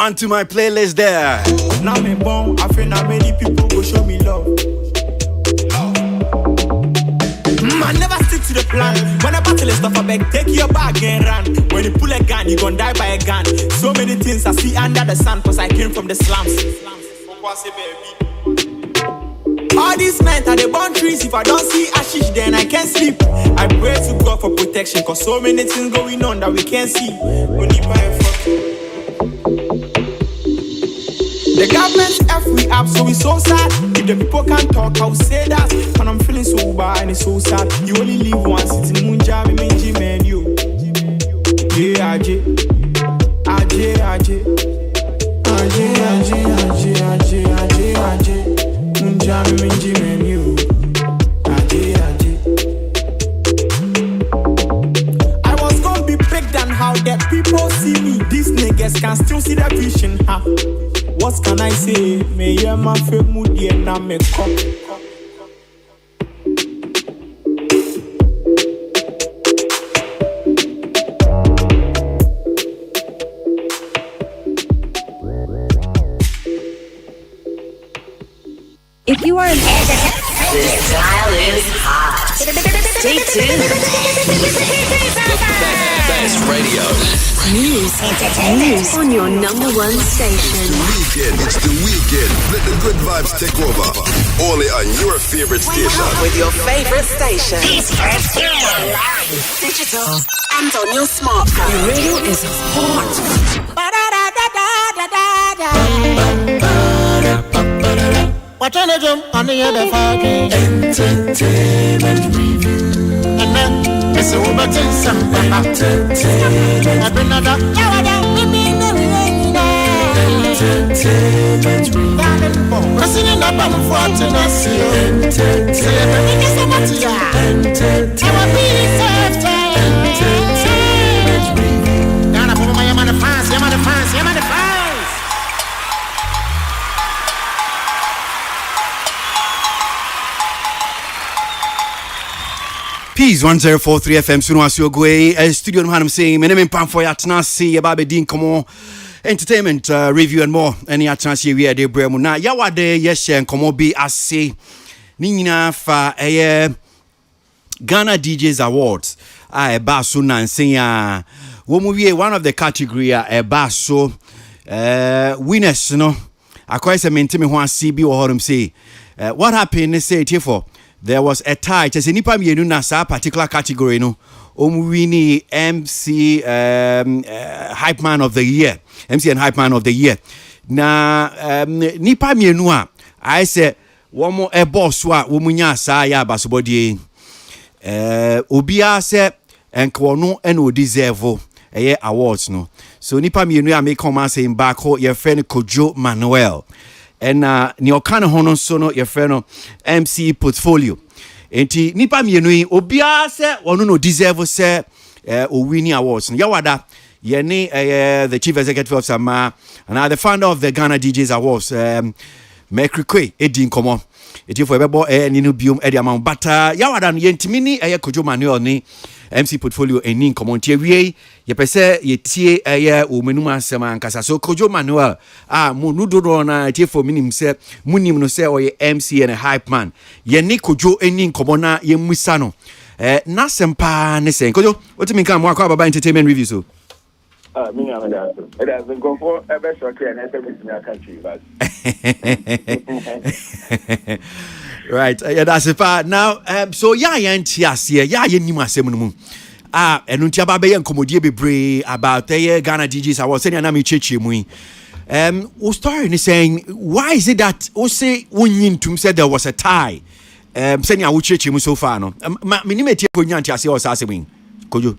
on to my playlist there. Now me born, I feel now many people go show me love. I never stick to the plan. When I battle stuff, I beg, take your bag and run. When you pull a gun, you gon' die by a gun. So many things I see under the sun, cause I came from the slums. All these men are the born trees. If I don't see ashes, then I can't sleep. I pray to God for protection, cause so many things going on that we can't see. Only by a fuck. The government's F we up, so it's so sad. If the people can't talk, I'll say that. And I'm feeling so bad and it's so sad. You only live once, it's in Munjabi, Menji, man, you. Yeah, Ajay. Ajay, Ajay. Ajay, Ajay, Ajay, Ajay, Ajay, Ajay. Munjabi, Menji, man, you. Ajay, Ajay. I was gonna be picked and how that people see me. These niggas can still see the vision, huh? What can I say? Me yeah my favorite moody and I make up. If you are an this dial is hot. Stay tuned. Best radio. News on your number one station. It's the weekend. Let the good vibes take over. Only on your favorite station. With your favorite station. Digital and on your smartphone. Your radio is hot. Watch on the jump on the other fucking entertainment review. And then it's a woman to some entertainment. I've been another entertainment review. Pressing in the bottom for to not see entertainment review. Ghana for my man of France, your man of France, your man of France. Peace 1043 FM Sunu Asiogwe studio no hanum saying me name pam for ya tena see about be din komo entertainment review and more any atena see we dey bremu na ya wade ye share komo bi ase ni nyina fa Ghana DJs Awards a ba so nansen ya wo mu wie one of the category a ba so winners no akwai se mentime ho ase bi wo horum say what happened say it for. There was a tie. Just nipa mienu na sa particular category no. Winnie MC Hype Man of the Year. MC and Hype Man of the Year. Na nipa mienu a I say one more a boss wa womunya sa ya basobodie. Obia se enko no eno deserve awards no. So nipa mienu a make come say back ho your friend Kojo Manuel. And ni okana hono so no your friend MC portfolio enti nipa mienu yi obia se wono no deserve se o winning awards no yawada ye ni the chief executive of Sama and the founder of the Ghana DJs Awards Mekrikwe edin komo eti for bebo ni no biom e dia man bata yawada no yentimi ni Kojo Manuel ni MC portfolio eni komo ntie wie ye pese ye tie o menum asema ankasa so Kojo Manuel mo nudo na tie for minim se munim no se oye MC and a hype man ye ni Kojo eni komo na ye musa no na sempa ne sen Kojo what me kan mo akwa baba entertainment review so me am that it has been gone for a best okay and everything I can see but right that's it now so ya ntiase ya nim asem no mu enu ntia ba be ye nkomodie bebre about Ghana DJs Awards say na me cheche mu we story ni saying why is it that we say wonyintum said there was a tie say na wo cheche mu so far no me ni metie konya ntiase o sa asem Kojo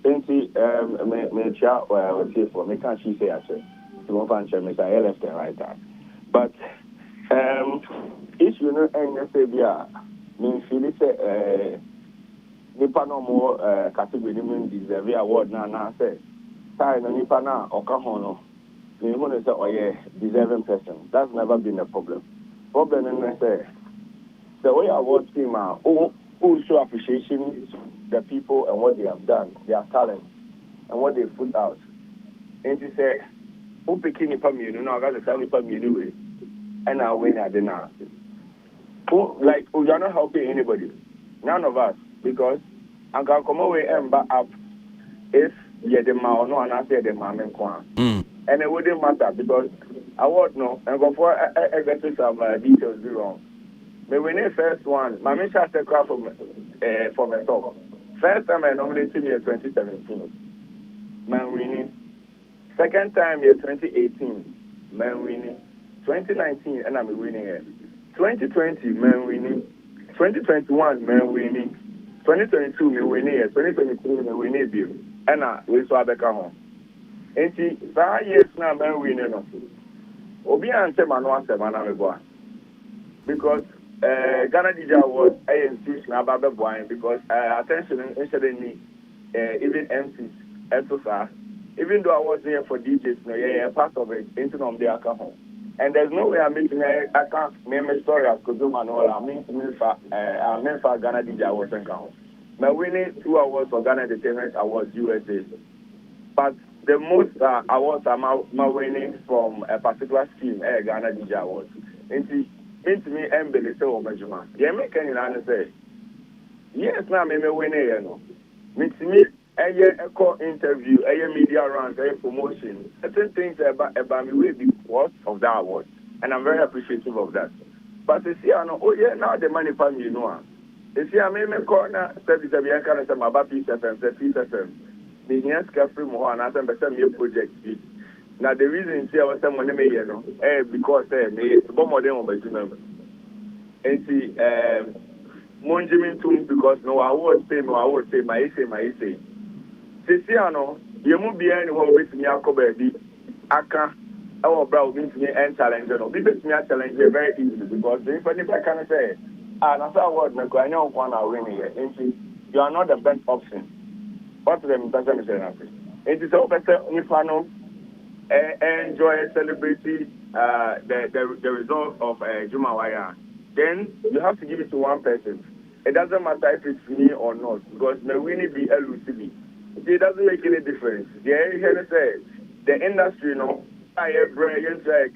me chia well say for me can she say actually you want to me say left and right there but if you know NSABia mean feel say nipa no more category mean deserve award na say tie no nipa na oka ho no me want to say oh yeah deserving person that's never been a problem in say the way award team who show appreciation to the people and what they have done, their talent and what they put out. And to say who picking nipa mmienu no aka say nipa mmienu we and I win at the now. Like we are not helping anybody, none of us, because I can come away and back up if you're the man or no, and I say the man and it wouldn't matter because I would know and go for I get to some details be wrong. But when the first one, my mission has to craft for myself. First time I nominated me in 2017, man winning. Second time in 2018, man winning. 2019, and I'm winning it. 2020, man winning. 2021, man winning. 2022, me winning it. 2023, me winning it. And we saw back home. And see, 5 years now, man winning. Obi and say man one say man go. Because Ghana DJ was a institution about the boy because attention incidentally even MCs and even though I was here for DJs, no, yeah, part of it into the account. And there's no way I'm making I can't make a story as could do manual. I mean for Ghana DJ was in count. My winning 2 awards for Ghana Entertainment Awards USA. But the most awards are my winning from a particular scheme, Ghana DJ Awards. Into me embellish so much man. Yeah, me can you say? Yes, now me winning, you know. Me a call interview, a media round, a promotion. Certain things about me will be because of that award, and I'm very appreciative of that. But you see, I know, oh yeah, now the money from you know. You see, I may call now. Service I can say my Peace FM, Peace FM. The next cafe more and I say me project. Now the reason I was saying money me you know, because me more than one by and see Monjimin too because no award say my say. Sisiano, you must be anyone with me. Aka, our brow means me and challenge. No, because me a challenge very easily because if I can say, and as I was, I know one are winning here. You are not the best option. What to them doesn't say nothing. It is all better if I know enjoy celebrating the result of Juma Waya. Then you have to give it to one person. It doesn't matter if it's me or not because may winning be LUCB. It doesn't make any difference. The industry, no, I have brilliant say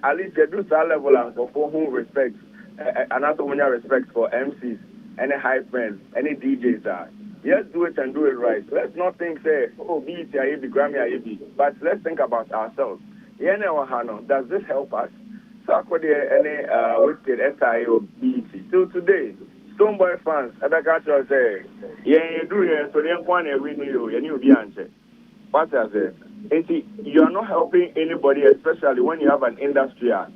at least they do that level and for whom respect another one respect for MCs, any hype men, any DJs are. Let's do it and do it right. Let's not think say, oh, BET IAB, Grammy IAB, but let's think about ourselves. Does this help us? So I could any wicked SIA or BET. Till today. Stoneboy fans, I got you say, yeah, you do it, so they want to win you, and you'll be answered. What I say? And see, you are not helping anybody, especially when you have an industry, a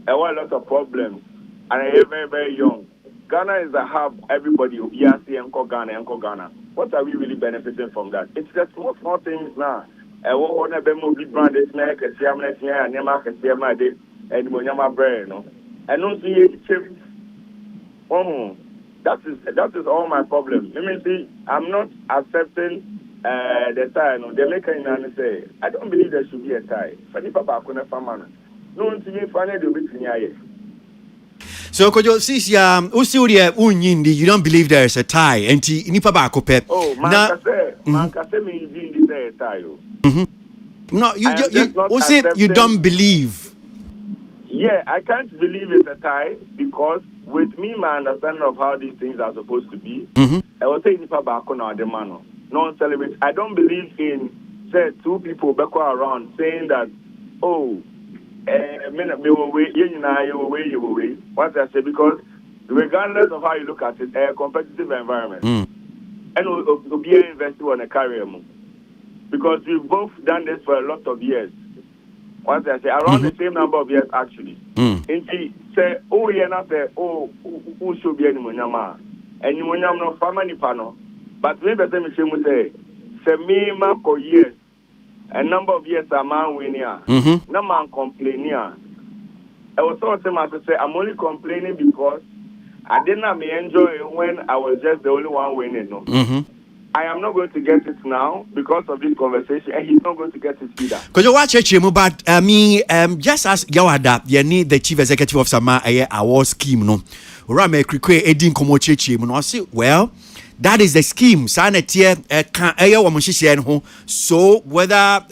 lot of problems, and you're very, very young. Ghana is a hub, everybody, Obiasi, Enko Ghana. What are we really benefiting from that? It's just small things now. I want to be more brand, it's like a Siamnet, and Yamaka Siamade, and Monyama Brain, and don't see it. That is all my problem. Let me see. I'm not accepting the tie. No, they make an say. I don't believe there should be a tie. But if I couldn't find man, no one to me find it with me. So, could you see, you don't believe there is a tie, and nipa baako pep. Oh, man, say me in the tie. No, you don't believe. Yeah, I can't believe it's a tie because with me, my understanding of how these things are supposed to be, I will say nipa baako na the man. No celebrate. I don't believe in say two people back around saying that, oh, you will wait. What I say because regardless of how you look at it, a competitive environment, and we'll be investing on a career move because we've both done this for a lot of years. What I say, around the same number of years actually. And she say, oh, yeah, not say, oh, who should be any munyama? And you munyam no family panel. But maybe the same will say me, Marco, years, a number of years a man winning, no man complaining. I was told to myself, say, I'm only complaining because I didn't have me enjoy when I was just the only one winning. No? I am not going to get it now because of this conversation, and he's not going to get it either. Because you watch HM, but I mean, just as Yawada, you need the chief executive of Sama award scheme, no. Rame Krikwe Edin Komo HM, no. I say, well, that is the scheme. Sanetier can air woman so whether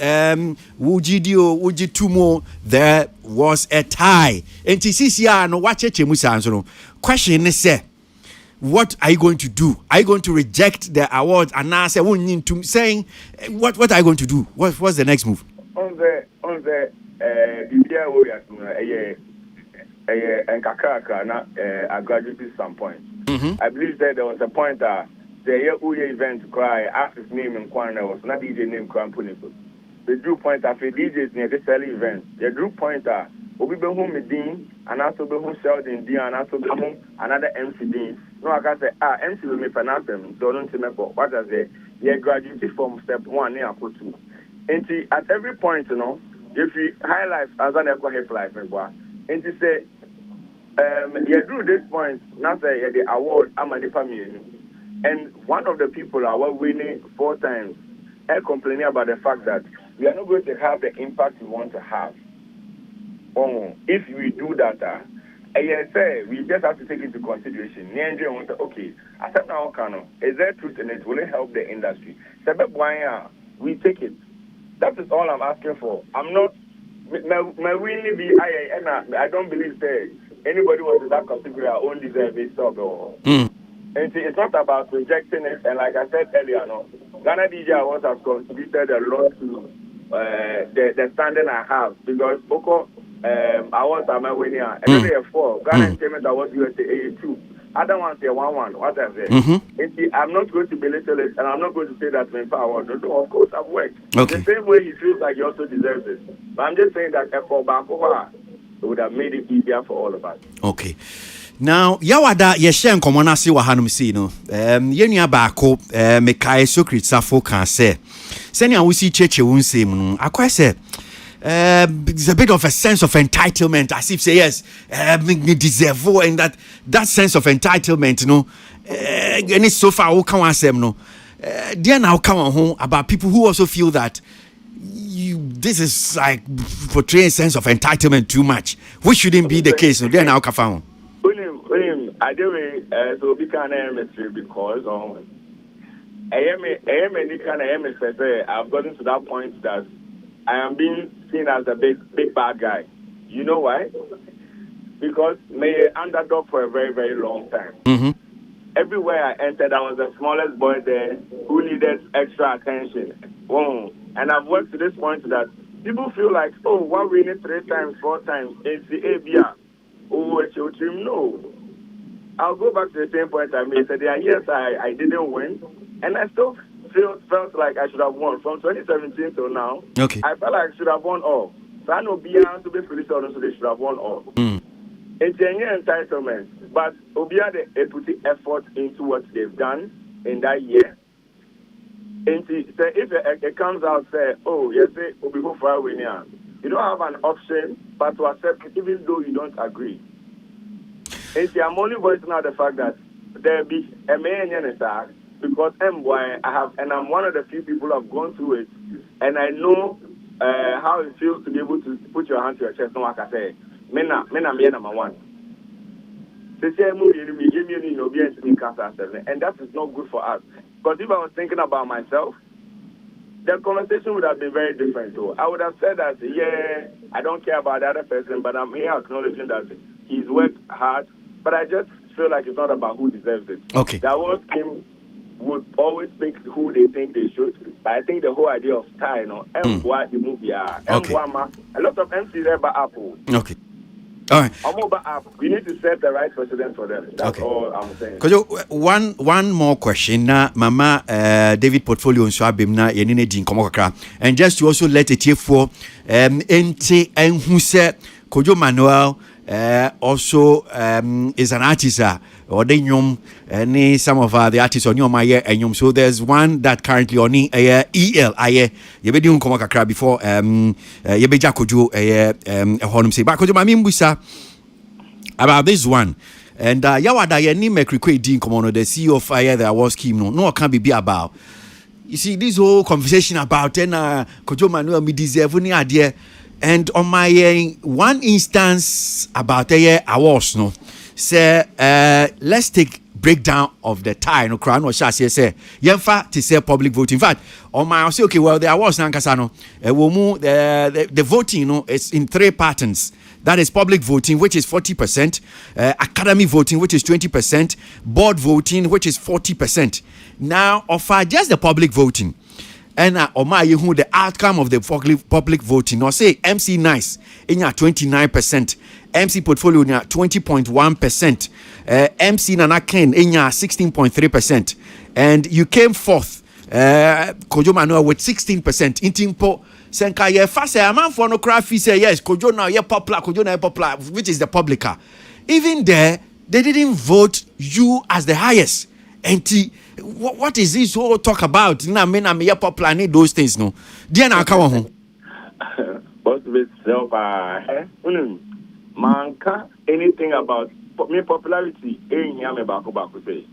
Uji Tumo, there was a tie. And TCCR no watch HM, no. Question is, what are you going to do? Are you going to reject the award and now say saying what are you going to do? What's the next move? On the BBI warriors and Kakaka na graduated some point. I believe that there was a point that the year event cry after his name in Kwana was not DJ name Krampunipo. The drew point after DJs near the selling event. The drew point Obi be home Dean and also be home Sheldon Dean and also be home another MC Dean. No, I can say MC will make finance them. So don't me what does it? You graduated from step 1 near put 2. And at every point, you know, if you highlight as an equal hip life, and to say you drew this point, not say the award I'm a family. And one of the people are winning 4 times and complaining about the fact that we are not going to have the impact we want to have. If we do that, we just have to take into consideration. Okay, I said now, is there truth in it? Will it help the industry? We take it. That is all I'm asking for. I'm not. My really be. I don't believe that anybody was in that category. I only deserve it. And it's not about rejecting it. And like I said earlier, no, Ghana DJ Awards has contributed a lot to the standing I have because Boko. Awards are my winning. And then there are 4. Ghana Entertainment Awards USA 2. Other ones are 1-1. What I say? I'm not going to belittle it, and I'm not going to say that Mentor Award. No, of course I've worked. Okay. The same way he feels like he also deserves it. But I'm just saying that for Bakowa, it would have made it easier for all of us. Okay. Now, Yawada, Yeshen Komonasi Wahanum Sino, Yenya Bako, Mekai Sokrit Safo can say, Senya Usi Cheche Unsim, I quite say. It's a bit of a sense of entitlement, as if say yes, me deserve, and that sense of entitlement, you know, and it's so far who can say no. Then now come on home about people who also feel that this is like portraying a sense of entitlement too much, which shouldn't be the case. No, then now come on. William, I do so we can mystery because I am any kind of say I've gotten to that point that I am being seen as a big bad guy. You know why? Because me underdog for a very, very long time. Everywhere I entered, I was the smallest boy there who needed extra attention. And I've worked to this point that people feel like, oh, what we need 3 times, 4 times, it's the ABR. Oh, it's your team. No. I'll go back to the same point I made. There are years I didn't win, and I still felt like I should have won from 2017 till now. Okay. I felt like I should have won all. So I know beyond to be pretty so they should have won all. It's a new entitlement, but Obia they put the effort into what they've done in that year. And say if it comes out say, oh yes, Obi go for a winner, you don't have an option but to accept it even though you don't agree. And I'm only voicing out the fact that there be a man because I'm one of the few people who have gone through it, and I know how it feels to be able to put your hand to your chest. No, like I say, mena number 1. And that is not good for us. Because if I was thinking about myself, the conversation would have been very different. So I would have said that, yeah, I don't care about the other person, but I'm here acknowledging that he's worked hard. But I just feel like it's not about who deserves it. Okay. The award team would always pick who they think they should. But I think the whole idea of style, the movie, okay. A lot of MCs ever Apple. Okay. All right. We need to set the right precedent for them. That's all I'm saying. Because one more question. Mama David Portfolio and Swabimna Yenine Jin Komokra. And just to also let it here for NT and who said Kojo Manuel also is an artist or the nyom and some of the artists on your my and nyom. So there's one that currently on EL Yebedium Komokra before Yebeja Kojo honum say. But Kojo Mamim Busa about this one. And Yawada Yeni Mekrikwe Dean Commono, the CEO of Fire the award scheme, no can be about. You see, this whole conversation about Kojo Manuel me deserve any idea. And on my one instance about awards, no, say let's take breakdown of the tie no crown or shall say yemfa to say public voting. In fact, on my I'll say okay, well the awards nankasano the voting is in 3 patterns. That is public voting, which is 40%, academy voting, which is 20%, board voting, which is 40%. Now, offer just the public voting, and who the outcome of the public voting. Or say MC Nice in your 29%, MC Portfolio in your 20.1%, MC Nana Ken in your 16.3%, and you came fourth, Kojo Manuel with 16%. Intimpo. Senka ye fast a man for no craft say yes, Kojo now ye popular, Kojo now popular, which is the publica. Even there, they didn't vote you as the highest. And what is this whole talk about? Na me ye popular need those things no. Dia na aka ho. But with self manka anything about me popularity ain't hear me back say.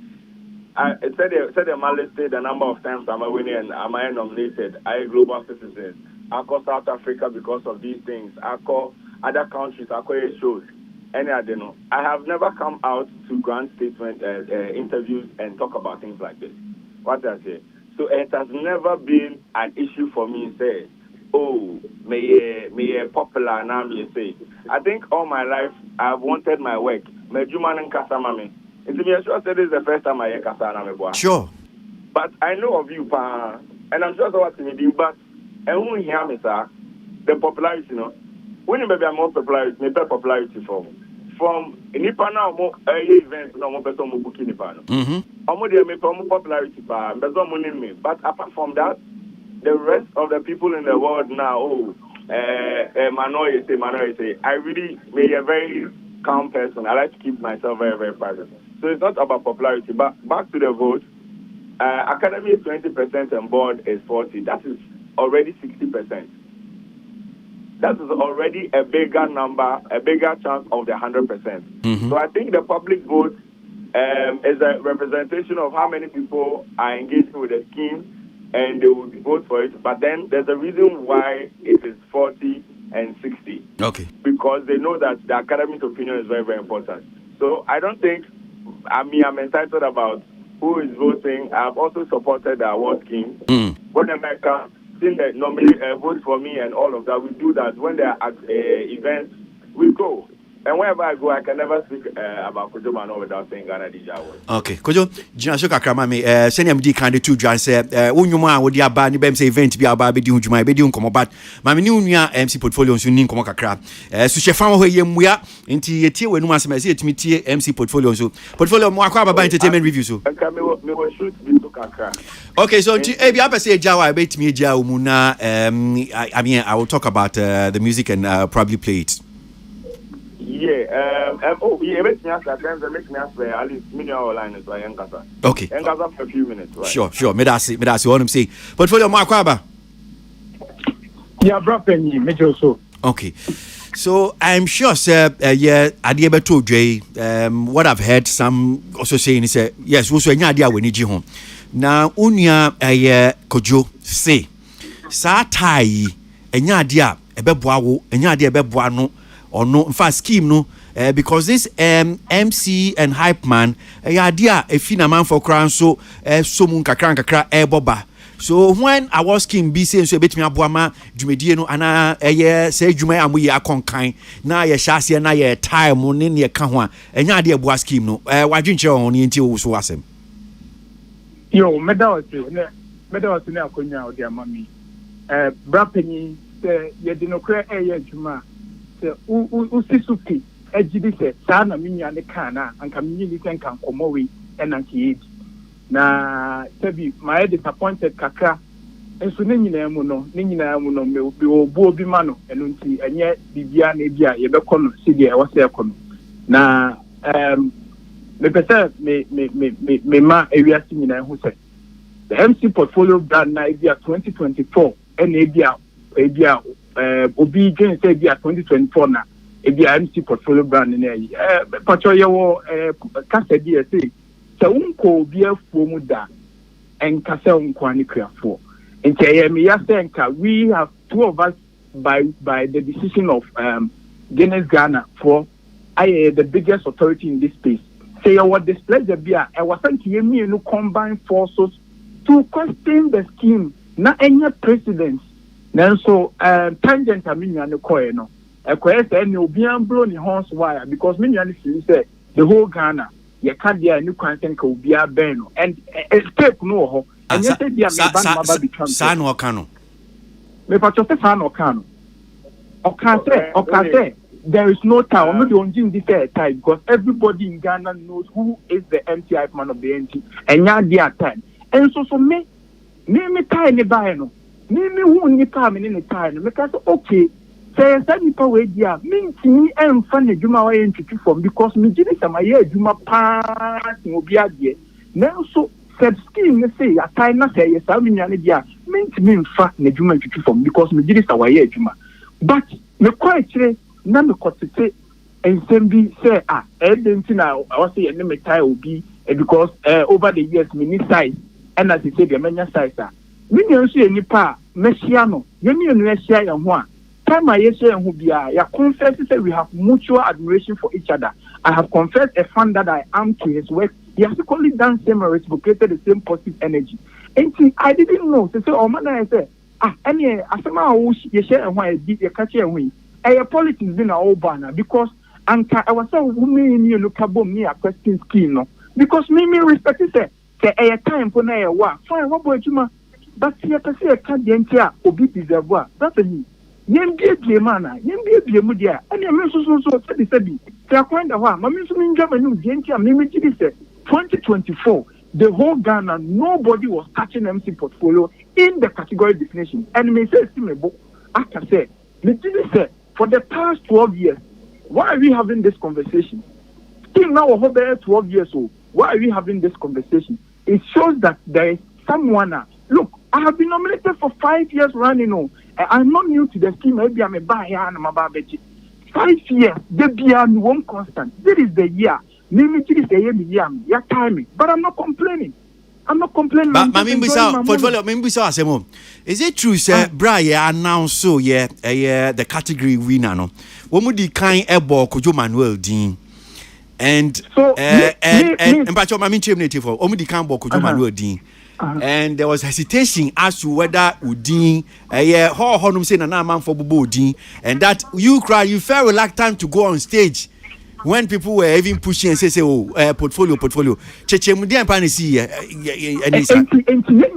I said the man listed the number of times I'm winning and am I nominated. I global citizen. I call South Africa because of these things. I call other countries. I call shows. Any I don't know. I have never come out to grant statement interviews and talk about things like this. What I say. So it has never been an issue for me. Say, oh, may popular now me say. I think all my life I've wanted my work. Me juman and kasamami. It's me sure said this is the first time I hear kasana. Sure. But I know of you, pa, and I'm sure what me do, but. And when you hear me, sir, the popularity, when you maybe more popularity, maybe popularity from Nipa now more events, no more person more booking Nipa. I'm more popularity, but apart from that, the rest of the people in the world now, Manoy say, I really be a very calm person. I like to keep myself very, very private. So it's not about popularity, but back to the vote. Academy is 20% and board is 40%. That is already 60%. That is already a bigger number, a bigger chance of the 100%. So I think the public vote is a representation of how many people are engaged with the scheme and they would vote for it. But then there's a reason why it is 40 and 60. Okay. Because they know that the academic opinion is very, very important. So I don't think, I'm entitled about who is voting. I've also supported the award scheme. When America that normally vote for me and all of that, we do that. When there are events, we go. And wherever I go, I can never speak about Kojo Manuel without saying Ghana DJ Award. Okay, Kojo, Jina Shoka Kramami, send him the kind of two John say, Unyuma would ya ban, you say event be about Bedi Unjuma, Bedi Uncomo, but Mammy Nunia MC portfolio, Sunin Comoca crab. So she found where you are into your tier when you must say to me, MC portfolio, so portfolio more by entertainment reviews. Okay, so if you ever say Jawa, I bet me Jawa Muna. I mean, I will talk about the music and probably play it. Yeah, it makes me ask at times, it makes me ask at least minute line is like Nkasa. Okay. Nkasa for a few minutes, right? Sure. Me that's what I'm saying. Portfolio Markwaba. Yeah, bro, penny, me also. Okay. So I'm sure, sir, yeah, Adiaba told Jay, what I've heard some also saying is, yes, also any idea when you home. Now, Unia, Kojo, say, Satai, any idea, a bebwa, any idea bebwano, or no, in fact, scheme, no, because this MC and hype man, idea, a fina man for crown, so, somun kakra, boba. So when I was king be saying so bet me abuama dwumedie no ana say dwuma amu ye akonkan na ye hyase na ye time ne ne ka ho a enya ade abua scheme no wadwenkyere ho ne nti wo so asem yo medal ne akonya odi amami brapeni se ye de no kra ye dwuma se usisuki ejidi se sa na minya ne kana anka minyi ni senka komowe enanki na tabi my disappointed kakra enso ne nyina mu no me obi ma no eno nti enye bibia na bia ye be kono sidi e wose kono na me pese me ma ewiase nyina hu se the MC portfolio brand na bia 2024 ena bia obi gen say bia 2024 na ebi MC portfolio brand na yi pacho ye wo kasa di say unko bi afuo mu da enkasa unko ani krafo enti me ya say enka we have two of us by the decision of Guinness Ghana for the biggest authority in this space say what display the bia e wasn't yemi no combine forces to question the scheme na any president nanso tangent aminya no koe no ekwe say ni obian bro ni horse wire because minya ni say the whole Ghana ye ka dia ni kwanten ka obia ben no and escape no ho and you say dia me ban maba become san o kanu me pacho say san o kanu okay there is no time. I'm not the only this time because everybody in Ghana knows who is the MTI man of the NT and now their time. And so me time ne buy no. Me who ni time in the time. Because okay, say some people we dia me and fan juma wa ntiti from because me gidi sama ye juma pass obi ade. Now so said scheme say a time na say yes am nya ne dia me mfa na juma ntiti from because me gidi sawa ye juma. But me quite na me kotete ensem say edenti na I say ene me tie obi because over the years me ni size and as you say the manya size me nso enipa mehia no ye me no ehia ya ho a time I share ho bia ya confess say we have mutual admiration for each other. I have confessed a fan that I am to his work. He has equally done same reciprocated the same positive energy. And I didn't know say man I say any asema wo ye share ho a bi ye ka che ho politics been all banner because anka I was so women you look about me a question scheme no because me respect say time for na wa fine what boy juma but here per se ka dentia obi deserve that's me yen bie man yen bie mu dia and me so say bi ka kwenda wa ma me so me njama ni dentia me gidi say 2024 the whole Ghana nobody was touching MC portfolio in the category definition and me say me book after say me gidi say for the past 12 years, why are we having this conversation? Still now, over 12 years old, why are we having this conversation? It shows that there is someone. Look, I have been nominated for 5 years running. I'm not new to the scheme. Maybe I'm a buyer and I'm a babeji. 5 years, they be one constant. This is the year. Maybe this is the year timing. But I'm not complaining. But I mean, portfolio. Is it true, sir? Brian announced so the category winner no. What would the kind ebo Kojo Manuel Dean and so and but your mammy native for Omu the kind Kojo Manuel Dean. And there was hesitation as to whether Udin how honum say na man for Bobo Udin and that you felt reluctant to go on stage. When people were even pushing and say portfolio cheche mu dia pa na see and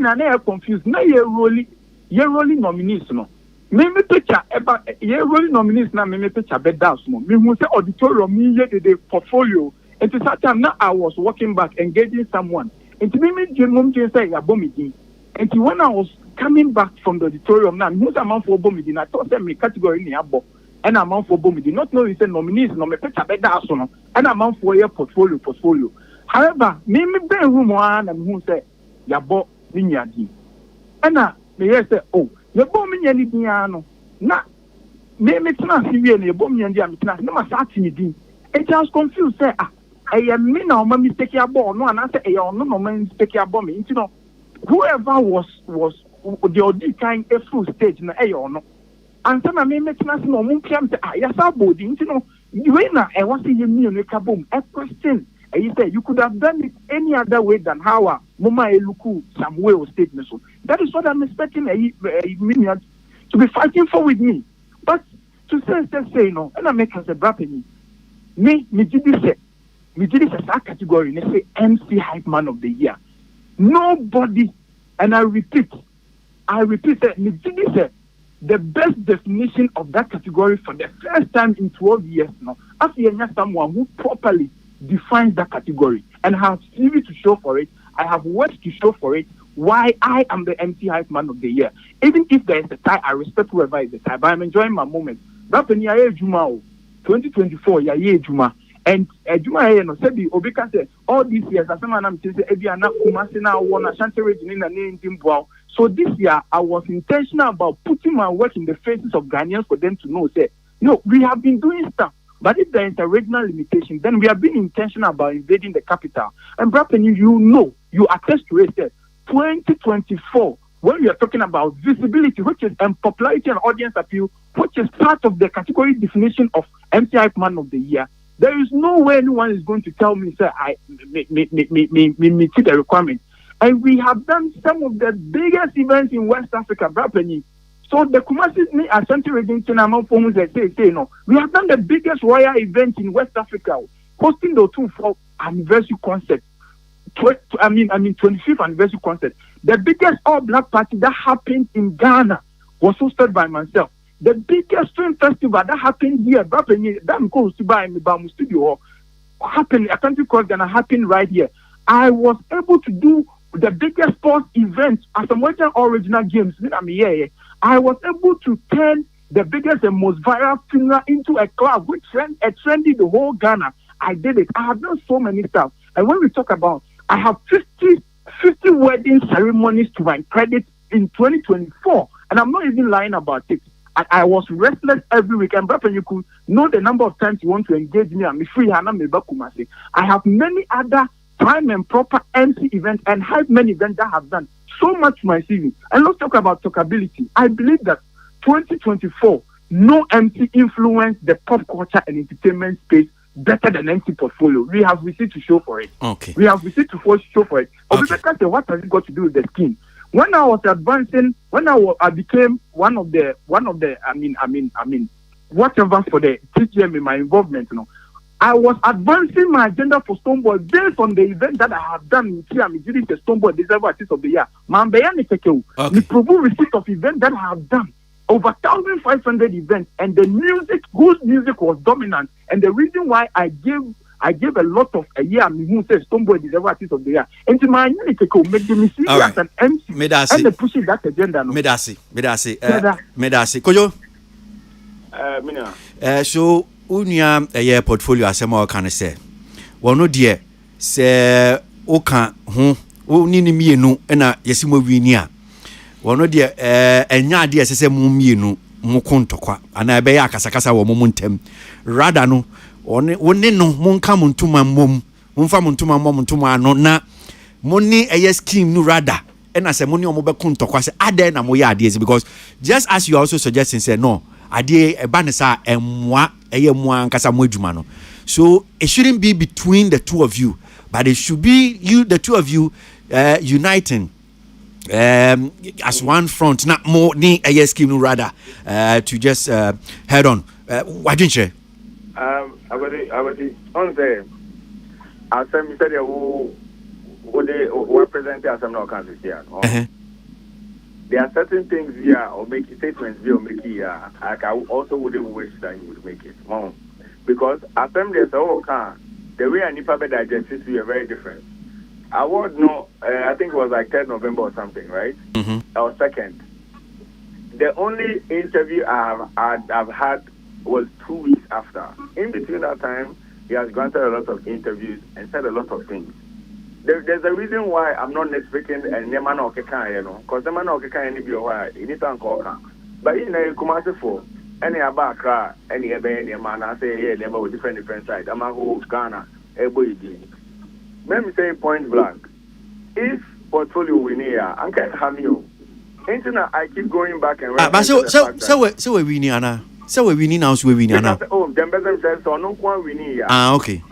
na confused na ye rolling nominees no me picture ye rolling nominees na me picture bed down small me who say auditorium me ye the portfolio and to that time now I was walking back engaging someone and to me say ya bomidin and when I was coming back from the auditorium now who's a man for bomidin I thought say me category ni abo and a man for bomidin not know you say nominees no me picture bed down so no and a man for your portfolio however me be room one and who say ya bo ninyadi and me say oh ye bom nya ni dia no na me tena si wie na ye bom nya dia me tena na ma sa ti ni din it was confused say me na o ma mistake abo no ana say no no ma mistake abo me you know whoever was the audit kind a full stage na no and some me tena si no mo piam say ya sa body you know we na was say ye mi no ka bom a question you say you could have done it any other way than how Mama Eluku some way or statement. So that is what I'm expecting a minion to be fighting for with me. But to say no, and I make us a brapping me did this as a category and say MC Hype Man of the Year. Nobody, and I repeat that me did this the best definition of that category for the first time in 12 years now. After someone who properly defines that category and have CV to show for it. I have words to show for it. Why I am the MC Hype Man of the Year. Even if there is a tie, I respect whoever is the tie. But I'm enjoying my moment. Rapping ya Juma 2024 ya Juma and Juma no said the Obika said all these years as someone I'm saying Ebiana Kumasina won a Shanty in the name Timbwa. So this year I was intentional about putting my work in the faces of Ghanaians for them to know say no, we have been doing stuff. But if there is a regional limitation, then we have been intentional about invading the capital. And Brapen, you attest to it that 2024, when we are talking about visibility, which is popularity and audience appeal, which is part of the category definition of MCI Man of the Year, there is no way anyone is going to tell me, sir, I meet the requirement. And we have done some of the biggest events in West Africa, Brapen. So the Kumasi Ashanti region, we have done the biggest royal event in West Africa, hosting the 24th anniversary concert. 25th anniversary concert. The biggest all-black party that happened in Ghana was hosted by myself. The biggest film festival that happened here, that goes to buy my studio, happened. A country called Ghana happened right here. I was able to do the biggest sports event as a Western original games. I was able to turn the biggest and most viral funeral into a club which trended the whole Ghana. I did it. I have done so many stuff. And when we talk about, I have 50 wedding ceremonies to my credit in 2024. And I'm not even lying about it. I was restless every week. And Brother, you could know the number of times you want to engage me. I'm free. I have many other time and proper MC events and have many events that have done so much to my CV. And let's talk about talkability. I believe that 2024, no MC influenced the pop culture and entertainment space better than MC portfolio. We have received to show for it. Okay. We have received to show for it. Okay. What has it got to do with the skin? When I was advancing, I became one of the whatever for the TGM in my involvement, I was advancing my agenda for Stoneboy based on the event that I have done in Tiami during the Stoneboy December Artist of the Year. The proven receipt of event that I have done. Over 1,500 events, and the music, whose music was dominant, and the reason why I gave a lot of a year, who says Stoneboy December Artist of the Year, into my unity make the music as an MC, and the pushing that agenda. Medasi, Kojo. So. Unia a portfolio asema kan say wono de se oka ho oni ni mienu na yesimo wini a wono de enya de sese mu mienu mu kontokwa ana be ya kasakasa wo mu ntem rather no woni no monka muntuma mom mumfa muntuma mom muntuma no na moni eye scheme no rather na se moni omo be kontokwa se ade na mo ya ade because just as you also suggesting say no ade ebanesa emwa eyemwa nkasa mo adwuma no. So it shouldn't be between the two of you, but it should be the two of you uniting as one front, not more ni a scheme rather to just head on. What didn't you? I was on the as I said who represent as I'm not country here. There are certain things here or make statements here or make here. I also wouldn't wish that you would make it. Because assembly is the way I Nipa digest is very different. I would know, I think it was like 3rd November or something, right? Mm-hmm. Or 2nd. The only interview I've had was 2 weeks after. In between that time, he has granted a lot of interviews and said a lot of things. There's a reason why I'm not speaking and never know because the man can be why you need to call. But in a commercial for any about cry, any man, I say, yeah, never with different side. I'm a whole Ghana, a boy. Let me say point blank. If portfolio win here, I can't have you. Internet, I keep going back and but so we win Anna. So we win now, so we win Anna. Oh, the better says so no one win here. Okay.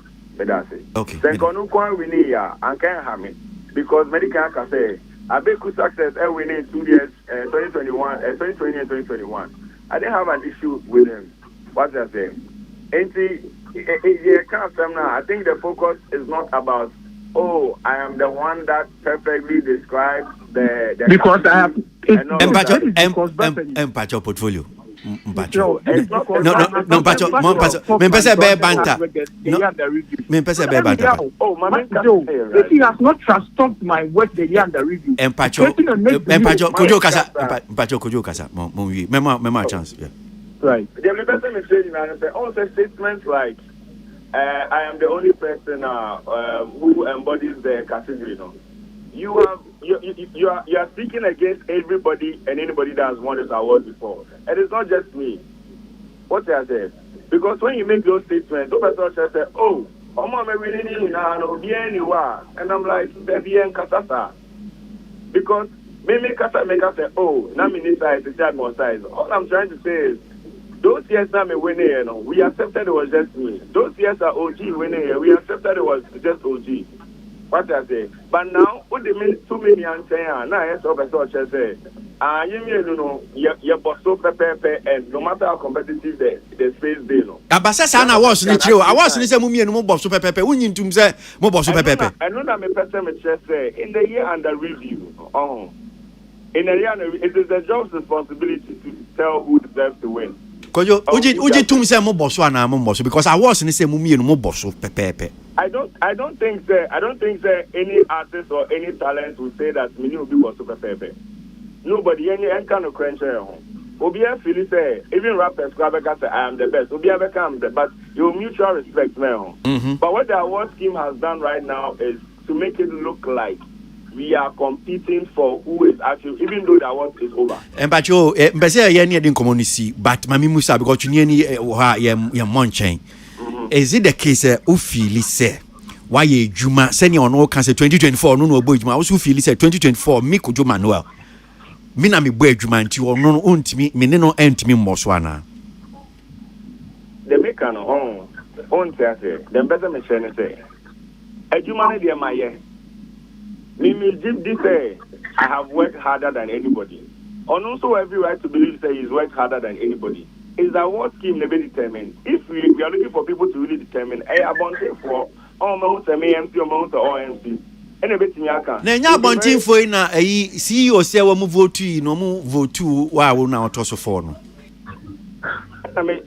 Okay. Then kono kwa wini ya anken hami because medical can say abeku success winning 2 years 2021 2020 and 2021. I didn't have an issue with him. What I say? I think the focus is not about I am the one that perfectly describes the because I have empacho portfolio. No, Pacho. Mempese be banta. Mempese be banta. Oh, Mama Joe, if he has not transformed my work, the year under review. Empacho, Kojo Kasa. Mema chance. Yeah. Right. The person is saying, also statements like, I am the only person who embodies the category. You are speaking against everybody and anybody that has won this award before. And it's not just me. What I said, Because when you make those statements, those person say, oh, I'm really no anywhere. And I'm like, baby and Katasa. Because maybe Kasa make us say, oh, now me size is that more size. All I'm trying to say is those years now me winning, you know, we accepted it was just me. Those years are OG winning here. We accepted it was just OG. What I say. But now, what they mean too many and say, now I saw the say, you know, you're so pepe, and no matter how competitive the space they know. Abasasa na was ni chiro. I was ni say mumie no mo boss pepe. Wunyi ntum say mo boss pepe. I know that me person me say in the year under review. In the year it is the job's responsibility to tell who deserves to win. Kojo uji tum say mo boss na mo boss because I was ni say mumie no mo boss pepe. I don't think that any artist or any talent will say that me will be boss pepe. Nobody any kind of crunch here. Obia feel say even rappers say I am the best. Obia become the but you mutual respect now. But what the award scheme has done right now is to make it look like we are competing for who is actually, even though the award is over. And but you mbese ye ne din community but mami musa because you ni ha ye monchen. Is it the case who feel say why ye juma say ono can say 2024 no no juma who feel say 2024 me ko juma Noel. Me na me bo adwuma nti ono ontimi me ne no entimi mmoso ana the make no on say the better me say adwuma ne de ma ye me give this say I have worked harder than anybody and also every right to believe say he's worked harder than anybody is that what scheme never determined if we are looking for people to really determine about for me say me MC or OMC na nya bontin foi na CEO say we move vote you no move vote wa wo na otoso for no. I mean,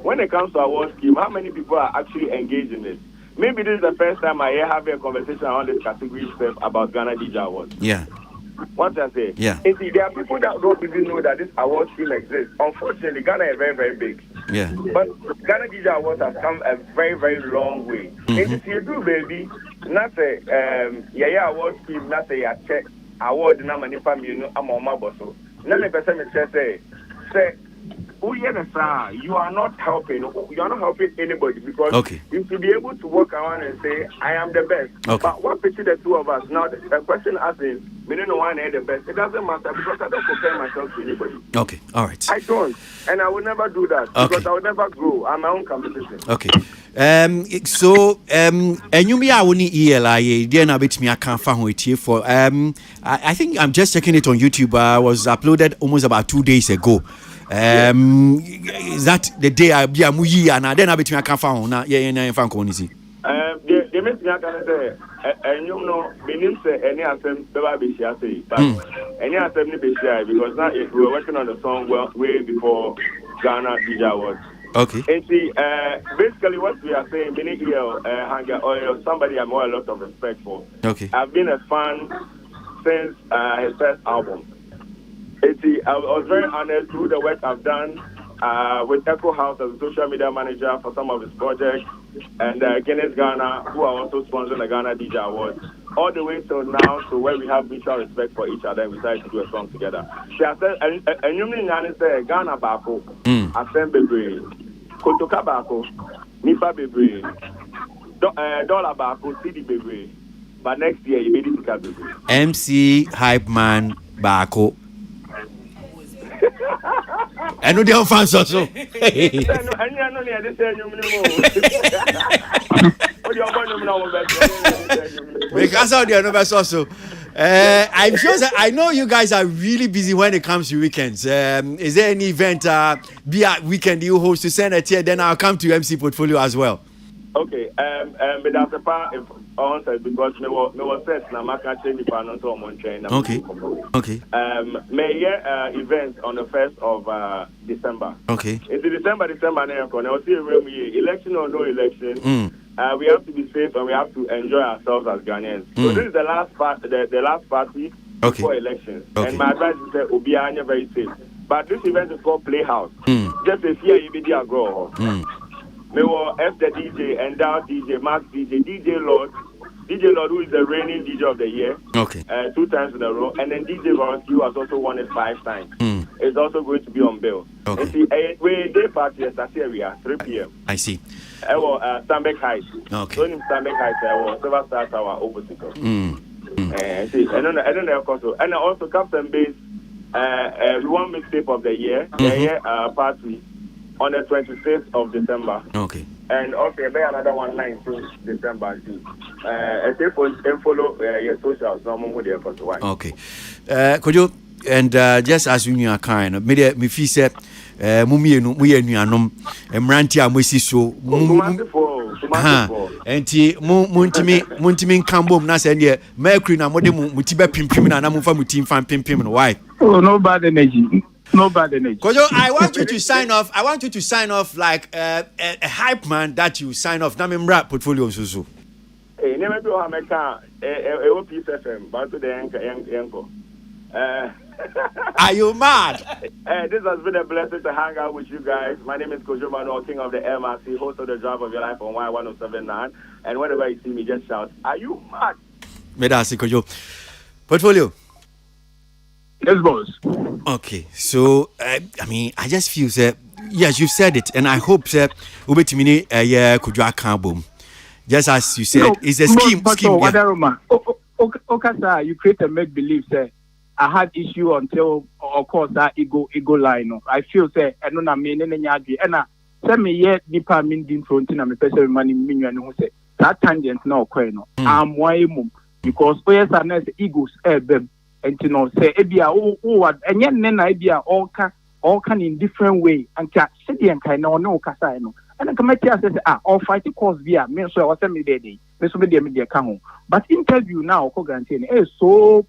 when it comes to award scheme, how many people are actually engaged in it? Maybe this is the first time I have a conversation on this category stuff about Ghana DJ Awards. Yeah. What I say? Yeah. There are people that don't even know that this award scheme exists. Unfortunately, Ghana is very, very big. Yeah. But Ghana DJ Awards has come a very, very long way. And if you do, baby, not say award scheme, not say check award na many family no amoma boso. Na me person me say you are not helping. You are not helping anybody because you should be able to walk around and say, I am the best. Okay. But what picture the two of us? Now, the question asking, we don't know why I am the best. It doesn't matter because I don't compare myself to anybody. Okay, all right. I don't. And I will never do that because I will never grow. I'm my own competition. Okay. So enyumi a woni ELI there na betimi aka fa ho etie for I think I'm just checking it on YouTube. Was uploaded almost about 2 days ago. Is that the day I be amuyi and then I betimi aka fa ho na ye na fa nko ni si they make me aka say enyum no benim say any asem beba be share say but any asem ni be share because now we were working on the song way before Ghana DJ Awards. Okay. And see, basically what we are saying, Benny Hanger or somebody I'm a lot of respect for. Okay. I've been a fan since his first album. And see, I was very honored through the work I've done with Echo House as a social media manager for some of his projects, and Guinness Ghana, who are also sponsoring the Ghana DJ Awards, all the way till now, to where we have mutual respect for each other and we decided to do a song together. She has said, and you mean say Ghana Bako, Asem Bebre, Kotoka Bako, Nipa Bebre, Dollar Bako, CD Bebre, but next year you made it to Bebre. MC Hype Man Bako. I know they are fans also. Because out there, no also. I'm sure that I know you guys are really busy when it comes to weekends. Is there any event, be a weekend you host to send it here? Then I'll come to MC Portfolio as well. Okay, but that's a part of answer because me was set na maka change the panel to on train. Okay. Okay. May event on the 1st of December. Okay. It's December now. I was here election or no election. We have to be safe and we have to enjoy ourselves as Ghanaians. So this is the last part, the last party before elections. Okay. And my advice is that Obianya very safe. But this event is called Playhouse. Just a fear you be there grow. Me were F the DJ, Endowed DJ, Max DJ, DJ Lord, who is the reigning DJ of the year. 2 times in a row, and then DJ Varsky, who has also won it 5 times. is also going to be on bill. Okay. And see, we day party at area 3 p.m. I see. Stanbic Heights. Okay. So in Stanbic Heights, Silver Star Tower opposite. And see, I don't know, also, and also Captain Base. We want mixtape of the year. Party on the 26th of December. Okay. And also another one 19th December. Follow your socials. Okay. Could you and just as you are kind, me feel said mumienu nuanom emranti amwesi so enti muntimi nkambom na se ne mercury na mode mutiba pimpim na mfa mutim fan pimpim no why no bad energy. Kojo, I want you to sign off. I want you to sign off like a hype man that you sign off. Na me rap portfolio so. Hey, never do America. Peace FM, but to the anchor. Are you mad? This has been a blessing to hang out with you guys. My name is Kojo Manuel, King of the MRC, host of the Drive of Your Life on Y1079. And whenever you see me, just shout, "Are you mad?" Medasi Kojo. Portfolio. Yes, boss. Okay, so I mean, I just feel that yes, you said it, and I hope that ubetimini Kojo Akambom. Just as you said, it's a scheme. Okay, you create a make believe say I had issue until of course that ego line. I feel say I don't mean any nyadwi and say me yet nipa mean din front na me person money mean you know say that tangent na okwe no. I'm why mum because yes and egos them. And you know, say ebia what and yet nena ebia all can in different way and can city and kind no kasa no and the committee says all fight cause via me so I was me day me so media can but interview now ko guarantee is so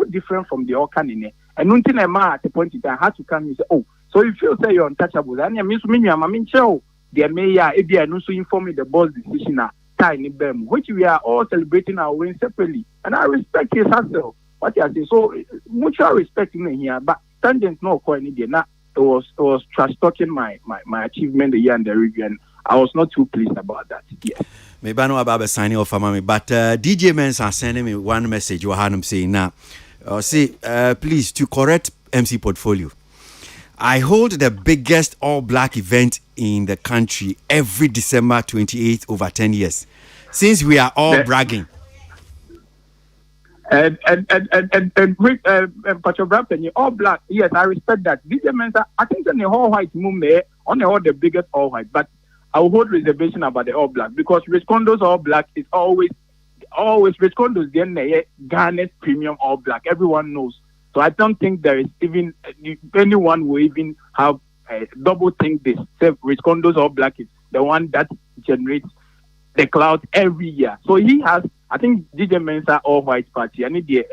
different from the all can in and nothing at the point that I had to come and say so you feel say you're untouchable and me so me am show the mayor ebia no so inform me the boss decision tiny bem which we are all celebrating our win separately and I respect his hustle. What you say? So mutual respect in here, but tangent no quite needed. Now it was trash talking my achievement the year and the review, and I was not too pleased about that. Yes. Maybe I know about signing off for me, but DJ Men's are sending me one message. You had him saying now, please to correct MC Portfolio. I hold the biggest all black event in the country every December 28th over 10 years. Since we are all bragging. And Patrobra all black. Yes, I respect that. These men, I think in the whole white movement, on the biggest all white, but I will hold reservation about the all black because Rich Condos all black is always Rich Condos then Ghana's premium all black. Everyone knows. So I don't think there is even anyone will even have double think this. Say Rich Condos all black is the one that generates the cloud every year. So he has. I think DJ Mensa all white party. I need the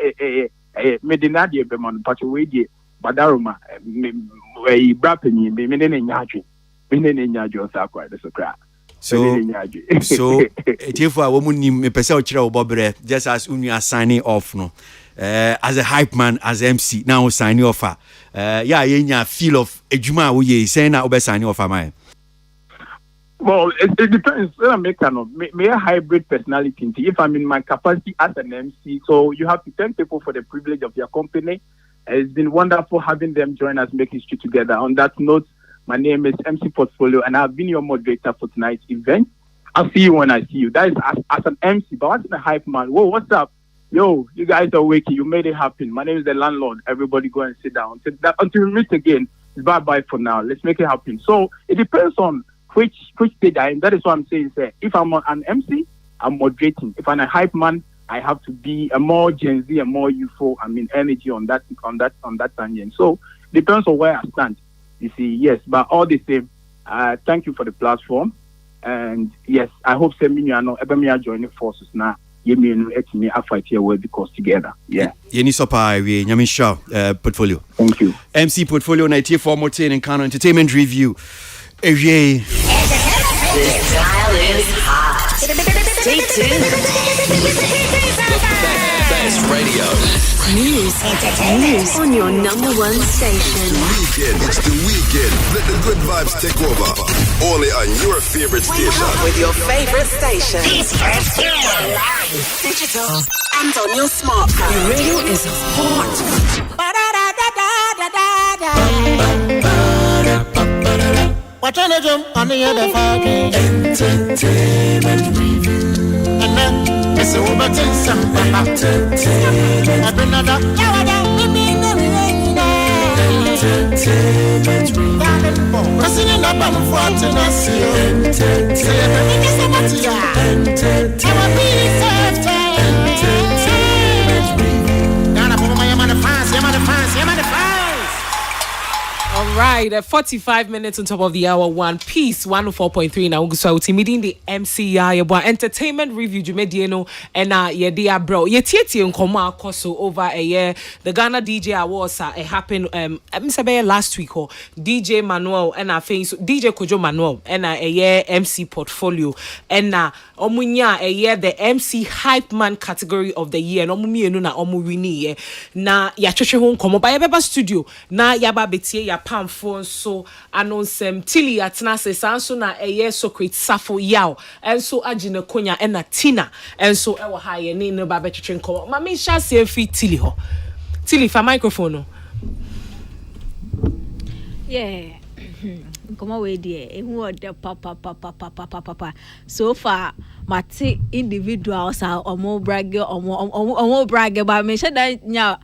Medina the Beman party way the Badaruma Brapeni, Menenyaji on Sakwa, the Socra. So if I woman me pesa ochira obobre just as unia signing off no. As a hype man, as MC, now signing off. Yeah, feel of ejuma we ye say na obe signing off am. Well, it depends. May a hybrid personality. If I'm in my capacity as an MC, so you have to thank people for the privilege of your company. It's been wonderful having them join us, make history together. On that note, my name is MC Portfolio, and I've been your moderator for tonight's event. I'll see you when I see you. That is as an MC, but what's the hype man? Whoa, what's up? Yo, you guys are waking. You made it happen. My name is the landlord. Everybody go and sit down. Until we meet again, bye-bye for now. Let's make it happen. So it depends on which stage I am. That is what I'm saying. Say, if I'm an MC, I'm moderating. If I'm a hype man, I have to be a more Gen Z, a more youthful, energy on that tangent. So depends on where I stand. You see, yes, but all the same, thank you for the platform. And yes, I hope Ebemia joining forces now. Me fight here well because together. Yeah. Portfolio. Thank you. MC Portfolio 94 more 10 and Kano Entertainment Review. This dial is hot. Stay tuned. Best radio. News on your number one station. It's the weekend. Let the good vibes take over. Only on your favorite station. With your favorite station. Digital and on your smartphone. Your radio is hot. What on a jump on the other fucking entertainment review. And then it's over to some entertainment. I've been another entertainment review. Pressing in the bum for to not see entertainment review. Now I'm on the fans, I'm on the fans, I'm on the fans. All right, 45 minutes on top of the hour. One Piece 104.3 now. So it's meeting the MCI about entertainment review. Jumediano and yeah, dear bro. Yeah, Tieti and Koma Koso over a year. The Ghana DJ Awards it happened last week. Or DJ Manuel and face DJ Kojo Manuel and a year MC portfolio and omunya a year the MC hype man category of the year. No mumi enu na omu wini na ya choche hon komo ba yabeba studio na yaba betie ya pamphone so anonsem tili atna se sanso na eye Socrates Safo yaw enso agina konya ena Tina enso ewo ha ye ne no ba betwetwe nko ma me sha se fi tili ho tili fa microphone no yeah come we there ehu ode papa so far mate individuals are omo brag ba me sheda nya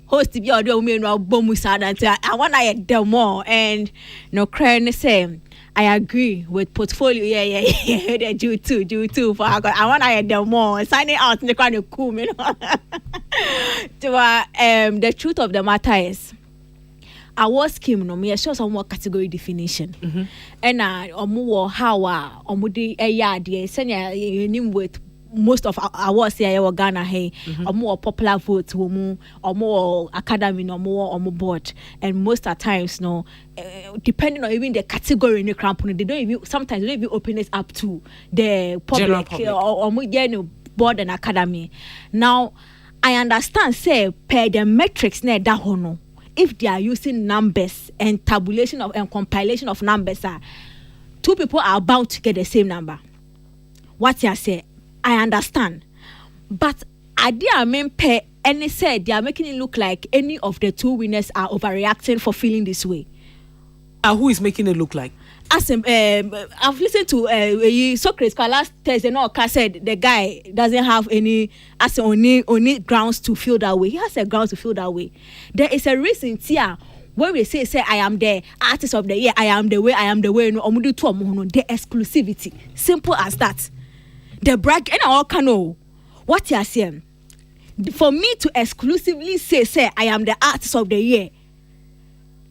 host bi ode o me no bomu sada I want to hear them more and no cry say I agree with portfolio yeah they do too for I want to hear them more signing out in the kind of cool me the truth of the matter is I was scheme no me show some more category definition and omo how omo dey eya dey senya nim with most of awards here Ghana hey omo popular votes omo academy no omo board and most at times no depending on even the category in the company they don't even open it up to the public omo board and academy. Now I understand say per the metrics na da hono if they are using numbers and tabulation of and compilation of numbers two people are bound to get the same number. What you say I understand, but I mean per any said they are making it look like any of the two winners are overreacting for feeling this way. Who is making it look like? As I've listened to Socrates last Thursday. No, said the guy doesn't have any only grounds to feel that way. He has a grounds to feel that way. There is a reason here when we say I am the artist of the year, I am the way. No, omudu to omuno the exclusivity. Simple as that. The brag and all can know what you are saying. For me to exclusively say I am the artist of the year.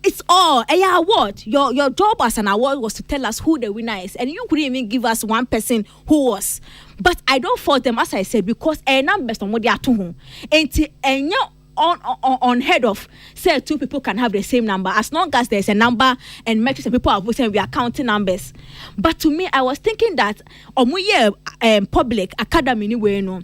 It's all a award. Your job as an award was to tell us who the winner is, and you couldn't even give us one person who was. But I don't fault them, as I said, because a number on what they are to whom. And on head of say two people can have the same number as long as there's a number and metrics and people are voting, we are counting numbers. But to me, I was thinking that public academy anyway, no.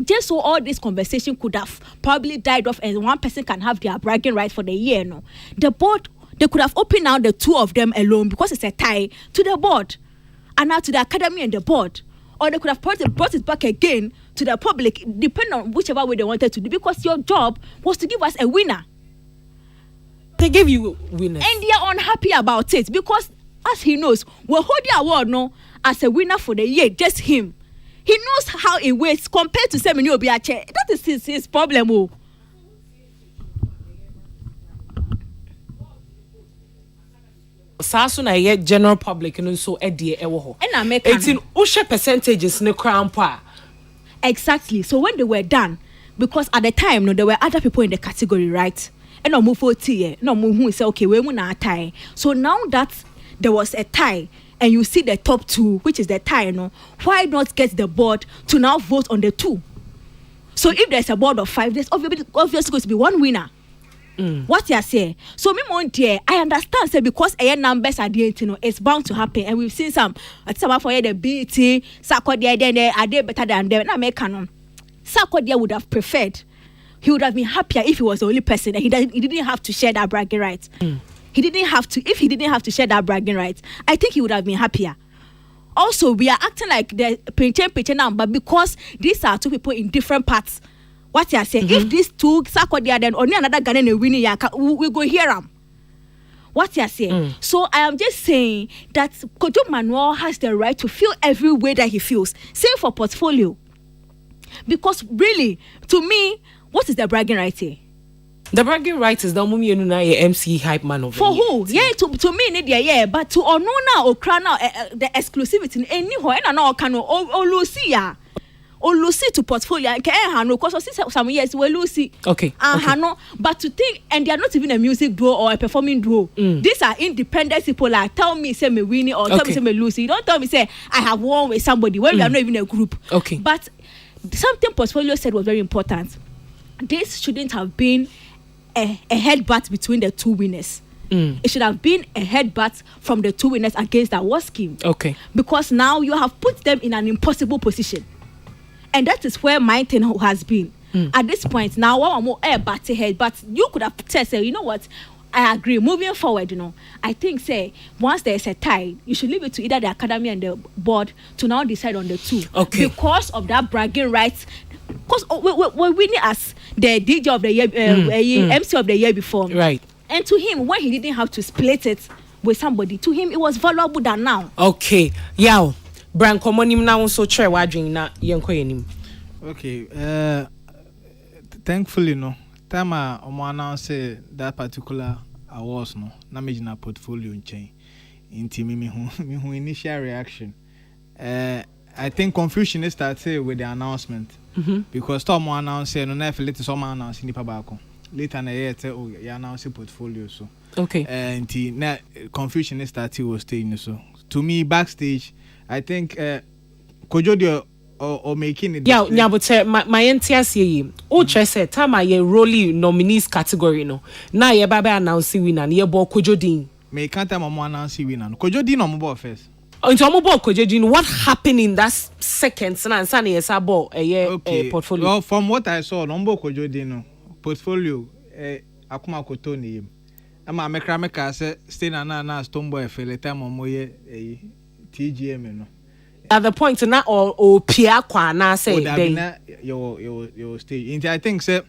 Just so all this conversation could have probably died off and one person can have their bragging rights for the year, no. The board, they could have opened out the two of them alone because it's a tie to the board and now to the academy and the board. Or they could have brought it back again to the public, depending on whichever way they wanted to do, because your job was to give us a winner. They gave you winners. And they are unhappy about it because, as he knows, we'll hold the award no as a winner for the year, just him. He knows how it weighs compared to Semini Obiache. That is his problem. Oh. Saso na ye general public no so edie ewo ho. And I make 18 ushe percentages ne crown pa. Exactly. So when they were done, because at the time no there were other people in the category, right? And no move 40 no move who say okay we na tie. So now that there was a tie and you see the top two, which is the tie, no, why not get the board to now vote on the two? So if there's a board of 5, there's obviously going to be one winner. What you are saying? So me mon dear, I understand say because numbers are the you know it's bound to happen, and we've seen some for the BT Sarkodie then are they better than them. Na make canon. Sarkodie would have preferred. He would have been happier if he was the only person and he didn't have to share that bragging rights. He didn't have to. If he didn't have to share that bragging rights, I think he would have been happier. Also, we are acting like the pinch now, but because these are two people in different parts. What you are saying? If these two Sarkodie then only another Ghanaian winning, we go hear them. What you saying? So I am just saying that Kojo Manuel has the right to feel every way that he feels. Same for Portfolio. Because really, to me, what is the bragging right here? The bragging right is the Mumi Enuna MC hype man of for who? Yeah, to me, yeah, but to Onona or Krana, the exclusivity in any way, and now can Lucia. Or Lucy to Portfolio, because some years were Lucy. Okay. But to think, and they are not even a music duo or a performing duo. These are independent people. Like tell me, say me Winnie or tell me, say me Lucy. You don't tell me, say I have one with somebody when we are not even a group. Okay. But something Portfolio said was very important. This shouldn't have been a headbutt between the two winners. It should have been a headbutt from the two winners against that war scheme. Okay. Because now you have put them in an impossible position. And that is where my thing has been. At this point, now, one more batty head, but you could have said, you know what? I agree. Moving forward, I think, once there's a tie, you should leave it to either the academy and the board to now decide on the two. Okay. Because of that bragging rights. Because we're winning as the DJ of the year, MC of the year before. Right. And to him, when he didn't have to split it with somebody, to him, it was valuable than now. Okay. Yeah. Branko monim na so try wadwin na yenko yenim. Okay, thankfully no time omo announce that particular awards no na me na portfolio nchen inti me hu initial reaction. I think confusion started with the announcement because Tom announce no na feel it some announce nipa baako later na yet oh ya announce portfolio so okay inti na confusion started was staying so to me backstage I think Kojo or making it. Yeah, but my NTS ye. Oh, say time I rolly nominees category no. Now ye baba announce winner. Ye bo Kojo Din. Me can't tell mama announce winner. Kojo Din no mo first. Into mo bo Kojo Din. What happened in that seconds na answer ye sabo portfolio. Well, from what I saw, no Kojo Din no portfolio akuma koto ni yim. Ama mekra meka say stay na stone boy fele time mo ye TGM no. At the point na or Pia kwa na say then your stage. I think say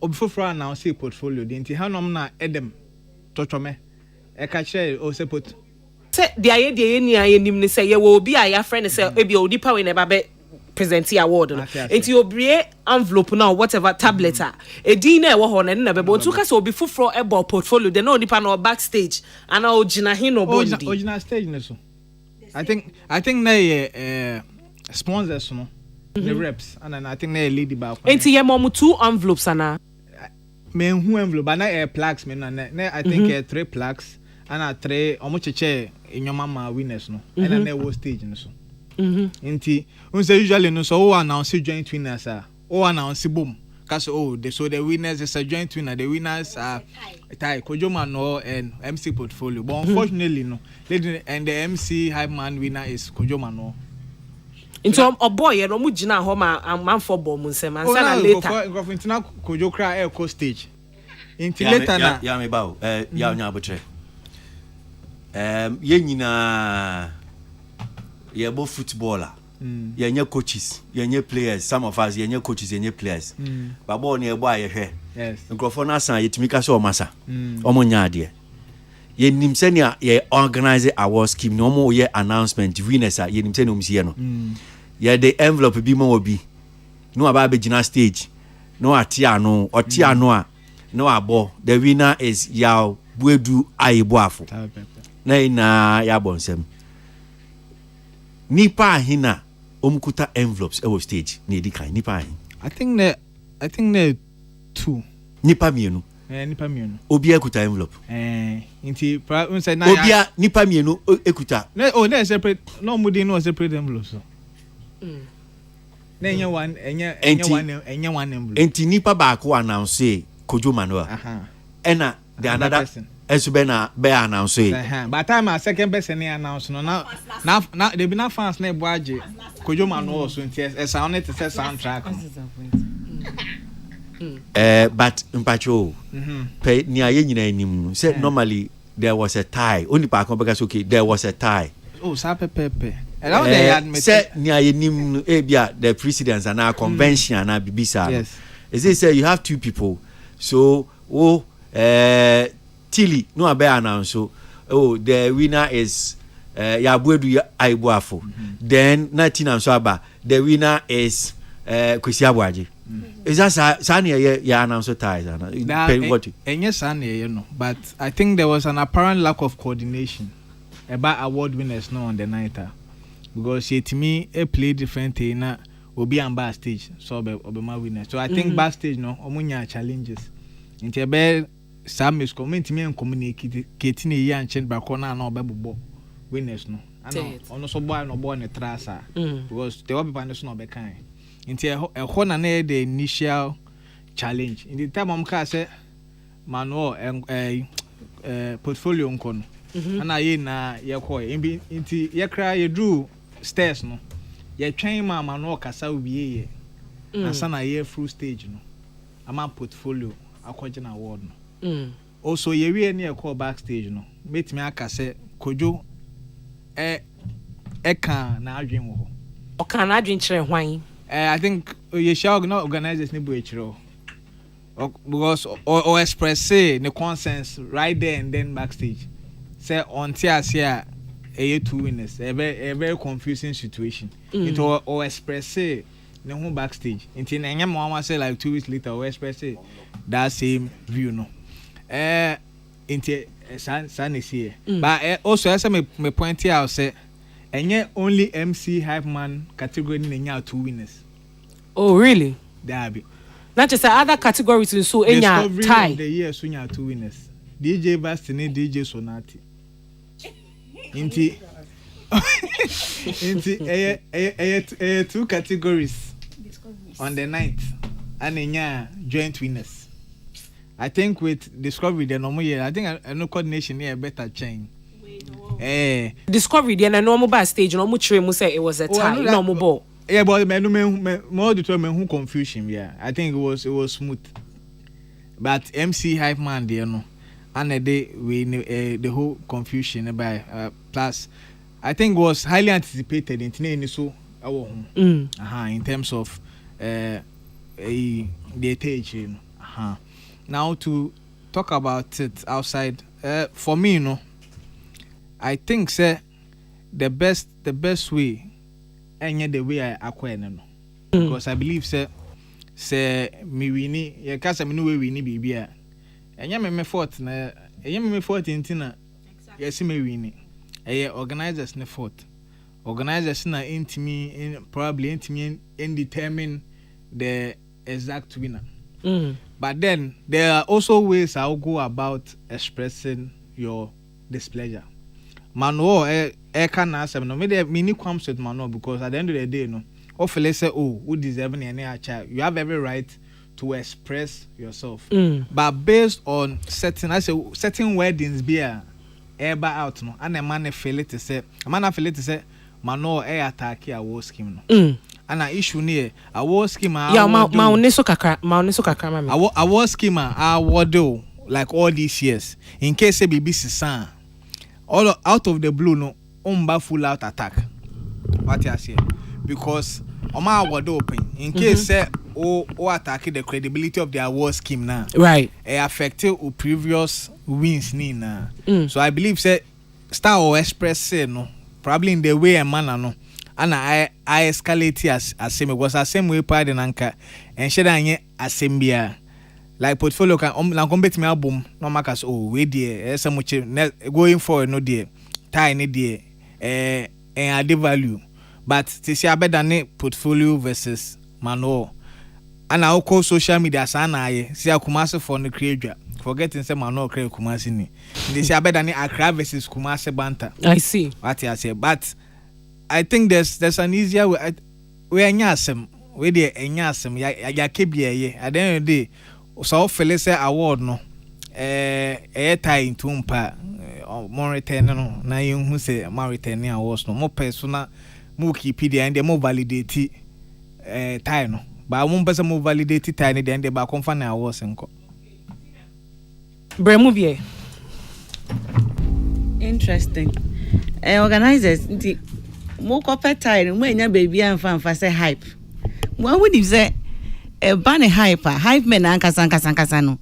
before now see portfolio the inti how na edem tochome e ka share o say put say the ni ayenim ni say ye will be a friend say e be odipa we never be present award no enti obrie envelope now whatever tablet e din na e wo ho na na be but to ka say obi fufro e bo portfolio the no odipa na backstage and na ogina hin no bondi original stage no so I think na sponsors no the reps and I think na lady back enti ye mom 2 envelopes ana me hu envelope na plaques me na I think 3 plaques and 3 omo cheche enyoma winners no and na wo stage no so enti say usually no so announce joint winners announce boom cause the winners is a joint winner. The winners are Kojo Mano and MC Portfolio. But unfortunately, no. And the MC hype man winner is Kojo Mano. Into a boy, no mujina homa and man for bomb and later. Go into Kojo cry air co stage. Into later na. Ya me bao. Ya nyabotre. Yenina. Ye bo footballer. Yenye coaches, yenye players, some of us yenye coaches, yenye players. Babo ni ebo aye hwe. Yes. Microphone asan yetimika so masa. Omo nyaade. Ye nimse ni ye organize award scheme no mo ye announcement winners ye nimse no msie no. Ye the envelope bi mo obi. No aba be gina stage. No atia no, otia no a no abo. The winner is Yaw Buedu Ayeboafo. Na ina ya bonsem. Nipa hina omkuta envelopes ewo stage na edikan nipa hin. I think ne 2 nipa mienu. Nipa mienu. Obi ekuta envelope. Inti say na obi nipa mienu ekuta. Na separate no mudi no separate envelopes so. Na enye one envelope. Enti nipa baako announce Kojo Mano. Ena the another Esubena be announce. By time our second best any announce no now they be not fans na boaje Kojo Mano so nti sound it say soundtrack. But mpacho pe ni aye nyina anim say normally there was a tie only pa kon because okay there was a tie. Oh sa pepepe. Allow they admit say ni aye nim bia the precedence and our convention and our bibisa. Yes. Is it say you have 2 people so chili no abe announce oh the winner is Yabuedu Aibuafo. Then 19 and so aba the winner is Kwesi Abwaji. Is that Sani ya announce ties what and yes Sani you know, but I think there was an apparent lack of coordination about award winners no on the night because she to me play different thing na obi am backstage so be my winner. So I think backstage no omunya challenges nti be some is comment me and communicate ni ya nchen bakona na obebo winners no ana ono so boy no boy ne trasa because the people no so no be kan nti e na the initial challenge in the time am ka say manual portfolio nko no ana ye na ye ko nti ye kra ye drew stairs no ye twen ma manual kasa obiye ye asa na ye full stage no ama portfolio akwaje na award no also ye we na ye call backstage no metimi aka say kojo kan na adwen wo o kan na adwen kire hwan I think you shall not organize this nibu because or express say the consensus right there and then backstage. Say on here a 2 winners, a very confusing situation. It or express say the whole backstage. Until Mama say like 2 weeks later or express say that same view no. Into San is here. But also as I may point here I'll say and yet only MC Hype Man category in 2 winners. Oh really? There be. Not just other categories in so in your tie. The year soon 2 winners. DJ Bastini, DJ Sonati. Inti 2 categories on the 9th and in joint winners. I think with Discovery the normal year, I think no coordination here better change. Discovery the normal backstage no much say it was a tie normal ball. Yeah, but more determined who confusion. Yeah, I think it was smooth. But MC Hype Man there no, and the whole confusion about plus, I think it was highly anticipated in so in terms of the stage. Now to talk about it outside, for me, you know, I think say the best way. And the way I acquire no, because I believe say me winnie ye kasa me no we winnie bibia enya me fault na enya me fault intina yes me winnie organizers ne fault organizers na intimi probably intimi determine the exact winner but then there are also ways I'll go about expressing your displeasure. Manual can answer no me comes with manual because at the end of the day no hopefully say oh who deserve any child you have every right to express yourself but based on certain weddings be ever out no and a man feel it to say manual attack a war scheme no and a issue near a war scheme yeah ma uniso kakra mami a war scheme a do like all these years in case BBC san all out of the blue no full out attack what you say because oma award open in case say o attack the credibility of the award scheme now right affected previous wins ni na so I believe say Star or Express say no probably in the way and manner no and I escalate as same because as same way part and anchor and share anye asembia like portfolio can na compete me album no makas oh we there so much going forward no there tie ni there and add value but to see better than portfolio versus manual and I call social media sana aye see Kumasi for the creator forgetting say manual create Kumasi ni they see better than Accra versus Kumasi banter. I see what I say but I think there's an easier way we anyasem we there anyasem ya kebia ye at the end of the day so Felice award no tie into umpa more return no na you who say more return awards no more personal more keep it and more validate tie no but one person more validate tie and then they ba confirm awards nko bremu bie interesting organizers nti mo copper tie mo enya baby amfa say hype mo would say a banner hype men ankasa no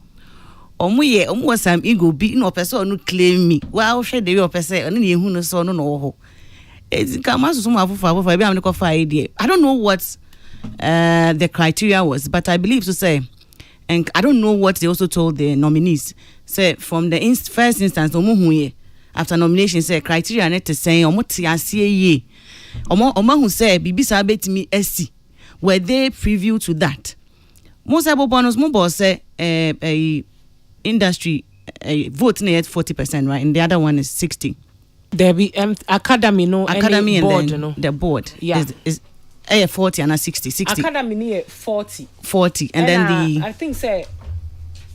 omo some ego be no person no claim me well share the your person and you no so no it's come as some for be am for idea. I don't know what the criteria was, but I believe to say, and I don't know what they also told the nominees, say from the first instance omo after nomination say criteria net to say omo tiasie ye omo who say bibisa betimi esi were they preview to that most able bonus mo boss say a industry vote near 40%, right, and the other one is 60. There be academy and board, then the board is 40 and 60 academy near 40 and then the I think say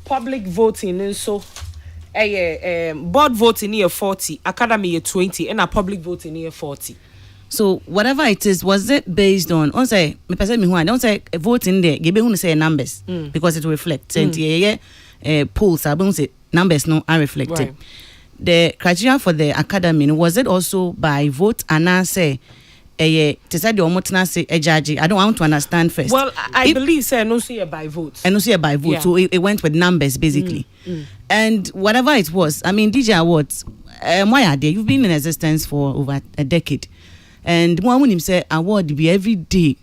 public voting and so board voting near 40, academy 20, and a public voting near 40. So whatever it is, was it based on say me person me who don't say voting there give me say numbers because it reflects polls I say numbers no are reflected. Right. The criteria for the academy, was it also by vote and I say to say the omotna say a judge? I don't want to understand first. Well, I believe say no see by vote. I no see by vote. Yeah. So it went with numbers basically. And whatever it was, I mean DJ Awards, why are there? You've been in existence for over a decade. And one when him say award be every day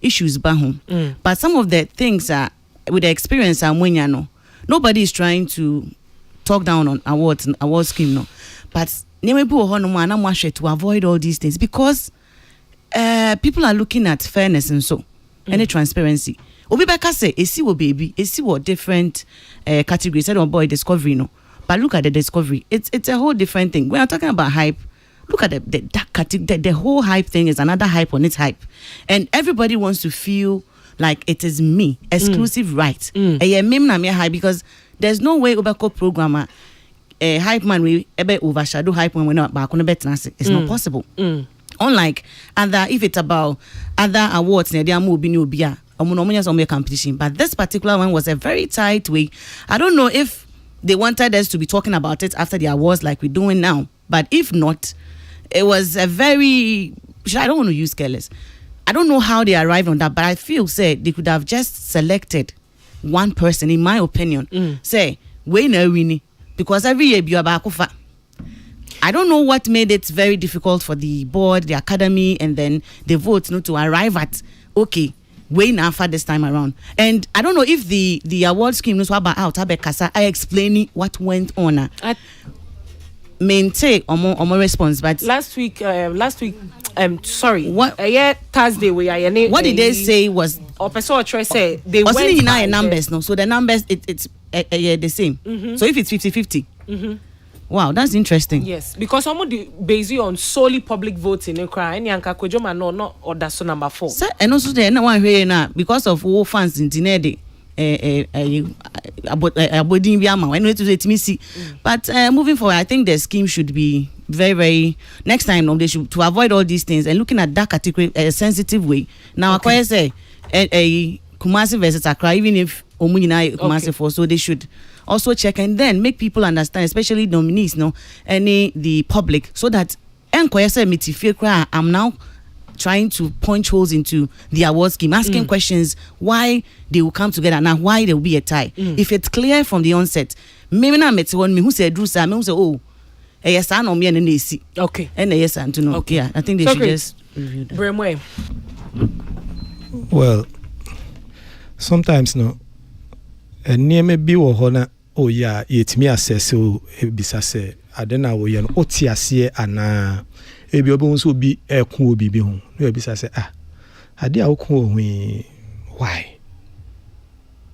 issues back home. But some of the things are with the experience and when you know, nobody is trying to talk down on awards and award scheme no. But to avoid all these things because people are looking at fairness and so any transparency. Obibeka say esi wo baby, esi wo different categories. Said boy discovery no. But look at the discovery. It's a whole different thing. We are talking about hype. Look at that category. The whole hype thing is another hype on its hype. And everybody wants to feel like it is me, exclusive right. Because there's no way Obako programmer hype man will ever overshadow hype when we're not back on the bet. It's not possible. Unlike other, if it's about other awards, they are more competition. But this particular one was a very tight way. I don't know if they wanted us to be talking about it after the awards like we're doing now. But if not, it was a very, I don't want to use careless. I don't know how they arrived on that, but I feel say they could have just selected one person, in my opinion. Say, we know winning because every year you are I don't know what made it very difficult for the board, the academy, and then the vote to arrive at okay, way now for this time around. And I don't know if the award scheme knows about out. I explaining what went on. Maintain or more response, but last week sorry, what Thursday what did they say was or person say they went by numbers no, so the numbers it's the same. So if it's 50-50, wow, that's interesting. Yes, because someone based on solely public voting in cry any anka kojoma no not or that's number 4. Sir, and also there no one here now because of all fans in Tinede but moving forward, I think the scheme should be very, very next time they should to avoid all these things and looking at that category a sensitive way. Now, I say a Kumasi versus Accra, even if Omunina Kumasi for, so they should also check and then make people understand, especially nominees, the public, so that I'm now trying to punch holes into the award scheme, asking questions why they will come together now, why there will be a tie. If it's clear from the onset, maybe not met one me who said Drew Sam, who said, oh, yes, I know me and AC. Okay. And yes, and to know. Okay. Yeah, I think they should just review that. Bremwe. Well, sometimes no, near me be or honor, oh yeah, it me assess so bisase. I don't know, you know, otiasie and ebi obo nso bi ekun obi bi ho no ebi say ade a okun ohun why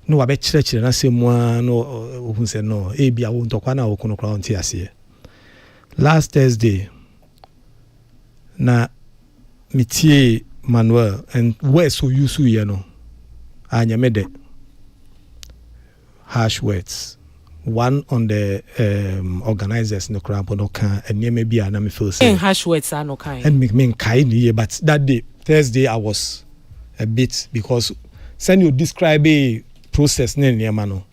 no wa be chire na semua no ohun say no ebi awo ntokwa na okun kra onti ase last Thursday na mitie Manuel and where so yusu ye no anya mede harsh words. One on the organizers no crap no can and near maybe I me feel say hash words are no kind and me kind but that day Thursday I was a bit because when you describe a process near mano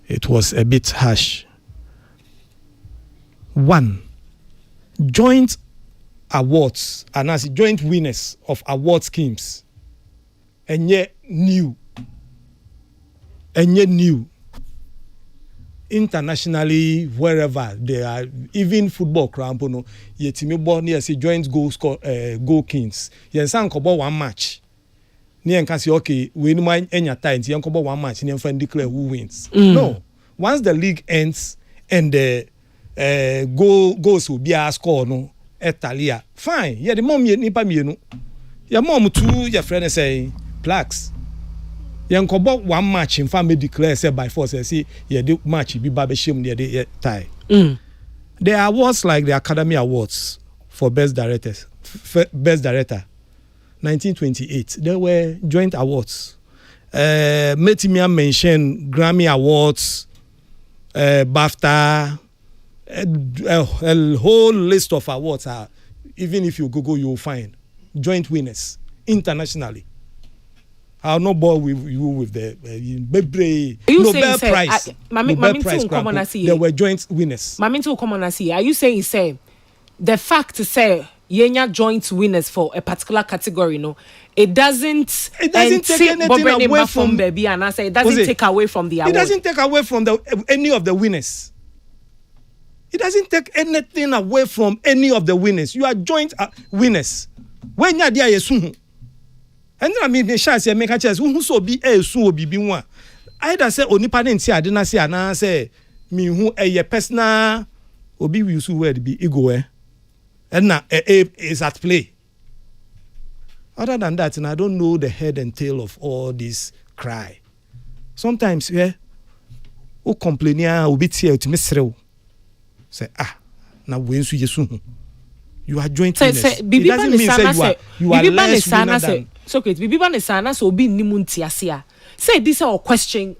it was a bit harsh. One, joint awards and as joint winners of award schemes and yet new internationally wherever they are, even football crowd no yetimi ball near say joint goal kings yen san kobo one match near can say okay we no mind enya time yen kobo one match yen fan declare who wins. No, once the league ends and the goals will be a score no etalia fine yeah the mom nipa mienu your mom too your friend say plaques yen kobo one match in family declare say by force say yeah the match be babeshim near the tie. There are awards like the Academy Awards for best director 1928 there were joint awards. Metimia mentioned Grammy Awards, BAFTA, a whole list of awards are, even if you Google you will find joint winners internationally. I'll not bore with you with the Nobel Prize. Nobel Prize. There were joint winners. Are you saying say the fact to say yenya joint winners for a particular category, no, it doesn't take anything away from baby, and I say it doesn't take away from the award. It doesn't take away from any of the winners. It doesn't take anything away from any of the winners. You are joint winners. When you are there, you and I mean, the chance you make a chance. Who so be a so be one. Either say only parent say I didn't say and say me who a personal obi we so word be ego and now is at play. Other than that, and I don't know the head and tail of all this cry. Sometimes, yeah, who complain here, be here to miss say now when you are joint winners. It doesn't mean say you are less winner than. So okay, bibiba ne sana so obi nimu ntiasia. Say this or question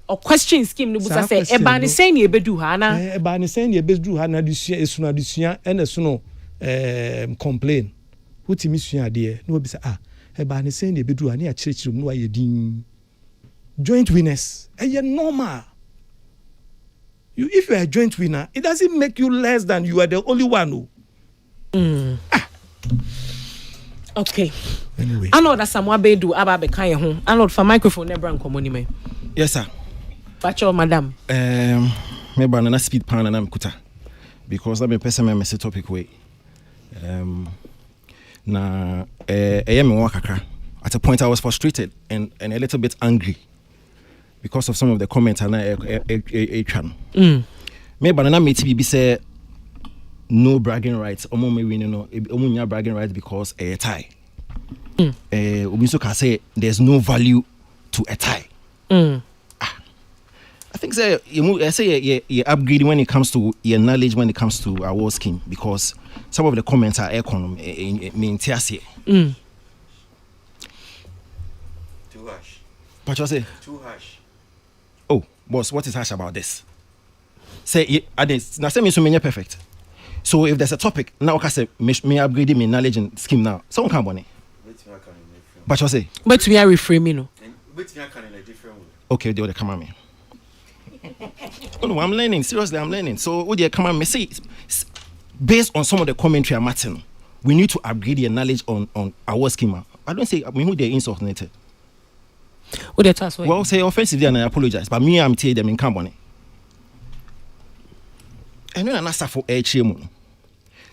scheme no busa say eba ne say ne ebedu ha na. Eba ne say ne ebedu ha na disua esuna disua ene so no complain. Who timi sua de no obi say eba ne say ne ebedu ha na ya chirechire no aye din. Joint winners. Normal. If you are a joint winner, it doesn't make you less than you are the only one. Okay. Anyway. I know that someone be do aba be kan ho. I know for microphone never nkomo ni me. Yes sir. Bacho madam. Me ba na speed pan na mkuta. Because that me person me message topic way. Na me work kakra. At a point I was frustrated and a little bit angry because of some of the comments and a channel. Me ba na me be say no bragging rights. Omo me win no. Omo nya bragging rights because a tie. Obiso can say there's no value to a tie. I think say you upgrading when it comes to your knowledge when it comes to award scheme because some of the comments are economy mean tiasie. Too harsh. What you say? Too harsh. Oh, boss, what is harsh about this? Say now say me so many perfect. So if there's a topic now I say me upgrading my knowledge and scheme now. Someone can bonnie. But you say? But we are reframing no. But we are in a different way. Okay, they will come on me. Oh no, I'm learning. Seriously, I'm learning. So would you come on me say based on some of the commentary I'm matching, we need to upgrade your knowledge on our schema. I don't say I mean who they're insulting. Well, say offensive and I apologize. But me I'm telling them in Cambone. And then I ask for HM.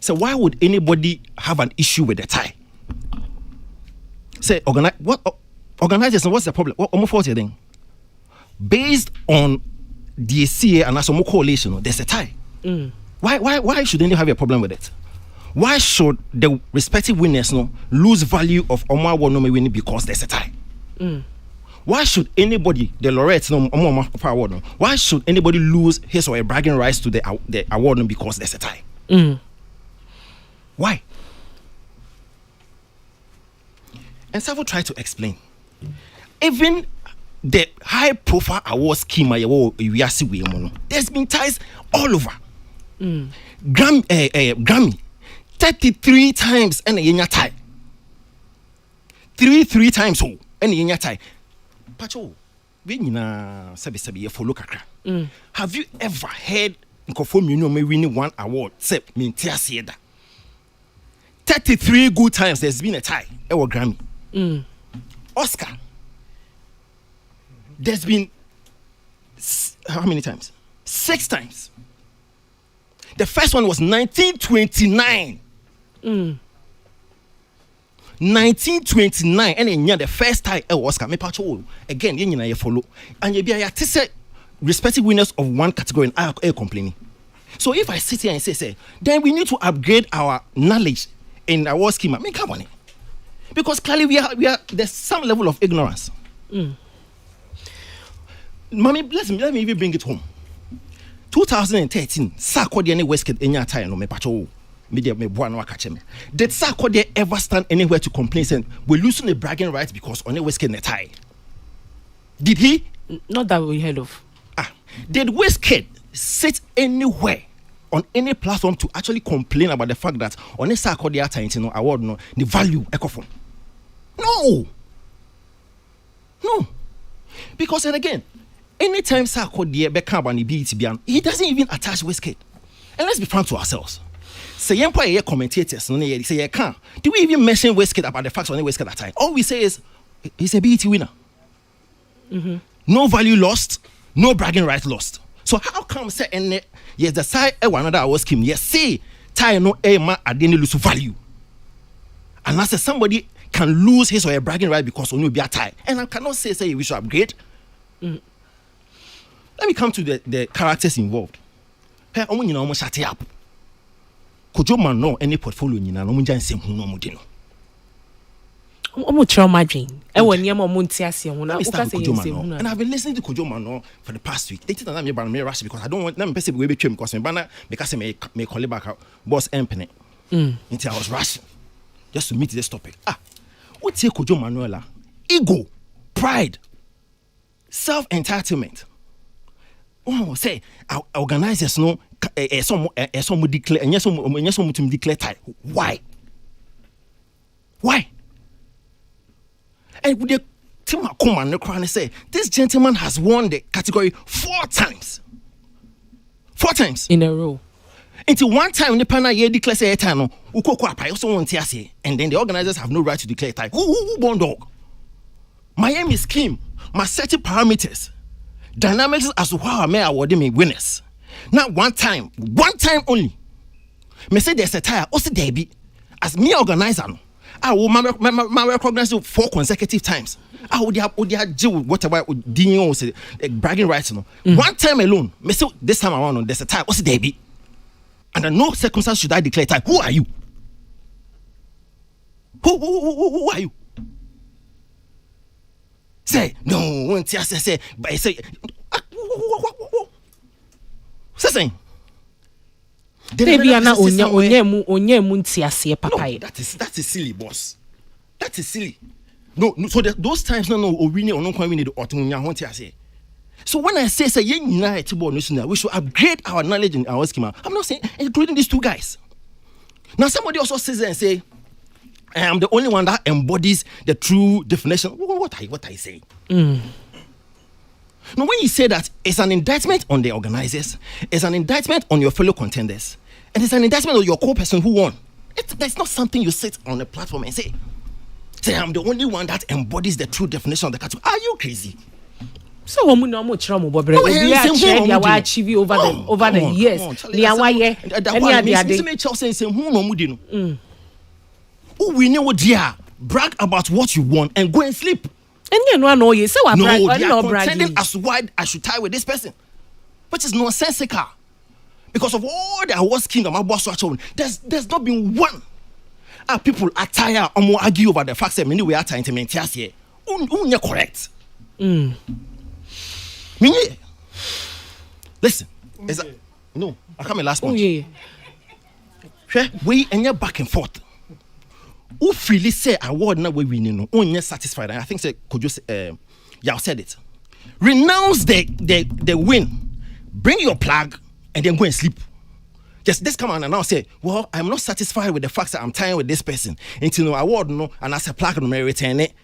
So why would anybody have an issue with the tie? Say organizers, what's the problem? What almost 40 thing? Based on the CA and some coalition, there's a tie. Why should they have a problem with it? Why should the respective winners lose value of Omar Wonome winning because there's a tie? Why should anybody, the laureates, why should anybody lose his or her bragging rights to the award because there's a tie? Why? And Savo tried to explain. Even the high-profile award scheme, there's been ties all over. Grammy, 33 times and a yenya tie. Three times and a yenya tie. Pacho, when you follow kakra. Have you ever heard me winning one award? Say, 33 good times there's been a tie. Ewa Grammy. Oscar. There's been how many times? 6 times. The first one was 1929. 1929, and then the first time Oscar. Me pacho again. You follow, and you be a respective winners of one category, and I complaining. So if I sit here and say, then we need to upgrade our knowledge in our schema. Me come on it, because clearly we are there's some level of ignorance. Mommy, let me even bring it home. 2013, Sarkodie any Westgate any attire no me pacho. Did Sarkodie ever stand anywhere to complain saying we're losing the bragging rights because on a Westgate net tie? Did he? Not that we heard of. Did Westgate sit anywhere on any platform to actually complain about the fact that on a Sarkodie tie award no the value ecofon? No. Because and again, anytime Sarkodie become an BET, he doesn't even attach Westgate. And let's be frank to ourselves. Say empire commentators no say you can't. Do we even mention Westgate about the facts on the Westgate that time? All we say is he's a BET winner. No value lost, no bragging rights lost. So how come say any yes the side another was scheme yes say tie no ma adeni lose value. Unless somebody can lose his or her bragging right because only be a tie. And I cannot say we should upgrade. Let me come to the characters involved. Hey, almost shut up. Could you man know any portfolio in an omunja same who no mudino? And I've been listening to Kojo Mano for the past week. They tell me about me rush because I don't want them to be because me banner because I may call it back out boss empty. Until I was rushing just to meet this topic. What's here Kojo Manuela? Ego, pride, self-entitlement. Oh, say our organizers know some declare and yes, some to declare type. Why? And with the team come and the and say this gentleman has won the category 4 times. 4 times in a row. Until one time the panel ye declare say etano also want to say, and then the organizers have no right to declare type. Who born dog? My aim is scheme, my certain parameters. Dynamics as to how I may award me winners. Not one time only. Me say there's a tire, also there be. As me organizer, I will recognize you 4 consecutive times. I would have do whatever Dino say bragging rights. No. One time alone, me say this time around there's a tire, also there be. Under no circumstance should I declare time. Who are you? Who are you? Say no, won't you say, but I say, saying. Baby, Anna, onye muntiasie papa. That is silly, boss. That is silly. No. So those times no, we need or no we need otunya won't you say. So when I say we should upgrade our knowledge in our schema, I'm not saying including these 2 guys. Now somebody also says and say, I am the only one that embodies the true definition. What are you saying? Now, when you say that, it's an indictment on the organizers, it's an indictment on your fellow contenders, and it's an indictment on your co-person who won. That's not something you sit on a platform and say, I'm the only one that embodies the true definition of the category. Are you crazy? So we are achieving over the years. We know dear, brag about what you want and go and sleep. And you know you say they are contending as to why I should tie with this person, which is nonsensical. Because of all the awards kingdom, there's not been one. People are tired or more argue over the fact that many we are trying to maintain here. You're correct. Listen, no, I come last month. We and you're back and forth. Who freely say award now we win no only satisfied. I think say could you y'all said it. Renounce the win. Bring your plug and then go and sleep. Just come on and now say, well, I'm not satisfied with the fact that I'm tying with this person until no award no and as a plug no may return it.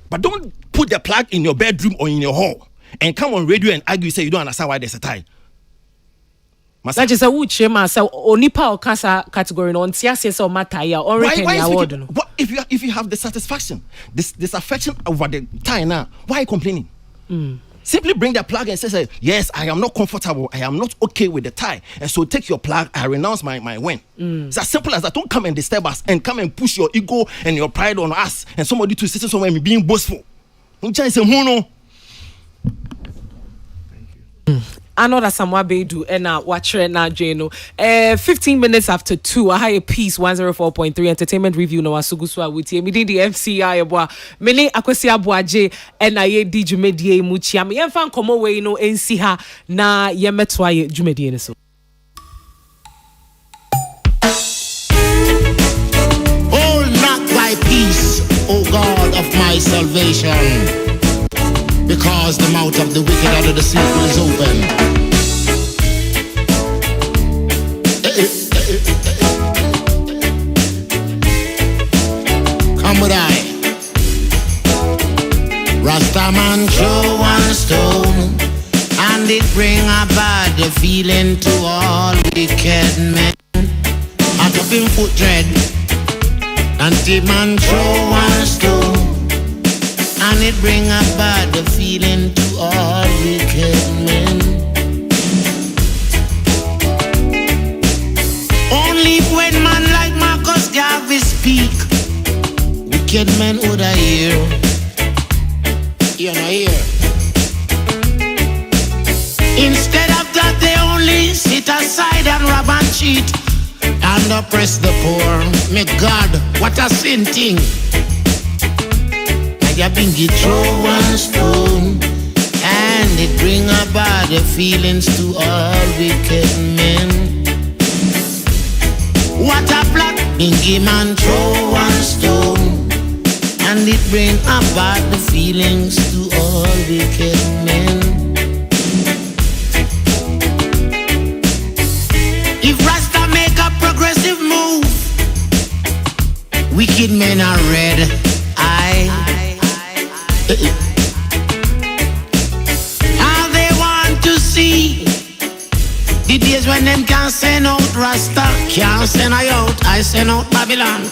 But don't put the plug in your bedroom or in your hall and come on radio and argue say you don't understand why there's a tie. That is a wuche masa onipa okasa category no ntia se o mataya or return award no. What if you have the satisfaction, this affection over the tie now, why are you complaining? Simply bring the plug and say, yes, I am not comfortable. I am not okay with the tie. And so take your plug. I renounce my win. It's as simple as that. Don't come and disturb us and come and push your ego and your pride on us and somebody to sit somewhere and being boastful. I know that Samuel Bedu and watch it now, Jano. 15 minutes after 2, I have a piece 104.3 entertainment review. No, Asuguswa with you. Me the MCI aboa. Many akwesi aboaje and I di jumedie muchi. Am yemfa komo we no ensi ha na yemetwa ye jumedie so. Hold not thy peace, O God of my salvation. Because the mouth of the wicked and of the sinful is open. Come with I. Rastaman throw one stone, and it bring a bad feeling to all wicked men. Out of him foot tread, and the man throw one stone, and it bring a bad feeling to all wicked men. Only when man like Marcus Garvey speak, wicked men would I hear. You know hear. Instead of that, they only sit aside and rob and cheat and oppress the poor. May God, what a sin thing. I bring it throw one stone, and it bring about the feelings to all wicked men. What a plot, bingy man throw one stone, and it bring about the feelings to all wicked men. If Rasta make a progressive move, wicked men are red eye. How they want to see the days when them can't send out Rasta, can't send I out, I send out Babylon.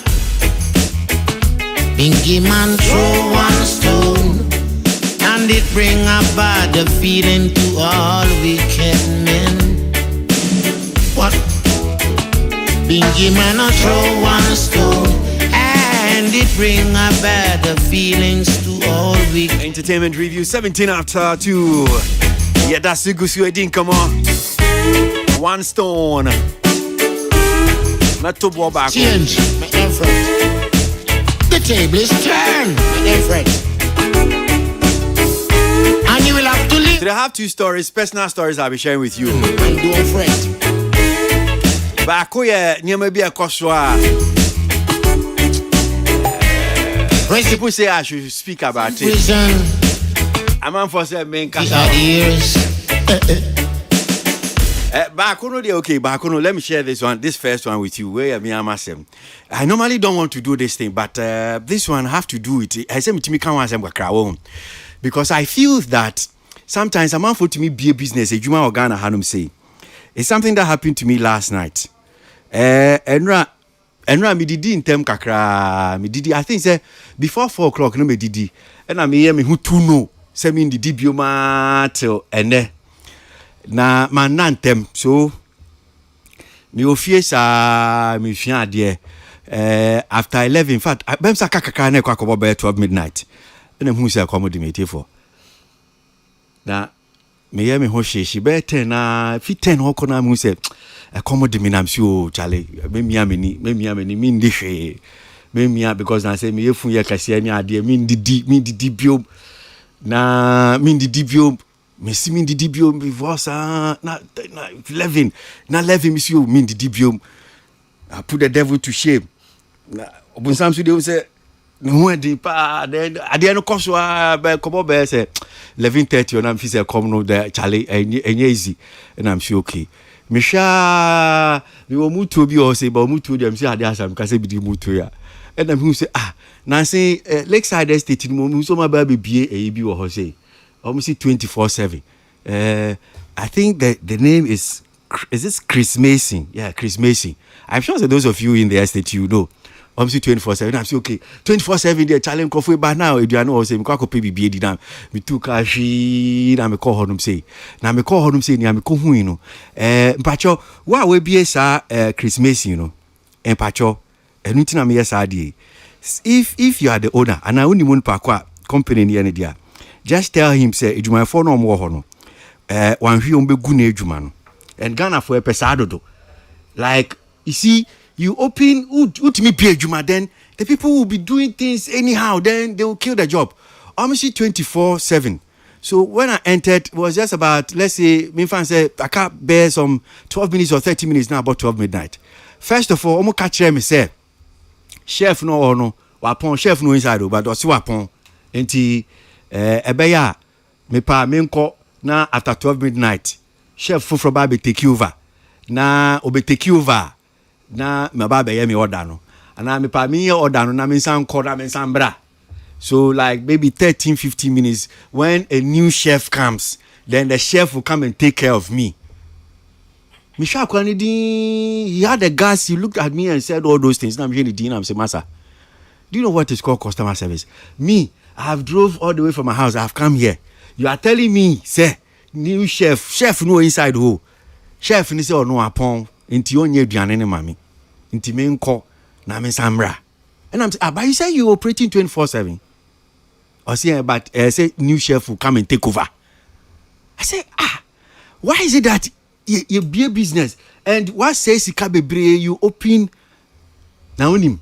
Bingy man throw one stone, and it bring a bad feeling to all wicked men. What? Bingy man a throw one stone, and it bring a bad feelings to all week. Entertainment review 17 after 2. Yeah, that's the goose you didn't come on. One stone. Not to go back. Change, my dear friend. The table is turned, my dear friend. And you will have to live. Today I have 2 stories, personal stories I'll be sharing with you. And don't fret. Back here, near maybe a Koswa. People say I should speak about it. I'm on for say main okay, let me share this first one with you. Where me am I normally don't want to do this thing, but this one I have to do it. I say me can't because I feel that sometimes I'm for to me be a business. A Juma Organa Hanum say it's something that happened to me last night. Enra me didi in term kakra me didi I think say before 4 o'clock no me didi and I me hear me who to know say me didi bioma till ene na man nantem so me ofie sa me fia de after 11 in fact bem sa kakaka na kwa ko by 12 midnight and who say accommodate for na me hear me ho she be 10 na fi 10 ho kona mu say accommodate me na so chale me mia me ndi hwe me mia because na say me yefu ye kase ani ade me didi biom na me didi biom me si me didi biom before sa na 11 me si me didi biom I put the devil to shame na obunsam so dey say no dey pa ade no koso be kobo be say 11:30 na me fi say come no the chale enye easy and I'm sure okay Misha, we were mutu bi or say, but mutu them say ade asam kase bi di mutu ya. And then who say now say Lakeside Estate in mo so my baby be bi or say almost 24/7. I think that the name is this Chris Mason? Yeah, Chris Mason. I'm sure that those of you in the estate you know. I'm say 24/7. I'm say okay. 24/7 the challenge coffee by now. If you know say me kwa pay BBA di na me tu kashi na me call honum say. Na me call honum say ni me ko hu you know. Mpacho wa we be sa Christmas you know. Mpacho enu ti na me yes ade. If you are the owner and I only want pa kwa company ni ene dia. Just tell him say ejuma for no mo ho no. Wan hwi ombe gu na ejuma no. And Ghana for a pesado. Like you see you open ultimate page then the people will be doing things anyhow, then they will kill the job. Almost 24/7. So when I entered, it was just about, let's say, me fan say I can't bear some 12 minutes or 30 minutes now about 12 midnight. First of all, I'm catch me say, chef no wapon chef no inside but osi wapon enti ebeya me pa me nko na after 12 midnight chef fufro ba be take over na obe take over na me ba be ye me order no ana me pa me order no na me san call na me san bra. So like maybe 13-15 minutes when a new chef comes, then the chef will come and take care of me. Misha Kwanidi, he had the gas, he looked at me and said all those things. Now I'm hearing the I'm saying, Massa, do you know what is called customer service? Me, I have drove all the way from my house, I have come here. You are telling me, say, new chef no inside who? Chef ni say or no upon inti onye duane ne mami. Inti me nko na me samra. And I'm saying, but you say you operating 24/7. I say, but say new chef will come and take over. I say, why is it that you be a business and what says you open now him?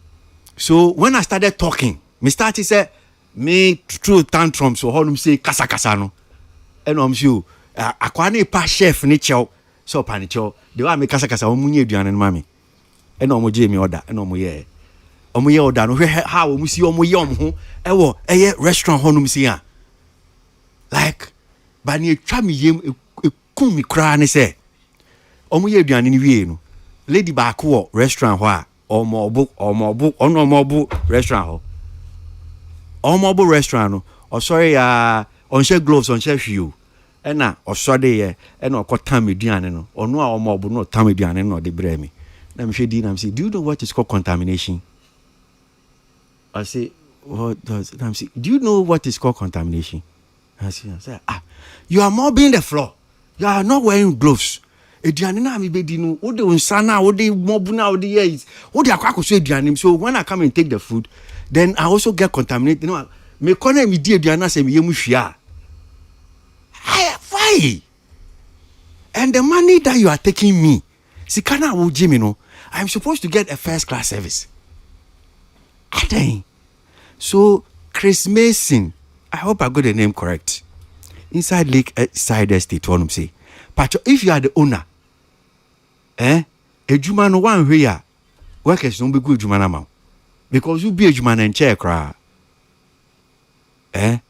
So when I started talking, me started say me through tantrums so how say kasa kasa no. And I'm sure akwane pa chef ni chow so panicho the way me kasa kasa omunye aduane no mami. And omo je me order and omo ye order no how omo si omo ye omo ho eye restaurant ho no si ya like ba ni etwa me yem ekum mi kra ne say omo ye aduane ni wie no lady ba ko restaurant ho a omo restaurant ho omo restaurant no o sorry on share gloves on share shoe ena o sorry ye ena o kotam aduane no ono a omo no tam aduane no de bre me na me hwe di na me say do you know what is called contamination? I say what does I say do you know what is called contamination? I say you are mopping the floor, you are not wearing gloves. Ediane na me bedi no wo de unsana wo de mobu na wo de yes wo de akwa so ediane. So when I come and take the food, then I also get contaminated. You know, me kona me di ediane say me yemu hwia. Why? And the money that you are taking me, sikana wo Jimmy no, I'm supposed to get a first class service. Adai. So Chris Mason, I hope I got the name correct. Inside Lake Side Estate, one say. But if you are the owner, ejuma no one here, workers don't be good ejuma na ma. Because you be ejuma and chair cry. And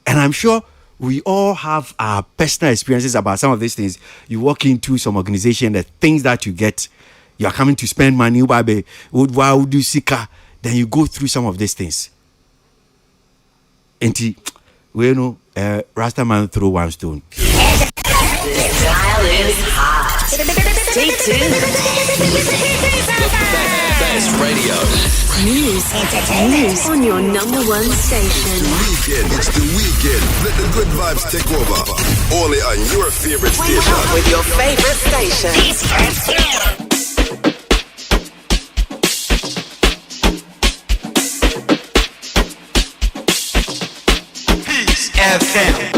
I'm sure we all have our personal experiences about some of these things. You walk into some organization, the things that you get, you are coming to spend money, why would you seek? Then you go through some of these things. And we know Rasta man throw one stone. Dial is hot. Stay tuned. Best radio. News on your number one station. It's the weekend. Let the good vibes take over. Only on your favorite station. With your favorite station. Peace FM.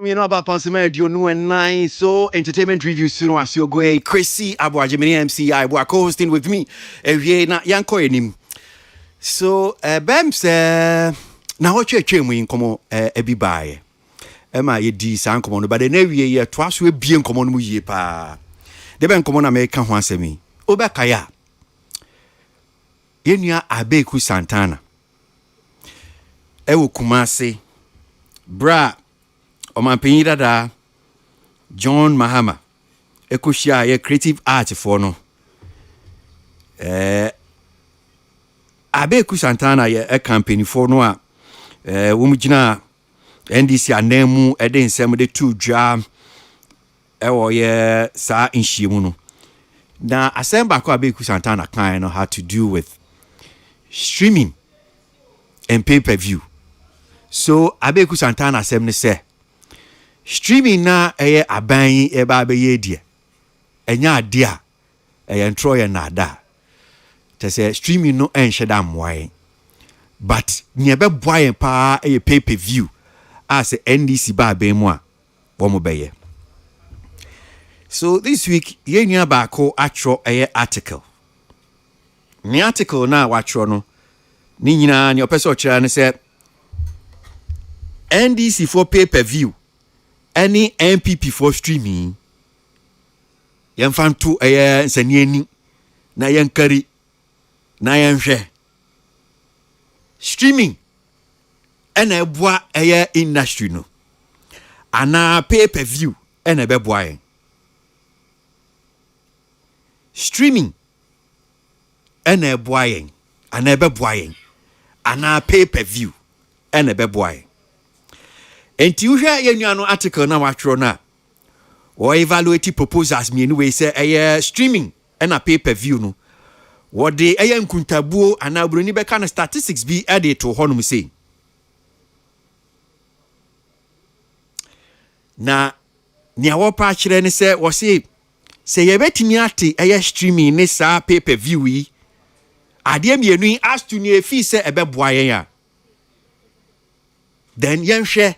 You know about Ponsima, you know, and nice. So, entertainment review soon as you go. Chrissy Abu Ajimini MCI, who are co-hosting with me. Na Yanko enim. So, Bams, now what you're in como ebi bae. Emma, ye di san como, but the never year, twice we be in common mu ye pa. The Ben common American once me. Oba Kaya. yenua Abeku Santana ewo Kumasi bra omampanyin dada John Mahama ekohia ye creative art for no Abeku Santana ye company for no a womugina NDC anemu ede nsem de tu dwa ewo ye sa nhyiemu no na asemba ko Abeku Santana kan no had to do with streaming and pay-per-view. So Abeku Santana asem ne say streaming na eye aban e ba be ye die enya ade a eye ntro ye na ada te say streaming no enhye da moaye but nye be boaye pa eye pay-per-view as NDC ba ben mu a wo mo be ye. So this week yenya ba ko atro eye article ni article na watro no ni nyina ni opese okira ne say NDC for pay-per-view any MPP for streaming yemfanto eye nsaniani na yenkari na yenhwe streaming ena eboa eye industry no ana pay-per-view ena beboa yen streaming ena eboa yen ana beboa yen ana pay-per-view ena beboa yen. Enti uhwe yenuano article na watro na o evaluate proposals me anyway say streaming and a pay-per-view no what the nkuntabuo ana broni be kind of statistics be added to honum say na nia wo pa kire ne say wo say ye betimi ate streaming ne sa pay-per-view yi ade mienu as to ne fi say ebeboa yen a then yenhwe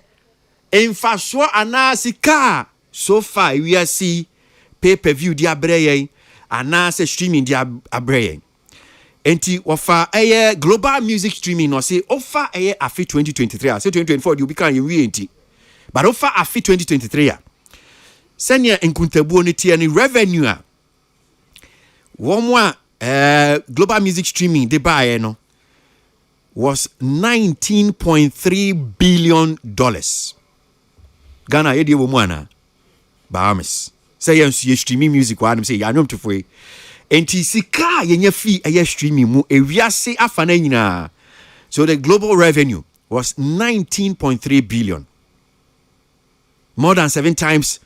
infaswa anasika so far we are see pay-per-view dia breyen anase streaming dia abreyen enti ofa global music streaming no say ofa afi 2023 say 2024 you become you enti but ofa afi 2023 senya nkuntabuo ne tie ne revenue a womwa global music streaming de buy no was $19.3 billion. Ghana yedi wo mu ana Bahamas say you streaming music wa say ya nom to foi enti sika yenya fi streaming mu ewiase afa na nyina. So the global revenue was 19.3 billion, more than 7 times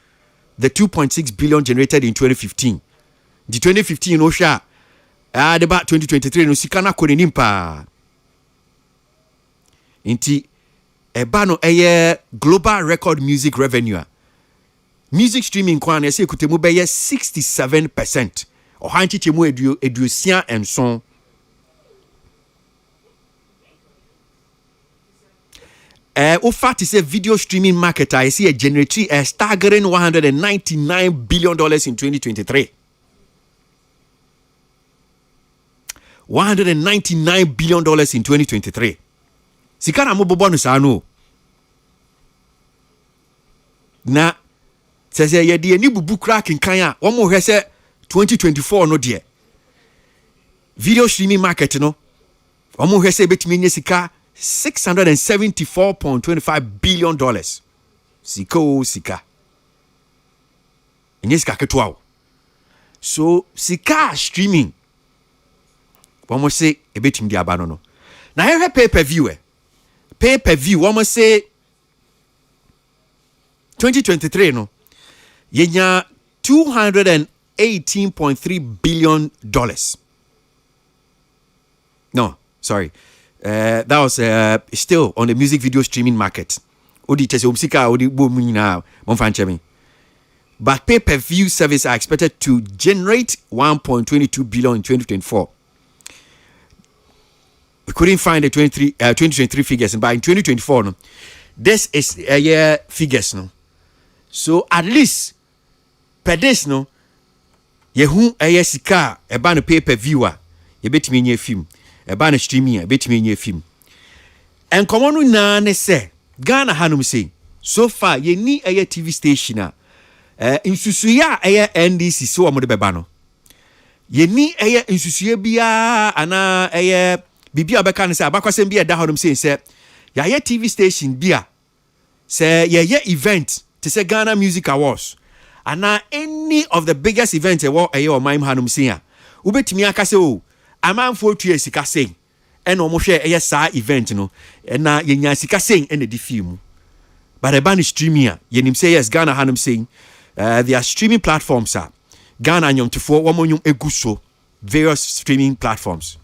the 2.6 billion generated in 2015. The 2015 no sha about 2023 no sika na konenim pa enti ebano global record music revenue music streaming kwa na say kutemu be 67% o hanchiche mu edusia enson Offer to say video streaming market I see a generate a staggering $199 billion in 2023. $199 billion in 2023. Sikana mo bonus ano. Na say ye de ni bubu cracking kan a wo mo hwe say 2024 no de. Video streaming market no. Wo mo hwe say betimi nye sika $674.25 billion. Sika. Nye sika ketwa. So sika streaming. Wo mo say ebetimi di aba no. Na he pay-per-view Pay-per-view, we must say 2023 no. Yenya $218.3 billion. No, sorry. That was still on the music video streaming market. Odi tese umsika odi bomu na monfanchemi. But pay-per-view services are expected to generate $1.22 billion in 2024. We couldn't find the 2023 figures, but in 2024, no, this is a year figures, no. So at least per this, no, yehu a sika a ban pay-per-viewer, you bet me in your film, a ban streaming, a bet me in your film. And come on, na ne say, Ghana Hanum say, so far ye ni a TV station, in Susuya a NDC so amode bebano. yeni eye nsusue bia ana eye bibia beka ne say abakwasem bia da hodom say ya ye TV station bia say ye event to say Ghana Music Awards ana any of the biggest events e wo man hanum say a ubetimi aka say o amanfo tue sika say and omo hwe eye sa event no na yenya sika say and the film but the ban streaming yenim say yes Ghana hanum saying there are streaming platforms Ghana nyom tefo womonyum eguso various streaming platforms.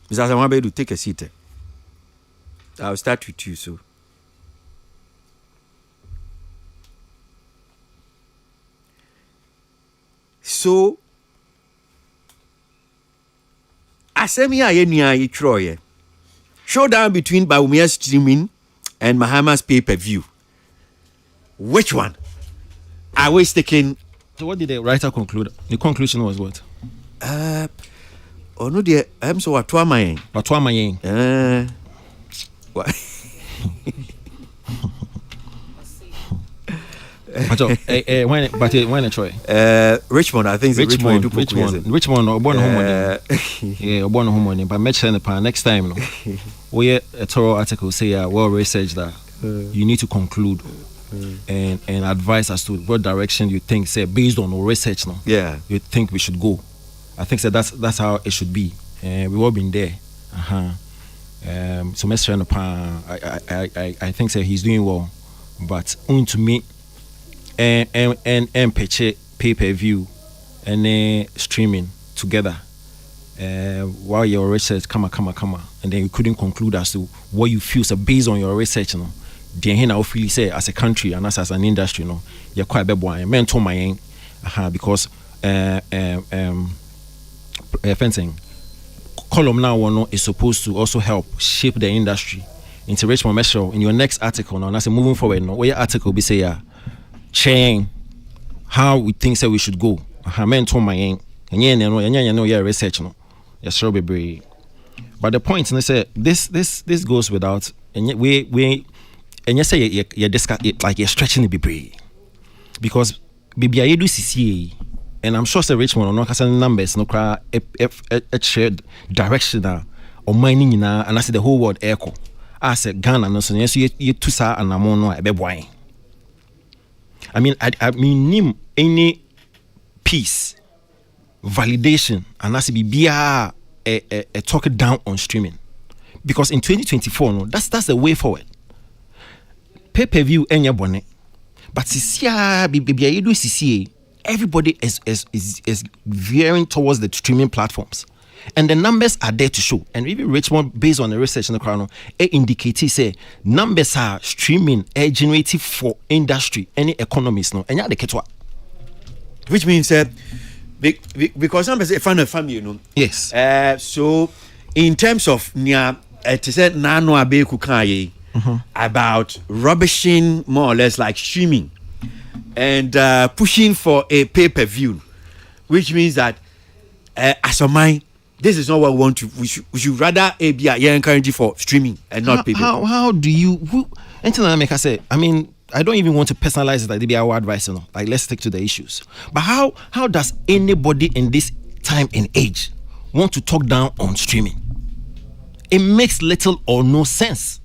Mr. Zamabedu, take a seat. I'll start with you, so. So, Asemia Yenia Yitroye. Showdown between Baumia streaming and Mahama's pay-per-view. Which one? I was taking. So what did the writer conclude? The conclusion was what? Oh no, dear. I'm so what? What? When Troy? Richmond, I think Richmond. Or born home. Yeah, born home. But mention the next time. No, we a thorough article say well researched that you need to conclude. And advise as to what direction you think, say based on our research now. Yeah, you think we should go. I think that's how it should be. We've all been there. So Mr. I think say he's doing well, but to me and pay-per-view and streaming together. While your research come and then you couldn't conclude as to what you feel. So based on your research, you know. I feel say as a country and as an industry, you know, you're quite a boy. Mentor my because fencing column now is supposed to also help shape the industry into Richmond Metro. In your next article now, that's moving forward. No, where your article be say chain how we think say we should go. Mentor my and yeah research no, yes sure be. But the point is say this goes without and we. And you say you discuss it like you're stretching the BB because BB I do CCA and I'm sure say Richmond or no cause numbers no cry a shared direction or mining na and I say the whole world echo. I said Ghana no so yes you two sa and I'm no a beboy. I mean name any piece validation and I say BB a talk it down on streaming because in 2024 no that's the way forward. Pay-per-view enya bonnet, but everybody is veering towards the streaming platforms, and the numbers are there to show. And even Richmond, based on the research in the crowd, it indicates say numbers are streaming generative for industry, any economies no, and the ketwa, which means that because numbers a family, you know. Yes. So in terms of nia, it said nano abe kukaye. About rubbishing more or less like streaming and pushing for a pay-per-view, which means that as a mind, this is not what we want to. We should rather be encouraging for streaming and not pay-per-view. How do you? Until I make I say, I mean, I don't even want to personalize it like they be our advice, you know. Like let's stick to the issues. But how does anybody in this time and age want to talk down on streaming? It makes little or no sense.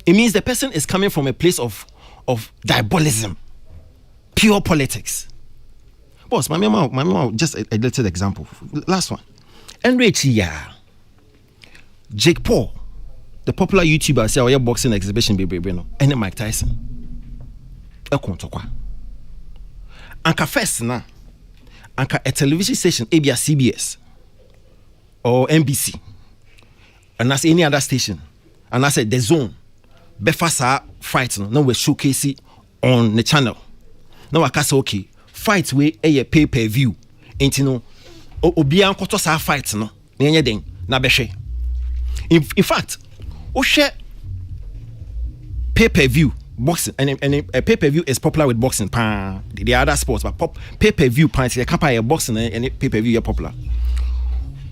It means the person is coming from a place of diabolism, pure politics. Boss, my mama, just a little example. Last one. Enrichia. Jake Paul, the popular YouTuber, say our boxing exhibition, and Mike Tyson. Anka first na. Anka a television station, ABS CBS or NBC, and that's any other station. And I said the zone. Befasa fight no we showcase it on the channel. Now I can say okay, fight we a pay-per-view. Ain't no obi an koto sa fight no. Nenye den na behwe. In fact, o share pay-per-view boxing and a pay-per-view is popular with boxing the other sports but pay-per-view pants the company boxing and pay-per-view are popular.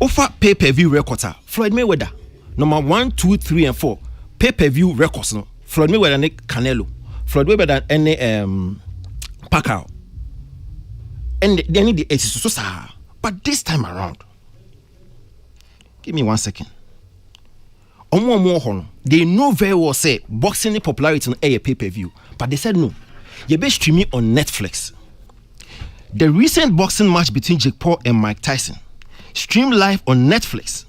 Offer pay-per-view records Floyd Mayweather number 1, 2, 3 and 4 pay-per-view records no Floyd Mayweather and Canelo Floyd Mayweather and Pacquiao And they need the so sir. But this time around, give me 1 second. They know very well say boxing popularity on a pay-per-view, but they said no. You be streaming on Netflix. The recent boxing match between Jake Paul and Mike Tyson, streamed live on Netflix,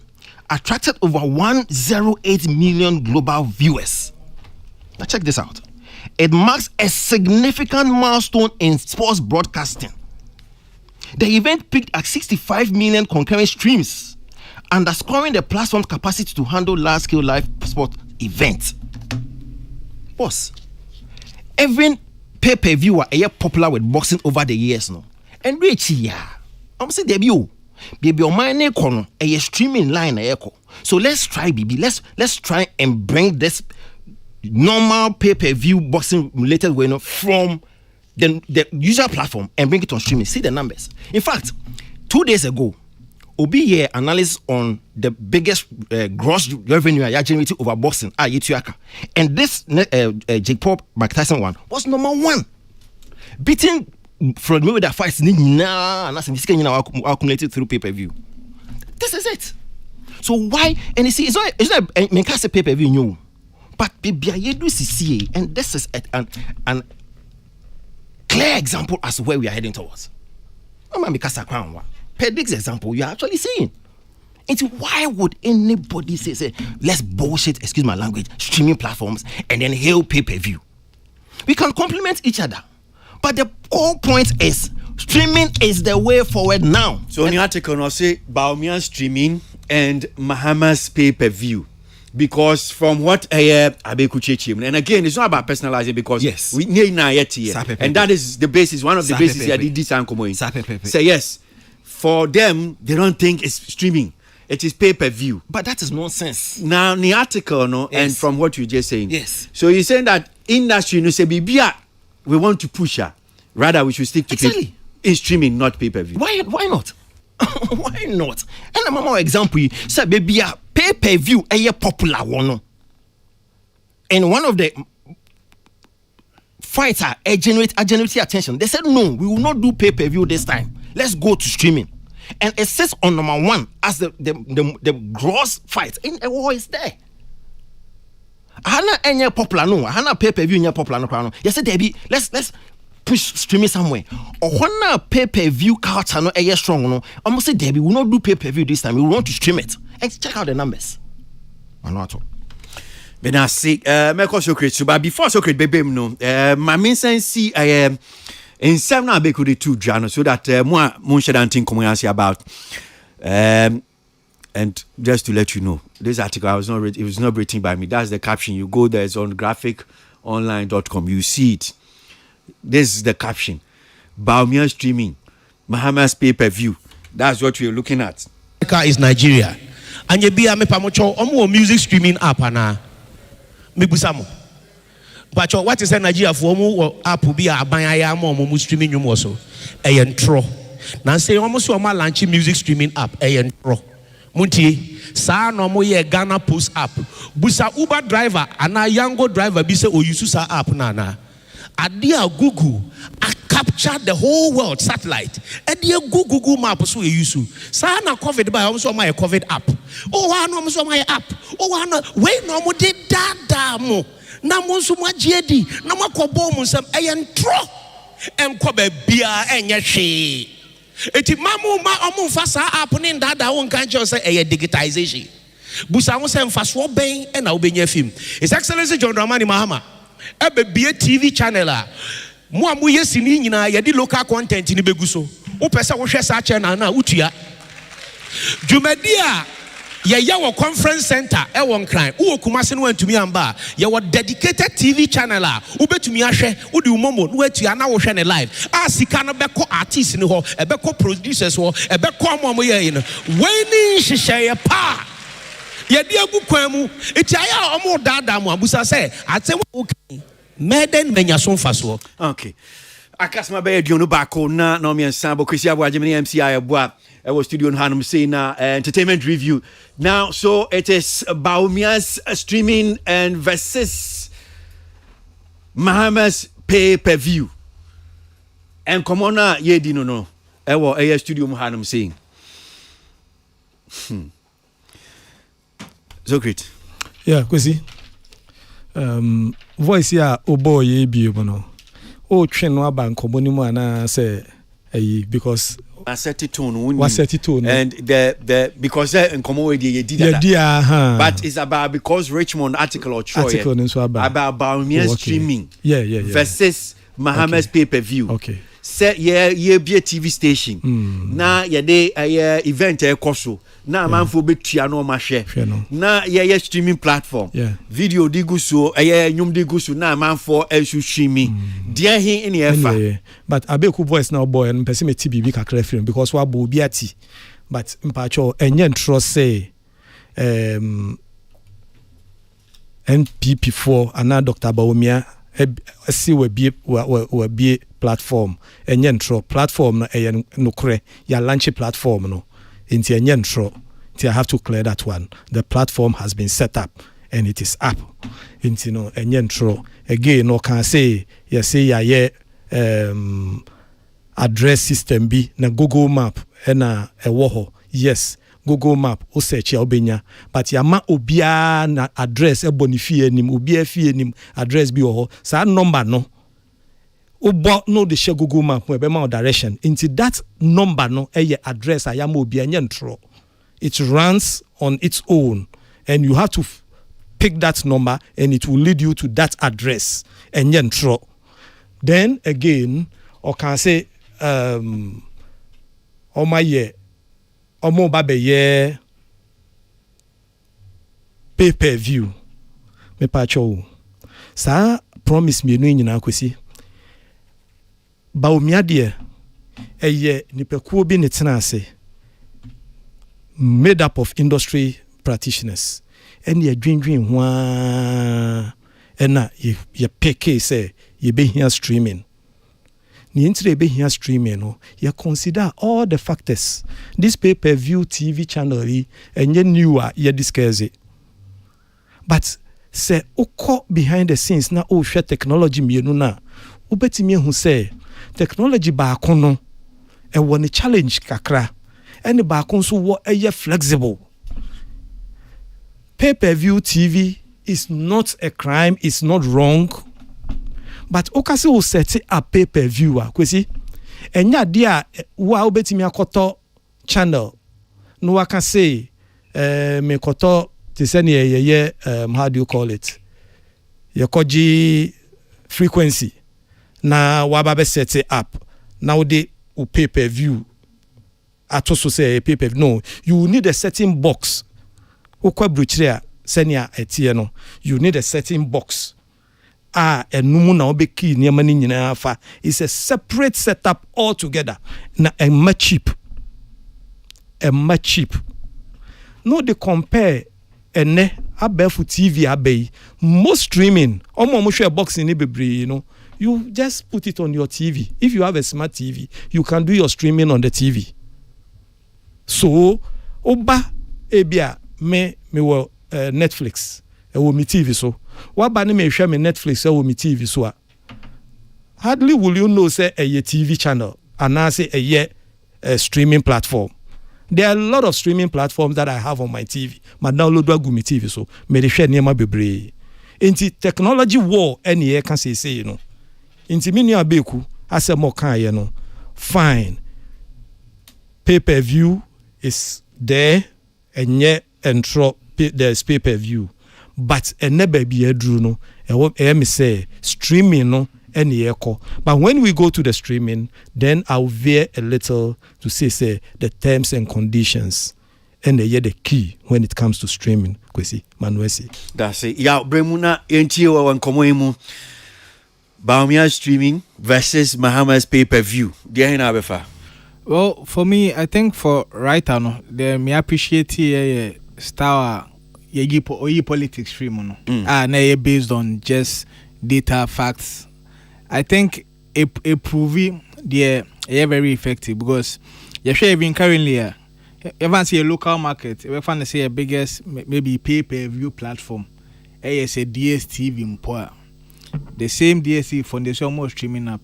attracted over 108 million global viewers. Now check this out. It marks a significant milestone in sports broadcasting. The event peaked at 65 million concurrent streams, underscoring the platform's capacity to handle large-scale live sport events. Boss, every pay-per-view are popular with boxing over the years now. And rich I'm saying debut. Baby, on my neck corner, a streaming line echo. So let's try, baby. Let's try and bring this normal pay-per-view boxing related way from the usual platform and bring it on streaming. See the numbers. In fact, 2 days ago, Obi here analysis on the biggest gross revenue I generated over boxing and this Jake Paul Mike Tyson one was number 1, beating Floyd Mayweather fights accumulated through pay-per-view. This is it. So why? And you see, it's not a pay-per-view new, but you do see, and this is an clear example as to where we are heading towards. Per this example, you are actually seeing. And why would anybody say, let's bullshit, excuse my language, streaming platforms and then hail pay-per-view? We can complement each other. But the whole point is, streaming is the way forward now. So in the article, I'll say Baumia streaming and Mahama's pay-per-view. Because from what Abekuchechi, and again, it's not about personalizing because yes, we need and that is the basis, one of the bases I did this say yes. For them, they don't think it's streaming. It is pay-per-view. But that is nonsense. Now, the article, no, yes, and from what you're just saying. Yes. So you're saying that industry, you say, we want to push her. Rather, we should stick to exactly in streaming, not pay-per-view. Why not? Why not? And a more example, say, baby, pay-per-view, a popular one. And one of the fighter, generate attention. They said, no, we will not do pay-per-view this time. Let's go to streaming. And it sits on number 1 as the gross fight. And war is there. Hana any popular no. Hana pay-per-view any popular no. Yes, Debbie, let's push streaming somewhere. Or when pay-per-view culture no strong no. Almost say Debbie, we will not do pay-per-view this time. We want to stream it. And check out the numbers. I know at all. But I see, but before Socrates, baby, no, my main sense see, in some now be could do Jano so that more Munshadantin community about and just to let you know, this article it was not written by me. That's the caption. You go there, it's on graphiconline.com. You see it. This is the caption. Baumia streaming, Mahama's pay-per-view. That's what we're looking at. Is Nigeria. And you be a mepamocho music streaming app na mibusamo. But what is Nigeria for app be a banya mo streaming you also a intro. Now say almost your launch music streaming app a intro. Munti sa no mo ye Ghana Post app. Busa Uber driver and a Yango driver be say o use sa app na. Adia Google I capture the whole world satellite. Adia Google map so you use. Sa na COVID by almost my COVID app. Oh I no so my app. Oh I no wait no mo de dada mo. Na monso ma jedi na makobo mo nsam eyentro enko ba bia enye hwe eti mamu ma omo fa sa app ne dada won kan che say eye digitization busa wo say mfa so ben e na obenya film His Excellency John Dramani Mahama e be bia TV channel a mo amu yesi ni nyina ye di local content ni beguso wo pese wo hwe sa channel na utua Jumedia Yawa conference center ewon kran wo kumase no antumi amba yawa dedicated TV channel a ubetumi ahwe wo di umomo no atua na wo hwe ne live a sika no beko artist ni ho ebeko producers ho ebeko amomo ye no weni hihye pa ye di agu kwan mu eti aya omo dada mu abusa se atem wo kan meden menyaso mfaso. Okay, akasma be aduonu bako na no me nsambo Kwesi Aboagye MCI aboa our studio in Hanum saying entertainment review. Now, so it is Baumia's streaming and versus Mahama's pay-per-view. And come on, ye dino no. ewo studio mu hanum saying so great. Yeah, kwesi. Voice ya obo ye bi no. O twen no aba nkomo ni mu ana say because set it tone and the because nkomo we dey did that. But it's about because Richmond article or Troy about streaming versus Mahamad's pay-per-view. Okay. Say be a TV station. Na ye event koso. Na manfo betua no ma share. Na ye streaming platform. Video di guso nyum di guso na manfo streaming. Dia hin in efa. But abeku voice now boy and person me TBB kakra film because wa bo bi ati. But mpacho enye trust say NPP4 ana Dr. Bawumia see we be platform enye ntro platform na nokre ya launch platform no into enye ntro. I have to clear that one. The platform has been set up and it is up into enye ntro again no can say address system bi na Google Map na ewo yes Google Map o search ya obenya but ya ma obia na address e bonifie nim obia fie nim address bi ho sa number no obo no the share Google Map we be ma direction into that number no address ayama obia nyentro. It runs on its own and you have to pick that number and it will lead you to that address and nyentro. Then again or can say oh my year omo ba be ye pay-per-view me pa cho sa promise me no nyina kwesi ba omia de nipakuo bi ne tena ase made up of industry practitioners and ye dwindwin hwa ena ye peke say ye be here streaming. Ni intire be here streaming no you consider all the factors. This pay-per-view TV channel and ye newer ye discuss it. But say oko behind the scenes na o share technology mienu na ubetimi hu say technology ba kono e woni challenge kakra and ba kon so wo flexible. Pay-per-view TV is not a crime, it's not wrong. But okase will set a pay-per-view kwesi enya dia wa obetimi akoto channel no I can say me koto te send ye how do you call it ye koji frequency na wa ba be set it up now they will pay-per-view atoso say pay-per-view no you need a setting box okwa bruchria senia etie no you need a setting box enumu na obeki niam ni nyina fa is a separate setup altogether na cheap no they compare ene abefu TV abey most streaming omo share box ni bebre you just put it on your TV. If you have a smart TV you can do your streaming on the TV. So oba ebia me wo Netflix wo mi TV so what ba me hwe me Netflix wo mi TV so hardly will you know say a TV channel and now say a streaming platform. There are a lot of streaming platforms that I have on my TV. My download go mi TV so me de hwe niam bebre. Inti technology war any can say Inti mini abeku asemo kan ye no fine. Pay-per-view is there and yet there's pay-per-view. But never be a drew no me say streaming no any echo. But when we go to the streaming, then I'll veer a little to say the terms and conditions and the key when it comes to streaming. Kwesi Manuesi. That's it. Ya bremuna enti wa nkomo emu. Baumia streaming versus Mahamad's pay-per-view. Dia hina befa. Well, for me, I think for right now, me appreciate star ye politics stream na based on just data facts. I think a proving they are very effective because you share even currently even see a local market we find say a biggest maybe pay-per-view platform is a DSTV mpoa. The same DSTV foundation almost streaming up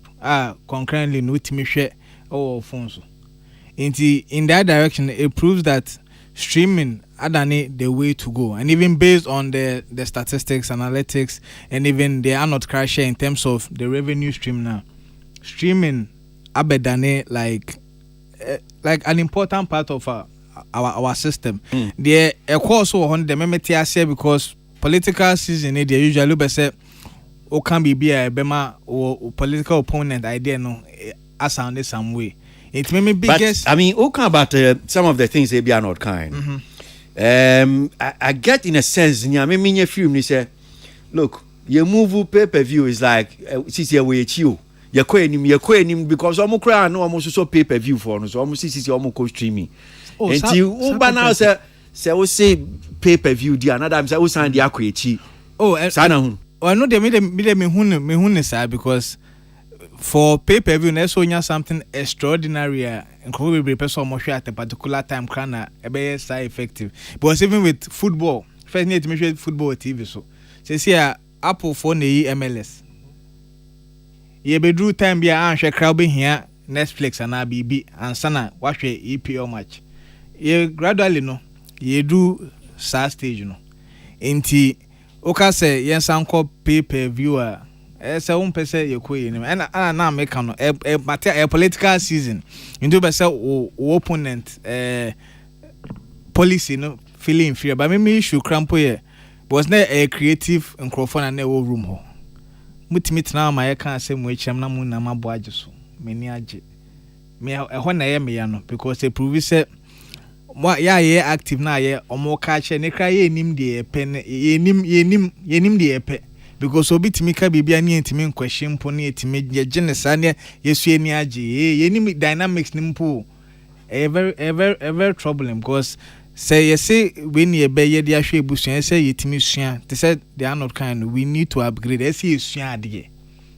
concurrently no timi share our phones In that direction, it proves that streaming adane the way to go. And even based on the statistics, analytics, and even they are not crashing in terms of the revenue stream now. Streaming abedane like an important part of our system. The course on the MMTS because political season they usually be say o can be a bema or political opponent idea no as on some way. It may be biggest. But, I mean, okay about some of the things they be are not kind. I get in a sense. I mean, you film. You say, look, your move pay-per-view is like see we you. You're quitting because I'm crying. No, I'm also pay-per-view for so almost see almost co streaming. And you now say we say pay-per-view. The another time say we sign the akwechi. Oh, sana. I know they made me hun sir because. For pay-per-view, there's something extraordinary. And probably person more at a particular time can be so effective. Because even with football, first need to measure football TV. So here Apple phone the MLS. You be drew time be a crowd here Netflix and ABB and sana watch a EPL match. You gradually no, you do sad stage no. Inti oka say yes uncle pay-per-view. Esa pese yekoye ni and na make no a political season into be say opponent policy no feeling inferior but me issue crampo here was not a creative microphone na room ho mutimi tena ma ye kan say mo echem na mu na mabo age so meni age me ho na ye me ya no because they prove say ya ye active na ye omo ka che ne kra ye nim de pen ye nim de epe because obi timika bibia ni entimi question po ni etimi ye genesa ne yesu eni age ye nim dynamics nimpo very troubling because say you say when you be ye dia hwe busuan say yetimi sua they said they are not kind we need to upgrade say sua ade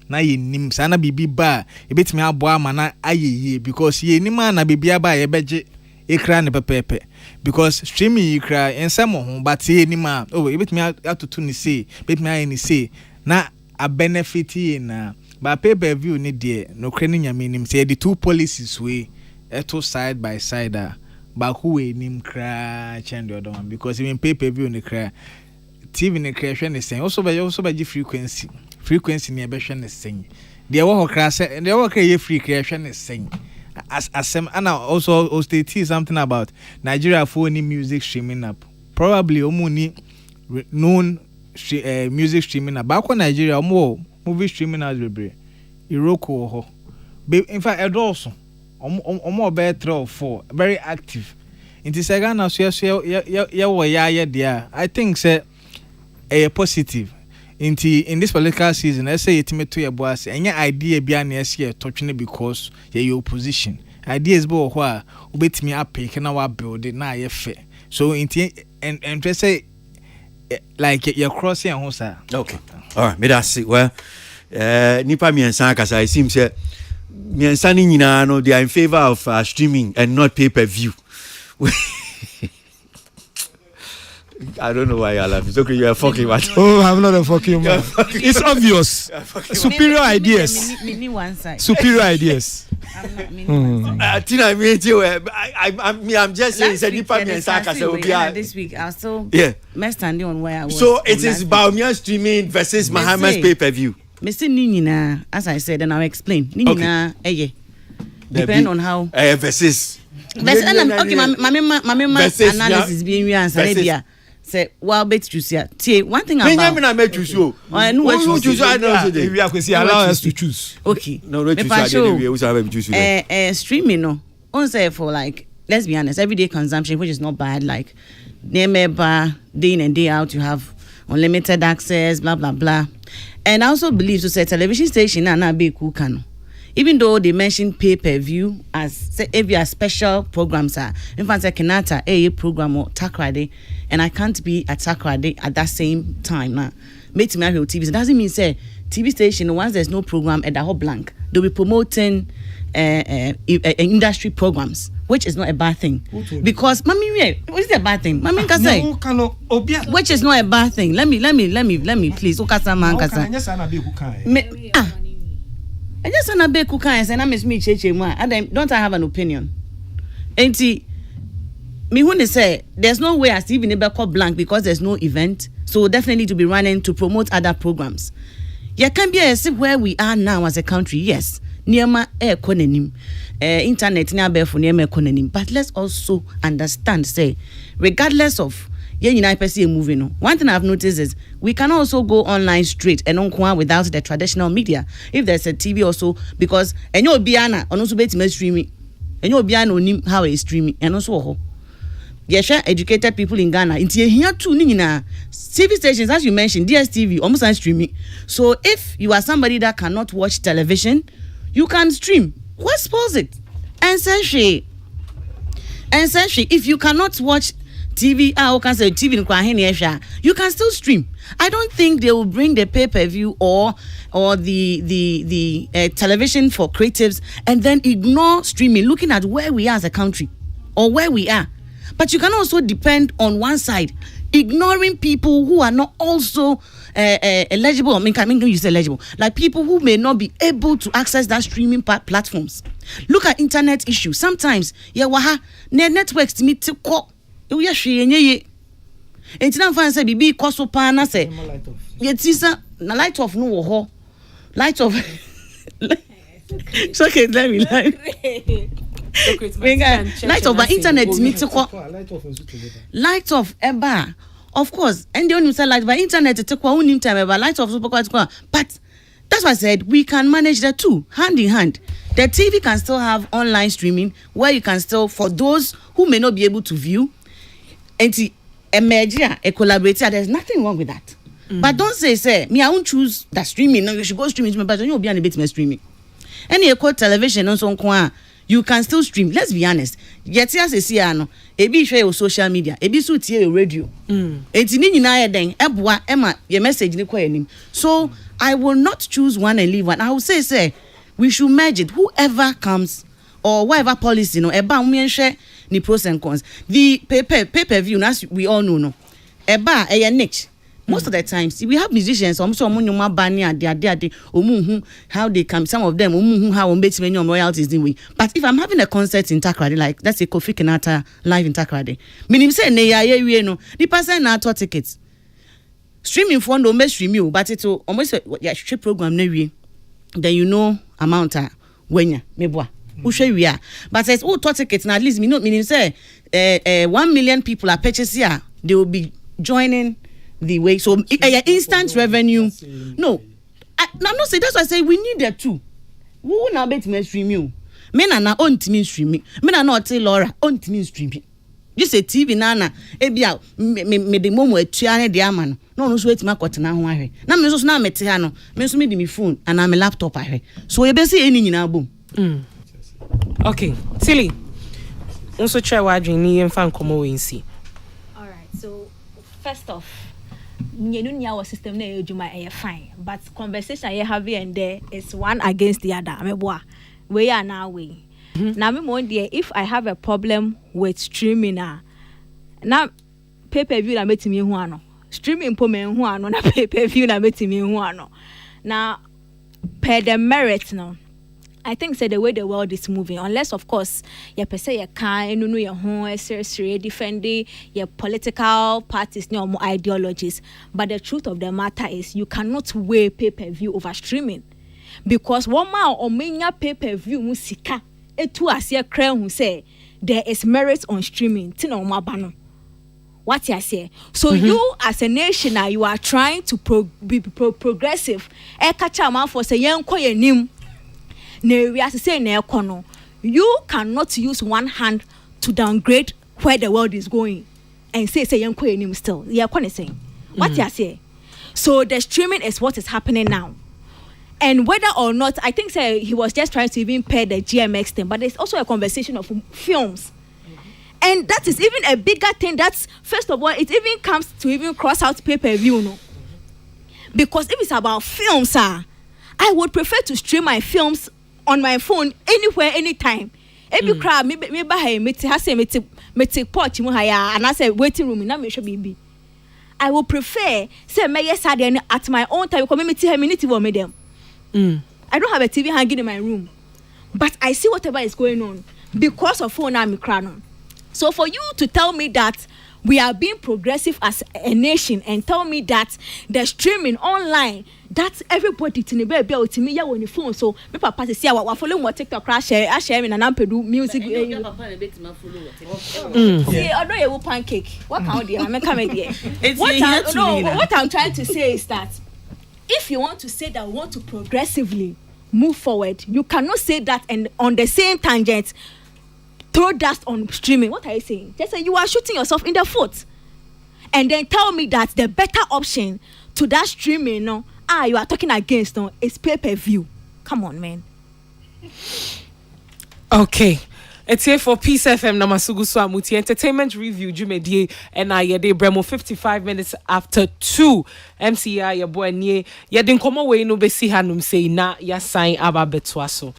na ye nim sana bibi ba e betimi abo ama na ayeye because ye nim na bibia ba ye beje ekra ne pepepe because streaming ekra ensem ho but ye nim a oh e betimi atoto ni say betimi aye ni say na a benefit na ba pay-per-view ni de no kre ni nyame nim say the two policies we eto side by side but who we nim cry change the other one because even pay-per-view ni cry TV ni cry hwe ni sen also be frequency ni be hwe ni sen de wo ho cry say de wo cry ye free cry hwe ni sen as and also state something about Nigeria for any music streaming app probably omuni known music streaming app back in Nigeria movie streaming as we Iroko ho in fact also omo be 3 or 4 very active inti segana so ya there I think say a positive in this political season let's say yetime to your boss any idea bia na ese touching because your opposition ideas bo ho a obetimi apeke na wa build na ye fe so inti and say like you're crossing ho sir okay all right me that see well nipa miensa kasa it seems miensa ni nyina no they are in favor of streaming and not pay-per-view. I don't know why you're laughing. It's okay, you're a fucking man. Oh, I'm not a fucking man. It's obvious. Superior ideas. Superior ideas. I'm just saying, it's a nipa miensa this week, I'll still standing on where I was. So it is Baumia streaming versus Muhammad's pay-per-view. Mr. Ninina, as I said, and I'll explain. Ninina, depend on how. Versus. Okay, my analysis being answered. Say, well, bet you see. One thing about. I met you so. I know what you choose. I know we are going to allow us to choose. Okay. No, streaming no. On say for like, let's be honest, everyday consumption, which is not bad. Like, name bar day in and day out, you have unlimited access, blah blah blah. And I also believe to say television station and not be cool can. Even though they mention pay-per-view as say if you are special programs are in fact I cannot a program or Takrade and I can't be at Takrade at that same time now. Make me TV. It doesn't mean say TV station once there's no program at the whole blank. They'll be promoting industry programs, which is not a bad thing. Because mommy, what is a bad thing? Mommy can say which is not a bad thing. Let me please. I just wanna be cooking and say I miss me cheche. Don't I have an opinion? Enti me when they say there's no way as TV never call blank because there's no event. So definitely to be running to promote other programs. Yeah, can be a where we are now as a country. Yes, Niema ekonenim, internet na be for Niema ekonenim. But let's also understand, say, regardless of moving. One thing I've noticed is we can also go online straight and on without the traditional media. If there's a TV also, because enyo biana on also be streaming, enyo biana onim how is streaming and also. Yes, educated people in Ghana. Inti here too nina TV stations, as you mentioned, DSTV almost on streaming. So if you are somebody that cannot watch television, you can stream. What spoils it? And essentially, if you cannot watch TV, you can still stream. I don't think they will bring the pay-per-view or the television for creatives and then ignore streaming, looking at where we are as a country or where we are. But you can also depend on one side, ignoring people who are not also eligible. I mean, you say eligible, like people who may not be able to access that streaming platforms. Look at internet issues. Sometimes, networks to meet to call. And now, fancy be cost of pan. I say, na light off no ho, light off. It's okay, let me light off by internet meet to call. Light off eba, of course. And the only say light by internet to take one time eba light off super quite. But that's why I said we can manage the two hand in hand. The TV can still have online streaming where you can still, for those who may not be able to view, and a media, a collaborator, there's nothing wrong with that. But don't say, me, I won't choose that streaming. No, you should go streaming, but you'll be on a bit of streaming. Any television on some you can still stream. Let's be honest. Yet, as a CNO, a be share social media, a be suit your radio. It's in then, Emma, your message, so I will not choose one and leave one. I will say, we should merge it. Whoever comes or whatever policy, share the pros and cons. The pay-per-view, as we all know, a niche. Most of the times, we have musicians, how they come, some of them, how many royalties do we. But if I'm having a concert in Takrady, like let's say Kofi Kenata live in Takrady, meaning say, the person not tickets. Streaming for no may stream you, but it's almost a strip program, then you know amount when ya, meboa. But says, oh, tickets, now at least meaning say 1 million people are purchasing here, they will be joining the way. So instant revenue. No, I'm not saying that's why I say we need the two. Who will now bet me stream you? Men are not on to streaming. Men are not tell Laura on to streaming. You say TV nana, ebia me the momo etuane de amano. No sweet my cotton now. Now me so na metiano. Me so me me phone and I'm a laptop ahe. So you be see any na boom. Okay, Silly. Also try watching ni enfan komo we nsi. All right. So first off, our system na fine, but conversation you have here and there is one against the other. We are now we. Now me more there. If I have a problem with streaming now pay-per-view na metimi hu ano. Streaming po me hu ano na pay-per-view na metimi hu ano. Now per the merit no. I think say the way the world is moving, unless of course you say you can your home seriously defending your political parties or more ideologies. But the truth of the matter is you cannot weigh pay-per-view over streaming. Because one man or many pay-per-view musika etu asia crown who say there is merit on streaming. Tina mabano. What you say? So you as a nation now you are trying to be progressive. E catch a man for say yen nim. We are saying you cannot use one hand to downgrade where the world is going and say still. You're saying what you say. So the streaming is what is happening now. And whether or not, I think say he was just trying to even pair the GMX thing, but there's also a conversation of films. And that is even a bigger thing. That's first of all, it even comes to even cross out pay-per-view, no? Because if it's about films, I would prefer to stream my films on my phone anywhere, anytime. Every crowd, me porch and I say waiting room na me should be. I will prefer say me yes at my own time community for me them. I don't have a TV hanging in my room, but I see whatever is going on. because of phone and so for you to tell me that we are being progressive as a nation and tell me that the streaming online that everybody to be able to me on the phone so me papa say I follow what TikTok crash share me na do music see I know you pancake what can you I come here what I'm trying to say is that if you want to say that we want to progressively move forward you cannot say that and on the same tangent throw dust on streaming. What are you saying? Just say you are shooting yourself in the foot. And then tell me that the better option to that streaming, you are talking against, is pay-per-view. Come on, man. Okay. It's here for Peace FM Namasugu Swamuti Entertainment Review Jumedie and I yede bremo 55 minutes after 2 MCI ya boy nye yedin komo we no be si hanum say na ya sign aba betwaso.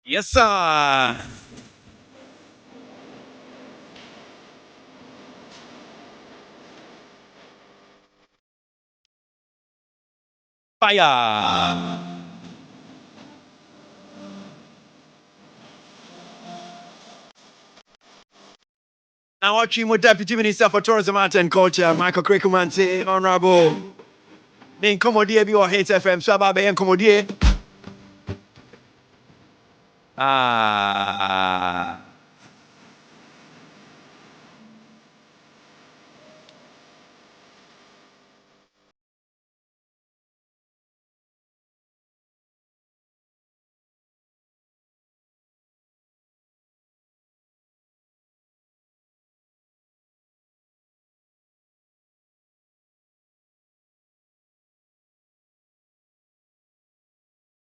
Yes, sir. Fire. Now, watching with Deputy Minister for Tourism, Art and Culture, Michael Krikumanti, Honorable. Then Commodie be or Hate FM, Swababe and Commodie.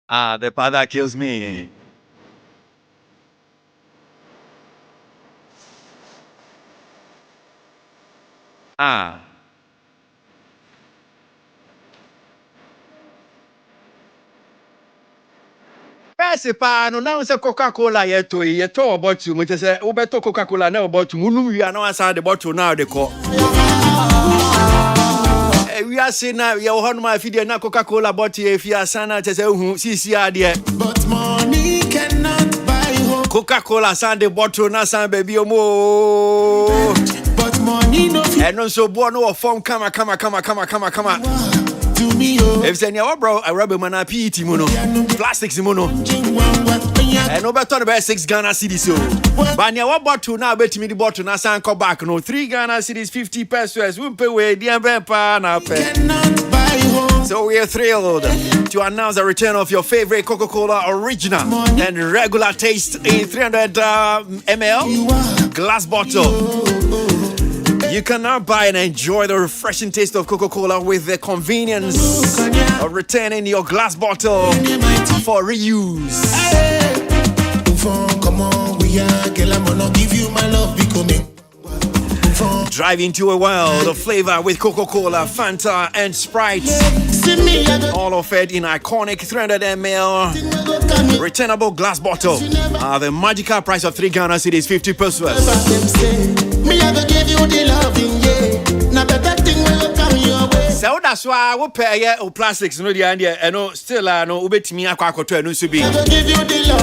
The part that kills me. Pesipa no now say Coca-Cola ye to about you me say we beto Coca-Cola na about you munum wi na wan the bottle now the call. We are saying now you ho no ma fidie na Coca-Cola bottle if you asana say hu sisi ade. But money cannot buy hope. Coca-Cola san the bottle na san baby omo. But money no fit. And so boy no form come. If say ya bro I rubber man PET mono plastics mono and no better about 6 Ghana cedis so but ya bottle now bet me the bottle na san come back no 3 Ghana cedis 50 pesos we pay we the pa na pay. So we are thrilled to announce the return of your favorite Coca-Cola original and regular taste in 300 ml glass bottle. You can now buy and enjoy the refreshing taste of Coca-Cola with the convenience of returning your glass bottle for reuse. Drive into a world of flavor with Coca-Cola, Fanta, and Sprite. All offered in iconic 300 ml returnable glass bottle. The magical price of 3 Ghana cedis 50 pesos. Me I go give you the loving, yeah. Now better thing will come your way. So that's why we pay plastics no the idea and still no ubetimi akwakoto eno so be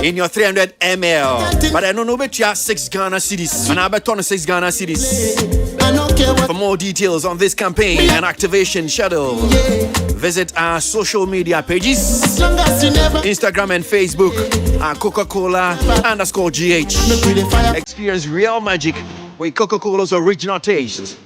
in your 300 ml but I no betia 6 Ghana cedis and I bet on 6 Ghana cedis. For more details on this campaign and activation schedule, visit our social media pages, Instagram and Facebook at Coca-Cola_GH. Experience real magic with Coca-Cola's original taste.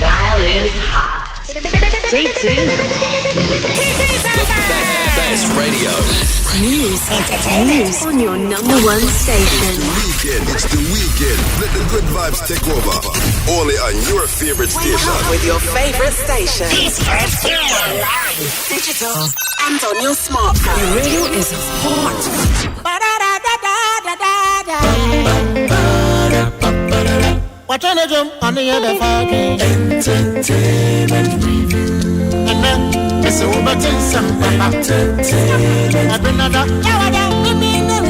Dial is hot. Stay tuned. Best radio. News on your number one station. It's the weekend. Let the good vibes take over. Only on your favorite station. With your favorite station. Digital and on your smartphone. Your radio is hot. What on a jump on the other fucking entertainment review. And then it's over to some entertainment. I've been another entertainment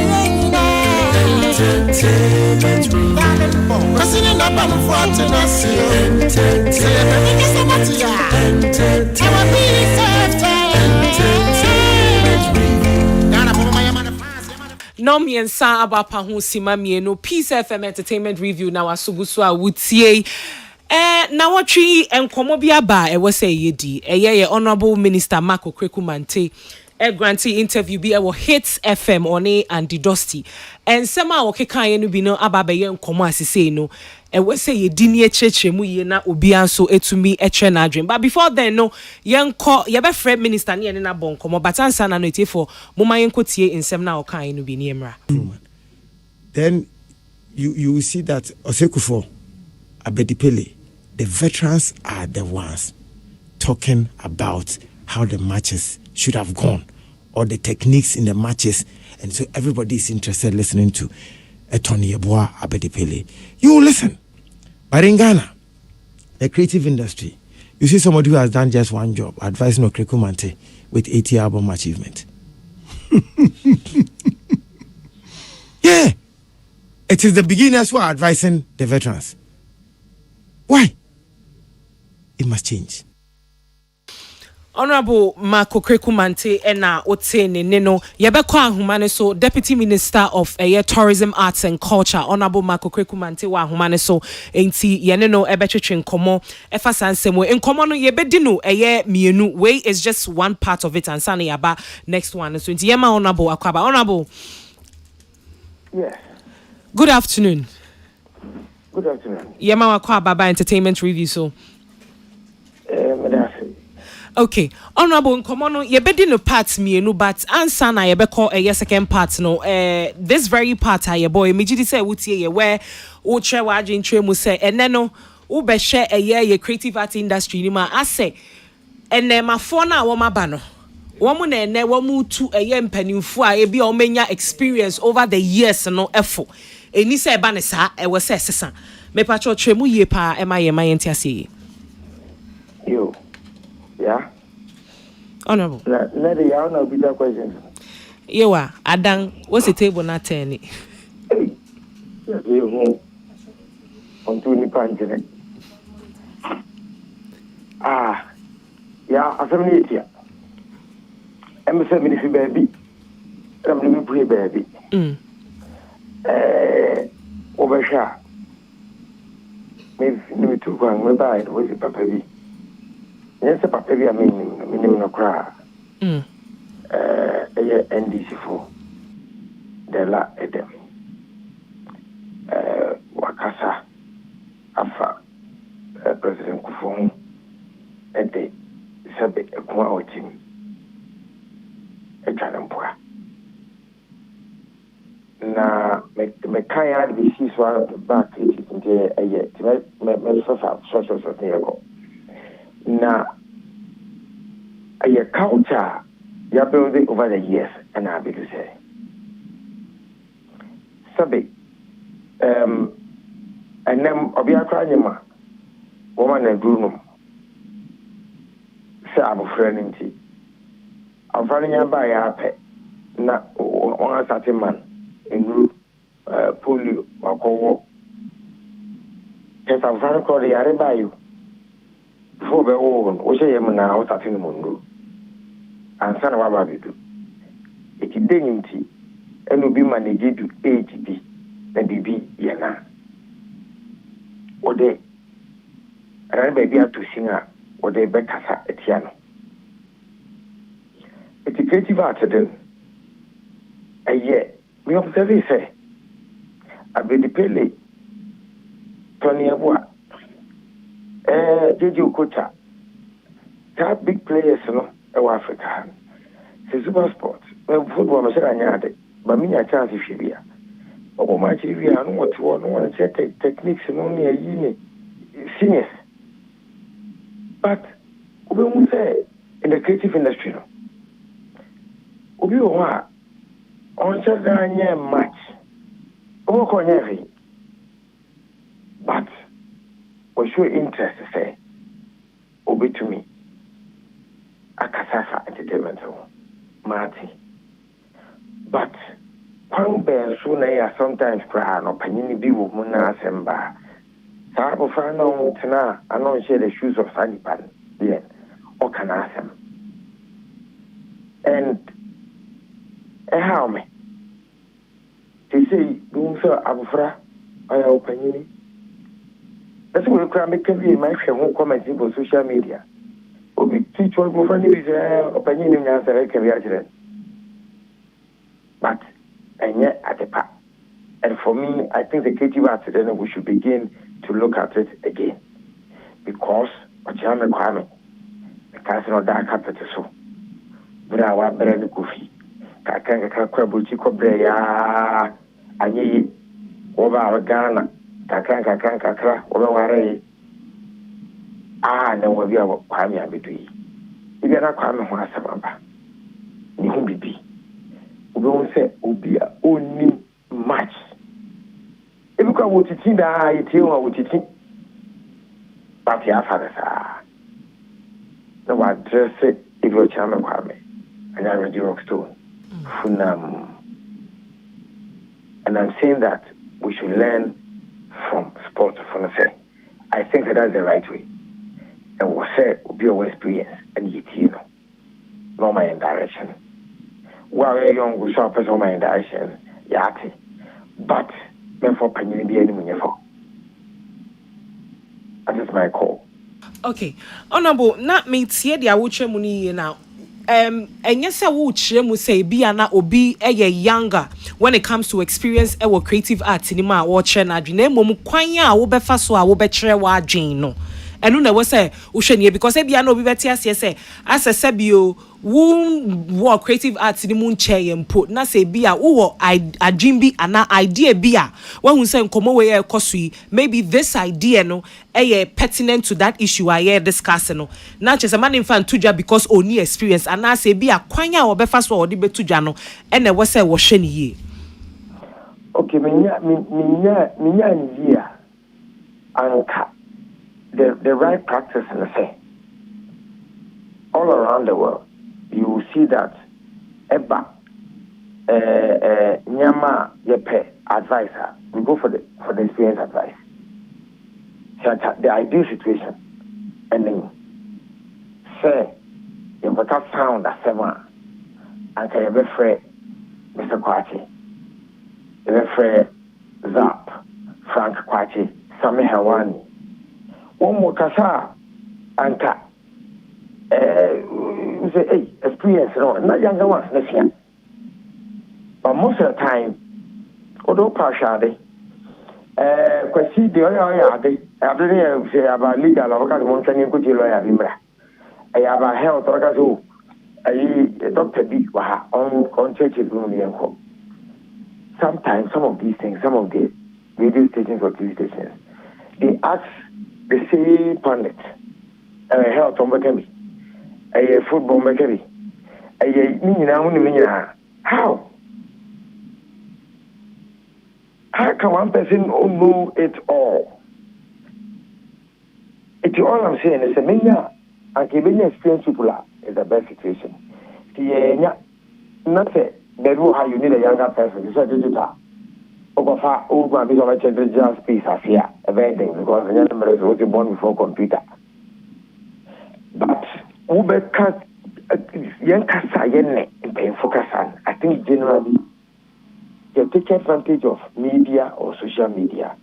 review. President up on the front and I see entertainment No miensa abapa ho sima mienu Peace FM Entertainment Review na wasugusu a wutie na watwi enkomo bia ba e wose yedi ye Honorable Minister Marco Kwekumante granted interview bi e wo Hits FM one Andy Dusty ensema wo keka ye no bi no aba be ye enkomo asise no e wose yedi ni echechremu ye na obi anso etumi eche na adwen but before then no yenko ye be friend minister ne na bonkomo but ansa na no etie for moma yenko tie ensem na wo kan no bi ni emra. Then you will see that Osekufo Abedipele, the veterans are the ones talking about how the matches should have gone or the techniques in the matches, and so everybody is interested listening to Tony Yeboah Abedipele. You listen. But in Ghana, the creative industry, you see somebody who has done just one job, advising Okreku Mante with 80 album achievement. Yeah. It is the beginners who are advising the veterans. Why? It must change. Honorable Marco Kwekumante ena otene neno yebeko ahumane so Deputy Minister of Tourism, Arts and Culture Honorable Marco Kwekumante wa ahumane so enti yeneno ebetwetwe nkomo efa sansemo nkomo no yebedi no mienu way is just one part of it and sana yaba next one so enti yema Honorable akwaba Honorable. Yes. Good afternoon. Good afternoon. Yema akwaba ba Entertainment Review so. Okay, Honorable Nkomono, yebedi no part mienu but ansa na yebeko second part no this very part your boy mejidi say wutie ye where wo tre wa adwentwe mu say ene no ube share a year creative art industry ni ma ase ene ma phone na wo maba no womu na ene womu tu eye mpanimfu a ebi o menya experience over the years no efo eni se eba ne sa e wo se sesa me pa cho tremu ye pa e ma ye ma yenti ase yo yeah honorable na the ya na bi da question yewa adan what's the table na 10 yo on tu ni panjene ya asemi etia emse mi fi baby am ni pray baby obesha me tu kwa me ba it was papa bi yes papa bi am ni no kra NDC4 de la edem wakasa afa president Kufon ede sabe kwa otim etwalempoa na me kan ya be see so back it is into me so yego na culture ya build over the years and I be to say sabe and then obia kwanyema woman na grunum say abofra nti afani nya ba ya pe na on asate man enru polio wakowo kesa afani ko de yare ba you before be o say yem na o asate no mundu ansa na baba bidu eti denti eno bi manage du age bi na bibi yana ode ran baby atosinga ode be kasa etiano eti creative art den aye we observe say abedi pele Tony Abua Jeju Kocha that big players no e Africa c'est super sport football ma sera nyade ba minya chance hwebia obo ma chiri anu wotwo no won check techniques no ne yi ni seniors but we will say in the creative industry no obi o wa on check anye match o ko nyeri but we show interest say obi to me akasasa entertainment Marty. But Pang Bear sooner ya sometimes cry no panini be woman assemba. Sabo Fano Tana, I don't share the shoes of Sunny Pan, then, or can ask him. And how me? They say, Boom, sir, Abufra, I open. That's what we can be my friend who comments on social media. Obi teach what go for is opinion in answer can be accurate. But and yet at the part. And for me, I think the creative arts then we should begin to look at it again. Because what you have requirement, the casting of dark carpet so. But I want better the coffee. Kakanga Kakrabuchi Cobrea Anyi over Ghana, Kakanga Kakra, over na wabi a kwame abedui ibi na kwame ho asababa ni hu bibi obi won se obi a oni match ebi kwa wotiti da yiti ho wotiti but ya fa sa na wa dress ibi o chama kwame and I ready rockstone funam and I'm saying that we should learn from sports for say I think that's the right way. And was said will be your experience and you know, no my direction. While a young will shop as my direction, yati. But men for penny the enemy for. That is my call. Okay. Honorable, not me tie the awuche muni now. And yes, I would say be ana obi a younger when it comes to experience our creative art cinema or chena. Dream kwanya wo befa so a wo be chere wa dwen no. eno na we say wo hwe ne because e bia na obi beti ase say asese bio wo creative arts ni mu nche mpo na say bia wo adwin bi ana idea bia when we say nkomo we e koso maybe this idea no pertinent to that issue I discuss no na che say man infan tuja because oni experience ana say bia kwanya obefa so odi betuja no ene we say wo hwe ne ye. Okay, minya idea anka the right practice in the say all around the world you will see that eba nyama yepe advisor we go for the experience advice. So the ideal situation and then say you put a sound as seven and can you free Mr. Kwachi. Refer Zap, Frank Kwachi, Sami Hawani. One more kasa anka. Say, hey, experience, no, not younger ones next year. But most of the time, although partially, kwasi the other day, say about legal, or got one thing you could lawyer, Vimra. I have a health or so. A doctor be on church room. Sometimes some of these things, some of the radio stations or TV stations, they ask the same pundit, health on Bakami, a football Bakami, how? How can one person know it all? It's all I'm saying is a mania and giving experience people is the best situation. Nothing. That's how you need a younger person. It's a digital. Ogofa, Ogo, because of a children's space as here, a very thing, because the young number was born before computer. But Uber cut young Kasa in paying focus on. I think generally they take advantage of media or social media.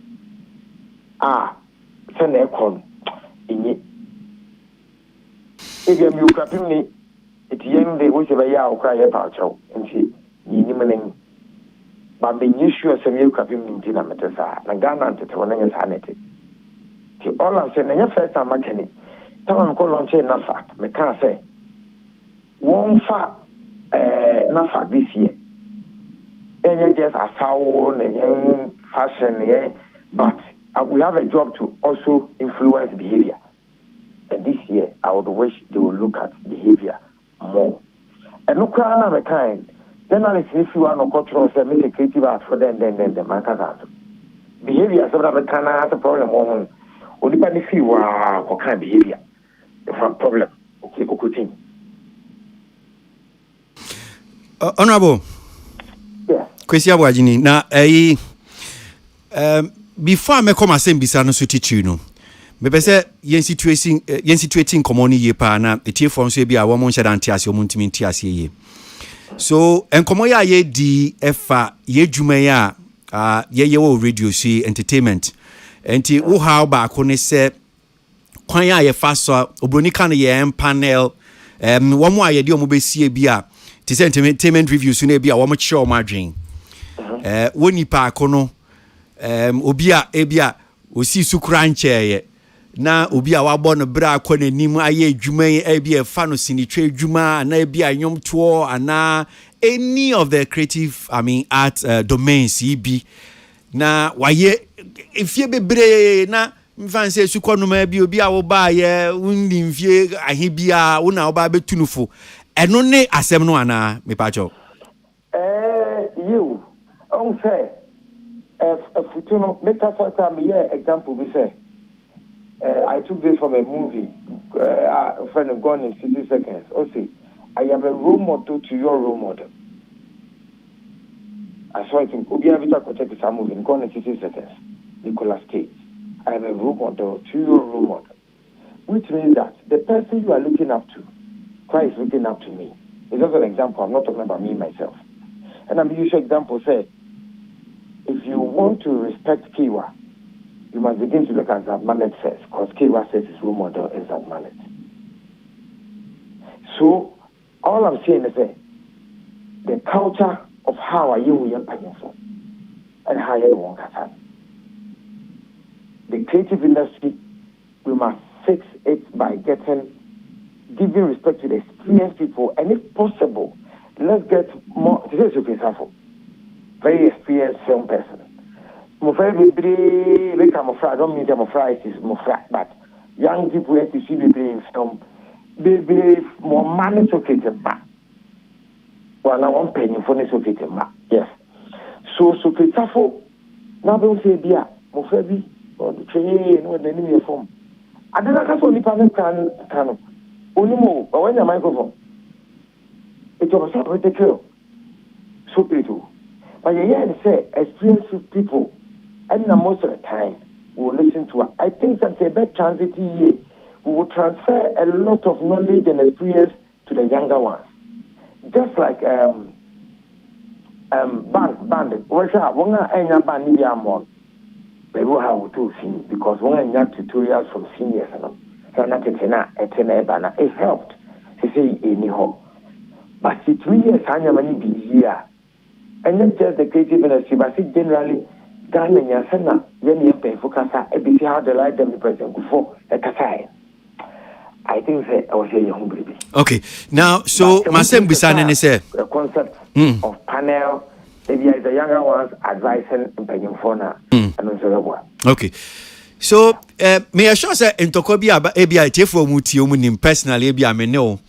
Send a call in it. If you crapping me, it's young, they wish a year or cry about you and see. But the issue of some capping in Tinamata, and Ghana to one insanity. All I'm saying, your first time, Makeni, tell them call on chain Nafa, me can't say. One fat Nafa this year. And you just a sound and fashion, but we have a job to also influence behavior. And this year, I would wish they will look at behavior more. And look around the kind. Then if you are no cultural, say make a creative art for them, then the man can answer. Behavior, so that can have a problem. Only when if you are what kind of behavior, the problem. Okay, good thing. Honorable. Yeah. Kwesi Abwajini. Na before me come asem bisa no so teach you no. Me pese yen situating common ye pa na etie fon so bi a wo mo nhyɛ dante ase o mo ntimi nti ase ye. So enkomo ya ye di efa ye dwuma ya ye wo radio si entertainment enti wo how ba ko ne se kwan ya ye fa so obroni kan ye panel wo mo aye di o mo besie bi a ti se entertainment reviews na bi a wo mo kye o madwen wo nipa ko no obi a ebia osi sukura nche na obi a wabɔ no bra akɔ n'anim ayɛ adwuma yi bi ɛfa no sinitwe adwuma na bi a nnwomtoɔ ana any of the creative art domains yi bi na wayɛ efie bebree na mfa nse sukɔ no ma bi obi a wo ba yɛ wundi mfie ahe bia wo na wo ba betunufo ɛno ne asɛm no ana mepacho you on say futu no make us time here example we say I took this from a movie, a friend of gone in 60 seconds. Also, I am a role model to your role model. I saw it in Obiavita Kochek movie, gone in 60 seconds. Nicolas Cage. I am a role model to your role model. Which means that the person you are looking up to, Christ is looking up to me. It's just an example. I'm not talking about me myself. And I'm using example, say, if you want to respect Kiwa, you must begin to look at that mallet first, because Kiwa says his role model is that mallet. So, all I'm saying is that the culture of how are you for and how you want to. The creative industry, we must fix it by giving respect to the experienced people, and if possible, let's get more. This is okay, very experienced film person. I don't mean but young people have to see me playing film. They more money to get them back. Well, now I'm paying for this to get them back. Yes. So Safo, now don't say, dear, Mofebi, or the train, or the enemy form. I don't know how many can only more, but when the microphone, it was a take care. So people. But you say experienced people, and most of the time we will listen to her. I think that a better transit year, we will transfer a lot of knowledge and experience to the younger ones. Just like band. What's that? One anya band in the they will have to see because one anya tutorials from seniors and it helped. She say anyhow. But 3 years anya many be here. And not just the creative industry, but generally, Ghana and Yasana, when you pay for Casa, ABC, how they like them, the president before a Casa. I think I was a young baby. Okay, now, so Masem Bisan is a concept of panel, maybe the younger ones advising and paying for now. Okay. So, may I show us in Tokobia, ABI, for Muti, personally, ABI, know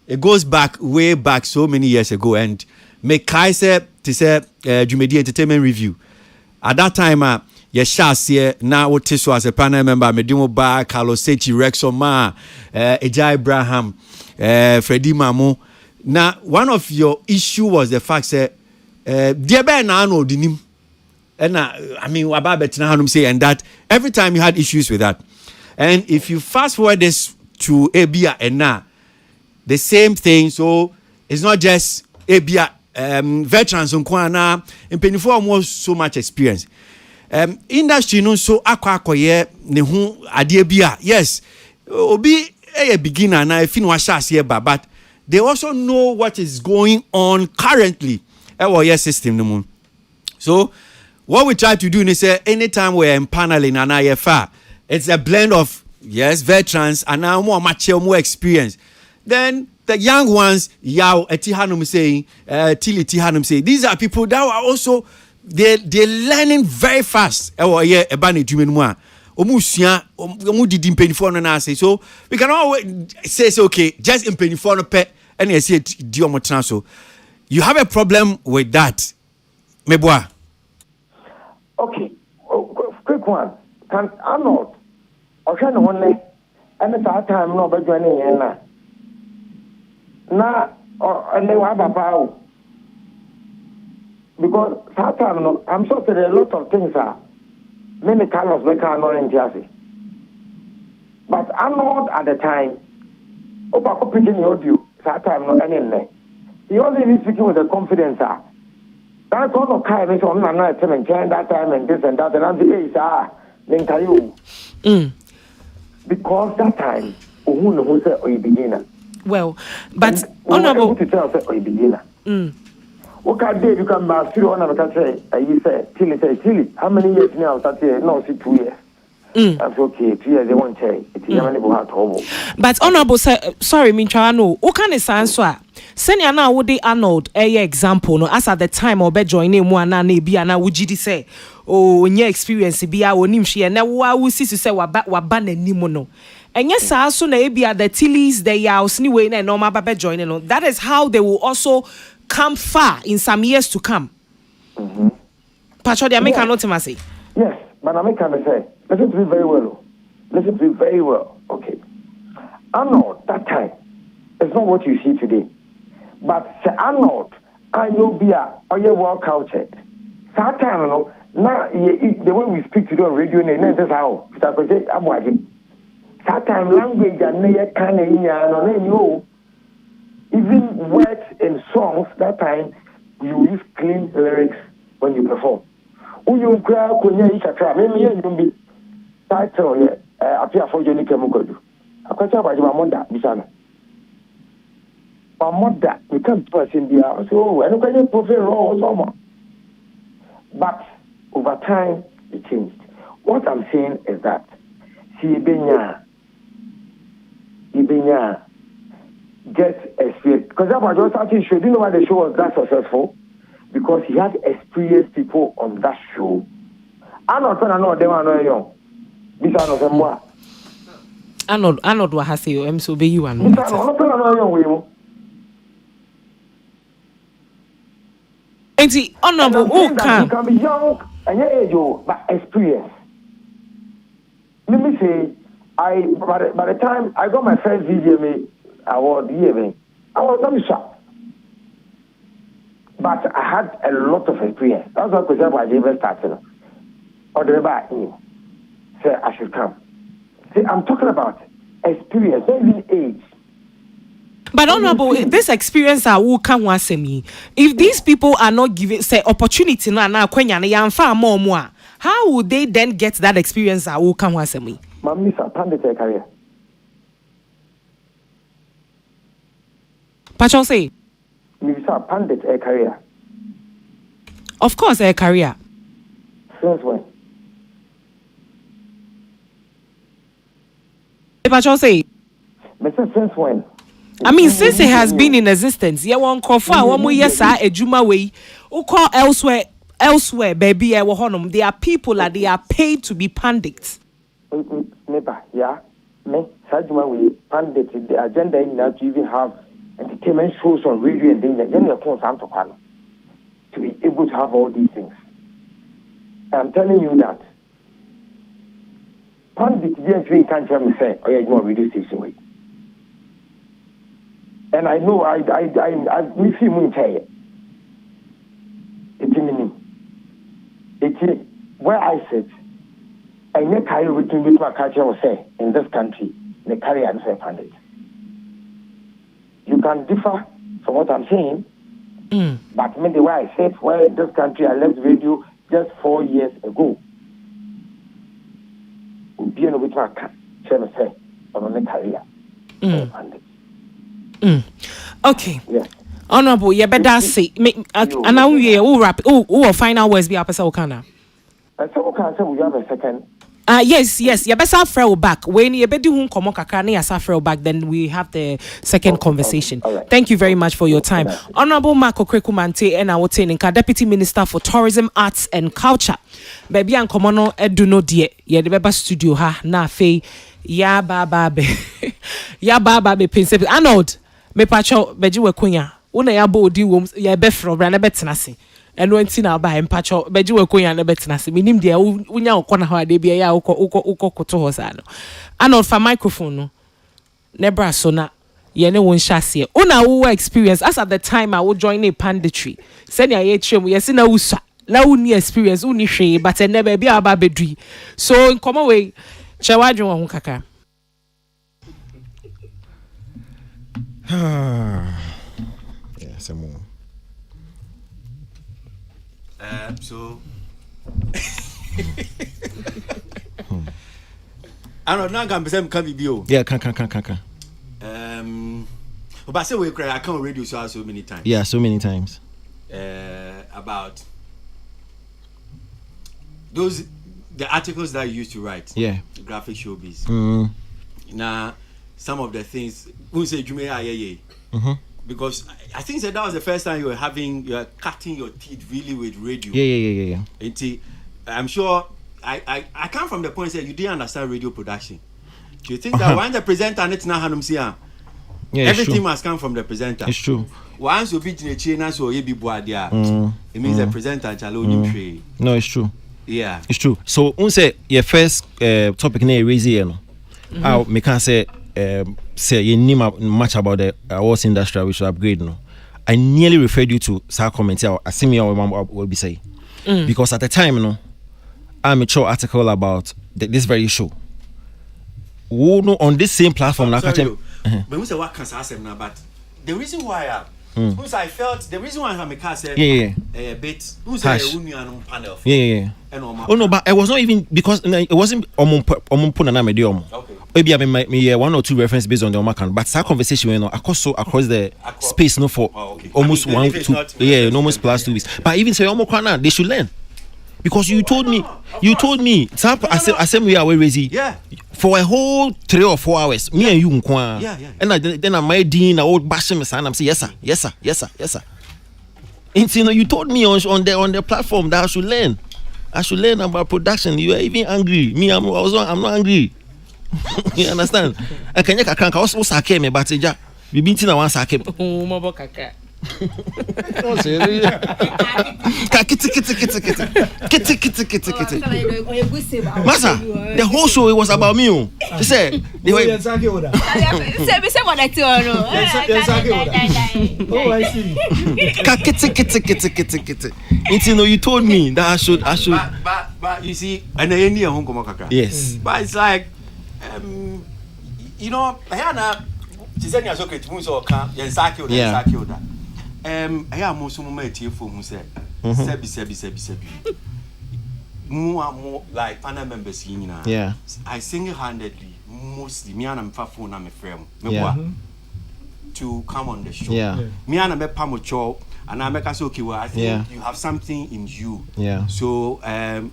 it goes back way back so many years ago, and make Kaiser to say Jumedi Entertainment Review. At that time, here now what is as a panel member, Medimo Ba, Carlos Sechi, Rex Omar, Ejai Abraham, Freddie Mamo. Now, one of your issue was the fact that dear Ben Arno dinim. And I mean, Wababetina say, and that every time you had issues with that. And if you fast forward this to Abia and now, the same thing, so it's not just Abia. Veterans on Kwana and Penifo was so much experience. Industry no so akwakoye ne hu ade bia. Yes, obi a beginner na if no shas here but they also know what is going on currently. Our system no mo. So what we try to do is say anytime we're empaneling an IFA, it's a blend of veterans and now more mature, more experience. Then the young ones, Yao Etihanum saying, Tilly Tihanum saying, these are people that are also they're learning very fast. So we can always say okay, just in penny pet and I say so you have a problem with that, Meboa. Okay, quick one. Can Arnold Ocean one and at that time no but joining na and they have a power because that time no, I'm sure there are a lot of things many colors make not in Jersey. But I'm not at the time Opa picking the audio that time no any he only speaking with the confidence that's all of kind is on that time and that time and this and that and I'm the because that time who said or you beginner. Well, but honorable to tell us a beginner. What can you come back to one of the country? You say, Tilly, how many years now? That's no, 2 years. That's okay. 2 years, they won't say. But honorable, sorry, Minchano, what can I answer? Send you now would they Arnold a example no as at the time or be joining one and be an would say, oh, in your experience, be our nimshi and now we see to say what ban and nimono. And yes, also maybe at the Tillies, they are anyway and normal baby joining. That is how they will also come far in some years to come. Pacho, they make an ultimacy. Yes, but I make an say. Listen to me very well. Listen to me very well. Okay. Arnold, that time, it's not what you see today. But say Arnold, I know beer or you're well cultured. That time, no, now the way we speak to the radio, and that's how I'm watching. That time language and kind of no, even words and songs. That time you use clean lyrics when you perform. You cry when you try. Maybe you don't be title. Appear for you. Nikamukodu. I can't tell you my mother. Bisana. My mother. We can't pass in the house. So I don't get profit or summer. But over time it changed. What I'm saying is that see benya. Ibinya get experience. Because that was just starting show. Do you know why the show was that successful? Because he had experienced people on that show. I'm not saying I know them, I know young. This I know them more. I know what I say. I'm so be you and I'm not saying I know young with you. And the honorable who can. You can be young and your age, but experience. Let me say, by the time I got my first VGMA award, I was very sharp. But I had a lot of experience. That's why I even started. Or the back say I should come. See, I'm talking about experience, not even age. But honorable, this experience who can want me. If these people are not given say opportunity now, how would they then get that experience who can want me? Mammy, pandit a career. Pachon say. Misa pandit a career. Of course, a career. Since when? Pachon say. Since when? I mean, since it has been in existence, yeah, one call for one more yes, a Juma way, who call elsewhere, baby, there are people that they are paid to be pundits. Neighbor, yeah, me, Sajuma way, pundits, the agenda in that you even have entertainment shows on radio and things, then you're concerned to be able to have all these things. I'm telling you that pundits didn't can't tell me say, oh yeah, you want radio station way. And I know I we see mun tell it's where I sit. I never carry written with my culture or say in this country, they carry and say pandit. You can differ from what I'm saying, but maybe why I said where in this country I left radio just 4 years ago. Be in with my culture say on the career. Pandit. Okay. Yes. Honorable, you better say. And now we wrap. Oh, final words be up as Okana. So can say we have a second. Yes. You better throw back. When you better do come on, throw back. Then we have the second conversation. Right. Thank you very much for your time, Honorable Marco Krekumante, and our Deputy Minister for Tourism, Arts and Culture. Baby and Komono Eduno die. Ye the Beba Studio ha na fe ya baba be principal Arnold. Me pacho beji we kunya una ya bo di wom ya be fro bra na betena se eno anti na ba pacho beji we kunya na betena se minim de unya okọ na ho ade bia ya ukọ koto ho sa no Arnold for microphone no nebra so na ye ne won hyase una wo experience as at the time I would join a panditry send ya ye twem ye se na usa na uni experience uni hwe but never be aba bedui so in come away chewadwon ho kaka. Yeah, some more. So I don't know. Can be bio. Yeah, can. But I say we cry. I can't radio so many times. Yeah, so many times. About the articles that you used to write. Yeah. The graphic showbiz. Now, some of the things we say because I think that was the first time you were cutting your teeth really with radio. Yeah. And I'm sure I come from the point that you didn't understand radio production. Do you think that when the presenter and it's not everything must come from the presenter? It's true. Once you beat the chain, so you be boadia. It means the presenter challenge. No, it's true. Yeah, it's true. So, say your first topic na raise here. I me can say you knew much about the awards industry, which should upgrade. No, I nearly referred you to Sir comment. I see me will be saying because at the time, I made an article about this very show. Who know on this same platform? But we say what can say now, but the reason why I felt the reason why I make said a bit panel. Yeah. Oh no, but it was not even because it wasn't okay. Maybe I mean one or two references based on the Omakan, but that conversation went on across the space no for almost 1 2 almost plus 2 weeks. But even say Omokana, they should learn. because you told me I said we are crazy. Yeah. For a whole 3 or 4 hours, me and you nkwa. Yeah. And then I made Dean, I would bash him and I'm saying yes sir. And you told me on the platform that I should learn about production. You are even angry. Me, I'm not angry. You understand? And can you can't also sake me but we been in one sake. Oh, mabo kaka. Kitty. Massa, the whole show it was about me. She said they were say what I tell you. Oh, I see. Kitty. You told me that I should. But you see, and I need a home kaka. Yes. But it's like, you know, Ayana, she said, "You're so great. You so calm. You're sake oda. I am also my for who said, Sebi. More like panel members in yeah. I single-handedly, mostly, me and I'm phone, I'm a friend. To come on the show. Yeah. Me and I'm a pamocho, and I make us okay. Well, I think you have something in you. Yeah. So,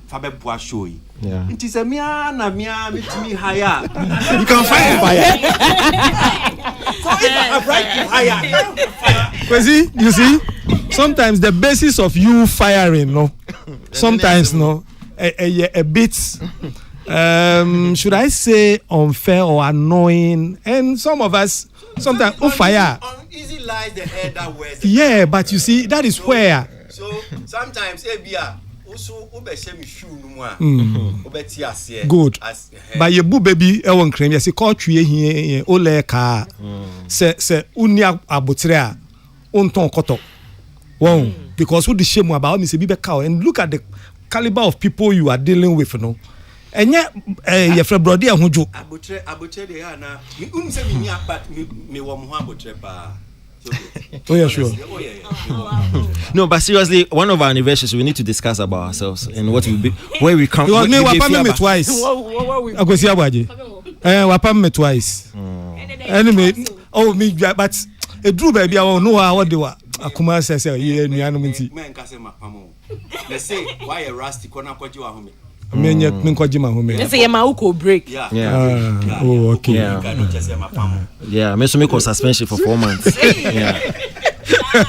Faber Bois show. Yeah. It is a me higher. You can fire. So if I have right to hire, You see, sometimes the basis of you firing, no, sometimes no, a bit, should I say unfair or annoying, and some of us sometimes fire. Easy lies the head that wears. Yeah, but you see, that is where. So sometimes also shoe good. But your boo baby, Ewan cream, yes, you call tree here, ole car. Say, unia abutrea, unton koto. Wow, because who the shame about me, say, be cow, and look at the caliber of people you are dealing with, no. And yet, your friend brother, who joke. Abutre, they are now. You couldn't say me, but me, one abutre. Oh yeah, sure. No, but seriously, one of our anniversaries, we need to discuss about ourselves and what will be where we come. You me wapam me twice. I go see abaji. Wapam me twice. Anyway, oh me, but a drew baby. I won't know what they were. Akuma says, "Yeah, me anuminti." Let's say why a rusty corner what you are home. Let's say my break. Yeah. Oh, okay. Yeah, me so make suspension for 4 months. Yeah.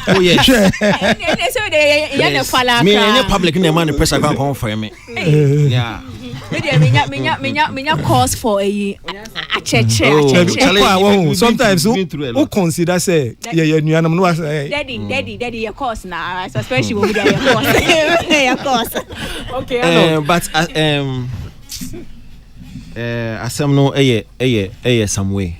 Oh yeah. Me any public in man pressure can come for me. Yeah. Me cause for a church. Sometimes who consider say daddy your course now, especially when we are your course. Okay, but asem no some way.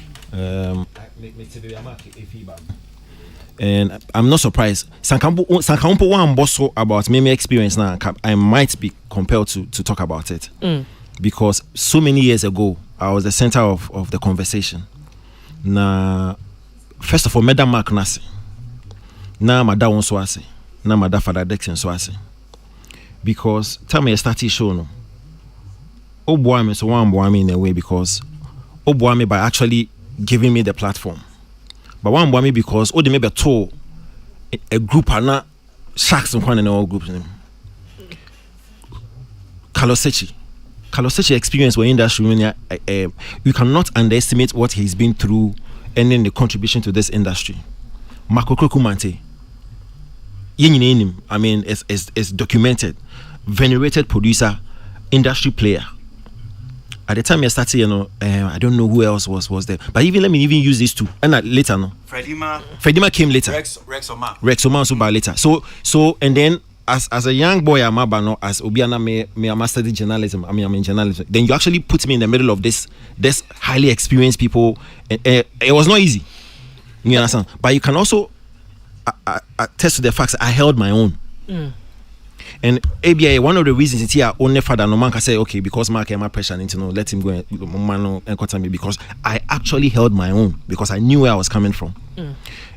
And I'm not surprised. Sankampo one bosso about me experience now. I might be compelled to talk about it because so many years ago I was the center of the conversation. Now, first of all, Madam Mark Nasi. Now, Madam Wonswasi. Now, Madam Father Dixon Swasi. Because tell me a starting show no. Oh boy, me so one boy me in a way because oh boy me by actually giving me the platform. But one boy me because oh they maybe told a group are not sharks in one and all groups. Kalosechi experience when in that industry, you cannot underestimate what he's been through and then the contribution to this industry. Makokroku Mante. I mean, it's documented. Venerated producer, industry player. At the time I started, I don't know who else was there. But let me use these two. And later, no. Fredima came later. Rex Omar also by later. So and then as a young boy, I'm as Obiana me a mastered in journalism. I'm in journalism. Then you actually put me in the middle of this highly experienced people. It was not easy. You understand? But you can also attest to the facts. I held my own. And ABA, one of the reasons it's here, only father no man can say, okay, because Mark and my pressure need to know, let him go and cut me because I actually held my own because I knew where I was coming from.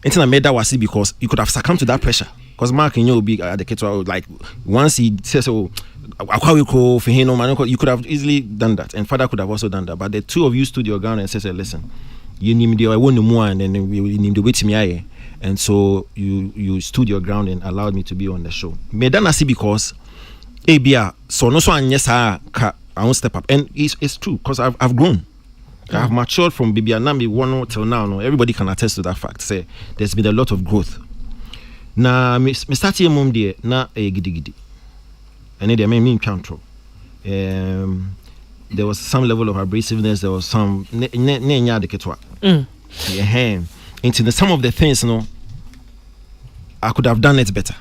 Until I made that was because you could have succumbed to that pressure. Because Mark and you will be at the kid, like once he says, oh, you could have easily done that, and father could have also done that. But the two of you stood your ground and said, listen, you need me, I want no more, and then we need to wait to me. And so you stood your ground and allowed me to be on the show. Made that see because ABR, so no so anyesa ka I won't step up. And it's true because I've grown. I've matured from baby Anami 1 till now. No, everybody can attest to that fact. Say there's been a lot of growth. Na me start here mum there na gidi. And then me control. There was some level of abrasiveness. There was some into some of the things, I could have done it better.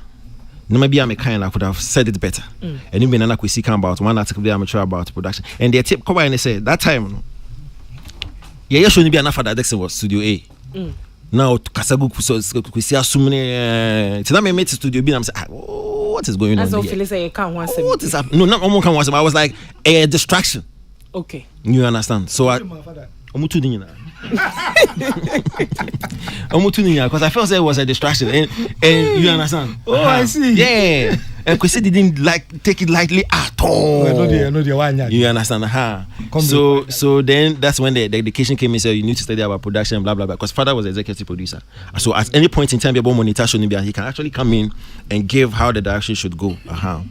No, maybe I'm a kind, I could have said it better. And even when I could see about one article there, I'm sure about production. And the tip come and they say that time, you shouldn't be enough for that. Dexter was Studio A. Now Kasagu could see so many. Today I made Studio B. And I'm saying, what is going on? What is happening? No, not one can watch. I was like a distraction. Okay. You understand? So I. Because I felt it was a distraction, and you understand? Oh, I see. Yeah, and Kwesi didn't take it lightly at all. You understand? So then that's when the education came in. So you need to study about production, blah blah blah. Because father was the executive producer, so at any point in time, he can actually come in and give how the direction should go. My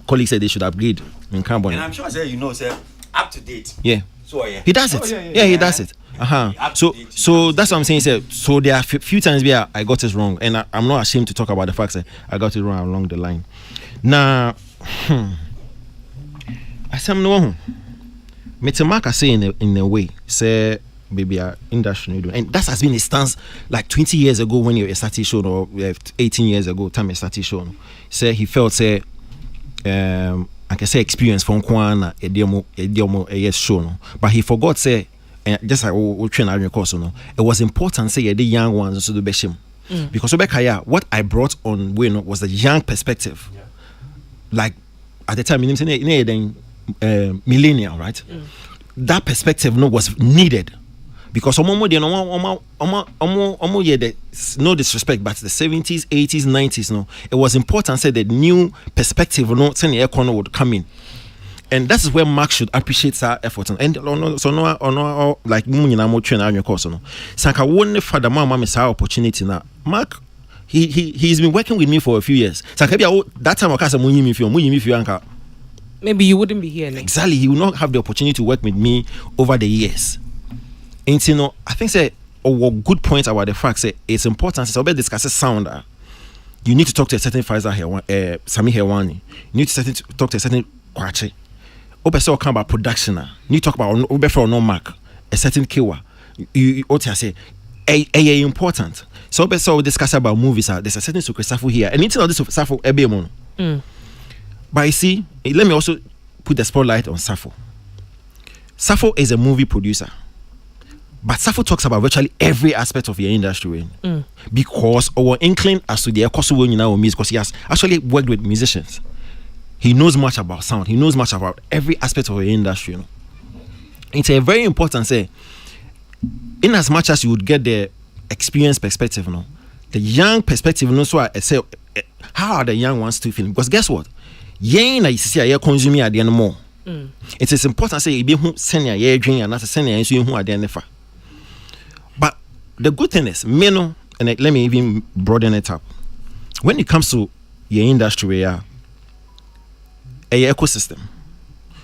colleague said they should upgrade in carbon. And I'm sure sir, up to date. Yeah. So, yeah. He does it. He does it. So that's what I'm saying. So there are few times where I got it wrong, and I'm not ashamed to talk about the fact that I got it wrong along the line. Now, I say no. Mr. Mark I say in a way, say maybe our industry, and that has been a stance like 20 years ago when you started show, or 18 years ago time you started show. Say he felt I can say experience from Kwana a yes show, but he forgot say just like we train our course it was important say the young ones to do beshim because what I brought on was the young perspective, like at the time millennial, right? That perspective was needed. Because no disrespect, but the 70s, 80s, 90s, it was important to say that new perspective would come in. And that is where Mark should appreciate our effort. And so like train on your course. Sanka won't father mama miss our opportunity now. Mark, he's been working with me for a few years. Sanka that time maybe you wouldn't be here next. Exactly, he will not have the opportunity to work with me over the years. And I think say good point about the fact say it's important. So we discuss sound. You need to talk to a certain Pfizer here, Sami Hewani. You need to talk to a certain Kwache. Also come about production. You need to talk about no mark a certain Kiwa. You say important. So we discuss about movies. There's a certain Sukrsafu here, and it's not this Safo Ebemon. But you see, let me also put the spotlight on Safo. Safo is a movie producer. But Safo talks about virtually every aspect of your industry because our inkling as to the Ekosu in our music, because he has actually worked with musicians. He knows much about sound. He knows much about every aspect of your industry. It's a very important say. In as much as you would get the experience perspective, the young perspective. So I say, how are the young ones still feeling? Because guess what? You see, consuming at the end more. It is important say you be who send your drink and not send your so you who are the never. But the good thing is, and let me even broaden it up. When it comes to your industry, a ecosystem.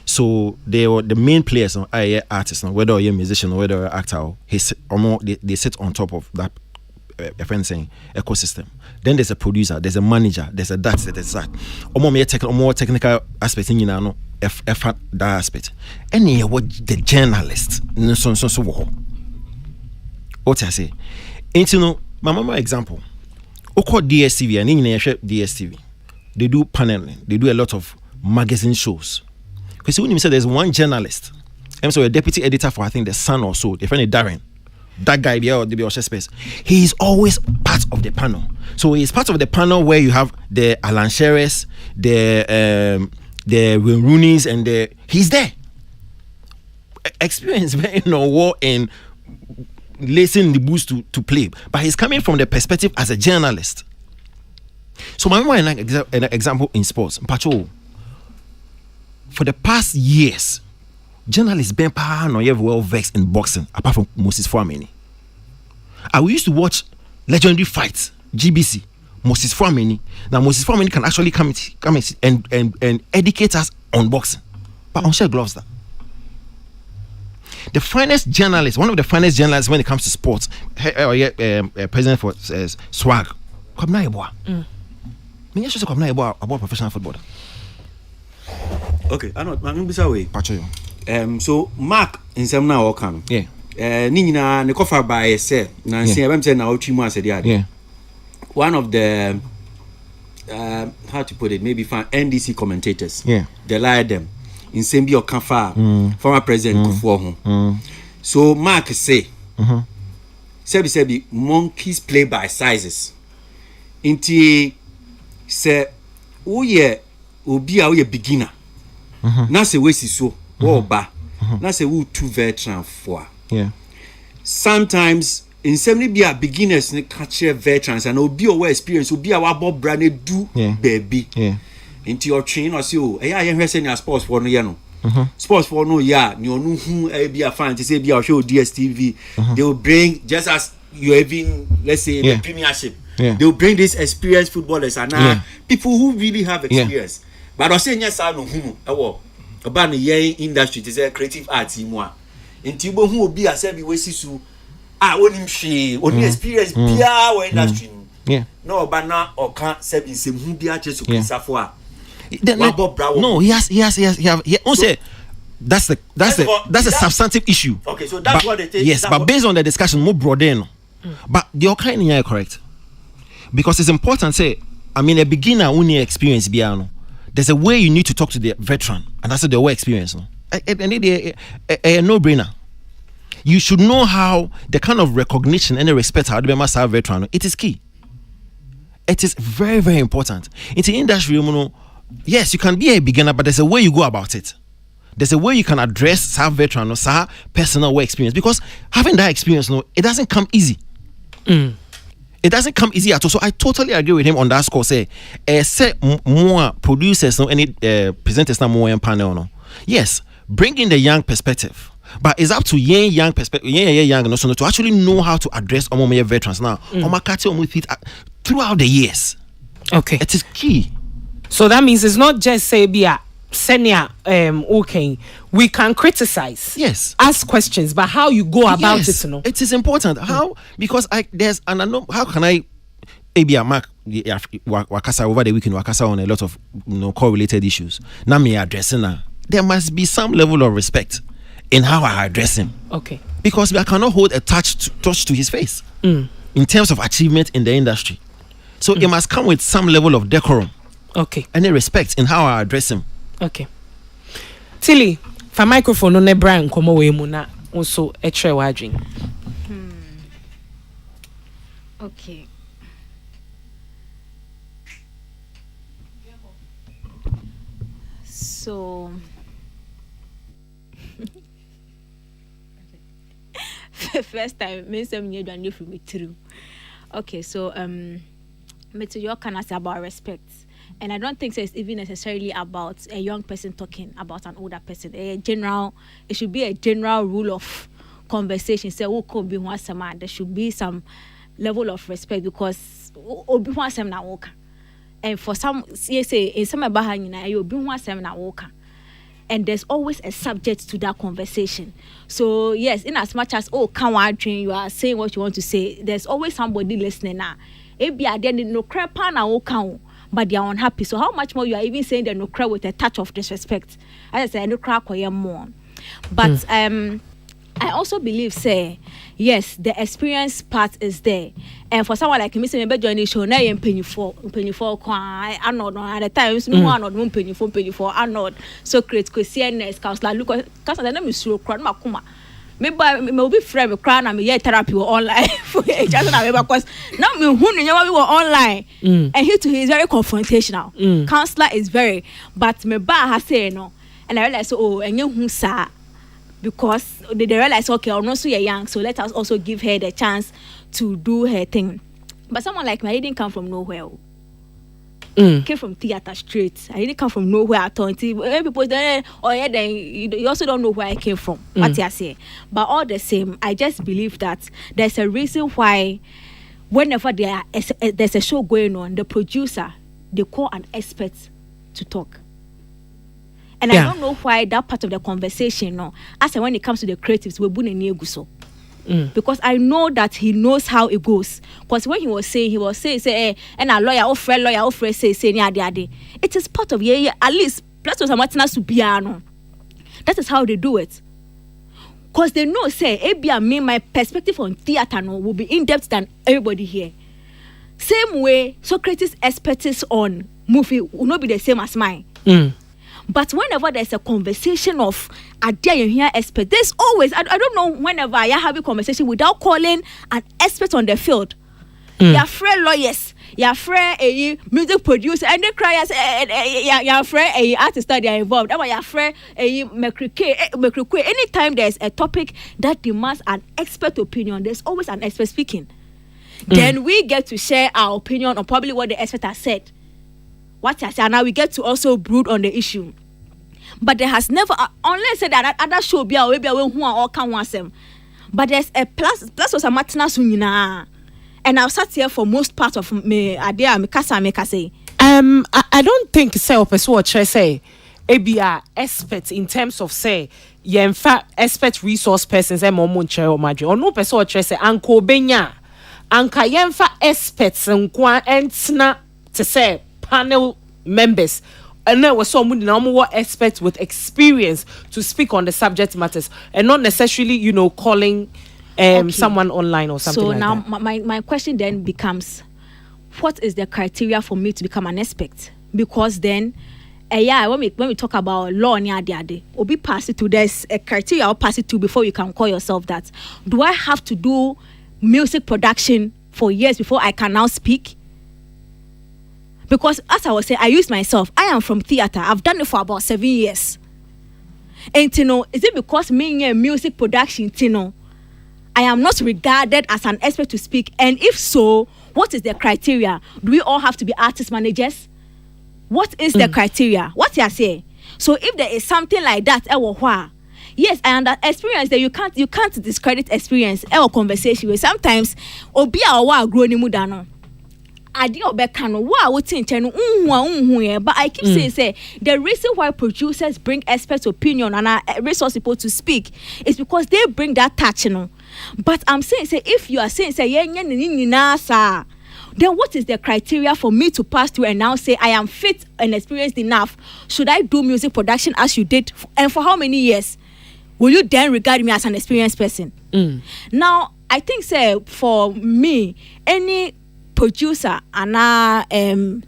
So the main players are artists, whether you're a musician or whether you're an actor, they sit on top of that ecosystem. Then there's a producer, there's a manager, there's a that, there's that. More technical aspect in that aspect. And what the journalist, what I say, my mama example. Oko DSTV and DSTV, they do paneling, they do a lot of magazine shows. Because when you say there's one journalist, I'm so a deputy editor for I think the Sun or so, the friend Darren, that guy there or the space, he is always part of the panel. So he's part of the panel where you have the Alan Sheres, the Roonies, and he's there. Experience war in lacing the boots to play, but he's coming from the perspective as a journalist. So my mama an example in sports, Pacho. For the past years, journalists been well vexed in boxing, apart from Moses Fuamini. I used to watch legendary fights, GBC, Moses Fuamini. Now Moses Fuamini can actually come and educate us on boxing, but on share gloves that. The finest journalist, one of the finest journalists when it comes to sports, president for Swag, Kwabena Yeboah. Me just say Kwabena Yeboah about professional football. Okay, I'm going to be away. So Mark in some now come. Yeah. Nina ne kofa by say na say I'm saying now three months yeah. One of the how to put it, maybe NDC commentators. Yeah. They lied them. In Sembi or Kafa, former president Kufuor. So Mark say, Sebi monkeys play by sizes. Inti say, oh yeah, obi a beginner. Na se we si so, ba. Na se we too veteran for. Yeah. Sometimes in some be a beginners ne catch veterans and obi o experience obi a wabo brand do baby. Yeah. Into your train or so, I hear saying sports for no yano. Sports for no ya, you know who be a fan to say be a show DSTV. They will bring just as you even let's say the premiership. Yeah. They will bring these experienced footballers and people who really have experience. But I say yes, I know who about the young industry to say creative arts in one. Into who will be a seven way sisu. Only she only experience be our industry. Yeah. No, but now or can't say who be a just to no, he has. That's a substantive issue. Okay, so that's what they take. Yes, but based on the discussion, more broader. But the kind here correct because it's important. Say, I mean, a beginner only experience piano. There's a way you need to talk to the veteran, and that's the way experience. No, a no-brainer. You should know how the kind of recognition and the respect how the must have veteran. It is key. It is very, very important. In the industry, you know. Yes, you can be a beginner, but there's a way you go about it. There's a way you can address some veteran or some personal work experience because having that experience, no, it doesn't come easy. It doesn't come easy at all. So I totally agree with him on that score. Say more producers, no, any presenters, no more panel, no. Yes, bring in the young perspective, but it's up to young perspective, young, no, so to actually know how to address more veterans now. Throughout the years. Okay, it is key. So that means it's not just say be a senior okay. We can criticize. Yes. Ask questions, but how you go about it, you know. It is important. How because there's an unknown how can I maybe a mark wakasa over the weekend wakasa on a lot of correlated issues. Now me addressing now. There must be some level of respect in how I address him. Okay. Because I cannot hold a touch to his face in terms of achievement in the industry. So it must come with some level of decorum. Okay. And respect in how I address him. Okay. Tilly, for microphone on the brand come away muna also a tray waging. Okay. So first time me some new done from me through. Okay, so me to your can ask about respect. And I don't think it's even necessarily about a young person talking about an older person. It should be a general rule of conversation. Say, who could be one man? There should be some level of respect because obi one sem na woka. And for some, say in some bahani you be one sem na woka. And there's always a subject to that conversation. So yes, in as much as you are saying what you want to say, there's always somebody listening now. No crap but they are unhappy. So how much more you are even saying the no cry with a touch of disrespect? As I say, no cry more. But I also believe, say, yes, the experience part is there. And for someone like me, say maybe join the show, now I'm paying for. I'm not at the times. No one not paying for. I'm not so create CNS counselor. Look, because the name is so crown makuma. Maybe be friend with crown and me therapy online for just because now me who we were online and he is very confrontational. Counselor is very, but me ba has say no, and I realize and you who sa because they realize okay, I'm not so young, so let us also give her the chance to do her thing. But someone like me, I didn't come from nowhere. Came from theater straight. I didn't come from nowhere at all. People then you also don't know where I came from. What I say, but all the same, I just believe that there's a reason why whenever there's a show going on, the producer, they call an expert to talk. And I don't know why that part of the conversation, no, as when it comes to the creatives, we're born in Neguso. Because I know that he knows how it goes. Because when he was saying, and a lawyer, say, it is part of at least plus was a matina subiano. That is how they do it. Because they know, my perspective on theater will be in depth than everybody here. Same way, Socrates' expertise on movie will not be the same as mine. But whenever there's a conversation of idea you hear expert, there's always, I don't know, whenever I have a conversation without calling an expert on the field. Your friend lawyers, your friend a music producer, and they cry as your friend a artist that they are involved. Or your friend a McCree. Anytime there's a topic that demands an expert opinion, there's always an expert speaking. Then we get to share our opinion on probably what the expert has said. What I say, and now we get to also brood on the issue. But there has never, unless that other show be away who are all can want them. But there's a plus was a matina sunina. And I've sat here for most part of me idea me say. I don't think say person what say ABR expert in terms of say in fact expert resource persons and momunche or madri or no person what say anko benya anka yenfa experts nkwa entina to say panel members and there was someone more experts with experience to speak on the subject matters and not necessarily calling someone online or something. So like now that. my question then becomes, what is the criteria for me to become an expert? Because then when we talk about law obi pass it to, there's a criteria I'll pass it to before you can call yourself that. Do I have to do music production for years before I can now speak? Because as I was saying, I use myself. I am from theater. I've done it for about 7 years. And is it because me in music production, I am not regarded as an expert to speak? And if so, what is the criteria? Do we all have to be artist managers? What is the criteria? What you are saying? So if there is something like that, yes, I understand experience that you can't discredit experience or conversation with. Sometimes obi awa grow ni mudano. Adi obekano wa wotin chenu but I keep saying the reason why producers bring experts' opinion and resource people to speak is because they bring that touch, But I'm saying if you are saying then what is the criteria for me to pass through and now say I am fit and experienced enough? Should I do music production as you did and for how many years? Will you then regard me as an experienced person? Now I think for me, any producer and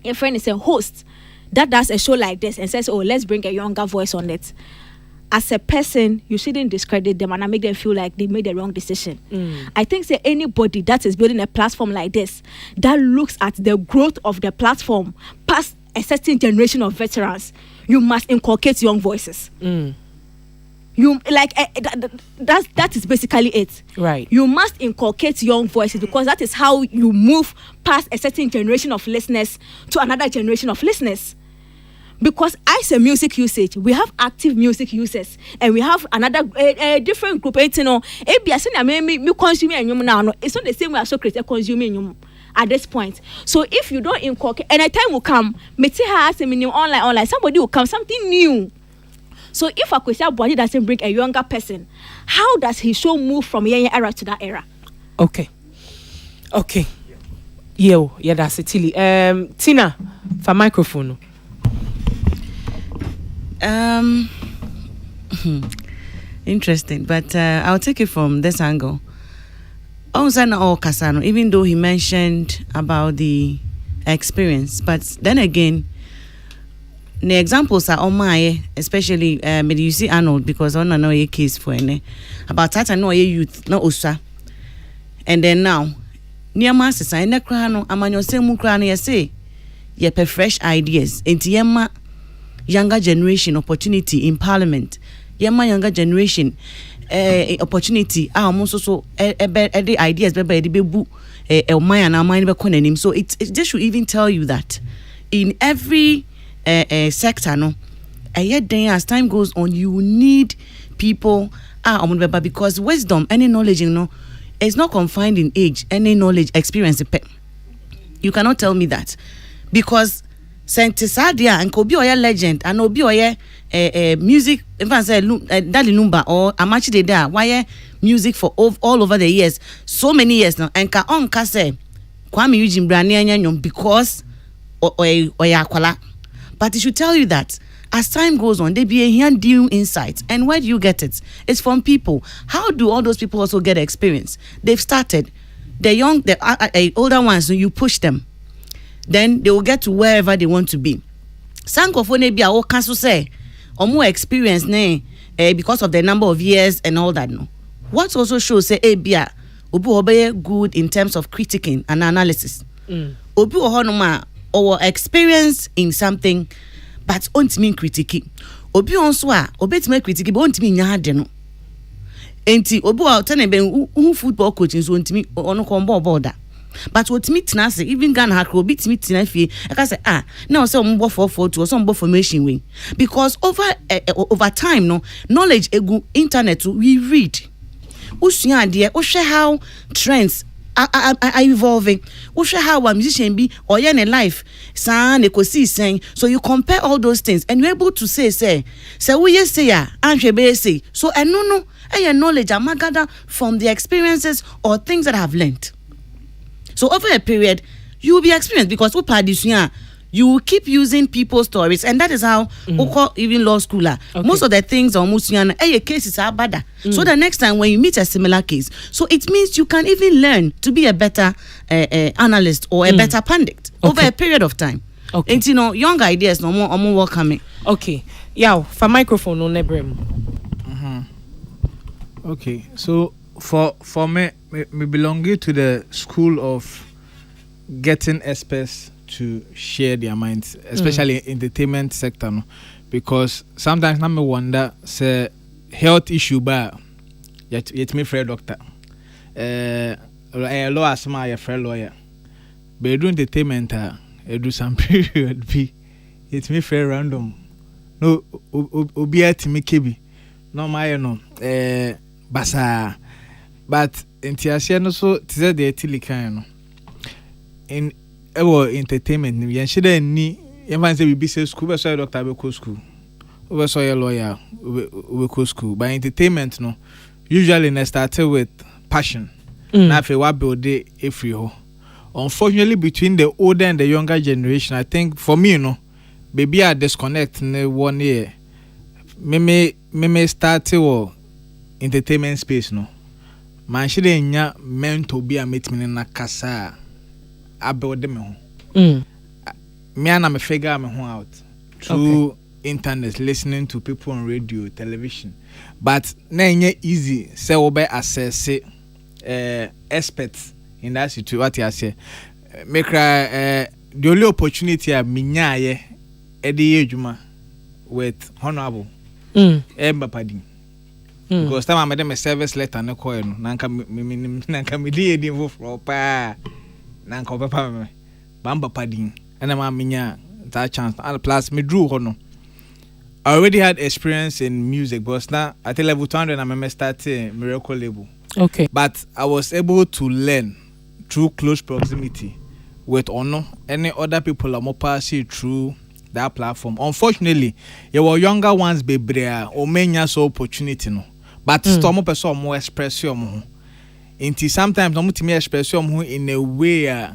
your friend is a host that does a show like this and says, let's bring a younger voice on it. As a person, you shouldn't discredit them and make them feel like they made the wrong decision. I think anybody that is building a platform like this that looks at the growth of the platform past a certain generation of veterans, you must inculcate young voices. You that is basically it. Right. You must inculcate young voices because that is how you move past a certain generation of listeners to another generation of listeners. Because as a music usage, we have active music users and we have another different group. It's not the same way as Socrates consuming at this point. So if you don't inculcate, and a time will come, online, somebody will come, something new. So if Akwesi Body doesn't bring a younger person, how does his show move from one era to that era? Okay. Yeah, that's it. Tina, for microphone. Interesting, but I'll take it from this angle. Kasano, even though he mentioned about the experience, but then again, the examples are on my, especially you see Arnold, because I don't know a case for any about that. I know a youth, no usa, and then now near masters I ne crano amanyo same crano you say ye fresh ideas into yema younger generation opportunity in parliament, yema younger generation opportunity almost so the ideas be bebu my and our mind be konanim. So it just should even tell you that in every sector, no, yet then as time goes on, you need people because wisdom, any knowledge, it's not confined in age, any knowledge, experience. You cannot tell me that, because Sadia and Kobi Oya legend and Obi Oya music, if I say Daddy Lumba or Amachi de da, why music for all over the years, so many years now, and ka on kase Kwame Eugene Brania because Oya Kwala. But it should tell you that as time goes on, they be a here new insights. And where do you get it? It's from people. How do all those people also get experience? They've started. The young, the older ones, so you push them. Then they will get to wherever they want to be. Sankofone be our council say, or more experience, because of the number of years and all that. No. What also shows say, bia, obu obeye good in terms of critiquing and analysis. Obu ohonoma or experience in something, but on't mean critiquing. Obi onswa, obet me critiquing, but on't mean yade no. Enti obu alternate ben football coaching so on't mean ono kombo border. But what me tinase even Ghana hakro bit me tinafie I can say now say ombo 442 or some formation wing, because over time no knowledge egu internet we read usua de o share how trends are evolving. We share how a musician be or in life so you compare all those things and you're able to say we say say so and no knowledge I gather from the experiences or things that I've learned. So over a period, you will be experienced because you will keep using people's stories, and that is how even law schooler. Most of the things almost cases are bad. So the next time when you meet a similar case, so it means you can even learn to be a better analyst or a better pundit over a period of time. Okay. And young ideas no more welcoming. Okay. Yeah, for microphone on Nebrim. Okay, so for me belonging to the school of getting experts to share their minds, especially in entertainment sector, no? Because sometimes I wonder, say health issue, but yet me friend doctor, a lawyer, my friend lawyer, but do entertainment, do some period be it me friend random, no, obi at me kebi, no my no, basa, but in Tiasia no so tiza de tilikan no in entertainment ni yen shede ni yen fan say we be say school be so doctor be go school we so lawyer we go school, but entertainment no usually na started with passion na fe wa build it every ho. Unfortunately between the older and the younger generation, I think for me baby I disconnect in 1 year me start to entertainment space no man should nya mentor be a meet me na kasa about me ho. Me and me figure me ho out through internet, listening to people on radio, television. But na nya easy say we be assess experts in that situation. What you say make the only opportunity a minya ye edi ejuma with honorable Emba Padin. Because time I made a service letter no call no nanka me di edi for pa nanka papa me bamba Padin and I minya that chance and plus me drew hono. I already had experience in music, but now at level 200 I started Miracle label. Okay. But I was able to learn through close proximity with any other people are more passing through that platform. Unfortunately, there were younger ones baby or many so opportunity no. But still person more expression until sometimes I'm to me expression in a way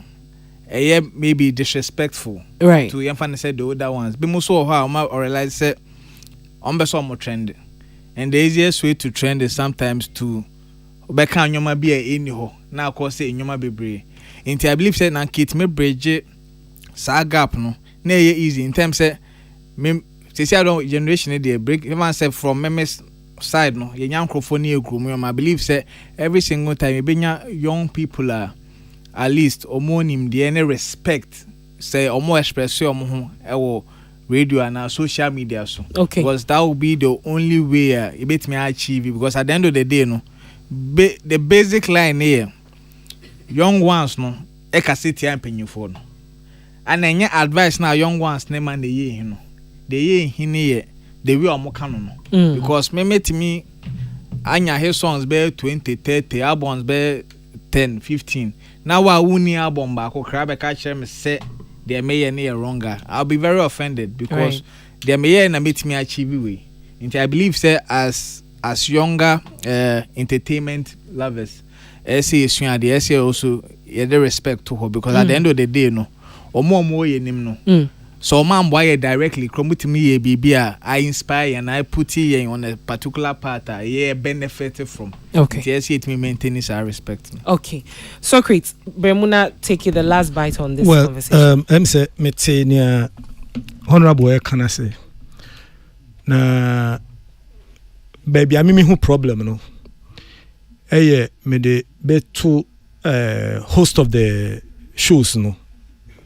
maybe disrespectful. Right. To emphasize the older ones. But most of how I realize that I'm more trend. And the easiest way to trend is sometimes to beka nyoma be any ho. Now of course say nyoma bebre. Until I believe say na kit me bridge sa gap no. Na easy in terms say me say I don't generation dey break even say from memes side no ye nyankofo na egru I believe say every single time e benya young people are at least omonim dey any respect say omo express your ho ewo radio and social media so. Okay. Because that will be the only way it bet me achieve it, because at the end of the day no the basic line here young ones no e ka sit here penyu for no and any advice now young ones na man dey no the ye hini ye the way omo kan no because me anya his songs be 20 30 albums be 10 15 now wa wuni album ba ko kra be ka kire me say they may near wronger. I'll be very offended because they may na meet me achieve we. I believe say as younger entertainment lovers, say the also the respect to her because at the end of the day no or more ye nim no. So man boy directly come to me BB I inspire and I put it on a particular part I benefit from. Okay. Yes, it me maintain this I respect. Okay. Socrates, Bremuna take you the last bite on this conversation. I'm say me honorable can I say. Na baby I me who problem no. Me the be to host of the shows no.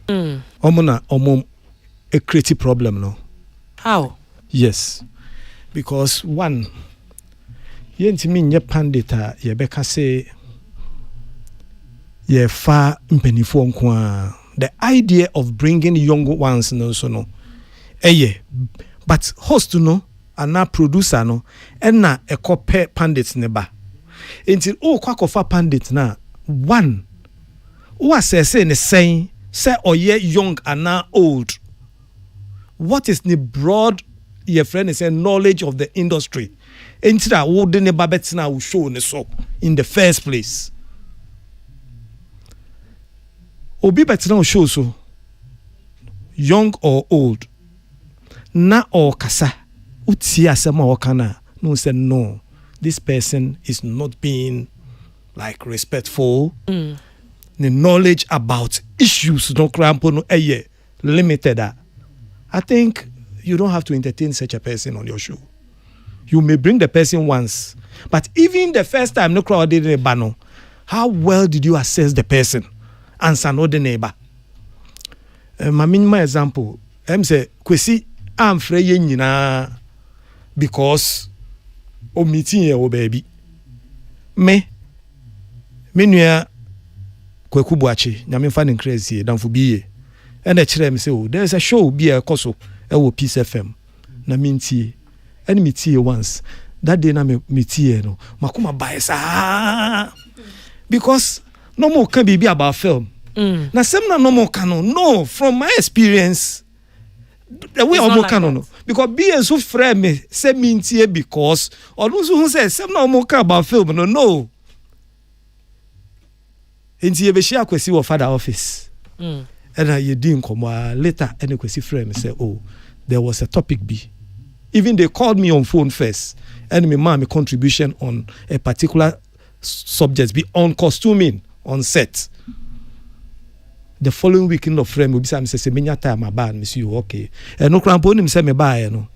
Omona a creative problem no. How? Yes. Because one yentimi nye pandita ye beka say ye fa mpenifo nko the idea of bringing young ones no so no but host no ana producer no na e copy pandits ne ba until kwakofa pandit na one who assess ne saying say oye young ana old. What is the broad your friend is saying knowledge of the industry? Into that wouldn't Babetina will show so in the first place. Obi Betina will show so young or old. Na or kasa utia sama okana no say no. This person is not being like respectful. The knowledge about issues no crampo no limited that. I think you don't have to entertain such a person on your show. You may bring the person once, but even the first time no crowd did a banner, how well did you assess the person? Answer no the neighbor. My example, I'm say kwesi I'm free nyina because o meeting your baby. Me nua Kweku Boachi, nyame fa ne crazy dan fu biye. And the children say, oh, there's a show be a koso, Peace FM. Na minti, and me once. That day na me no. Makuma bias because no more can be about film. Na semna no more canon. No, from my experience, the way of more canon. Because be a so friend me say minti because or those who say semna more about film. No. Inti be share kwesi wo father office. And I didn't come later and you friend say, oh, there was a topic B. Even they called me on phone first and me made a contribution on a particular subject be on costuming on set. The following weekend of frame will be some say many time my bad miss you okay. And no crampo him say me buy no.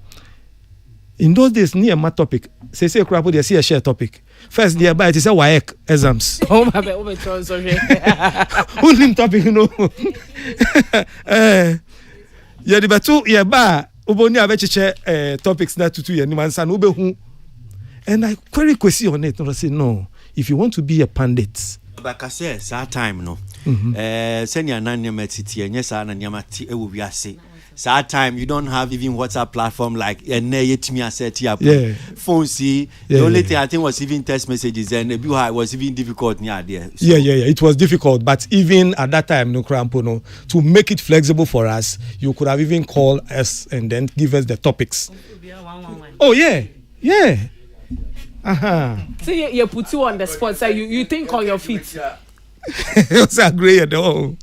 In those days near my topic say crampo they see a share topic. First day buy it is a WAEC exams. Oh my bad, sorry. Only topic you know. Yeah, the batu yeah ba uboni abecheche topics na tutu ye ni mansa no be hu. And I query question on it. No say no. If you want to be a pandit, but I say that time no. Senior nanya metiti enye sa na nyamati e wo wiase. Sad time you don't have even WhatsApp platform like phone see the only thing I think was even text messages and it was even difficult near there. So. Yeah, it was difficult, but even at that time no crampo no to make it flexible for us, you could have even called us and then give us the topics. Oh yeah. So you put you on the spot, so you think on your feet. It's a great and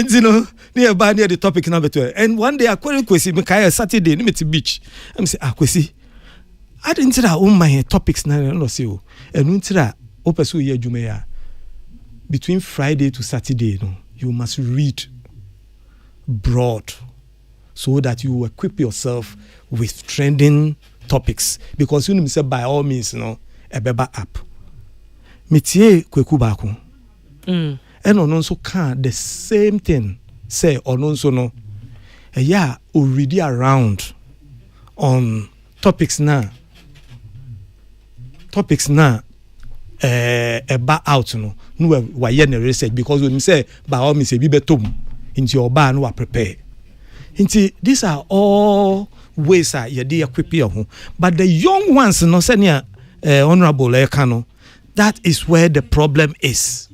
you know near the topic number 2 and one day I queried Kwesi Mikaya Saturday in the beach. I'm say Kwesi I didn't say that my topics na no see and until opesu ye jumea between Friday to Saturday no you must read broad so that you equip yourself with trending topics because you say by all means no a beba app metie Kweku Baako and on so can the same thing say on so no already around on topics now about out no why research because when you say by all means be betom into your bar no prepare into these are all ways you dey equip your home but the young ones no senior Honorable Ekano, that is where the problem is.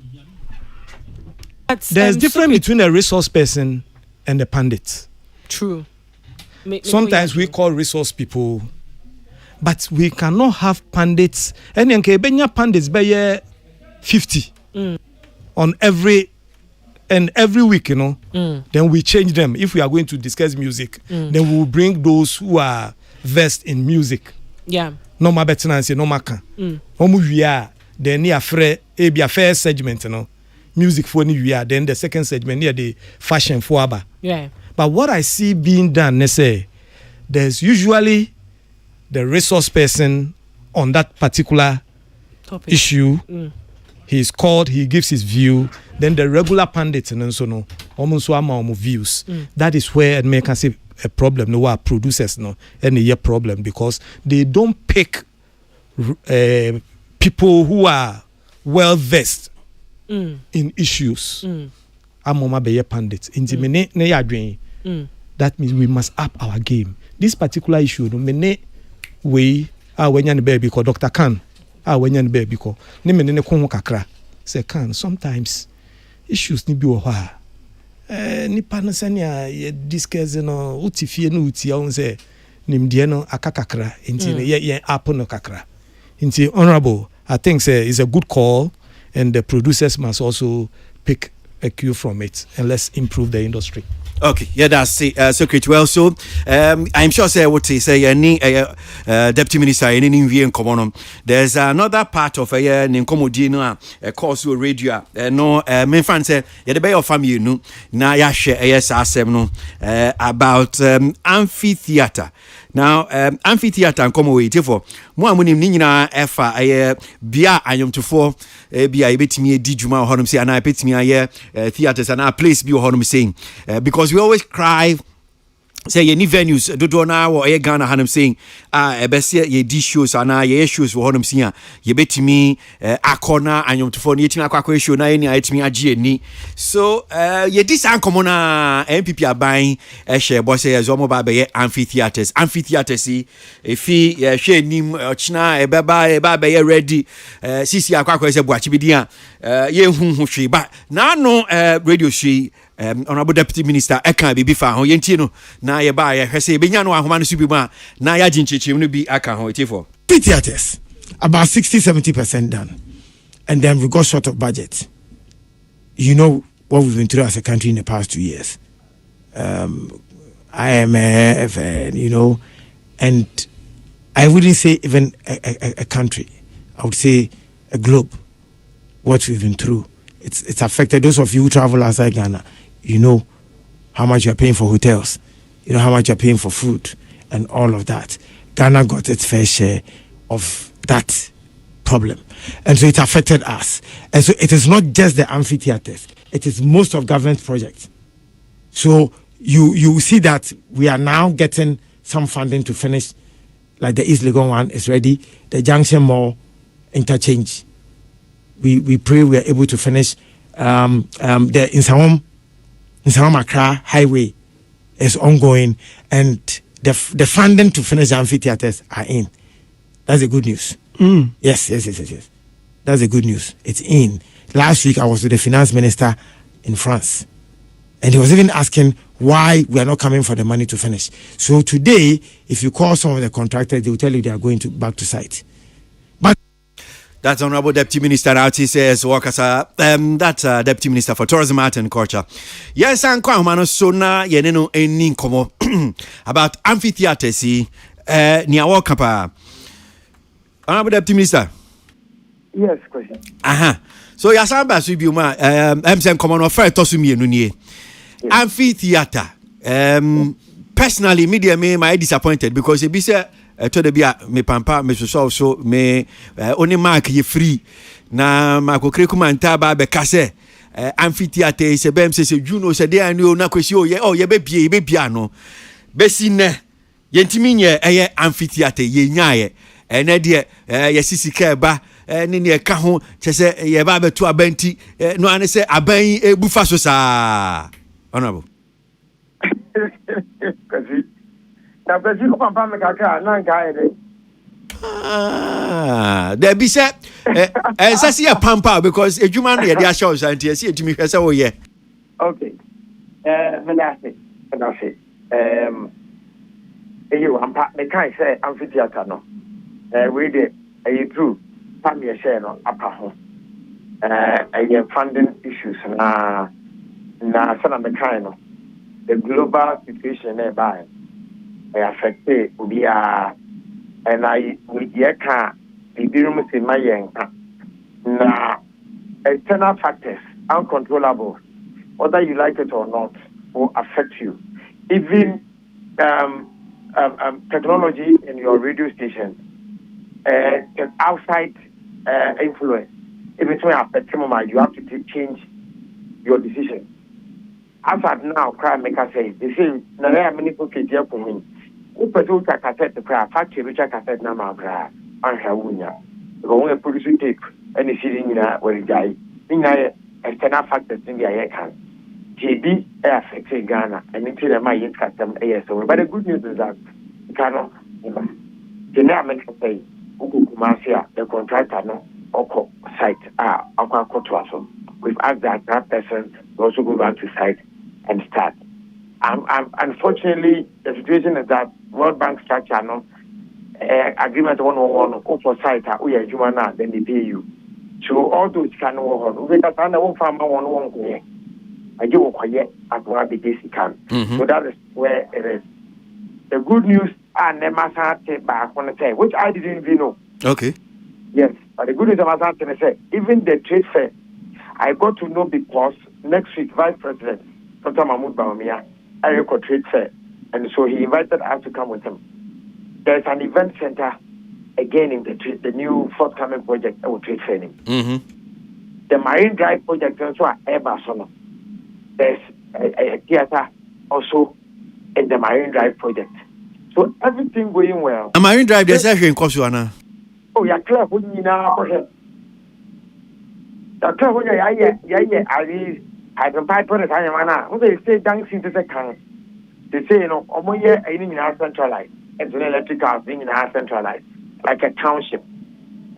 There's difference between a resource person and a pundit. True. Sometimes we call resource people, but we cannot have pundits. And then pundits by 50 on every week, then we change them. If we are going to discuss music, then we will bring those who are versed in music. Yeah. No ma better and say no ma can. We are then near a fair segment, music for we are then the second segment near the fashion for Abba. Yeah. But what I see being done, they say, there's usually the resource person on that particular topic issue. He's called, he gives his view. Then the regular pundits and so no, almost one views. That is where it makes us a problem. No, our producers any problem because they don't pick people who are well versed in issues. Amoma be pundits. That means we must up our game. This particular issue, no mene we when you baby called Dr. Khan. When you baby call ne kakra. Say Khan, sometimes issues ni bi wo ha. Nipa no sanya ye discuss no utifie no uti on say nimdie no akakakra nti ye up no kakra. Nti honorable, I think say is a good call and the producers must also pick a cue from it and let's improve the industry. Okay, yeah, that's it. Secretary. Well, so I'm sure say what say any deputy minister any in common. There's another part of a Ninkomodino course radio. No, main fan say the bay of family no na ya share asem no about amphitheater. Now, amphitheater and come away for more amunim nina efa bia anyom to for bia ebetimi edi juma honum say ana ebetimi aye theaters and a place bi honum saying because we always cry say any venues do na wo Ghana hanum saying ebese ye di shows ana ye shows wo honum saying ye betimi akona anyom to for ni etimi akwa show na any etimi age ani so ye dis ankomo na MPP aban share boss say zo ba be amphitheaters efi ye hwe nim ochina eba be ready sisi akwa say buachi bi dia ye hu hwe ba na no radio shi honorable deputy minister eka bibi fa ho yenti no na ye ba ye hwese be nya no ahoma no subi ma na ya ginchichim no bi aka ho etifo theaters about 60-70% done and then we got short of budget. You know what we've been through as a country in the past 2 years, IMF and and I wouldn't say even a country, I would say a globe. What we've been through, it's affected those of you who travel outside Ghana. You know how much you're paying for hotels, you know how much you're paying for food and all of that. Ghana got its fair share of that problem, and so it affected us. And so it is not just the amphitheaters, it is most of government projects. So you see that we are now getting some funding to finish, like the East Legon one is ready, the Junction Mall interchange. We pray we are able to finish the Insawam Accra highway is ongoing, and the funding to finish the amphitheaters are in. That's the good news. Yes. That's the good news. It's in. Last week I was with the finance minister in France, and he was even asking why we are not coming for the money to finish. So today, if you call some of the contractors, they will tell you they are going back to site. But that's Honorable Deputy Minister out. He says, Wakasa, that's Deputy Minister for Tourism, Art and Culture. Yes, and Kwamano Sona, Yeneno, any como about amphitheaters, near Wakapa. Honorable Deputy Minister. Yes, question. So, Yasamba Subuma, I'm common of fair Tosumi Nunie. Amphitheater. Personally, media me my disappointed because it be said. To the bia me pampa me so me only mark ye free na makokre kumanta ba be kase amphitheater se bem se juno se dey anu na kwesi ye be bia no be si ne yentimi nye eye amphitheater ye nyaaye ene de ye sisika ba ni ne ka ho che se ye ba be to abanti no ane se aban ebufa so sa honorable na basi ko pampa me kaka na nka ede There be said, as I see a pampa because a human idea shows and I see it to me as oh, yeah. Okay. Menassi. You, I'm can't say amphitheater no. We did a true family share no upper home. Funding issues na sana mekano. The global situation nearby affected Ubia and I with Yeka, the Birumus in my yanka. Now, external factors, uncontrollable, whether you like it or not, will affect you. Even technology in your radio station, outside influence, if it may affect some of you have to change your decision. As at now, crime maker say, they say, there are many people here for me. Who pursue a cassette to cry, factory which a cassette number cry, and her winner. Because when produce tape, and the ceiling where it died, in external factors in the air can. JB affected Ghana, and into the my custom ASO. But the good news is that cannot. The name say, Ukukumasia, the contractor, no, Oko site, Oko Kotuaso. We've asked that person to also go back to site and start. Unfortunately, the situation is that World Bank structure, no, agreement 101, go for site, we are human, then they pay you. So all those can work on. We got one farmer 101. I do quiet at one the basic can. So that is where it is. The good news, and the Massa back when I say, which I didn't even know. Okay. Yes, but the good news about that, I say, even the trade fair, I got to know because next week, Vice President Dr. Mahmoud Bawumia, I record trade fair, and so he invited us to come with him. There's an event center again in the new forthcoming project that will trade training. The Marine Drive project also at Airbus. There's a theater also in the Marine Drive project. So everything going well. A Marine Drive, there's actually in Kosuana. Oh, yeah, clear when you now. The clear when I can pipe on the time. They say dancing to the can. They say, you know, Omoye, in our centralized. It's an electrical thing in our centralized, like a township.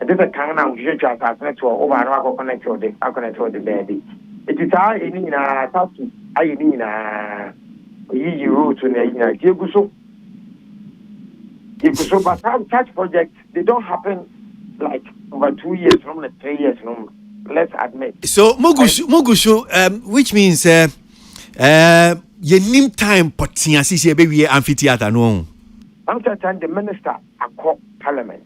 And this is a kind of usual network over and over connect to the baby. It is our in a South, I mean, route to the so, but such projects, they don't happen like over 2 years from the 3 years from. Let's admit. So Mogushu, which means you name time potia sisi baby amphitheater no. Amphitheater the minister akọ parliament.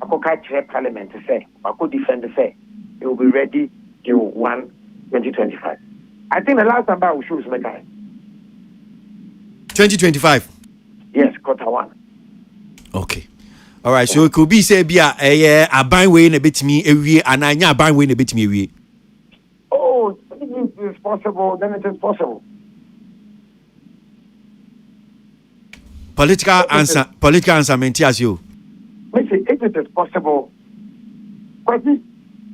Akọ chair parliament to say, akọ defend to say it will be ready till 1/2025. I think the last number we show is Mecca. 2025. Yes, Q1. Okay. All right, so it could be say be a buy way in a bit me every and I buy way in a bit me every. Oh, if it is possible, then it is possible. Political answer mentias you. Listen, if it is possible, but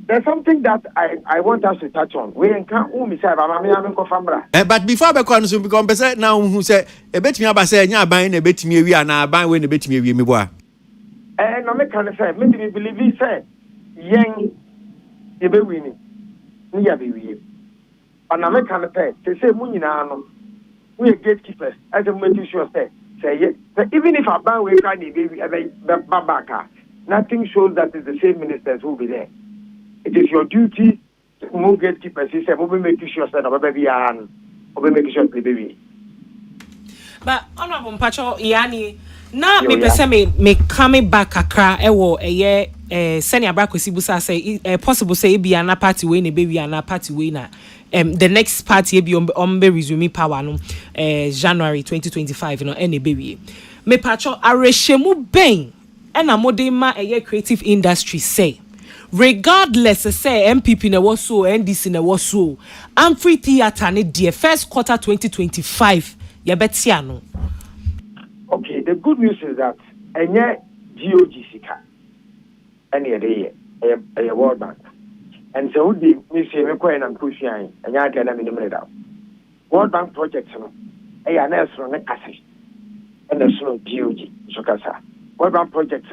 there's something that I want us to touch on. We can't but before I become now who say a bit me about say buying a bit me every and I buy way in a bit me every me boy. And I can say, maybe we believe he said, young, you be winning. Me, I be winning. And I can say, they say, Munina, we are gatekeepers, as a making sure say, even if I ban we can baby, Babaka, nothing shows that it's the same ministers who will be there. It is your duty to move gatekeepers. He said, we'll be making sure that our baby and we'll be making sure the baby. But, Honorable Pacho, Yani. Now me pese me coming back akra ewo senior brakwesi busa say possible say be an party way na be an party way na the next party be on be resume power no January 2025 no any be me pacho arehemu ben na modema creative industry say regardless say MPP na was so NDC na was so amphitheater ne the first quarter 2025 ya betia no. Okay, the good news is that any GOGC any a World Bank. And so the mission requiring and pushing and I can minimum out. World Bank projects a national assay and a slow GOG, so World Bank projects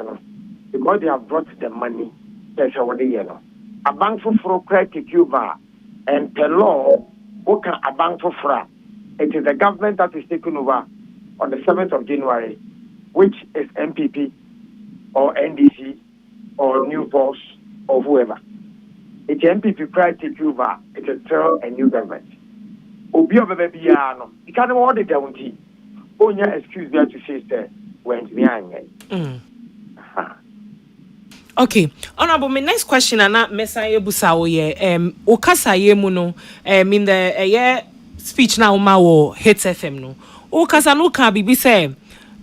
because they have brought the money. That's what they know. A bank for credit Cuba and the law, what a bank for fra. It is the government that is taking over on the 7th of January, which is MPP or NDC or New Force or whoever. It's MPP credit Cuba. It is still a new government. Obi baby no. You can't order the guarantee. Only excuse there to say that when we are. Okay, honorable. My next question, Anna Messiah Busaoye. Okasa ye muno. In the speech now, ma hit FM no. Okasa no ka bibi say.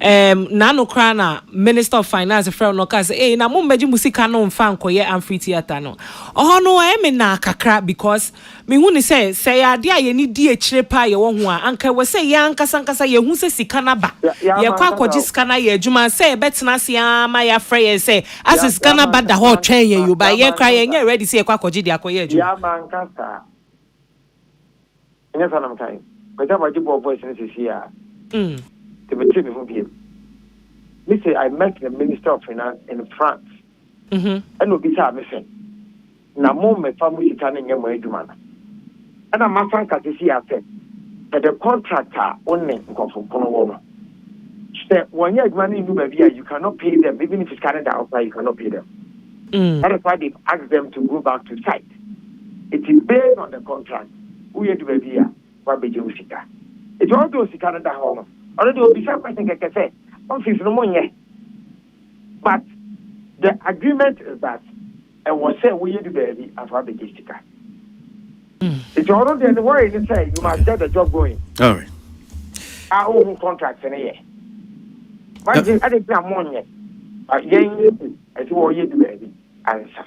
Nano Krana, Minister of Finance, friend no cause na mo meji musika no mfa nkoye Amfree Theatre no. Oh no na kakra because me hu ni say ade a ye ni di echire pa ye wo ho a anka we say ya ankasa ye hu se sika na ba. Ye kwa kwaji sika na ye adwuma say betena se ama ya frɛ ye say as sika na ba da ho twen ye you ba ye kra ye nye ready say ye kwa kwaji di akoye adwuma. Ya man kasa. Enya sana mkai. Kwata wajibu voice ni sisi ya. Me say I met the Minister of Finance in France. And we be saying, na mo me family can in your eduman. And I'm asking to see after that the contractor only go for Pono. When you have money in Nubavia, you cannot pay them, even if it's Canada outside, you cannot pay them. That is why they asked them to go back to site. It is based on the contract. Who you do Nubavia, what be you sika? It's all those Canada home. Already will be something I can say. No money. But the agreement is that and was said we do baby as well the sticker. It's already the way they say you must get the job going. All right. Our own contracts in a year. But I didn't have money. As you will do baby answer.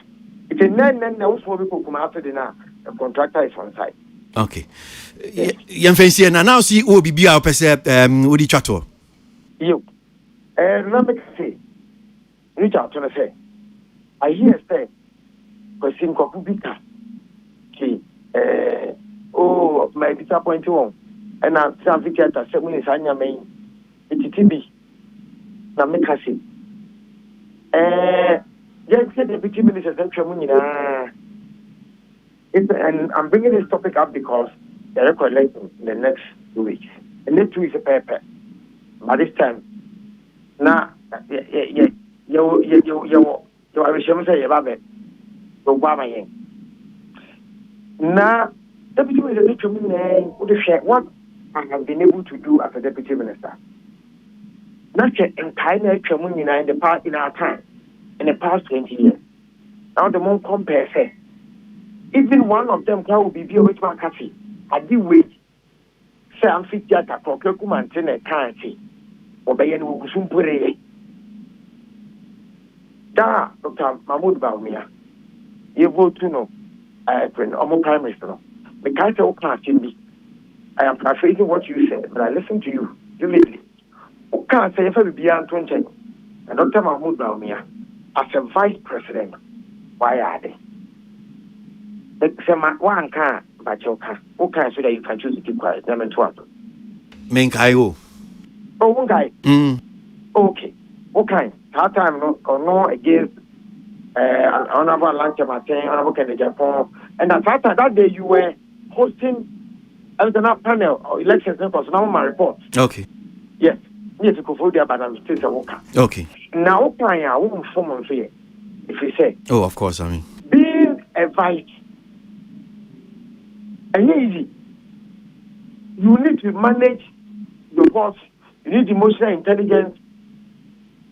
It's a nine also people come after dinner. The contractor is on site. Okay. Yemfensi na now see obi bia opese odi twato. You. Let me say. Reach out to say. I hear say question Kopubika. Okay. Oh, my disappointing one. And I'm something that say when Sanya me it TB. Na me kasi. Just say the deputy minister say twemu and I'm bringing this topic up because they're collecting in the next 2 weeks. The next 2 weeks is a paper. By this time, now, you now, Deputy Minister, what I have been able to do as a Deputy Minister. Not in the past, in our time, in the past 20 years. Now, the more compare, say, even one of them will be with my coffee. I did wait. Say I'm fit yet a procure maintain a currency. Obey and will soon put it. Da, Dr. Mahmoud Baumia. You go to know, I'm Prime Minister. The country can't be. I am paraphrasing what you said, but I listen to you vividly. You can't say if I be beyond 20. And Dr. Mahmoud Baumia, as a Vice President, why are they? One can, but you can. Who can so that you can choose to keep quiet? Number 12. Menkayo. Oh, one guy. Okay. Okay. That time no against honorable Lancha Martin, honorable Kennedy Japan. And at that day you were hosting a panel or elections because now my report. Okay. Yes. Yes, to go there, but I'm still a worker. Okay. Now, I won't form on fear. If you say. Oh, of course, I mean. Being a vice. And easy. You need to manage your boss. You need emotional intelligence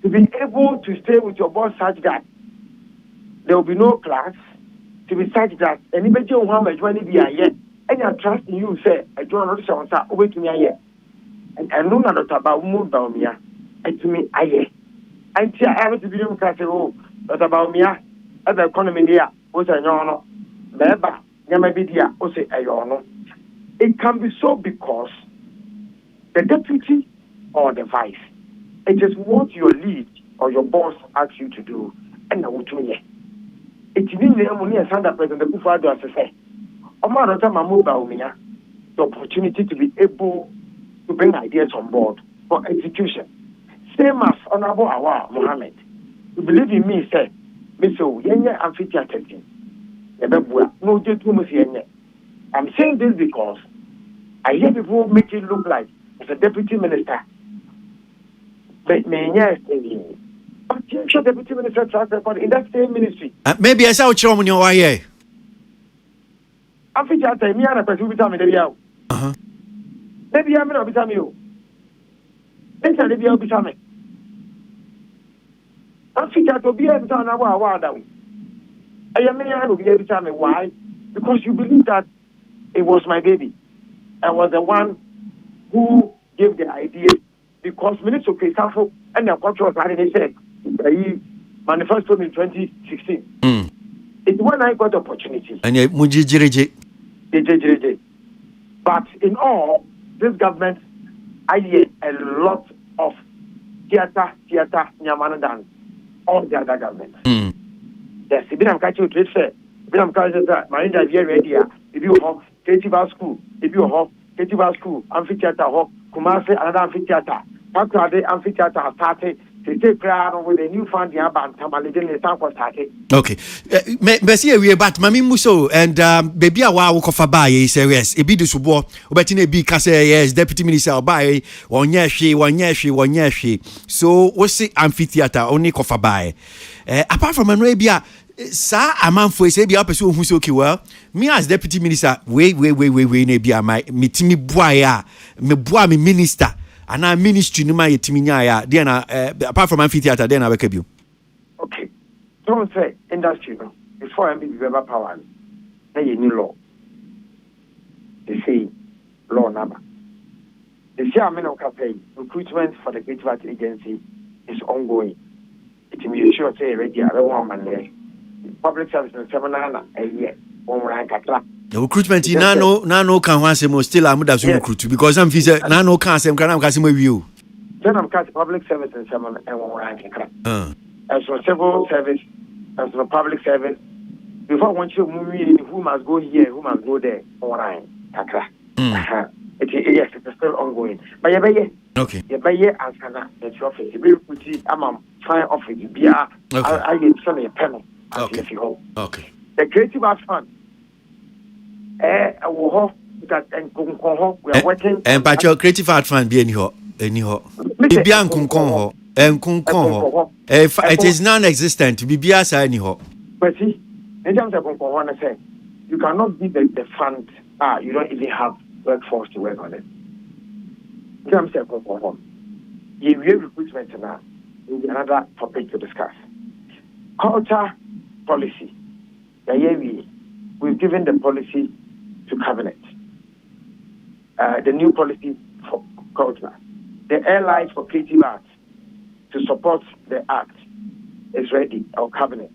to be able to stay with your boss such that there will be no class. To be such that anybody who has money be a yet, and I trust in you, say, I don't know what I'm over to me a year. And I know not about move down here. And to me, I hear. Until I have to be able to say, oh, but about me, as the economy there, was a no, Beba. It can be so because the deputy or the vice, it is what your lead or your boss asks you to do, and now to me. It means the money and Sanda President Bufado as I say, Omarota Mamuba, the opportunity to be able to bring ideas on board for execution. Same as Honorable Awa Mohammed. You believe in me, say, Miss O, yenye amphitheater thing. No, just I'm saying this because I hear people make it look like as a deputy minister. But I'm sure deputy minister track record in that same ministry. Maybe I saw Chrom in your way. Amphitheater, me and a person with me. Maybe I'm not with you. Then I'll be with me. Amphitheater be able to know down. I am able to be able to tell me why? Because you believe that it was my baby. I was the one who gave the idea. Because Minister Christopher and the cultural planning, they said, he manifested in 2016. It's when I got the opportunity. And Mujijiriji. But in all, this government, I hear a lot of theater, Nyamana than all the other governments. Yes, if I'm catching you, if I'm catching that, my interview ready, if you have creative school, amphitheater, Kumasi, another amphitheater. Pakade amphitheater has started. They take prayer with a new fund, Tamalidin, started. Okay. Messi, we but Mami Muso and baby, a while of buy, say yes, a bit of support, but in a big case, yes, deputy minister buy 1 year she. So, what's the amphitheater only cover buy? Apart from Arabia. Sir, a man for a person who's okay. Well, me as deputy minister, we be my me boya, me boy, me minister, and I ministry no my timinya. Then, apart from amphitheater, then I will keep you. Okay, don't say industry. No, it's for MB Weber power. They new law. They say law number. They say I'm not say recruitment for the creative arts agency is ongoing. It will sure say already. I don't want man. Public service and seminar a year. The recruitment in Nano can once more still I'm that recruit because I'm visa Nano can't say I'm with you. Then I'm cast public service and seminar and one rank. As for civil service, as for public service, before one you move who must go here, who must go there, one rank. Yes, it's still ongoing. But you okay. You buy and sana at your office. You be put I'm trying office. Be I get some a panel. Okay. Okay. The creative arts fund. We are working. And but your creative art fund be anyhow. Bibian Kunkon and Kunkon. It is non-existent. Bibia say anyhow. But see, in terms of want to say, you cannot give the fund. You don't even have workforce to work on it. In terms of you will recruitment now. Will be another topic to discuss. Culture policy. We've given the policy to cabinet. The new policy for culture. The airlines for creative arts to support the act is ready, our cabinet.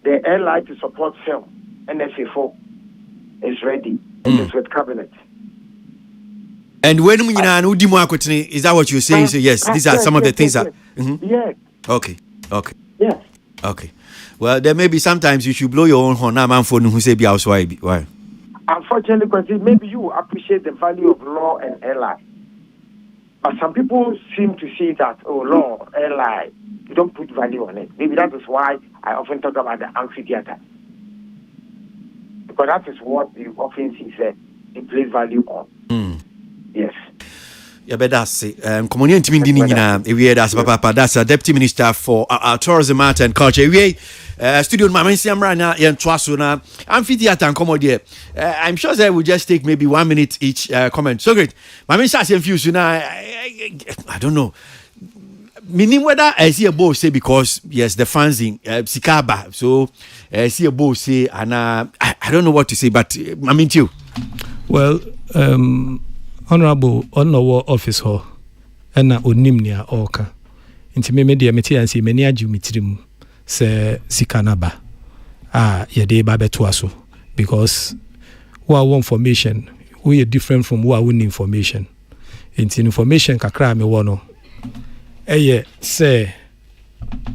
The airline to support film, NFA4, is ready. It is with cabinet. And when is that what you're saying? So yes, these are some of the things that. Yes. Okay. Yes. Okay. Well, there may be sometimes you should blow your own horn. Man for who say be outside. Why? Unfortunately, because maybe you appreciate the value of law and airline, but some people seem to see that law, airline, you don't put value on it. Maybe that is why I often talk about the amphitheater, because that is what you often see said they place value on. Yes. Yeah, but that's it. Community that's a deputy minister for tourism, art and culture. Studio Mamensiam right now in Twasuna amphitheater and comedy. I'm sure that will just take maybe 1 minute each comment. So great. Mamensiam infused I don't know. Meaning whether I see a boss say because yes, the fans in Sikaba. So I see a boss say and I don't know what to say, but I mean you. Well, Honorable on our office hall and onimnia oka. Inti me media metiansi many ajumitrim se sikanaba. Yede babe tuaso. Because who are one formation, we are different from who are winning information. Inti information kakra me wono. Eye se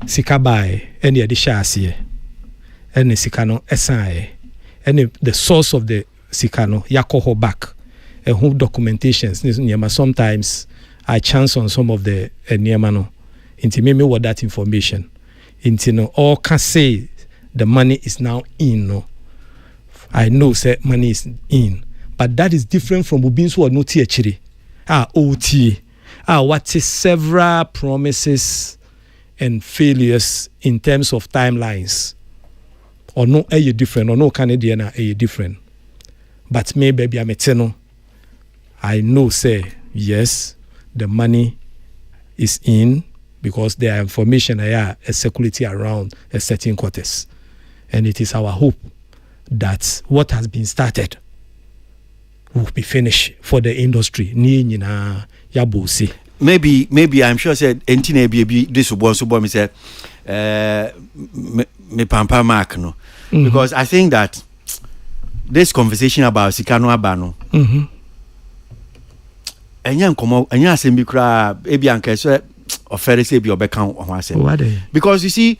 sikabae eni adisha asiye. Eni sikano esae. Eni the source of the sikano yakoho back. Who documentations sometimes I chance on some of the Niemano. Inti me what that information. Into no all can say the money is now in. No, I know say money is in, but that is different from Ubinsu or no THD. OT. What is several promises and failures in terms of timelines. Or no, different, or no Canadian different. But maybe I'm a tenor. I know, say, yes, the money is in because there are information, a security around a certain quarters. And it is our hope that what has been started will be finished for the industry. Maybe I'm sure said this will me said me pampa mark no. Because I think that this conversation about Sikano Abano enya asembi kra ebi anka so ofere say bi obeka ho asem. Because you see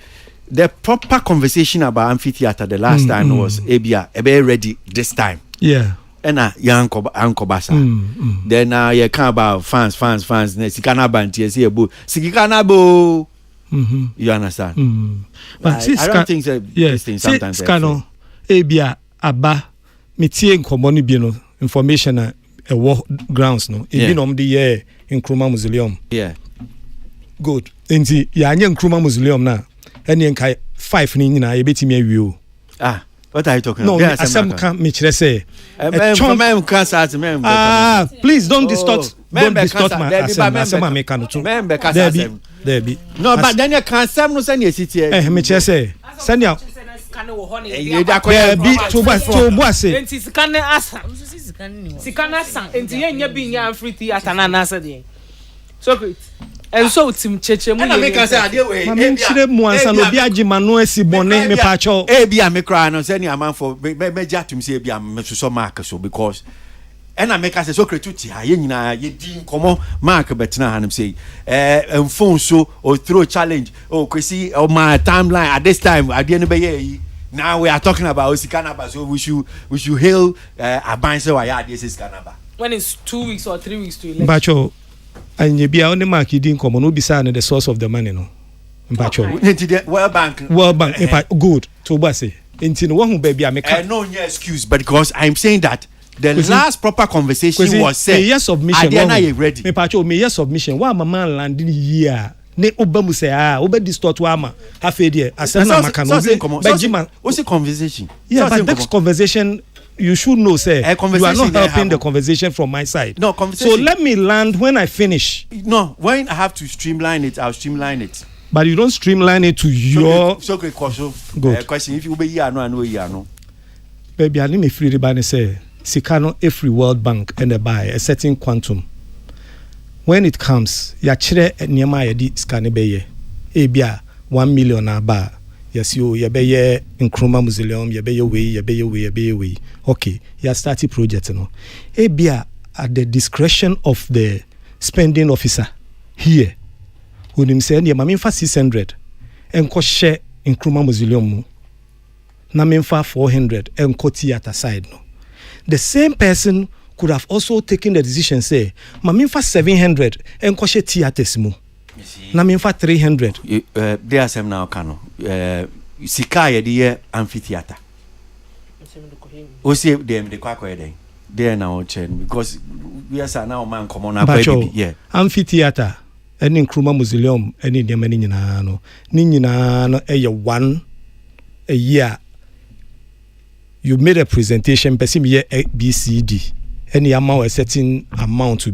the proper conversation about amphitheater the last time was ebia ebe ready this time. Yeah. And Yanko Basa. Then you can about fans. Sikana Banti, Sikanabo. You understand? But I don't think that these things sometimes. Skano, Ebia, Abba, Mitien Komoni Bino, information a war grounds, no. Even on the year in Kruma Mausoleum. Yeah. Good. In the Yanyan Kruma Mausoleum now. And Yankai 5 Nina, a bit me view. What are you talking about? No, yes, some can't make say. Please don't distort. Don't distort my Debbie. No, but then you can't say no send your city. Me say. Send you. So great. And so Tim Cheche mu make us say adie me chire mu ansa no bi agima no asi bone me pa cho bia me cry no say ni aman for me jatum say bia me so mark so because and I make us say so create ti ha ye nyina ye di nkomo mark betina hanum say phone so or throw challenge kwesi on my timeline at this time adie no be ye now we are talking about Osikanaba so we should hail aban say why adie say Osikanaba when it's 2 weeks or 3 weeks to election bacho and you be only mark you didn't come no be saying the source of the money no bacho World Bank good to say into no one baby I make no excuse but because I'm saying that the last proper conversation was said yes submission ready me pacho me yes submission why mama landing here ne obamu say oba distort wa ma afedie asana maka no bejima what's the conversation but next conversation you should know, say, you are not helping the conversation from my side. No, conversation. So let me land when I finish. No, when I have to streamline it, I'll streamline it. But you don't streamline it to your... So great question. Good. Question, if you be here, I know. Baby, I need me free the say, Sikano, every World Bank and a buy a certain quantum. When it comes, ya chire niyama ya di skane beye. Ebia, 1 million na ba. Yes, you beye in Kruma Mausoleum, you beye way. Okay, you start a project, no. Ebia at the discretion of the spending officer here. When him say, "Yeah, mami fa 600, enko share in Kruma Mausoleum, na memfa 400, enko theater side no." The same person could have also taken the decision say, "Mami fa 700, enko share theaters mo." Na memfa 300. There are some now kano. Sika ye the amphitheater. O say them the kwakwa dey. There now chain because we are now man come on baby. Yeah. Amphitheater any Nkrumah Mausoleum any dem any nyina no. Ni nyina no one a year. You made a presentation person year BCD. Any amount a certain amount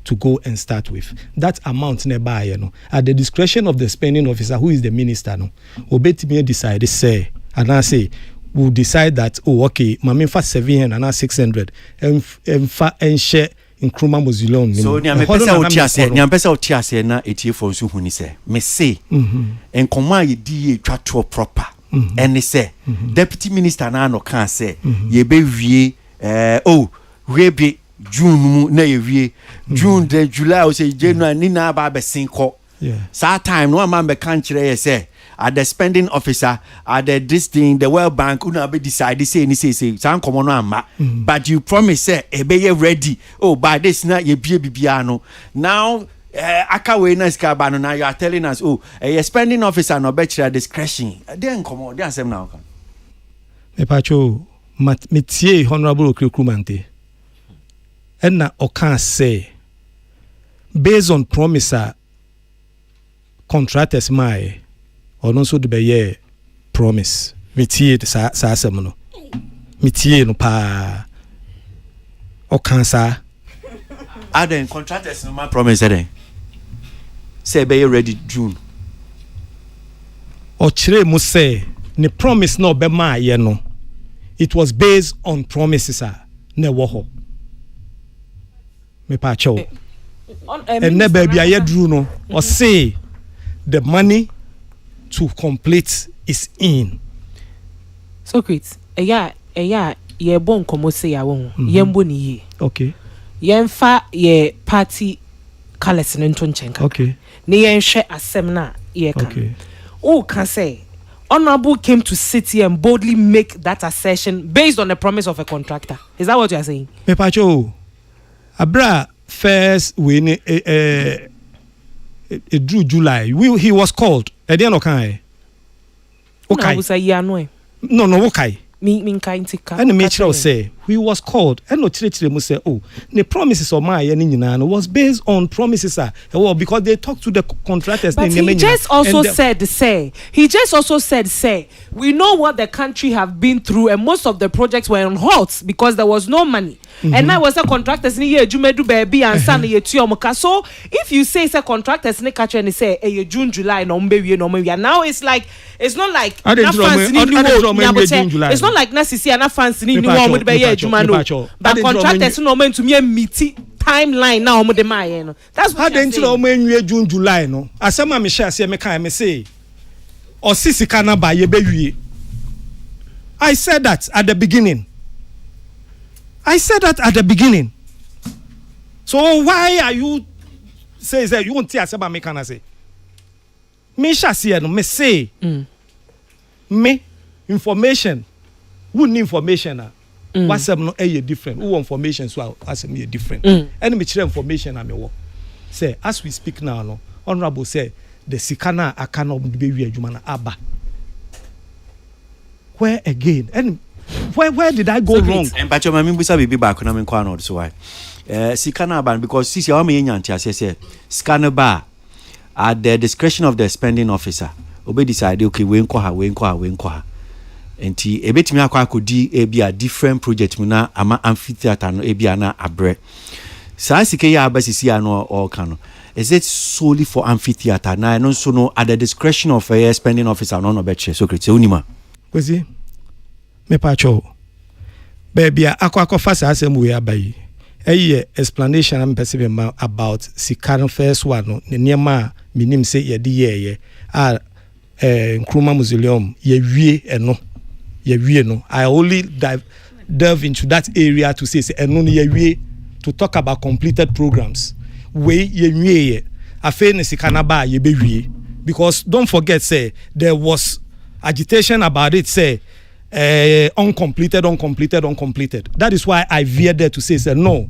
to go and start with. That amount nearby, you know, at the discretion of the spending officer, who is the minister, no, obetime decide say, and I say, we'll decide that, oh, okay, mami fa 700 and 600, and share in Nkrumah Mausoleum. So, nyambesa otiase na etie for so huni se. Me say, en koma ye di twa proper. And say, deputy minister na no kan say, ye be wie, we be June na yewie June then July or say January ni na ba be sinko sa time no man be kan kire say at the spending officer at this thing the World Bank una be decide say san komo no ama but you promise say e be ready by this na ye bia no now aka we na ska ba no now you are telling us a spending officer no be discretion then come on then asem now kan me pacho metie honorable Okrekrumante and na okan say based on promise contractors my or no so de be promise metie sa asem no metie no pa okan sa then contractors no ma promise then say be ready June or chire mu say ne promise no be ma ye no it was based on promises na wo ho me pa cho and na baby aye drew no or say the money to complete is in Socrates ye bon komo say ya won yembo ni ye okay yemfa ye party colors no ntonchenka okay ne yenhwe asem na ye kan okay can say honorable came to sit here and boldly make that assertion based on the promise of a contractor. Is that what you are saying? Me pacho abra first when drew July he was called edian okai okay no okay me kind tika and me chira say he was called and no chire mu say the promises of my ye nyina no was based on promises because they talked to the contractors. But he just also said we know what the country have been through and most of the projects were on halt because there was no money. And now was a contractors ni ye jumedu baby and san ye tuomoka. So if you say contractors ni catch and say June July no mbe no we now it's not like it's not like nasisi ana fancy ni wo mo de be ye adwuma no but contractors no meant to me meet timeline now mo de ma ye no that's what I'm saying. Mo enwie June July no asema me share say me kan me say o sisika na ba ye be wie. I said that at the beginning. So why are you say you won't tell asema me kan say me share say no me say me information wouldn't information what's up no different who information so as me different and me share information am me say as we speak now no honorable say the sikana akana be wi adwuma na aba where again and where did I go wrong and but your mami busa be back na me kwa no so why sikana aba because sisi o me nyantia say sikana ba at the discretion of the spending officer obe decide okay we nko ha enti ebetimi akodi ebia different project mu na ama amphitheater no ebia na abre sa sike ya abasisi ano all kano is it solely for amphitheater na no so no at the discretion of a spending officer no betche so krete unima kwezi me pacho bebia akwa fasa asem we abai explanation am person about Sikan first one no niema minim say ye di ye Nkrumah Mausoleum ye wie no I only delve into that area to say eno ye wie to talk about completed programs we ye wie afa ne sikana ba ye be wie because don't forget say there was agitation about it say uncompleted. That is why I veered there to say no,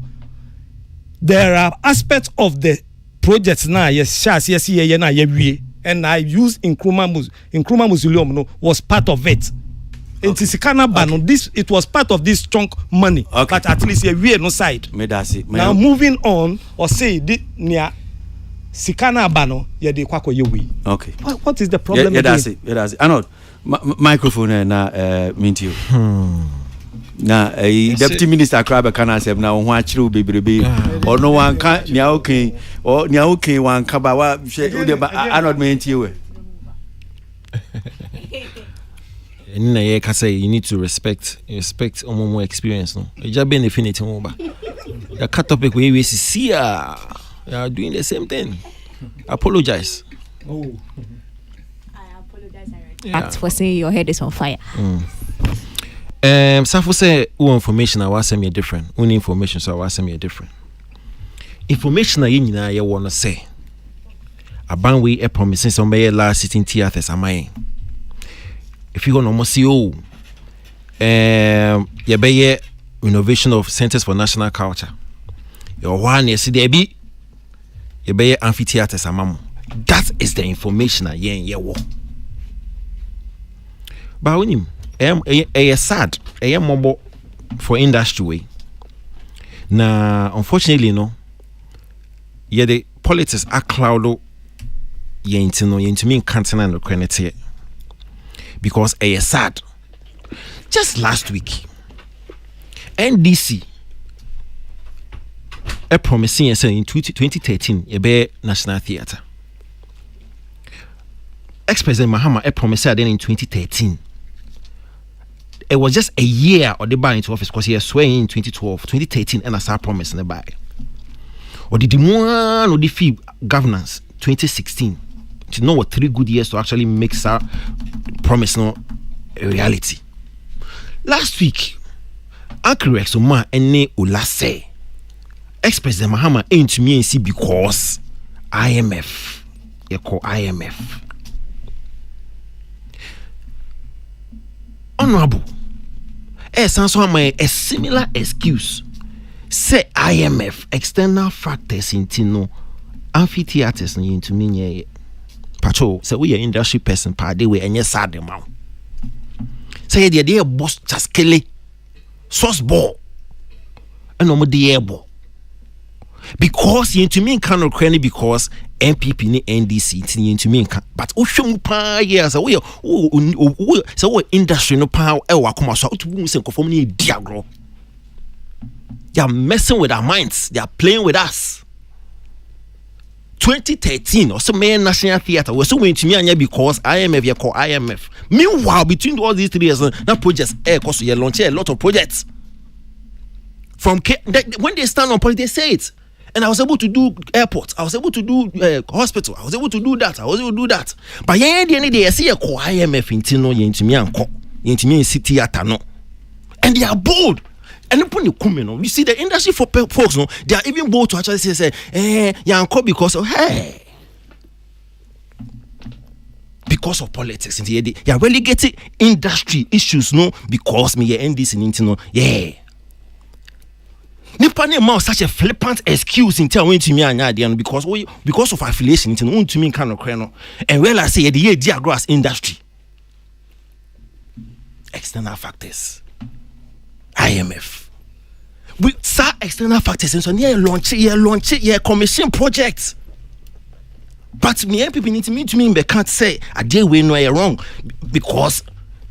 there are aspects of the projects now yes na ye wie and I used Nkrumah Mausoleum no was part of it. In Tisikana Bano, this it was part of this chunk money, but at least we no side. Now moving on, or say near Sikana Bano, de kwako yewi. Okay. What is the problem? Yeah, that's it. I know. Microphone na minti you. Na deputy minister Kraba kana say na ho akire bebrebe or no one can nia okay or nia okay one kaba wa anod minti we. In a can say you need to respect more experience no e just be infinity mo ba the cut topic we see you are doing the same thing. Apologize. I apologize already. Act for saying your head is on fire. Safo say information I was me different. Only information so I was me different. Information I nyina ye wanna say. Aban we a promising some be last sitting theaters am I. If you gonna see you be renovation of centers for national culture. Your one you see there be ye be amphitheater samam. That is the information I ye wo. But when him sad mobo for industry way. Na unfortunately no the politics are cloud into me continent credit because sad. Just last week NDC a promising in 2013 a be National Theatre. Ex-President Mahama a promise then in 2013. It was just a year or the buy into office because he was swearing in 2012, 2013, and I saw promise in the buy. Or the one or the fee governance 2016. To know what 3 good years to actually make our promise no a reality. Last week, Akere Soma ene Olase. Ex-President Mahama ain't to me and see because IMF. You call IMF. Honorable. A similar excuse. Say IMF external factors into no amphitheaters into me. Patrol, say we are industry person per day we and yes sad amount. Say the idea boss chaskele sauce ball and no more the ball. Because you into me cannot cranny because MPP ni NDC into me but oshum pa years so industry no pa e wa koma so to say conform ni diagro. They are messing with our minds. They are playing with us. 2013 or some National Theatre was so going to me because IMF you call IMF. Meanwhile, between all these 3 years, now projects because you launch a lot of projects. From when they stand on point, they say it. And I was able to do airports. I was able to do hospital. I was able to do that. I was able to do that. But yeah, the end of the day, I see a call IMF into no into me and call into me in city at no, and they are bold. And you see the industry for folks, no, they are even bold to actually say, because of because of politics. They are relegating industry issues, no, because me NDC into no, Nipane ma such a flippant excuse in tell to me and because of affiliation into no to me kind of crano. And well I say the year grass industry. External factors. IMF. We saw external factors and so near launch commission projects. But me people need to meet to me but can't say a day we know you're wrong because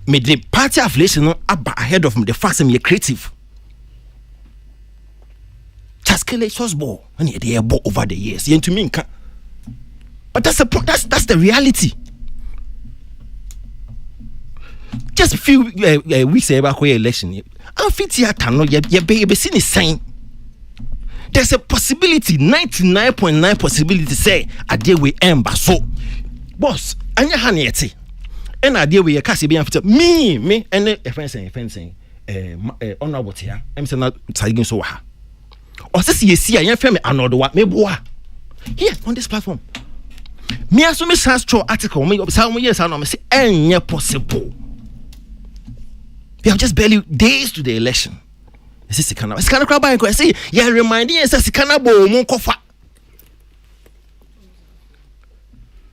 me the party affiliation ahead of me the facts me creative. Taskele sauce ball and they are bought over the years. To me, but that's the reality. Just a few weeks about the election, amphitheater no your baby seen is saying there's a possibility, 99.9 possibility say a day we end so boss anya hanieti and a day we a cast be amphitheater me and a friend saying honorable here I'm saying not tagging so ha. Or say you see I am another one me boa here on this platform. Me as me sastro article me some years I know say any possible. We have just barely days to the election. This is Sikana. Sikana crab by say yeah reminding us Sikana bo mo kofa.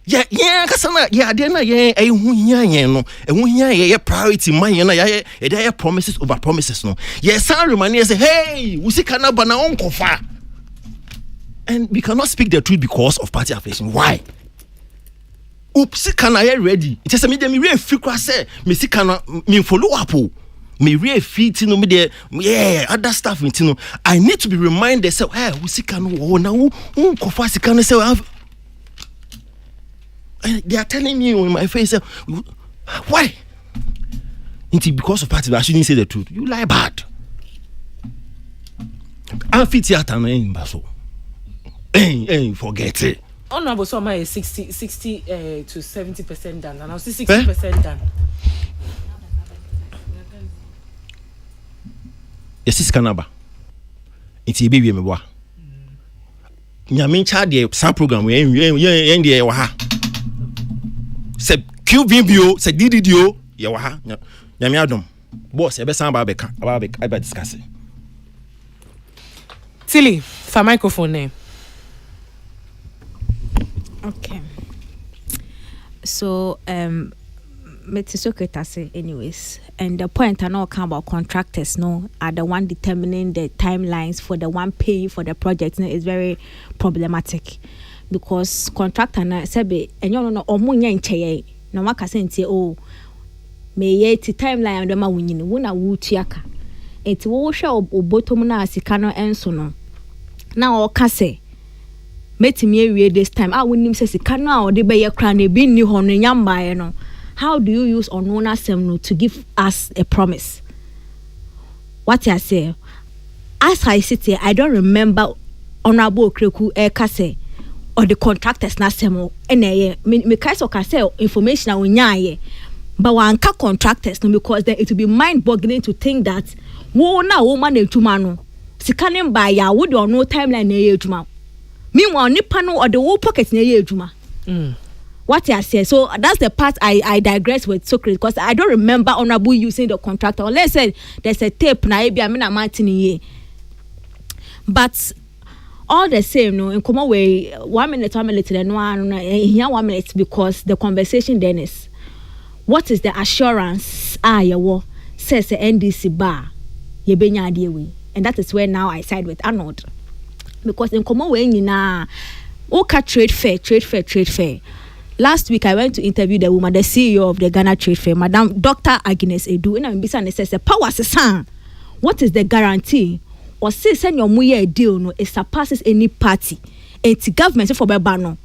Yeah kasana yeah dey na yeah hu hia no hu hia yeah priority man na yeah there promises over promises no yes san reminding say hey we Sikana ba na on kofa. And we cannot speak the truth because of party affiliation. Why? Oops, can I ready? It is a me re free say me Sikana me follow up. Me re fit no me there other stuff no. I need to be reminded say hey we Sikana na kofa Sikana say and they are telling me in my face, why? Because of party, I shouldn't say the truth. You lie bad. Amphitheater in Baso. Forget it. Honorable Soma is 60 to 70% done, and I was 60% done. Yes, it's Canaba. It's a baby, me boy. Nyamin child, the sub program, we end the waha. Se QVBO se DDDO ya wa ha nyame adom boss e be san ba beka I be discuss Tilly for microphone name Okay. So Metisoketa anyways, and the point I know about contractors are the one determining the timelines for the one paying for the project is very problematic because contractor na sebe enyo no omunya ncheye na waka sentie me ye ti timeline de ma wunyini wo na wutuaka enti wo hwe obotom na asika no enso no na o kase metimi ewie this time wonim se sika no a ode be ye kra na bi ni ho no nyambae no. How do you use Onona Semno to give us a promise? What I say, as I sit here, I don't remember Honorable Kreku Kase or the contractors na Semo. Me kaiso kase information on nyaye, but one ka contractors no because then it will be mind-boggling to think that wo na woman e juma no sikanem ba ya wo do no timeline na ye juma. Meanwhile, nipa no or the wo pocket na ye juma. What I say, so that's the part I digress with Socrates because I don't remember Honorable using the contractor. Unless there's a tape na ebi amina mantini. But all the same, no, in common way, 1 minute, then 1 minute because the conversation then is what is the assurance? Yawo says the NDC bar ye benya adiwe, and that is where now I side with Arnold because in common way, oka trade fair. Last week, I went to interview the woman, the CEO of the Ghana Trade Fair, Madam Dr. Agnes Edu. And I'm busy says, "Power son, what is the guarantee? Or say send your muye deal no it surpasses any party. It's government for bebano.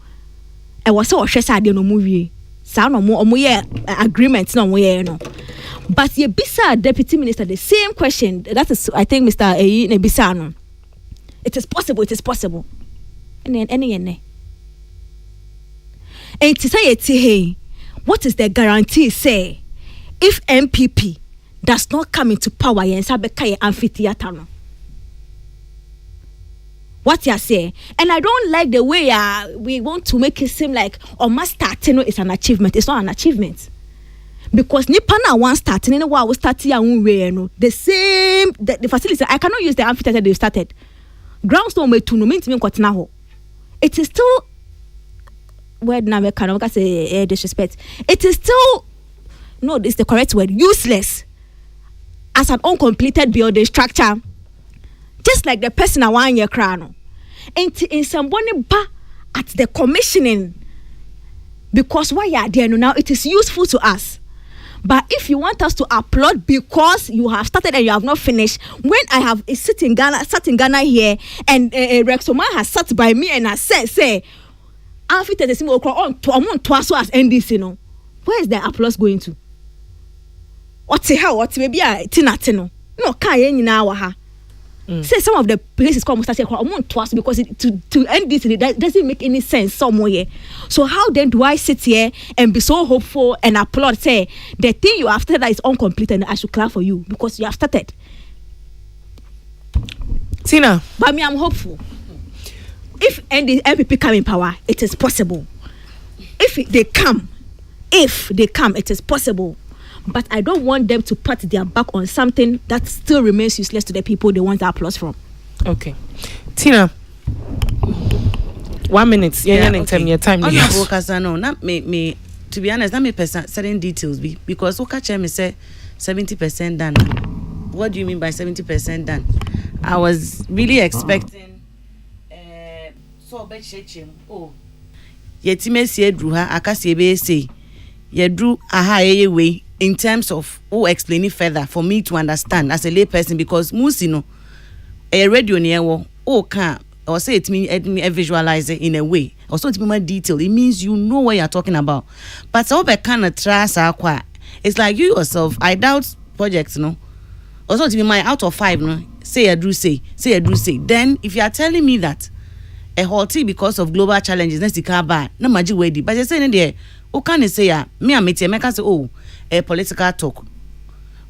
I was so stressed I didn't know movie. Sound no muye agreement no muye no. But ye bisa deputy minister the same question. That is, I think, Mr. A. Nebisano. It is possible. And then any. And to say hey, what is the guarantee say if MPP does not come into power and sabeka amphitheater no? What you say? And I don't like the way we want to make it seem like starting is an achievement. It's not an achievement. Because Nipana one starting in we started the same the facility. I cannot use the amphitheater they started. Groundstone me to no mean to me. It is still word now can say disrespect. It is still it's the correct word, useless as an uncompleted building structure. Just like the person I want your crown. And in somebody ba at the commissioning because why you are there now it is useful to us. But if you want us to applaud because you have started and you have not finished, when I have sat in Ghana here and Rexoma has sat by me and I say after the single on twice as NDC no, where is the applause going to? What's the hell? What's maybe a tinatino? No, can't now ha. Say some of the places come start saying twice because to end this that doesn't make any sense somewhere. So how then do I sit here and be so hopeful and applaud? Say the thing you have started that is incomplete and I should clap for you because you have started. Tina, but me I'm hopeful. If MPP come in power, it is possible. If they come, it is possible. But I don't want them to pat their back on something that still remains useless to the people they want the applause from. Okay. Tina, 1 minute. Yeah, okay. Your time. No, not me. To be honest, not me certain details because Okache me say 70% done. What do you mean by 70% done? I was really expecting. Yetime sie dru ha akase be say yedru aha way in terms of explaining further for me to understand as a lay person because musi no a radio near can or say it me visualize it in a way also to be more detailed. It means you know what you're talking about. But so be kind of trust it's like you yourself, I doubt projects no also to be my out of 5 no say I do say then if you are telling me that a halty because of global challenges next car bad na maji wedi but you say there o can say me and me make say a political talk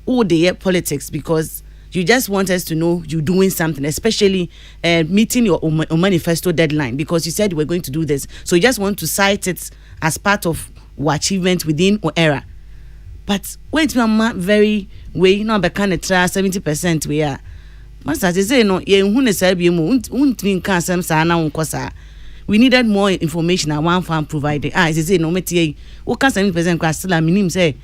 the politics because you just want us to know you doing something, especially meeting your manifesto deadline because you said you were going to do this, so you just want to cite it as part of your achievement within your era. But wait, very way no be kind of 70% we are. Master say no ye hu ne say bi mu untimi kan sam sa na wonko sa we needed more information and one farm provided. As I say, no matter what can 70% class still minim say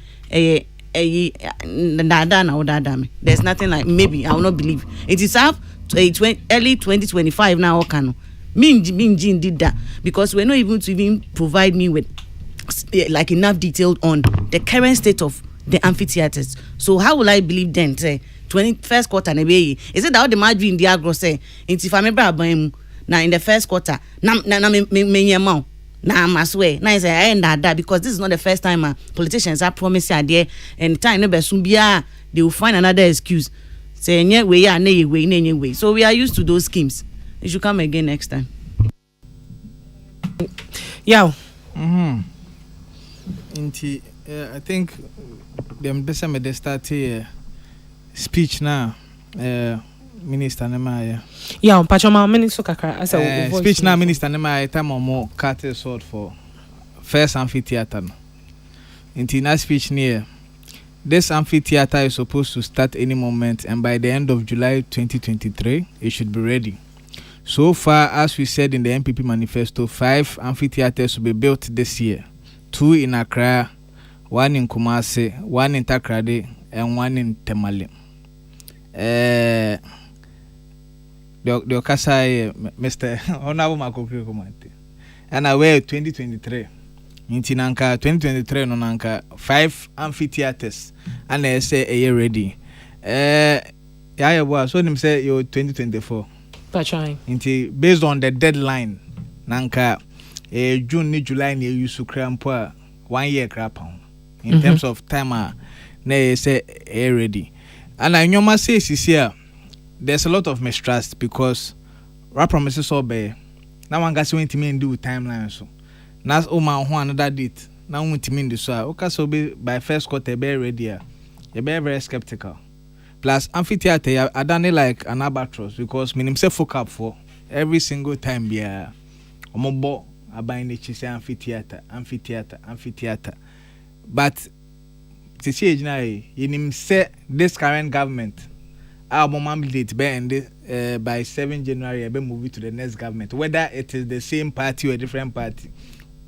there's nothing like maybe I will not believe it is up to early 2025 now. Can Min did that because we're not able to even provide me with like enough detail on the current state of the amphitheaters. So how will I believe then? Say 21st quarter, is it that the margin in the agro say? If I remember, now in the first quarter, na I swear, na is I end that because this is not the first time politicians are promising there and time no soon be they will find another excuse. Say way. So we are used to those schemes. You should come again next time. Yeah. I think them best me they start speech now. Minister Nemaya. Yeah, Pachoma Minister Kakra. As a speech now, Minister Nemaya time or more cut a sword for first amphitheater. In the speech near this amphitheater is supposed to start any moment, and by the end of July 2023, it should be ready. So far, as we said in the MPP manifesto, 5 amphitheaters will be built this year. 2 in Accra, 1 in Kumasi, 1 in Takrady, and 1 in Temale. The Okasai, Mr. Honorable Makokri Komante. And away 2023. In Tinanka 2023, Nonanka 5 amphitheaters, and they say a year ready. Yeah, was so them say you 2024. Based on the deadline, Nanka June, July, you used to cramp 1 year crap in terms of time. They say a ready. And I know my say here. There's a lot of mistrust because our promises all be now one guys went to me and do timeline so now another date now went to me do so okay so be by first quarter be ready you be very skeptical plus amphitheater I done it like an albatross because me himself fuck up for every single time be omobo abayin the chise amphitheater but to see now you say this current government our mandate by 7 January, I be moving to the next government. Whether it is the same party or a different party,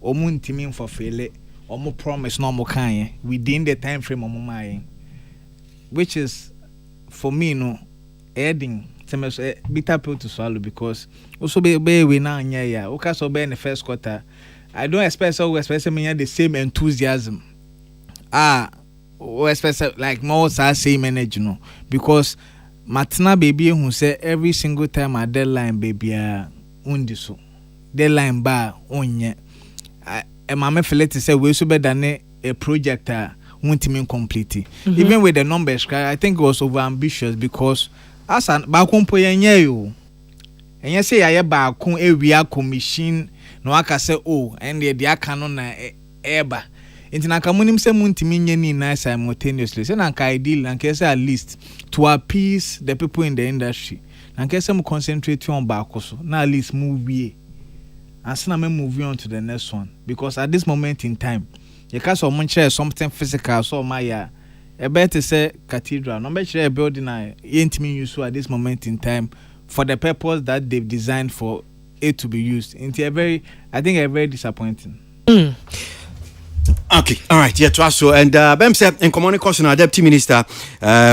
omun timing for failure, omu promise no more kanye within the time frame omu which is for me no adding some bitter pill to swallow because also be we now yeah. Okay, so be in the first quarter. I don't expect me the same enthusiasm. We expect like more same energy, you know, because Matina baby who say every single time a deadline baby undiso deadline bar onye mama feel to say we so better than a project won't mean complete even with the numbers I think it was over ambitious because as an bakumpo yenye yo and you say I bakun area commission no aka say oh and the aka no na eba into na kamunim se muntimi nye ni na simultaneously say na ideal and say at least to appease the people in the industry and say mu concentrate on back so na at least move we and so na me move on to the next one because at this moment in time you can so much something physical so my e better say cathedral no be share building na yentimi use at this moment in time for the purpose that they've designed for it to be used into a very disappointing. Okay, all right, yeah, so and Bem said in common question our deputy minister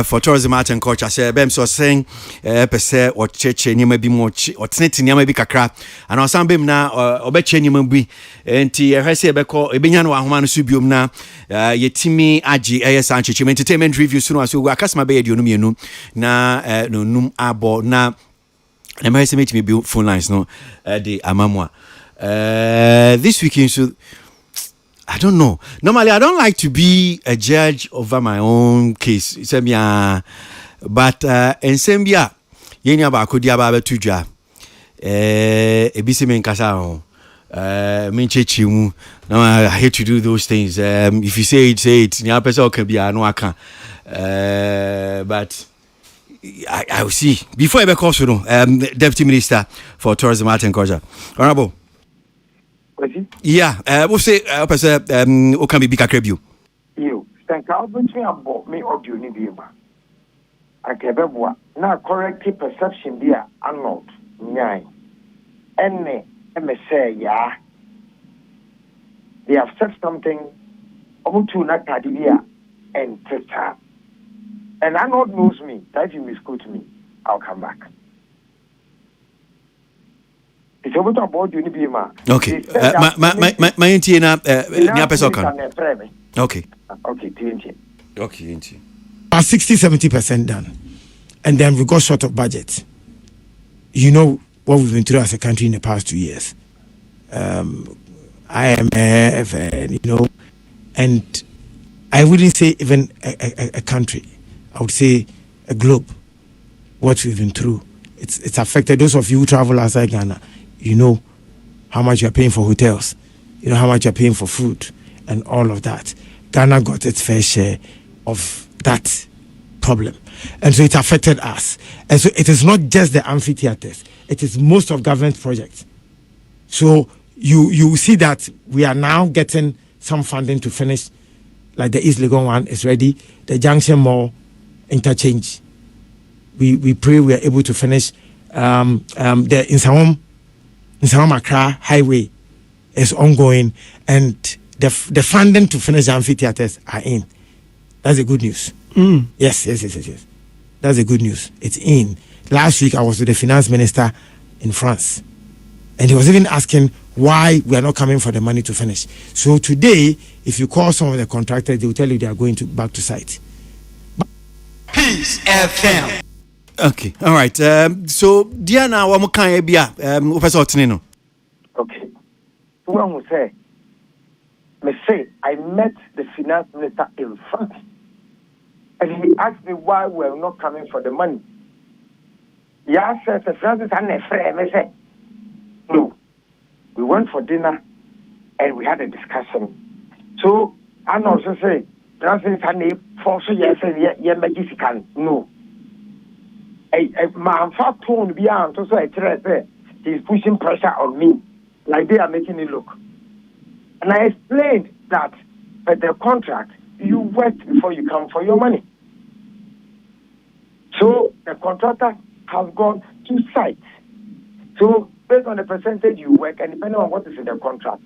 for tourism, art and culture said Bem so saying per or church ni maybe more or tnet ni maybe kakra and on Bem na obeche ni maybe enti e say be call ebinya no ahoma no subiom na yetimi agi sanchichi entertainment review so so akasma be yedionum yenu na no num abo na na me say me be phone lines no the amamwa this weekend so I don't know. Normally, I don't like to be a judge over my own case. But in Sambia, yenya ba kodia ba betuja. Ebisi men kasa ho. Menchechi mu. Now I hate to do those things. If you say it. Nya person can be no aka. But I will see. Before I be call Deputy Minister for Tourism, Art and Culture. Honorable. Yeah, we'll say, who can be big you? You, thank you. About me audio ni bima. Akebebwa na corrective perception dia anot nyai. Ene me say, yeah, they have said something about to not Kadivia and Twitter. And Arnold knows me. That if you misquote me, I'll come back. It's over to about you, Nibima. Okay. My Intina, Okay. Okay, TNT. Okay, TNT. About 60-70% done. And then we got short of budget. You know what we've been through as a country in the past 2 years. IMF, and, and I wouldn't say even a country. I would say a globe. What we've been through. It's affected those of you who travel outside Ghana. You know how much you're paying for hotels. You know how much you're paying for food and all of that. Ghana got its fair share of that problem. And so it affected us. And so it is not just the amphitheaters. It is most of government projects. So you see that we are now getting some funding to finish, like the East Legon one is ready. The Junction Mall interchange. We pray we are able to finish. The Insawam Accra Highway is ongoing, and the funding to finish the amphitheaters are in. That's the good news. Yes. That's the good news. It's in. Last week I was with the finance minister in France, and he was even asking why we are not coming for the money to finish. So today, if you call some of the contractors, they will tell you they are going back to site. Peace FM. Okay, all right. So Diana, what more can you be? Okay. Someone will say, I met the finance minister in France, and he asked me why we are not coming for the money. He asked the finance minister, I said, no. We went for dinner, and we had a discussion. So I also say, finance minister, for so yes, no. My fact tone beyond so he's pushing pressure on me, like they are making it look. And I explained that at the contract, you work before you come for your money. So the contractor has gone to sites. So based on the percentage you work and depending on what is in the contract,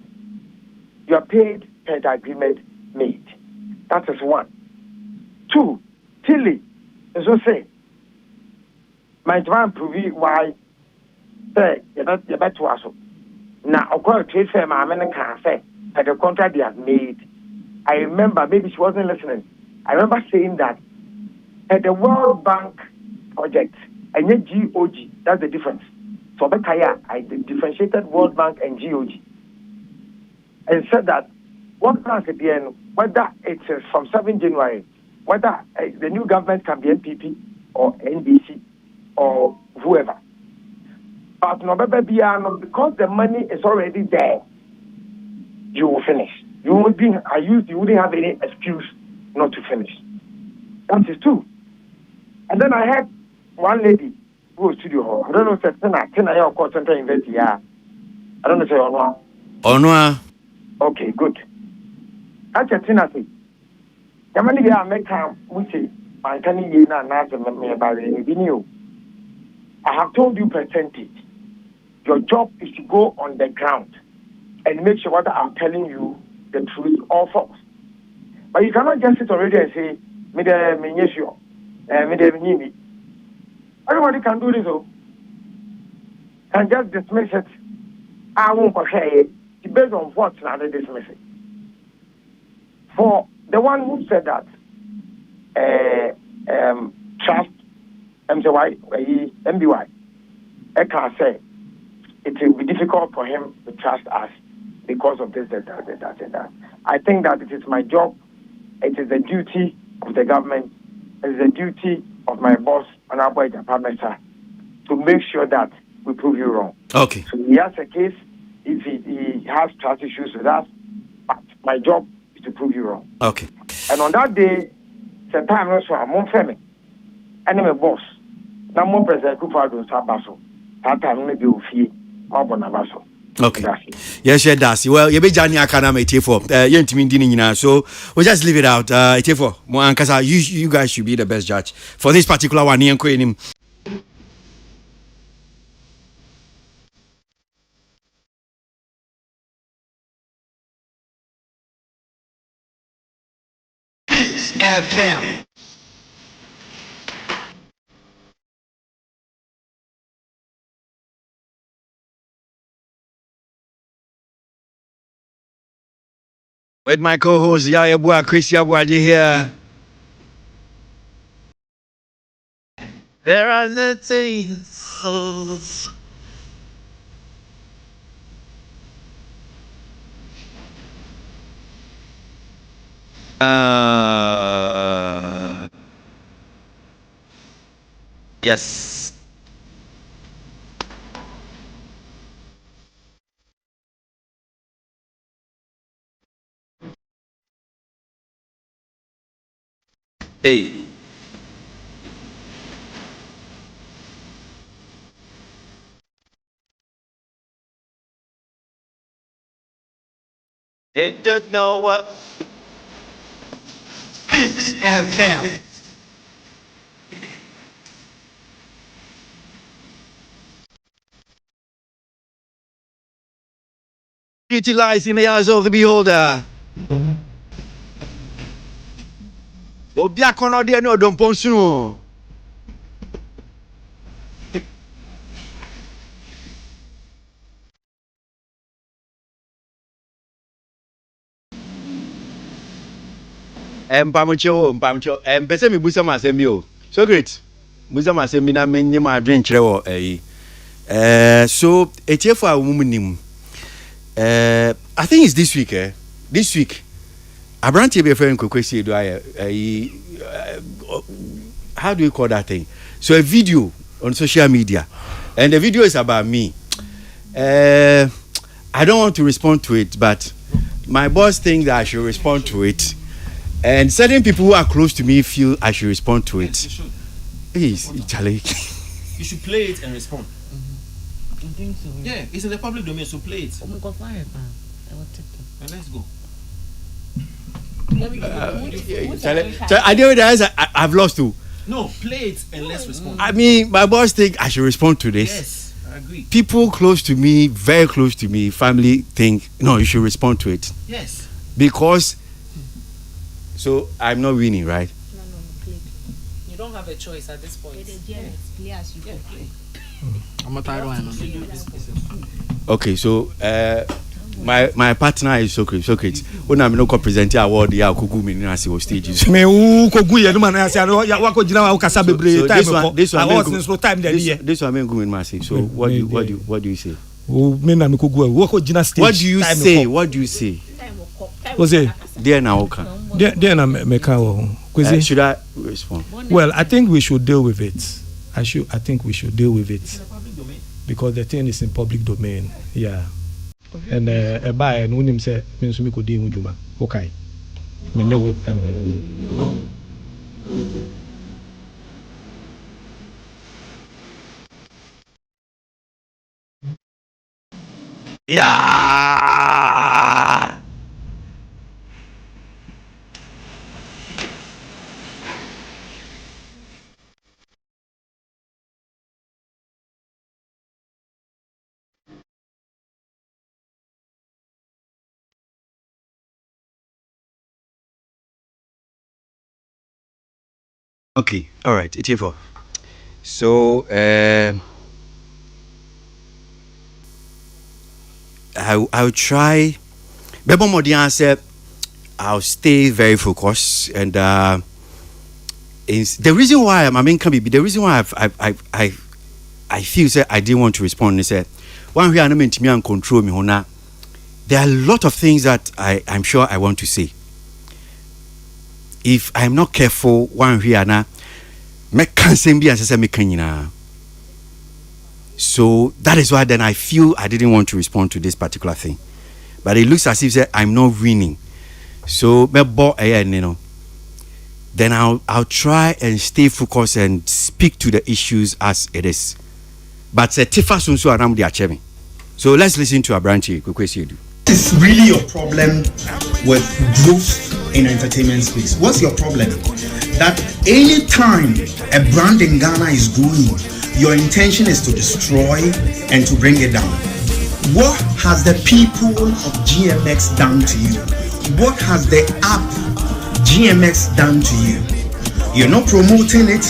you are paid per the agreement made. That is one. Two, Tilly, as I say, my man prove why say you better us. Now, according to trade fair, my man can say that the contract they have made. I remember, maybe she wasn't listening. I remember saying that at the World Bank project, and yet GOG, that's the difference. So I differentiated World Bank and GOG, and said that what plans at the end, whether it's from 7 January, whether the new government can be NPP or NDC or whoever. But because the money is already there, you will finish. You wouldn't have any excuse not to finish. That is true. And then I had one lady who was studio hall. I don't know if it's a call center invest here. I don't know if it's Onwa. Okay, good. That's a thing I say. Yamani ya America, we say, I can't even know. I have told you percentage. Your job is to go on the ground and make sure what I'm telling you the truth or false. But you cannot just sit already and say, everybody can do this, and just dismiss it. I won't share it. Based on what now they dismiss it. For the one who said that trust MBY, I can say it will be difficult for him to trust us because of this, that. I think that it is my job, it is the duty of the government, it is the duty of my boss, Honorable Department, to make sure that we prove you wrong. Okay. So he has a case, if he has trust issues with us, but my job is to prove you wrong. Okay. And on that day, sometime also I'm on family. And I'm a boss. Now more president Kufuor Sabaso. That time maybe we'll fee Nabaso. Okay. Yes, yeah, that's well. You be Johnny Akana for so we'll just leave it out. You guys should be the best judge for this particular one. FM. With my co-host Yaya Bua, Chris Yabuaji here. There are the things. Yes. Hey. They don't know what FM. Utilized in the eyes of the beholder. Obia kono de no don ponsu. Mpamucho, pese mi busa masemi o. So great. Busa masemi na menye ma adwen kire wo so etiefo a wumunim. I think it's this week This week. Abranti be friend Kokwesi do how do you call that thing? So a video on social media. And the video is about me. I don't want to respond to it, but my boss thinks that I should respond to it. And certain people who are close to me feel I should respond to it. Please, Charlie. You should play it and respond. I think so. Yeah, it's in the public domain, so play it. Oh my God, fire, man. I want TikTok. And let's go. I didn't realize I've lost you. No, play it and let's respond. I mean, my boss think I should respond to this. Yes, I agree. People close to me, very close to me, family think, no, you should respond to it. Yes. Because, so I'm not winning, right? No, play. You don't have a choice at this point. Play as you play. I'm a tired one. Okay, so my partner is Socrates. When I'm not present award, ya kugu me na see stages. Me who kogu ye no man ya say wa ko jina wa kasa bebre time ko. This one time there here. This one I'm going to say. So what do you say? Oh, me na me kogu wa ko jina stage. What do you say? What do you say? What say? There na oka. There na me ka wo. Should I respond? Well, I think we should deal with it. I think we should deal with it. Because the thing is in public domain. Yeah. And a buy and when him say means me could deal with you. Okay. Me know. Yeah. Okay, all right, it's here. So I'll try. Bebo Modian said I'll stay very focused, and is the reason why the reason why I feel that I didn't want to respond is that one way I know me and control me hona. There are a lot of things that I'm sure I want to say. If I'm not careful, one here na me can say be as me can. So that is why then I feel I didn't want to respond to this particular thing. But it looks as if I'm not winning. So then I'll try and stay focused and speak to the issues as it is. But tifa sunso around the achemi. So let's listen to Abranchi Kokwesi. This is really your problem with growth in entertainment space. What's your problem? That any time a brand in Ghana is growing, your intention is to destroy and to bring it down. What has the people of GMX done to you? What has the app GMX done to you? You're not promoting it.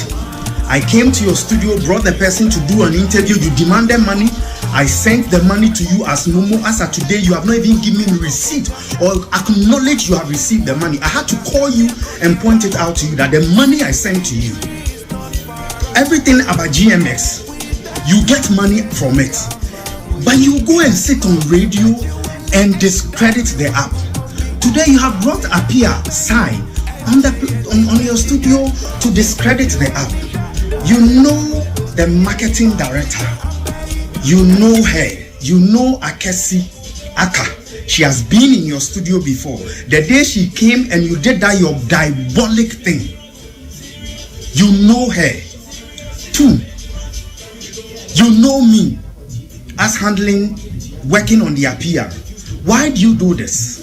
I came to your studio, brought the person to do an interview. You demanded money. I sent the money to you as Momo. As of today, you have not even given me receipt or acknowledge you have received the money. I had to call you and point it out to you that the money I sent to you, everything about GMX, you get money from it. But you go and sit on radio and discredit the app. Today you have brought Apia Sai on your studio to discredit the app. You know the marketing director. You know her. You know Akesi Aka. She has been in your studio before. The day she came and you did that your diabolic thing. You know her. 2. You know me as handling, working on the appeal. Why do you do this?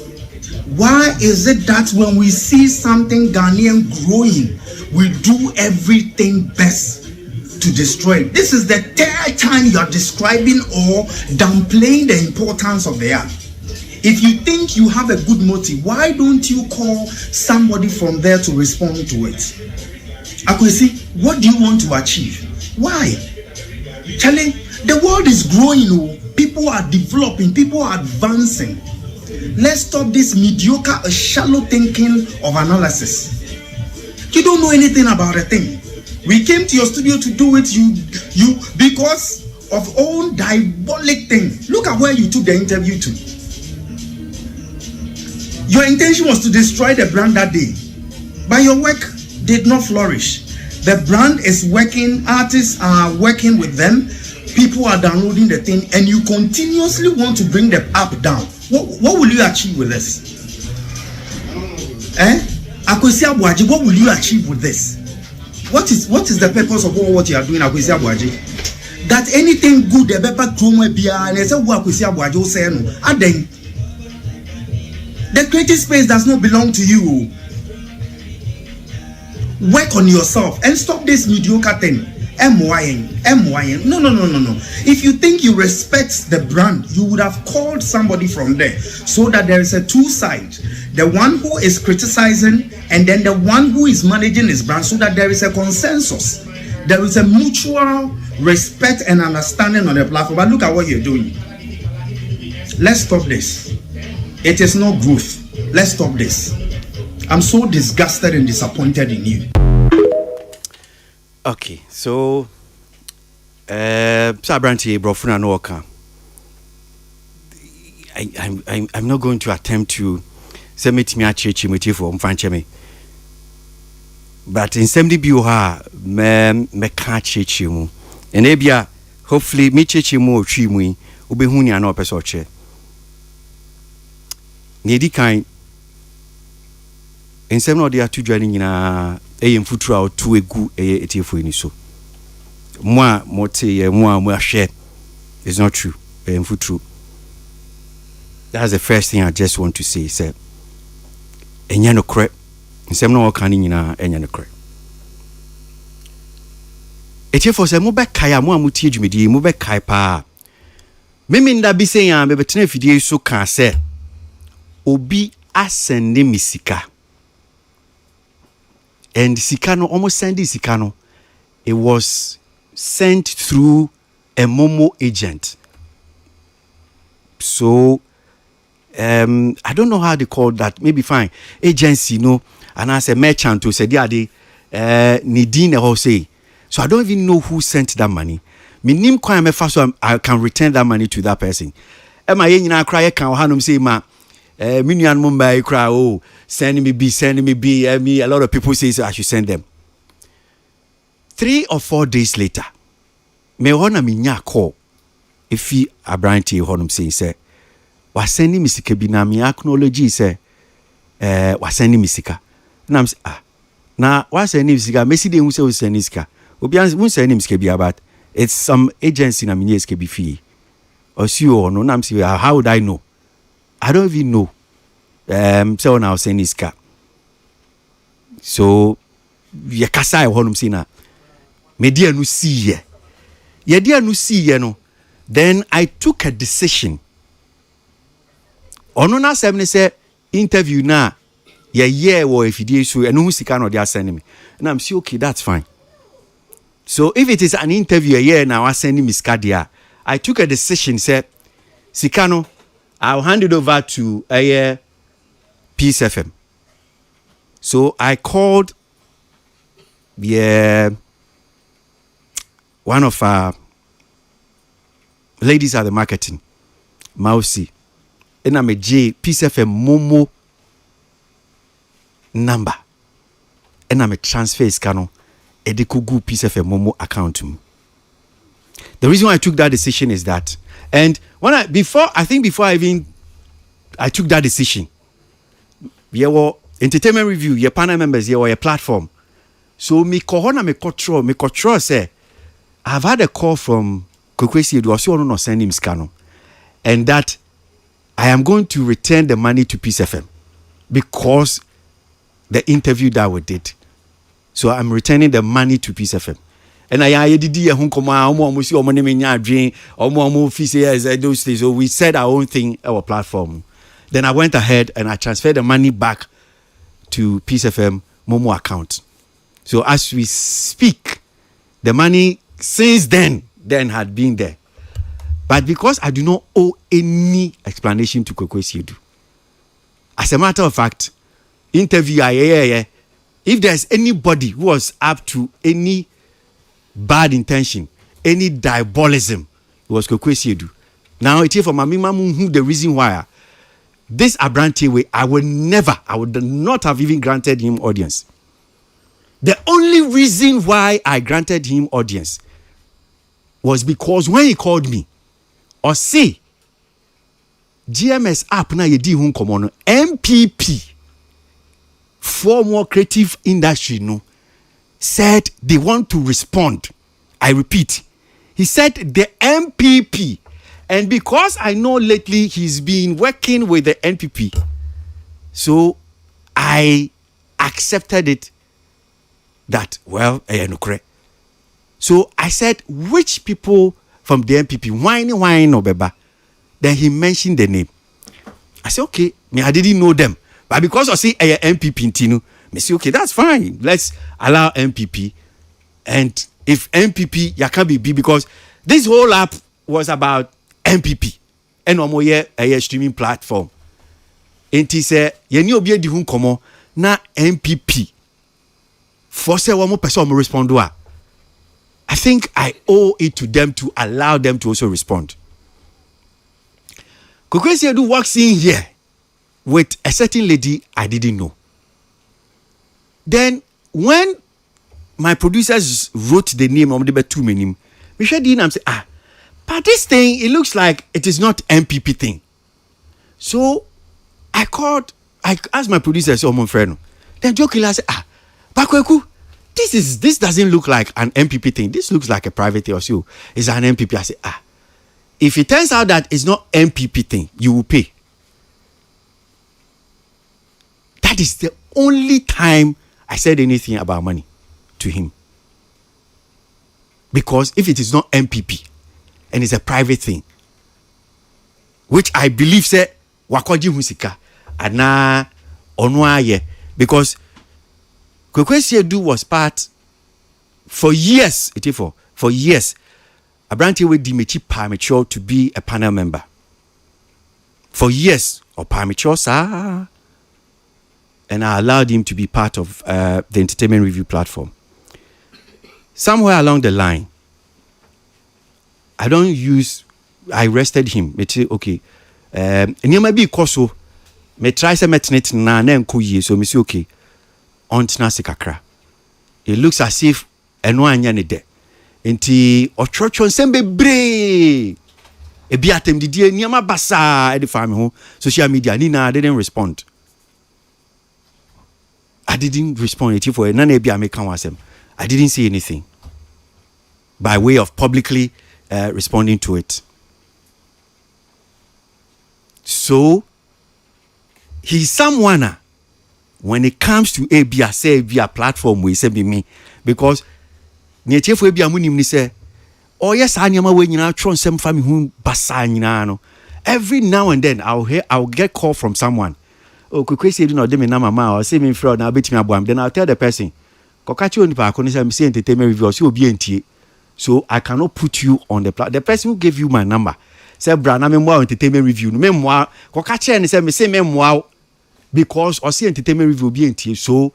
Why is it that when we see something Ghanaian growing, we do everything best to destroy it? This is the third time you are describing or downplaying the importance of the app. If you think you have a good motive, why don't you call somebody from there to respond to it? Akwesi, what do you want to achieve? Why? Charlie, the world is growing. People are developing. People are advancing. Let's stop this mediocre, shallow thinking of analysis. You don't know anything about a thing. We came to your studio to do it. You because of own diabolic thing. Look at where you took the interview to. Your intention was to destroy the brand that day, but your work did not flourish. The brand is working. Artists are working with them. People are downloading the thing, and you continuously want to bring the app down. What will you achieve with this? Akwesi Abuaji, what will you achieve with this? What is the purpose of what you are doing, Akwesi Abuaji? That anything good, the better chrome bia, and I say what Akwesi Abuaji will say no. Aden, the creative space does not belong to you. Work on yourself and stop this mediocre thing. MYN. No. If you think you respect the brand, you would have called somebody from there so that there is a two side. The one who is criticizing and then the one who is managing his brand, so that there is a consensus. There is a mutual respect and understanding on the platform. But look at what you're doing. Let's stop this. It is not growth. Let's stop this. I'm so disgusted and disappointed in you. Okay, so Sabranti Brofuna Noka. I'm not going to attempt to submit me a church for Francheme. But in 70 buha me can't church you. And ebia hopefully me church you more chimui ubehuni ano pesoche. Nedi kind in 7 or they are two joining in a future or two a good a for any so. Moi, moi, share. It's not true. True. That's the first thing I just want to say. Say, and no crap. In 7 or canning in a no crap. It's for some mobile kaya, more mutage me, the mobile kai pa. Memin da be saying, I'm a better so can say, Obi ascending misika. And Sikano almost sent Sikano. It was sent through a Momo agent. So I don't know how they call that. Maybe fine agency, no. And as a merchant to say they Nidine or say. So I don't even know who sent that money. Me nim kwa me first so I can return that money to that person. Am I nyina cry kan hanum say ma minian Mumbai cry, oh, send me B. A lot of people say I should send them. 3 or 4 days later, me hona minya call. If he Abranti honum say, was sending me sika bi na me acknowledge say, was sending me sika. Na say na was sending me sika. Messi de who say was sending sika. Obian who sending me sika bi about. It's some agency na me sika bi fee. Or see or no, na say how would I know? I don't even know. So now saying this car. So ye kasa e honum sina. Me dia no see ye. Ye dia no see ye no. Then I took a decision. Ono na sem ne say interview na yeah or if you so and who sika no they are sending me. And I'm saying okay, that's fine. So if it is an interview now I sending me scadia, I took a decision, said Sikano, I'll hand it over to Peace FM. So I called one of our ladies at the marketing, Mausi, and I'm a J Peace FM Momo number, and I'm a transfer Sikano. Edikugu Peace FM Momo account to me. The reason why I took that decision is that, and before I took that decision, there were entertainment review, your panel members, there were a platform. So me control say, I've had a call from Kokwesi Edu, no send him scano, and that I am going to return the money to Peace FM because the interview that we did. So I'm returning the money to Peace FM. And I did those things. So we said our own thing, our platform. Then I went ahead and I transferred the money back to Peace FM Momo account. So as we speak, the money since then had been there. But because I do not owe any explanation to Kokwesi Edu. As a matter of fact, interview, if there's anybody who was up to any bad intention, any diabolism, it was Kokwesi Edu. Now it is for Mamimamu the reason why this Abrante way, I would not have even granted him audience. The only reason why I granted him audience was because when he called me, or say, GMS app na yedi hun komono MPP. For more creative industry, said they want to respond. I repeat, he said the MPP, and because I know lately he's been working with the NPP, so I accepted it. That so I said, which people from the NPP? Wine or beba? Then he mentioned the name. I said, okay, I didn't know them. But because I see a MPP in Tino, I say, okay, that's fine. Let's allow MPP. And if MPP, you can't be because this whole app was about MPP. And a streaming platform. And he said, you know, be a dihun komo na MPP. For say one more person will respond to her. I think I owe it to them to allow them to also respond. Kokwesi Edu walks in here with a certain lady I didn't know. Then when my producers wrote the name of the two name, we shared in and said, but this thing, it looks like it is not MPP thing. So I asked my producers, my friend, then jokingly said, Bakweku, this doesn't look like an MPP thing. This looks like a private thing or so. It's an MPP. I said, if it turns out that it's not MPP thing, you will pay. That is the only time I said anything about money to him. Because if it is not MPP and it's a private thing, which I believe say wakoji musika ana onwaye, because Kokwesi Edu was part for years. For years, Abrante with Dimechi Parmature to be a panel member. For years, or Parmature, sir. And I allowed him to be part of the entertainment review platform. Somewhere along the line, I rested him. Me say, okay, and may be koso. Me try se metnet na nkuye. So me say, okay, ontna sikakra. It looks as if eno anya ne de. Enti ochrochon sembe bre. Ebi atem didie niama basa e de fa me ho. Social media ni na didn't respond. I didn't respond for a none ebi ameka wasem. I didn't say anything by way of publicly responding to it. So he's someone when it comes to ABA, say ABA platform, we say be me because near for ABA munim ni say, oh yes, I am away now, tron some family whom basa no. Every now and then I'll get call from someone. oh kwesi do no de me na mama or say me frɛ na betimi aboam, then I'll tell the person kokachi oni pa akoni say me say entertainment review or say obi entie. So I cannot put you on the platform. The person who gave you my number say bra na me mo entertainment review no me mo kokachi and say me say me mo because or say entertainment review obi entie. So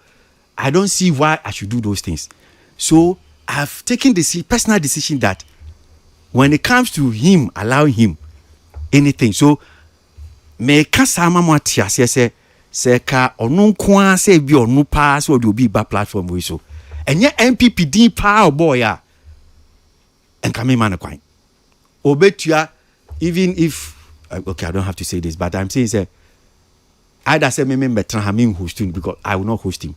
I don't see why I should do those things. So I've taken the personal decision that when it comes to him, allowing him anything. So me kasama mo atia se ka onu kwa se bi onu pa so de obi ba platform we so. Enye MPP din pa boy ya. Enka me man kwan. Obetua even if okay, I don't have to say this, but I'm saying say either say me better him hosting because I will not host him.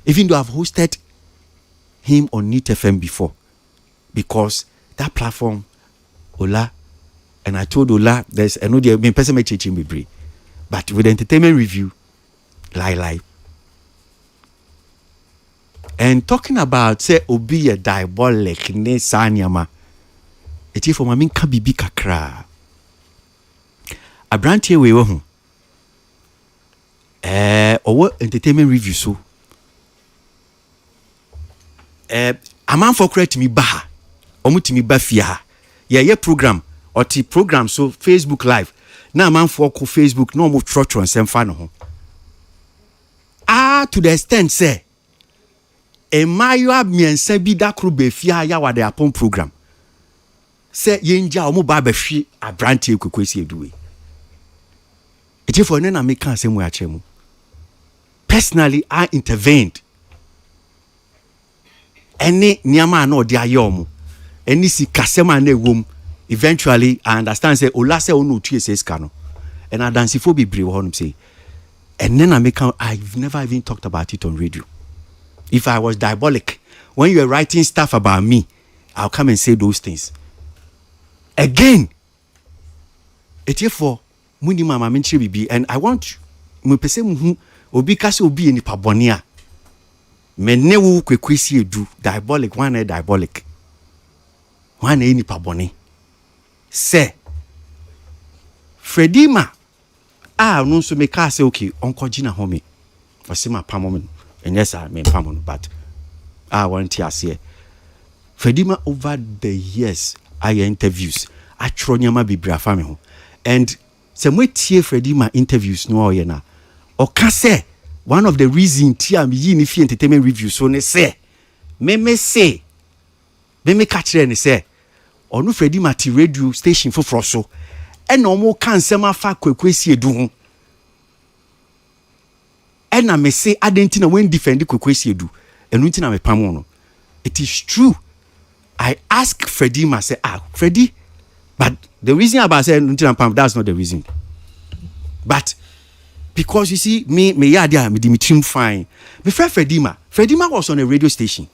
Even though I've hosted him on Neat FM before, because that platform, Ola, and I told Ola, there's another person may change him be, but with entertainment review, lie. And talking about say obi a diabolic ne sanyama, it is for my minka bibi kakra. A brand here we were or entertainment review so. A man for correct me baha omutimi ba fia ye program or ti program so Facebook live na man for ko Facebook no mo trotro nsem fa no ho to the extent say e mayo amiensa bi da kro ba fia ya wade apon program say yenja omo ba hwi abrantie kokwesi eduwe for na me kan asem we achemu. Personally I intervened. Any niama na odi ayomu any si kasema na ewom eventually I understand say ola say onu tue say ska no and I dance for be brave honum say and then I've never even talked about it on radio. If I was diabolic when you are writing stuff about me, I'll come and say those things again. It's for muni mama menchi bibi, and I want me pese mu obi kase obi ni pabonia mene wu kwekwesi edu diabolic one diabolic one ni paboni se Fredima no so me ka say okay onko gina home osima pamom and yes I mean pamom but I want to say Fredima over the years I interviews atronyama bibra fa me ho and se mwetie Fredima interviews no oye na o ka say one of the reasons tia me yi ni fi entertainment review so ne say me catch ne say onu Fredima ti radio station for so e na omo kan sema fa kwekwesi edu ho e na me say adenti na when defend kwekwesi edu enu nti na me pam no. It is true. I ask Fredima say Freddy, but the reason about say nti na pam, that's not the reason. But because you see me yadia me Dimitri fine. Me friend Fredima was on a radio station.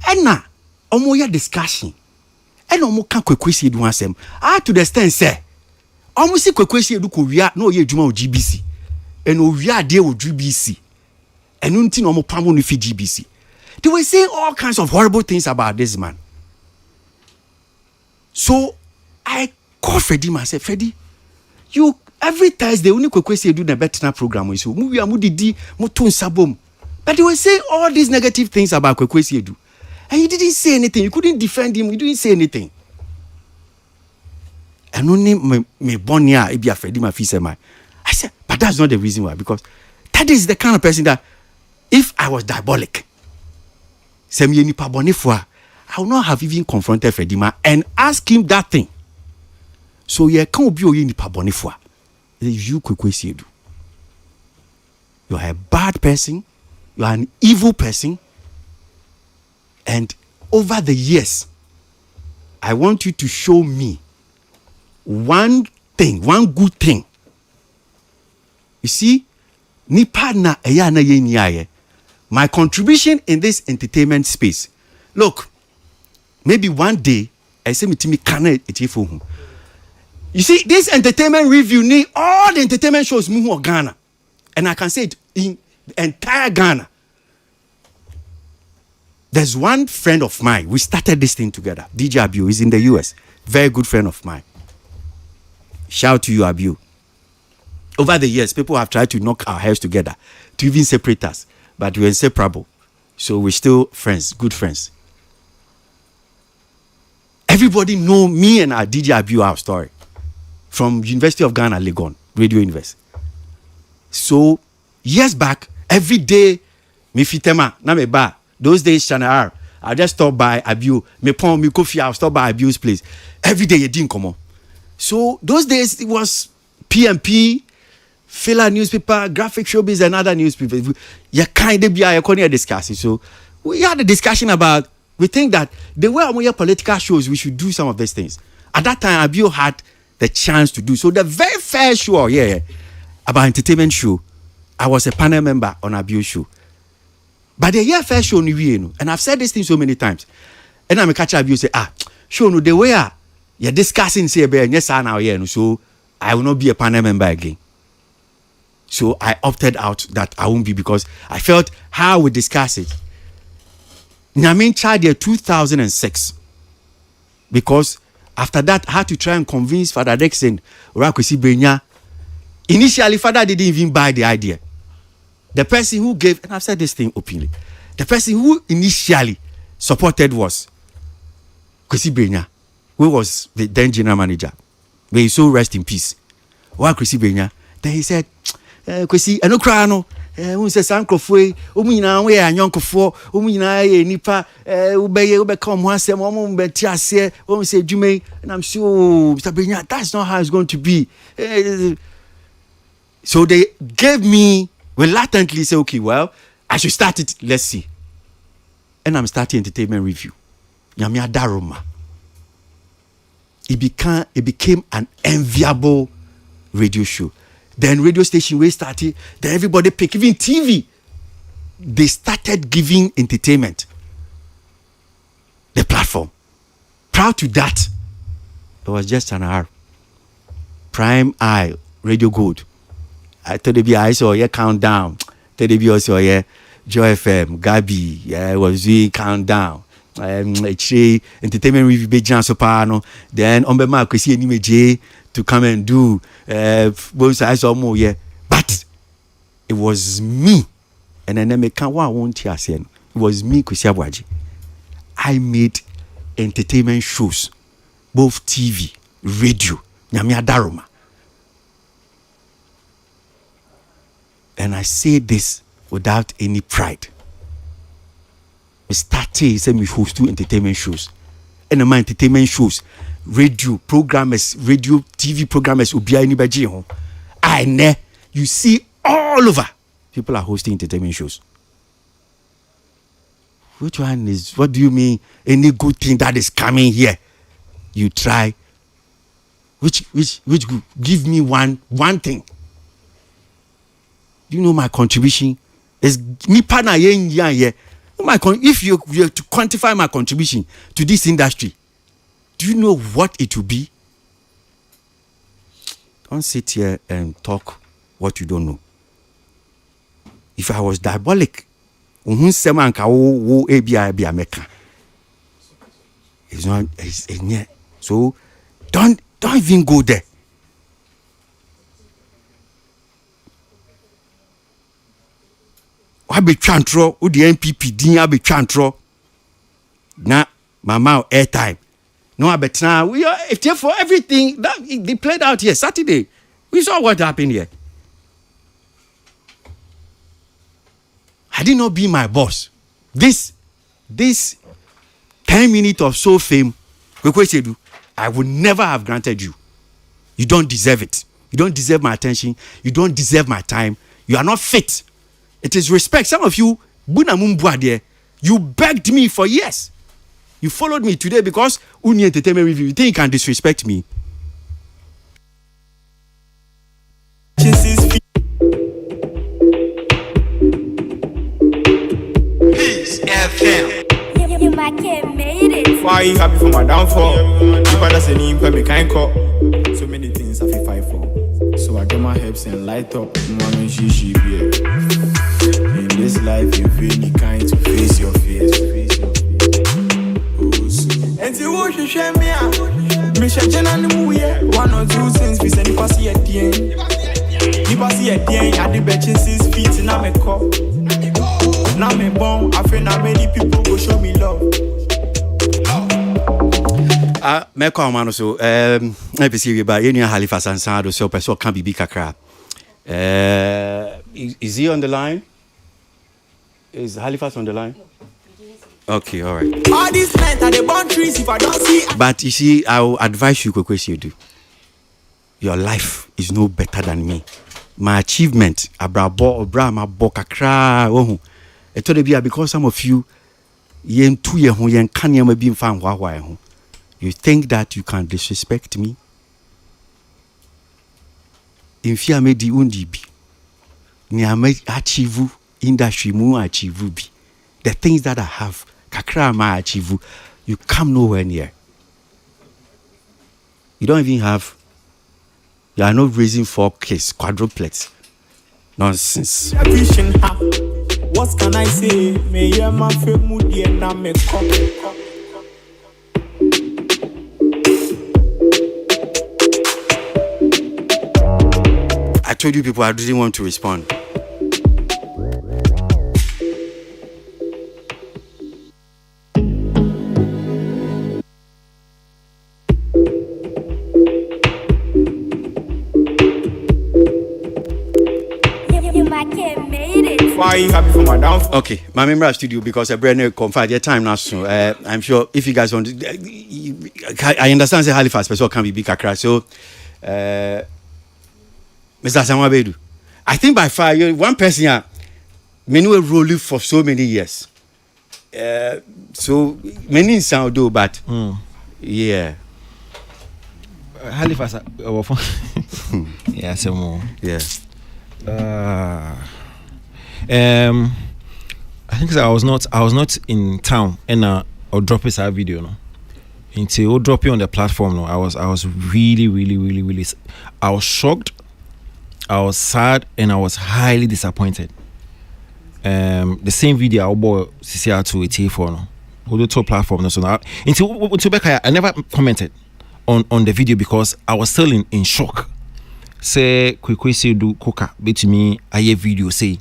And na omo ya discussion. And omo kan kwekwesi edu asem. To the extent say omo si kwekwesi edu ko wia na oye adwuma o GBC. And o wia de o GBC. And nti na omo pam no fi GBC. They were saying all kinds of horrible things about this man. So I called Fredima and said, Freddy, you every Thursday only kwekwesi do the better program so movie amudidi mutun sabom. But they were saying all these negative things about kwekwesi edu. And you didn't say anything. You couldn't defend him. You didn't say anything. And only me bonia ebia Fredima fi say my. I said, but that's not the reason why, because that is the kind of person that if I was diabolic, I would not have even confronted Fredima and asked him that thing. So you can't be you kwekwesi edu. You are a bad person. You are an evil person. And over the years, I want you to show me one good thing. You see, nipa na eya na ye niaye. My contribution in this entertainment space. Look, maybe one day I say me kana etifo hu. You see, this entertainment review need all the entertainment shows mu Ghana. And I can say it in the entire Ghana. There's one friend of mine. We started this thing together. DJ Abiu is in the US. Very good friend of mine. Shout to you, Abiu. Over the years, people have tried to knock our heads together to even separate us, but we're inseparable. So we're still friends, good friends. Everybody know me and our DJ Abiu our story from University of Ghana, Legon, Radio University. So years back, every day, me fitema na me ba. Those days, Channel R, I just stop by Abiu, me pon me coffee, I'll stop by Abiu's place. Every day, you didn't come on. So those days, it was PMP, Filler newspaper, Graphic Showbiz, and other newspapers. You kind of be a discussing. So we had a discussion about, we think that the way we have political shows, we should do some of these things. At that time, Abiu had the chance to do. So the very first show, about entertainment show, I was a panel member on Abiu's show. But the year first show, and I've said this thing so many times, and I'm a catch Abiu say, show no the way you're discussing say yes now so I will not be a panel member again. So I opted out that I won't be, because I felt how we discuss it. Nyamin child year 2006. Because after that, I had to try and convince Father Dixon, Rakwesi Benya. Initially, Father didn't even buy the idea. The person who gave, and I've said this thing openly, the person who initially supported was Kwesi Benya, who was the then general manager. May he so rest in peace. Kwesi Benya. Then he said, Kwesi, I no cry no. Who says Sankofwe, Umina, we are young for Umina, Nipa, Ube come once a moment, Betiase, say Jume, and I'm sure Mr. Benya, that's not how it's going to be. So they gave me reluctantly, say, okay, well, I should start it, let's see. And I'm starting entertainment review. Yamia Daroma. It became an enviable radio show. Then radio station we started, then everybody pick, even TV. They started giving entertainment the platform. Proud to that, it was just an hour. Prime Eye, Radio Gold. I told you I saw countdown. Told you also Joy FM, Gabi, it was doing countdown. Entertainment review bejan sopano. Then on my Kwesi Animeje to come and do both sides or more, but it was me, and then me can't want to say it was me, Kwesi Abuaji. I made entertainment shows, both TV, radio, Nyamia Daroma. And I say this without any pride. I started say me host two entertainment shows, and my entertainment shows, radio programmers, radio TV programmers will be anybody home. I know you see all over people are hosting entertainment shows. Which one is? What do you mean? Any good thing that is coming here, you try. Which good? Give me one thing. Do you know my contribution? Is me partner here. If you have to quantify my contribution to this industry, do you know what it will be? Don't sit here and talk what you don't know. If I was diabolic, it's not. So don't even go there. I be chantro, the NPP din be chantro. Na mama airtime. No, I bet now we are if for everything that they played out here Saturday. We saw what happened here. Had it not been my boss, this 10 minutes of so fame, I would never have granted you. You don't deserve it. You don't deserve my attention. You don't deserve my time. You are not fit. It is respect. Some of you, you begged me for years. You followed me today because Uni Entertainment Review. You think you can disrespect me? Peace FM. You my kid made it. Why you happy for my downfall? You better say me can't call. So many things I feel fight for. So I get my hips and light up. Mommy, she be. In this life, you feel any kind to face your fears. And you watch you share me out. Me share and move. One or two things we send you pass at the end. pass here, I did betching 6 feet in a call. Now me born, I feel now many people go show me love. Me call man so maybe see ba any Halifax and Sado so person can be kakra. Is he on the line? Is Halifax on the line? Okay, all right. All these men are the born trees if I don't see. But you see, I will advise you you do. Your life is no better than me. My achievement, abrabo obrama bokakra oh. It told be because some of you yen 2 year ho yen kan yam bi mfa hwa ho. You think that you can disrespect me? In fear me di undi bi. Ni ame achieve industry mu achieve bi. The things that I have, kakra ma achieve, you come nowhere near. You don't even have. You are not raising 4 kids, quadruplets. Nonsense. What can I say? Me yeah man fe moody and na me come. I told you people I didn't want to respond. Why are you happy for my downfall? Okay, my member studio because I brand new confide your time now soon. I'm sure if you guys want to, I understand say Halifax person can be big kakra. So Mr. Samabedu, I think by far you're one person here many will roll you for so many years. So many sound do but yeah. Halifax yeah, some more. Yeah. I think I was not in town and I'll drop this video no. Until I'll drop it on the platform no. I was really I was shocked, I was sad and I was highly disappointed. The same video I bought CCR to a for no. On the top platform no. So now until back I never commented on the video because I was still in shock. Say quickly say do coca bet me a video say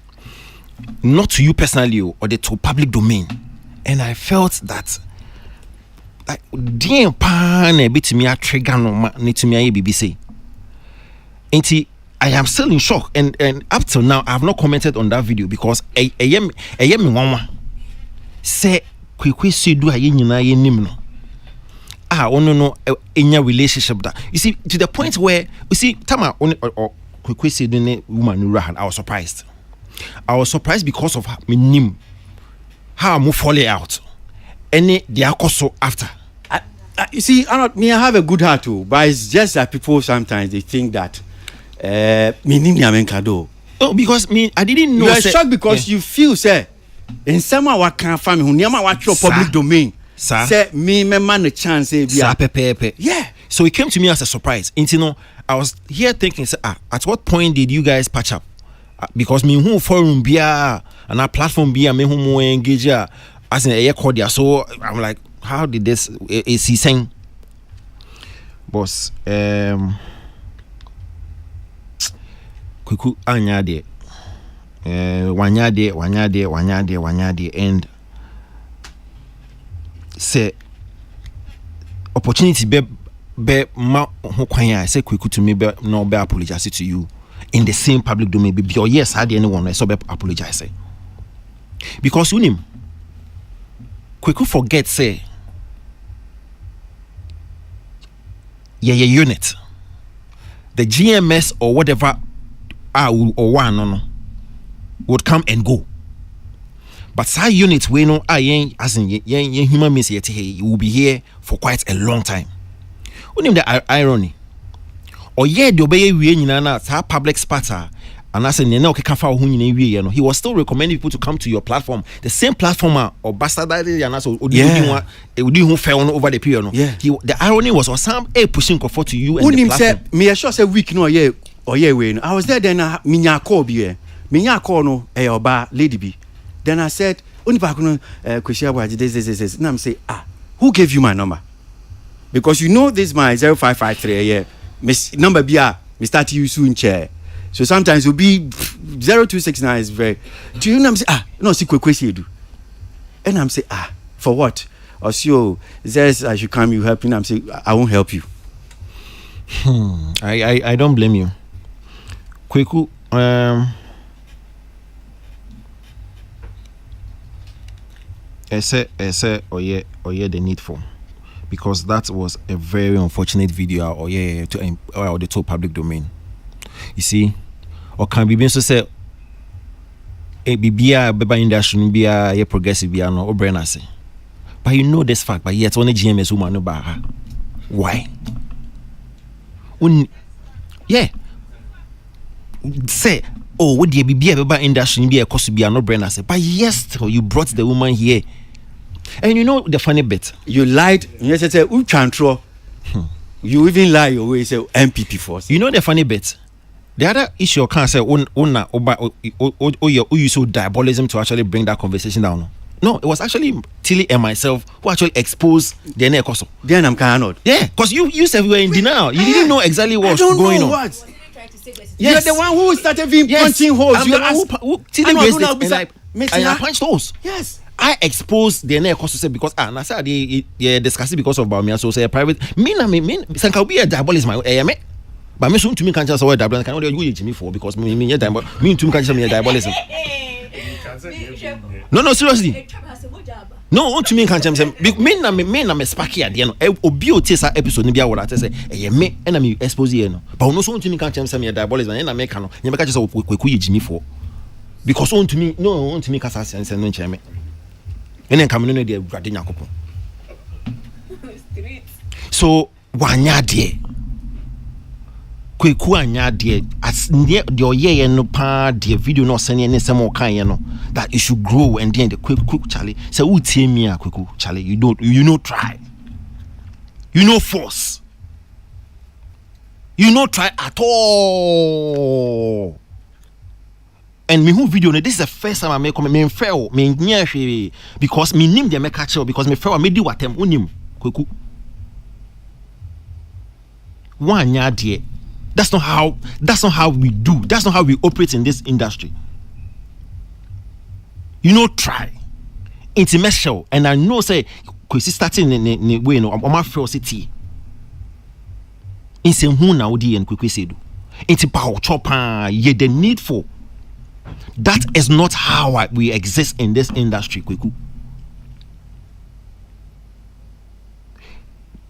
not to you personally or the to public domain, and I felt that like damn pan bit me a trigger no need to me a BBC. Ain't I am still in shock and up till now I have not commented on that video because I am mama say quickly say do a nyina ye nim no no in your relationship that you see to the point where you see Tama or quickly say the woman Rahan. I was surprised because of me name how I move falling out any they are so after you see I have a good heart too but it's just that people sometimes they think that me name Yamenkado. Oh, because me I didn't know you are shocked because you feel say in some what kind of family who never watch your public domain. Sir, say me man a chance yeah. So it came to me as a surprise. And you know, I was here thinking, at what point did you guys patch up? Because me who forum bia and our platform bia me who more engage as in a cordia. So I'm like, how did this is he saying? Boss, kuku anyade, wanyade, and say opportunity be ma ho kwan say quick to me be no be apologize to you in the same public domain be your yes had anyone so be apologize because unim quick forget say yeah unit the GMS or whatever or one no would come and go. But side units we know as in human beings yet you will be here for quite a long time. Only the irony. Or yeah, the obey we na public spatter and as in no he was still recommending people to come to your platform. The same platform or bastardizing and also who fell over the period. Yeah. The irony was some pushing comfort to you and the platform. Me sure say week no yeah or yeah way. I was there then minya call be minya call no oba lady be. Then I said, only back on this. And I'm saying, who gave you my number? Because you know this my 0553 yeah. Miss number be me start you soon chair. So sometimes it'll be 0269 is very. Do you know? I'm saying no, see quick do. And I'm saying for what? Or so says I should come, you help me. I'm saying I won't help you. I don't blame you. Kweku, I say oye the needful, because that was a very unfortunate video or the top public domain. You see, or can be so say a bibia beba industry be a progressive be no obrena say. But you know this fact, but yet only GMS woman no ba. Why? Say, oh, would you be a industry be a cost be no brainer say, but yes, you brought the woman here. And you know the funny bit, you lied. Yes, I said, who control? You even lie your way, say MPP force. You know the funny bit. The other issue can't say, you so diabolism to actually bring that conversation down. No, it was actually Tilly and myself who actually exposed the Nekoso. Then I'm cannot. Yeah, because you said we were in denial. You didn't know exactly what was going on. What? Yes. You're the one who started being punching holes. I'm You the one who Tilly raised it and I punched holes. Yes. I exposed the Nekoso say because I said they discussed it because of me. So say private. Me Sanka be a diabolism. But me soon to me can't just say diabolism. Can only you me for because me to me can't say me diabolism. No, seriously. No, to me can't say me na sparky at the end. Obi otisa episode ni bia what I say. Me and me expose here no. But no so to me can't say me diabolism and na make no. You make just kweku Jimmy for. Because on to me kasa sense no ncheme. Enen kam no dey grade Nyankopon. So wanya de Kweku anya de as near the oye no pa the video no send any some kind no that it should grow and then the quick Charlie say who tell me Kweku Charlie you know try force try at all. And me who video this is the first time I make me fail me nyahwe because me nim the make catch because me fail me di watem unim Kweku wanya de. That's not how we do. That's not how we operate in this industry. Try. Intimate and I know say kwesi starting in way no my ferocity. In sem hu na odi en kwesi do. Inti pa chopa ye the needful. That is not how we exist in this industry, Kweku.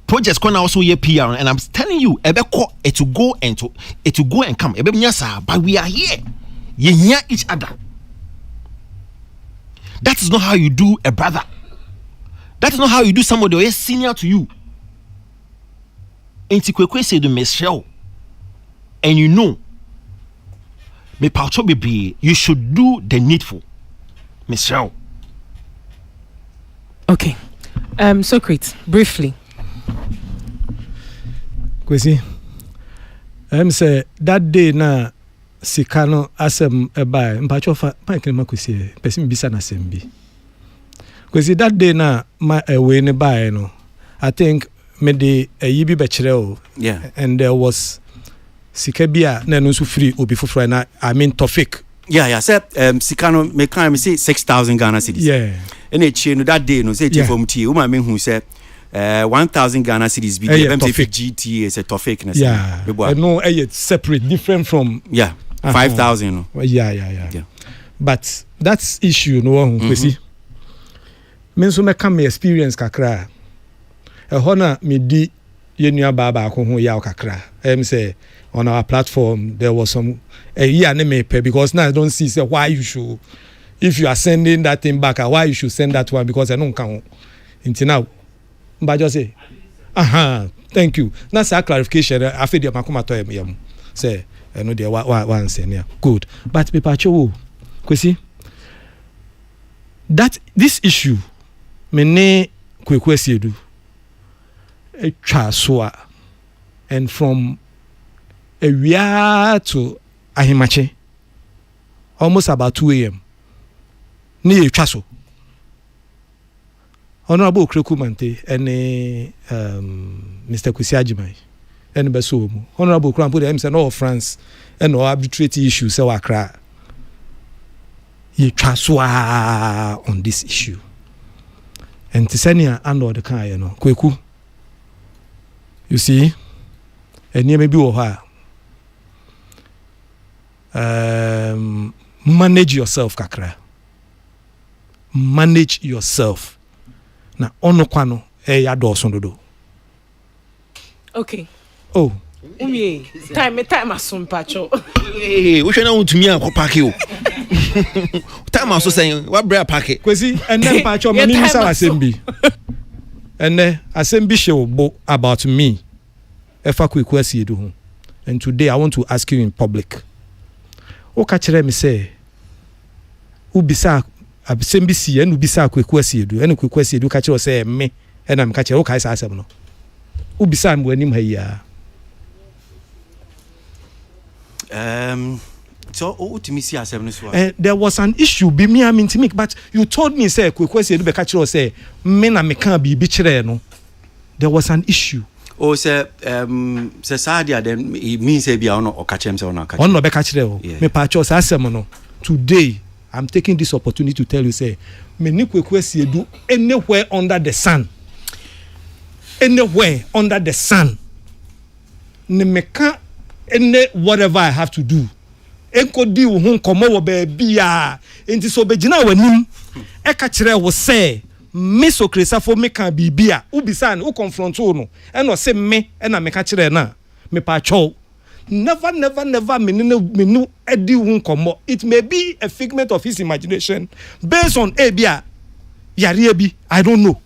Projects can also hear PR, and I'm telling you, it to go and come. But we are here. You hear each other. That is not how you do a brother. That is not how you do somebody who is senior to you. Kweku say to Michelle, and you know, me paucho baby, you should do the needful, Michelle. Okay, Socrates, briefly. Kwesi, say that day na sikano asem eba mpacho fa pankele makwesi person bisa na sembi. Kwesi that day na my we ne buy no. I think me de yibi bechire o. Yeah. And there was sikabia na no so free obi foforo na I mean Tofik. Yeah, say sikano me kan me say 6,000 Ghana cedis. Yeah. And it no that day no say from tea woman me who say 1,000 Ghana cedis be the MTF GT is a Tofik na. Yeah. No, it's separate, different from 5,000. Yeah. But that's issue no one kwesi. Me so me come experience kakra. Hona me di yenua baba ko ho ya kakra. Say on our platform there was some year na me pay because now I don't see say why you should, if you are sending that thing back, why you should send that one because I don't count until now. But just say thank you. That's a clarification. I feel the makoma to em say I know the one say yeah good. But people cho kwesi that this issue me ne Kweku Asiedu e twa so a and from Ewia to Ahimache almost about 2 a.m. Ni twa so Honorable Kreku Mante and Mr. Kwesi Ajimai and beso mu honorable kran put him say no France and no arbitrate issue say wa kra ye twaswa on this issue and tisania and the kan you know kweku you see eni me bi wo ha manage yourself kakra manage yourself na ono kwano ya do so dodo. Okay. Oh. Time asum pacho. Hey, we should not to me and pack you. Time also saying what bread packet. Kwesi and then pacho mani misa assembly. And then assembly show about me. Efa Kwekwesi edu ho. And today I want to ask you in public. O ka kire me say ubisa assembly si and ubisa Kwekwesi edu. And Kwekwesi edu ka kire say me and am ka kire o ka isa asem no. Ubisa am wanim ha ya. So ultimately asem so. There was an issue be me am intimate but you told me say Kwekwesi edu be ka kire say me na me kan bi kire no. There was an issue. Oh, say Sadia then it means say bia ono okachem say ono okachem. Ono be ka kire o. Me pa cho say asem no. Today I'm taking this opportunity to tell you say me ni Kwekwesi edu anywhere under the sun. Anywhere under the sun. Ne meka any whatever I have to do. Enko di wo ho komo wo ba bia. Enti so be gina wanim. E ka kire wo say me so kresa for me kan bibia ubisa na u confront no e no say me e na me ka kire na me pa cho never me no edi hu komo. It may be a figment of his imagination based on bia yare bi I don't know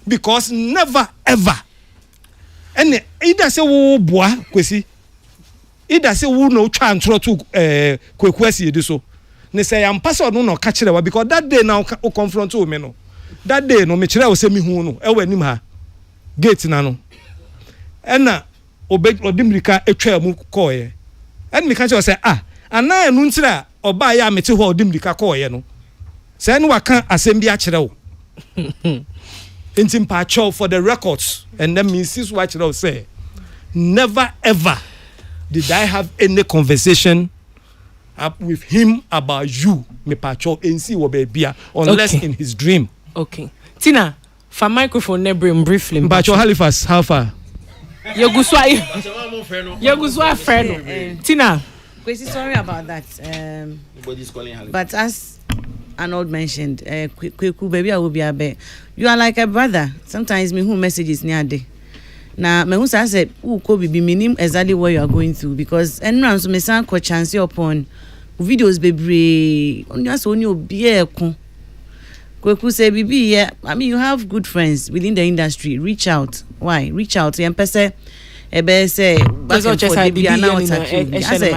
because never ever and either say wo boa kwesi either say wo no twa ntro to Kwekwesi edi so ne say am pass no ka kire wa because that day now o confront me no that day no me kire wo say me hu no e wanim ha gate na no ena odimrika etwa mu koye en me ka kire say ana enu ntira oba ya mete ho odimrika koye no say no waka asem bi a kire wo intim pa cho for the records and then me sis what kire wo say never ever did I have any conversation up with him about you, me pacho NC wo bebia unless in his dream. Okay. Tina, for microphone nebrim briefly. Pacho Halifax, how far? Yeguswa friend. Tina. Kwesi, sorry about that. Nobody's calling Halifax. But as Arnold mentioned, Kweku baby I will be a bit. You are like a brother. Sometimes me who messages near day. Now, me who say, "Who could be meaning exactly what you are going through?" Because anyone so me say ko chance upon videos bebre only so only obi ko. Kweku say bibi yeah. I mean, you have good friends within the industry. Reach out. Why? Reach out. You say, ebe say back and forth bibi now attack you. I say,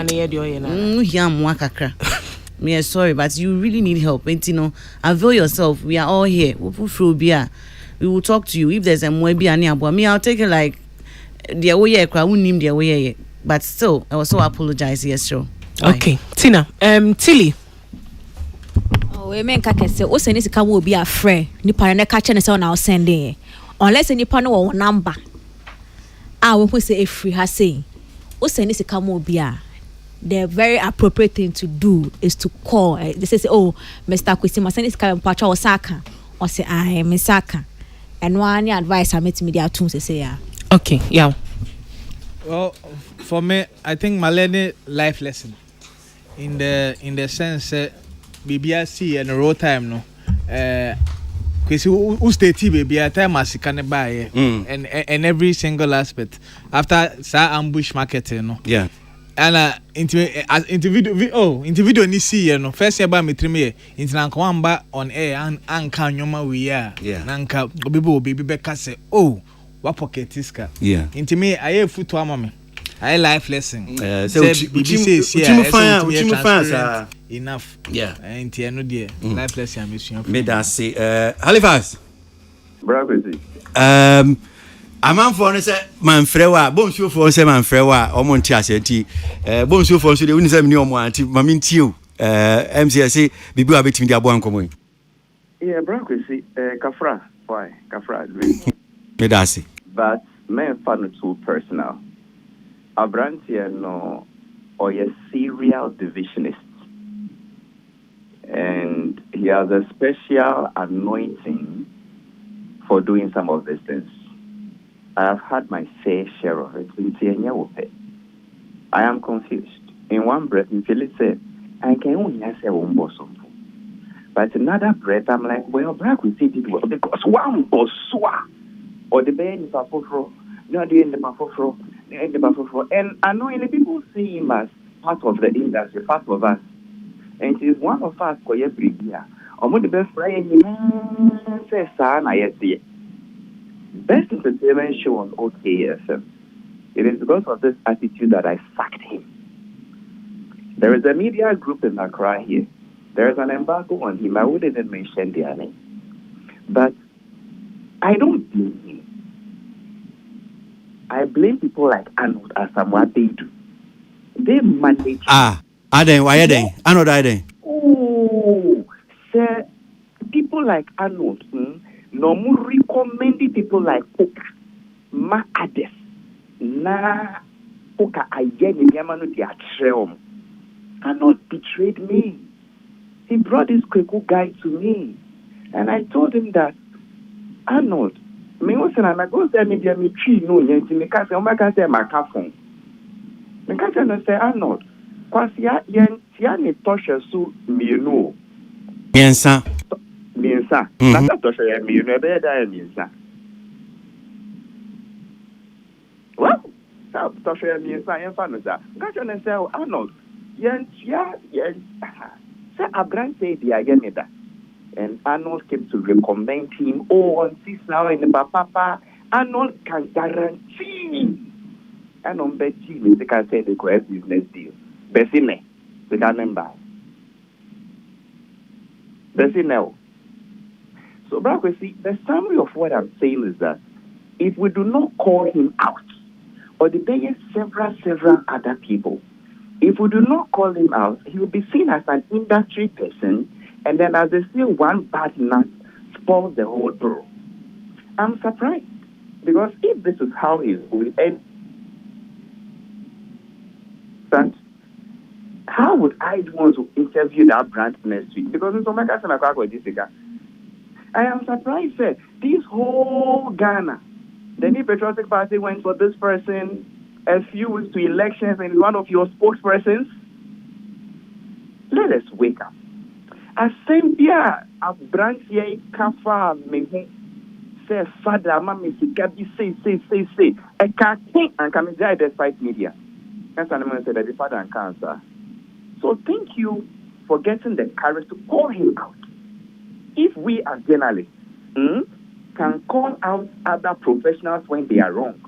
me sorry, but you really need help. And you know, avail yourself. We are all here. We will talk to you if there's a mwebi ani abo. Me, I'll take it like the way I won't name the way. But still, I was so apologize. Yes, sure. Bye. Okay, Tina. Tilly. Oh, we make kake say o se ni sika wo bi a friend. Ni pa na ka che ne say na o sending. Unless ni pa no wo number. We put say free ha say. O se ni sika mo bi a. The very appropriate thing to do is to call. They say, "Oh, Mr. Kwesi, my son is coming. Pacha Osaka." Or say, "I am Osaka." And one advice I made to media too say, "Yeah." Okay, yeah. Well, for me, I think my learning life lesson in the sense, BBRC and road time no. Because who stay baby at time as can buy and every single aspect after ambush marketing no. Yeah. And individual ni see no first year ba metrime inti na nkwamba on air and kan nyoma we are nanka obibi be ka say oh wa pocket iska inti me aye futu amame aye life lesson so uchimu fan enough inti eno de life lesson amesuan me that say Halifax bravo amanfo no say manfrewa bonsuofo say manfrewa omo nti asenti bonsuofo so de woni say mni omo anti mami nti o MCS bibi wa betimi de abo ankomo yeah bravo say kafra why kafra me that say but men find it too personal. Abrantia no or a serial divisionist. And he has a special anointing for doing some of these things. I have had my fair share of it. I am confused. In one breath, you feel it said, I can only say one boss. But another breath, I'm like, well, Brack will say it well because one boss or the band is a fofro, not the end of my fofro, the end of my fofro. And I know any people see him as part of the industry, part of us. And she's one of us for every year. I'm the best friend, says, son, I see it. Best entertainment show on OKFM. It is because of this attitude that I sacked him. There is a media group in Accra here. There is an embargo on him. I wouldn't even mention their name. But I don't blame him. I blame people like Arnold as what they do. They manage. Aden, why Aden? Arnold Aden. Oh, sir, people like Arnold, no more recommending people like Oka, Ma Ades, na Oka Ayeni Yamano Diatreum. Arnold betrayed me. He brought this Kweku guy to me, and I told him that Arnold, me was an anago say me be me tree no yenti me ka say o ma ka say ma ka phone. Me ka say Arnold, kwasia yentia ni toshe su mienu. Miensa. Miensa. Na ta toshe ya mienu e be da miensa. Well, ta toshe ya miensa yen fa no sa. Ka say Arnold, yentia say Abraham said the again that. And Arnold came to recommend him. Oh, on this now in the papa, Arnold can guarantee. And on Betty, they can say the correct business deal. Bessine, they can remember. Bessine. So, Brock, we see the summary of what I'm saying is that if we do not call him out, or there are several other people, if we do not call him out, he will be seen as an industry person. And then as they say, one bad nut spoils the whole brew. I'm surprised. Because if this is how he's going, and how would I want to interview that brand next week? Because in some cases, I am surprised that this whole Ghana, the New Patriotic Party went for this person a few weeks to elections and one of your spokespersons. Let us wake up. Asembia Abrantia Kafa Mehu say Father Mammy Gabi say a cat and come inside despite media. That's an said that the father and cancer. So thank you for getting the courage to call him out. If we as journalists can call out other professionals when they are wrong,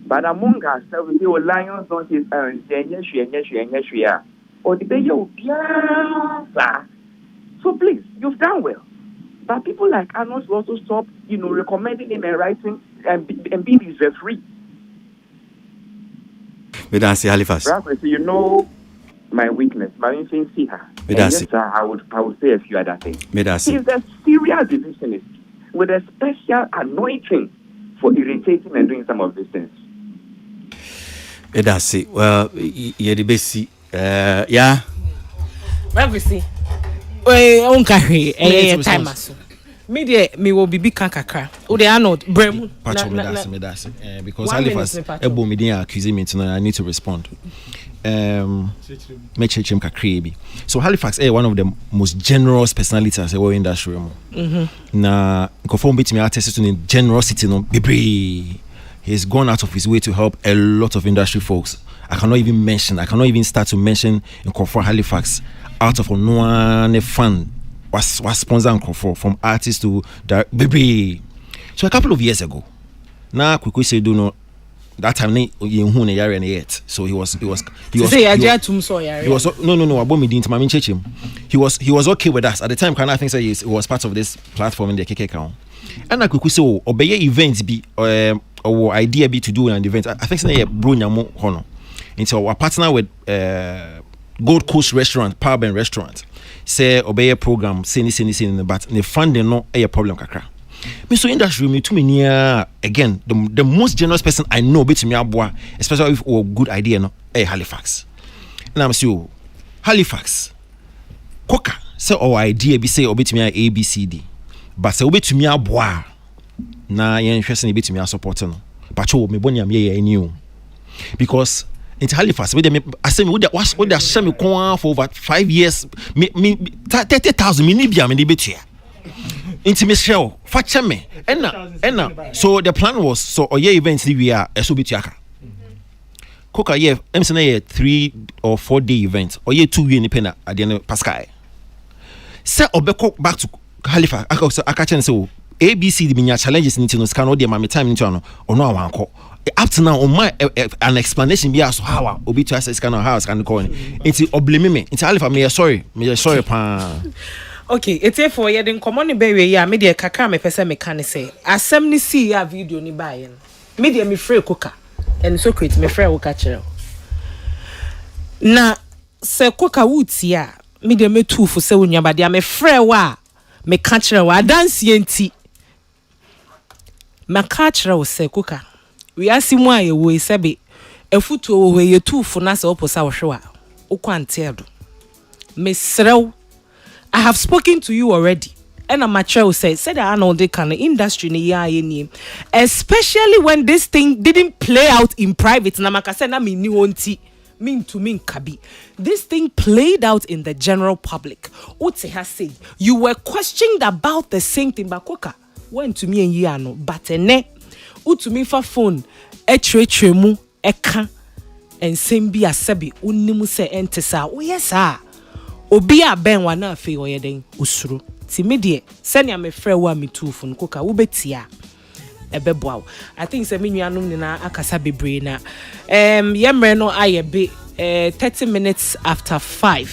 but among ourselves we say, oh, lions don't his or the baby so please, you've done well. But people like Arnold will also stop, recommending him and writing and being his referee. Medasi Halifax. You know my weakness, but you can see her. Yes, I would say a few other things. Medasi. He's a serial divisionist with a special anointing for irritating and doing some of these things. Medasi. Well, Yedibesi. Yeah. Medasi. On carry a time aso. Me will be big kakra. O they are not brem. Because Halifax ebo me dey accuse me tonight. I need to respond. Make him kakra. So Halifax is one of the most generous personalities in the industry. Na conform bit me attest to the generosity no bebre. He's gone out of his way to help a lot of industry folks. I cannot even start to mention in Confor Halifax out of no one fund was sponsor and Confor from artists to baby. So a couple of years ago, now quickly say do no that time yet. So he was no about me didn't my church him. He was okay with us at the time. Can I think say he was part of this platform in the KK account. And I quickly say obey events be or idea be to do an event. I think say bro nyamo hono. Into our partner with Gold Coast Restaurant, Pub and Restaurant. Say obey a program, say but the funding no a problem kakra. Me so industry me too many again the most generous person I know bit me aboa, especially if a good idea no Halifax. And I'm saying Halifax. Koka say our idea be say obit me ABCD. But say obit me aboa na yen hwese ne bit me support no. But you me bonya me any because in Halifax, I say me would that share me for over 5 years. Me 30,000 me nibia me debate here. Into me show, fetch me. And so the plan was so a year events we are a subitiaka. Coca year, I'm saying 3 or 4 day event or year 2 year independent at the end of Pascal. Say Obeko back to Halifax. I catch and so ABC the challenges into no scan or the my time into or no one call. Up to now, on my an explanation be as how obi to access kind of house can call it. Oblime me. It's Alifa me sorry pa. Okay, it's a for you then come on baby ya media kakra me pese me kan say. Asem ni see ya video ni buy media me free cook and so create me free cook kire. Na se cook wuti ya media me two for say unya ba dia me free wa me ka kire wa dance yenti. Me ka kire wo se cook. We are simwa ye we sebe efutu we ye tu fu na se oposa wo hwe a ukwantedo mesrew I have spoken to you already and I'm mature said that I know they can industry ni ya ye especially when this thing didn't play out in private na makase na me ni wonti mean to mean kabi this thing played out in the general public Ote has said you were questioned about the same thing bakoka went to me and ye no but ene utumi fa phone etwetwemu eka ensem bi asabi unimu se entesa oyesa obi aben wa na afi oyeden usuru ti medie senia me frɛ wa me two phone koka wo betia ebeboa I think se menuanom ni na akasa bebre na yemre no ayebe 30 minutes after 5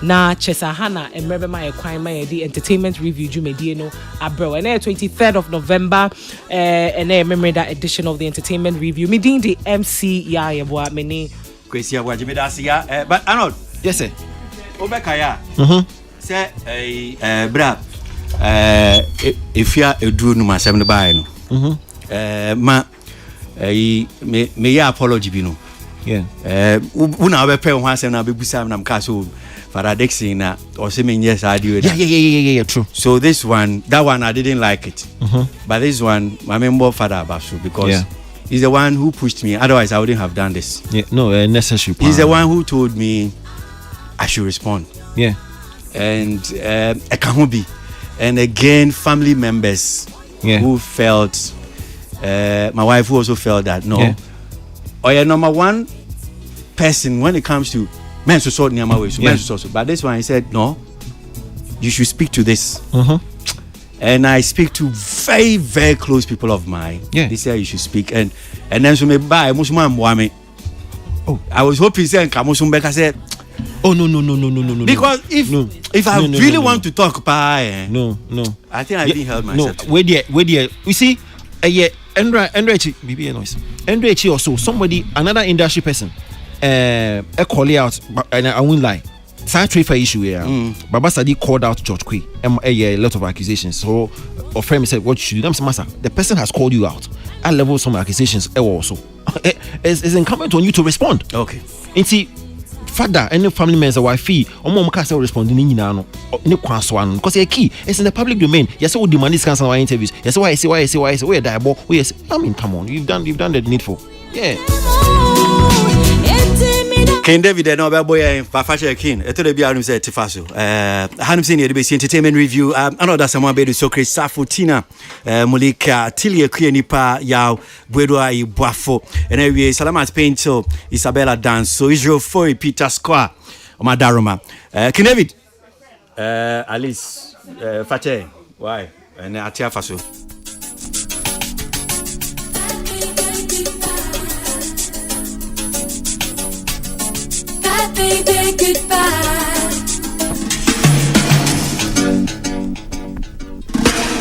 na Chesa Hana emrebe ma ekwan ma yedi entertainment review jumedie no abro and 23rd of November and memory that edition of the entertainment review meeting the MC ya yeboa meni kwesi abwa jimedasi ya but Arnold yes sir obeka ya say bra if ya edu no masem ne bae no ma me ya apology bi no yeah una obepe ho asem na bebusa na mka so Father Dixon or saying yes I do it. Yeah, true. So this one, that one I didn't like it. But this one, I remember Father Abasu because he's the one who pushed me. Otherwise, I wouldn't have done this. Yeah, no, necessary. He's the one who told me I should respond. Yeah. And Ekahubi. And again, family members who felt, my wife who also felt that, no. Yeah. Or your number one person when it comes to men so sort near my way. But this one, he said, no, you should speak to this. And I speak to very, very close people of mine. They say you should speak. And then so me buy Muslim. Oh, I was hoping saying Kamusumbeka said, oh no. Because if I really want to talk, no. I think I didn't help myself. No, where there. You see, Andre also somebody, another industry person. A call out, and I won't lie. Sanitary for issue here. Baba Sadi called out George Quay. A lot of accusations. So, a friend said, "What should you do?" Master, the person has called you out. I level some accusations. Also, it's incumbent on you to respond. Okay. And see, father, any family members, wife, or mom can't respond in no because you're key. It's in the public domain. Yes, all demand this cancel our interviews. Yes, why I say, where diable? Yes, I mean, come on, you've done the needful. Yeah. King David no be boy Fafache King eto be anu say tifaso hanum say ne be entertainment review another someone be so Chris Safutina Mulika Tilia Nipa ya Bwedo ai Boafo and we Salamat Painto Isabella Dance so Israel for Peter Square Omadaroma King David Alice Fache why and atia faso baby, goodbye.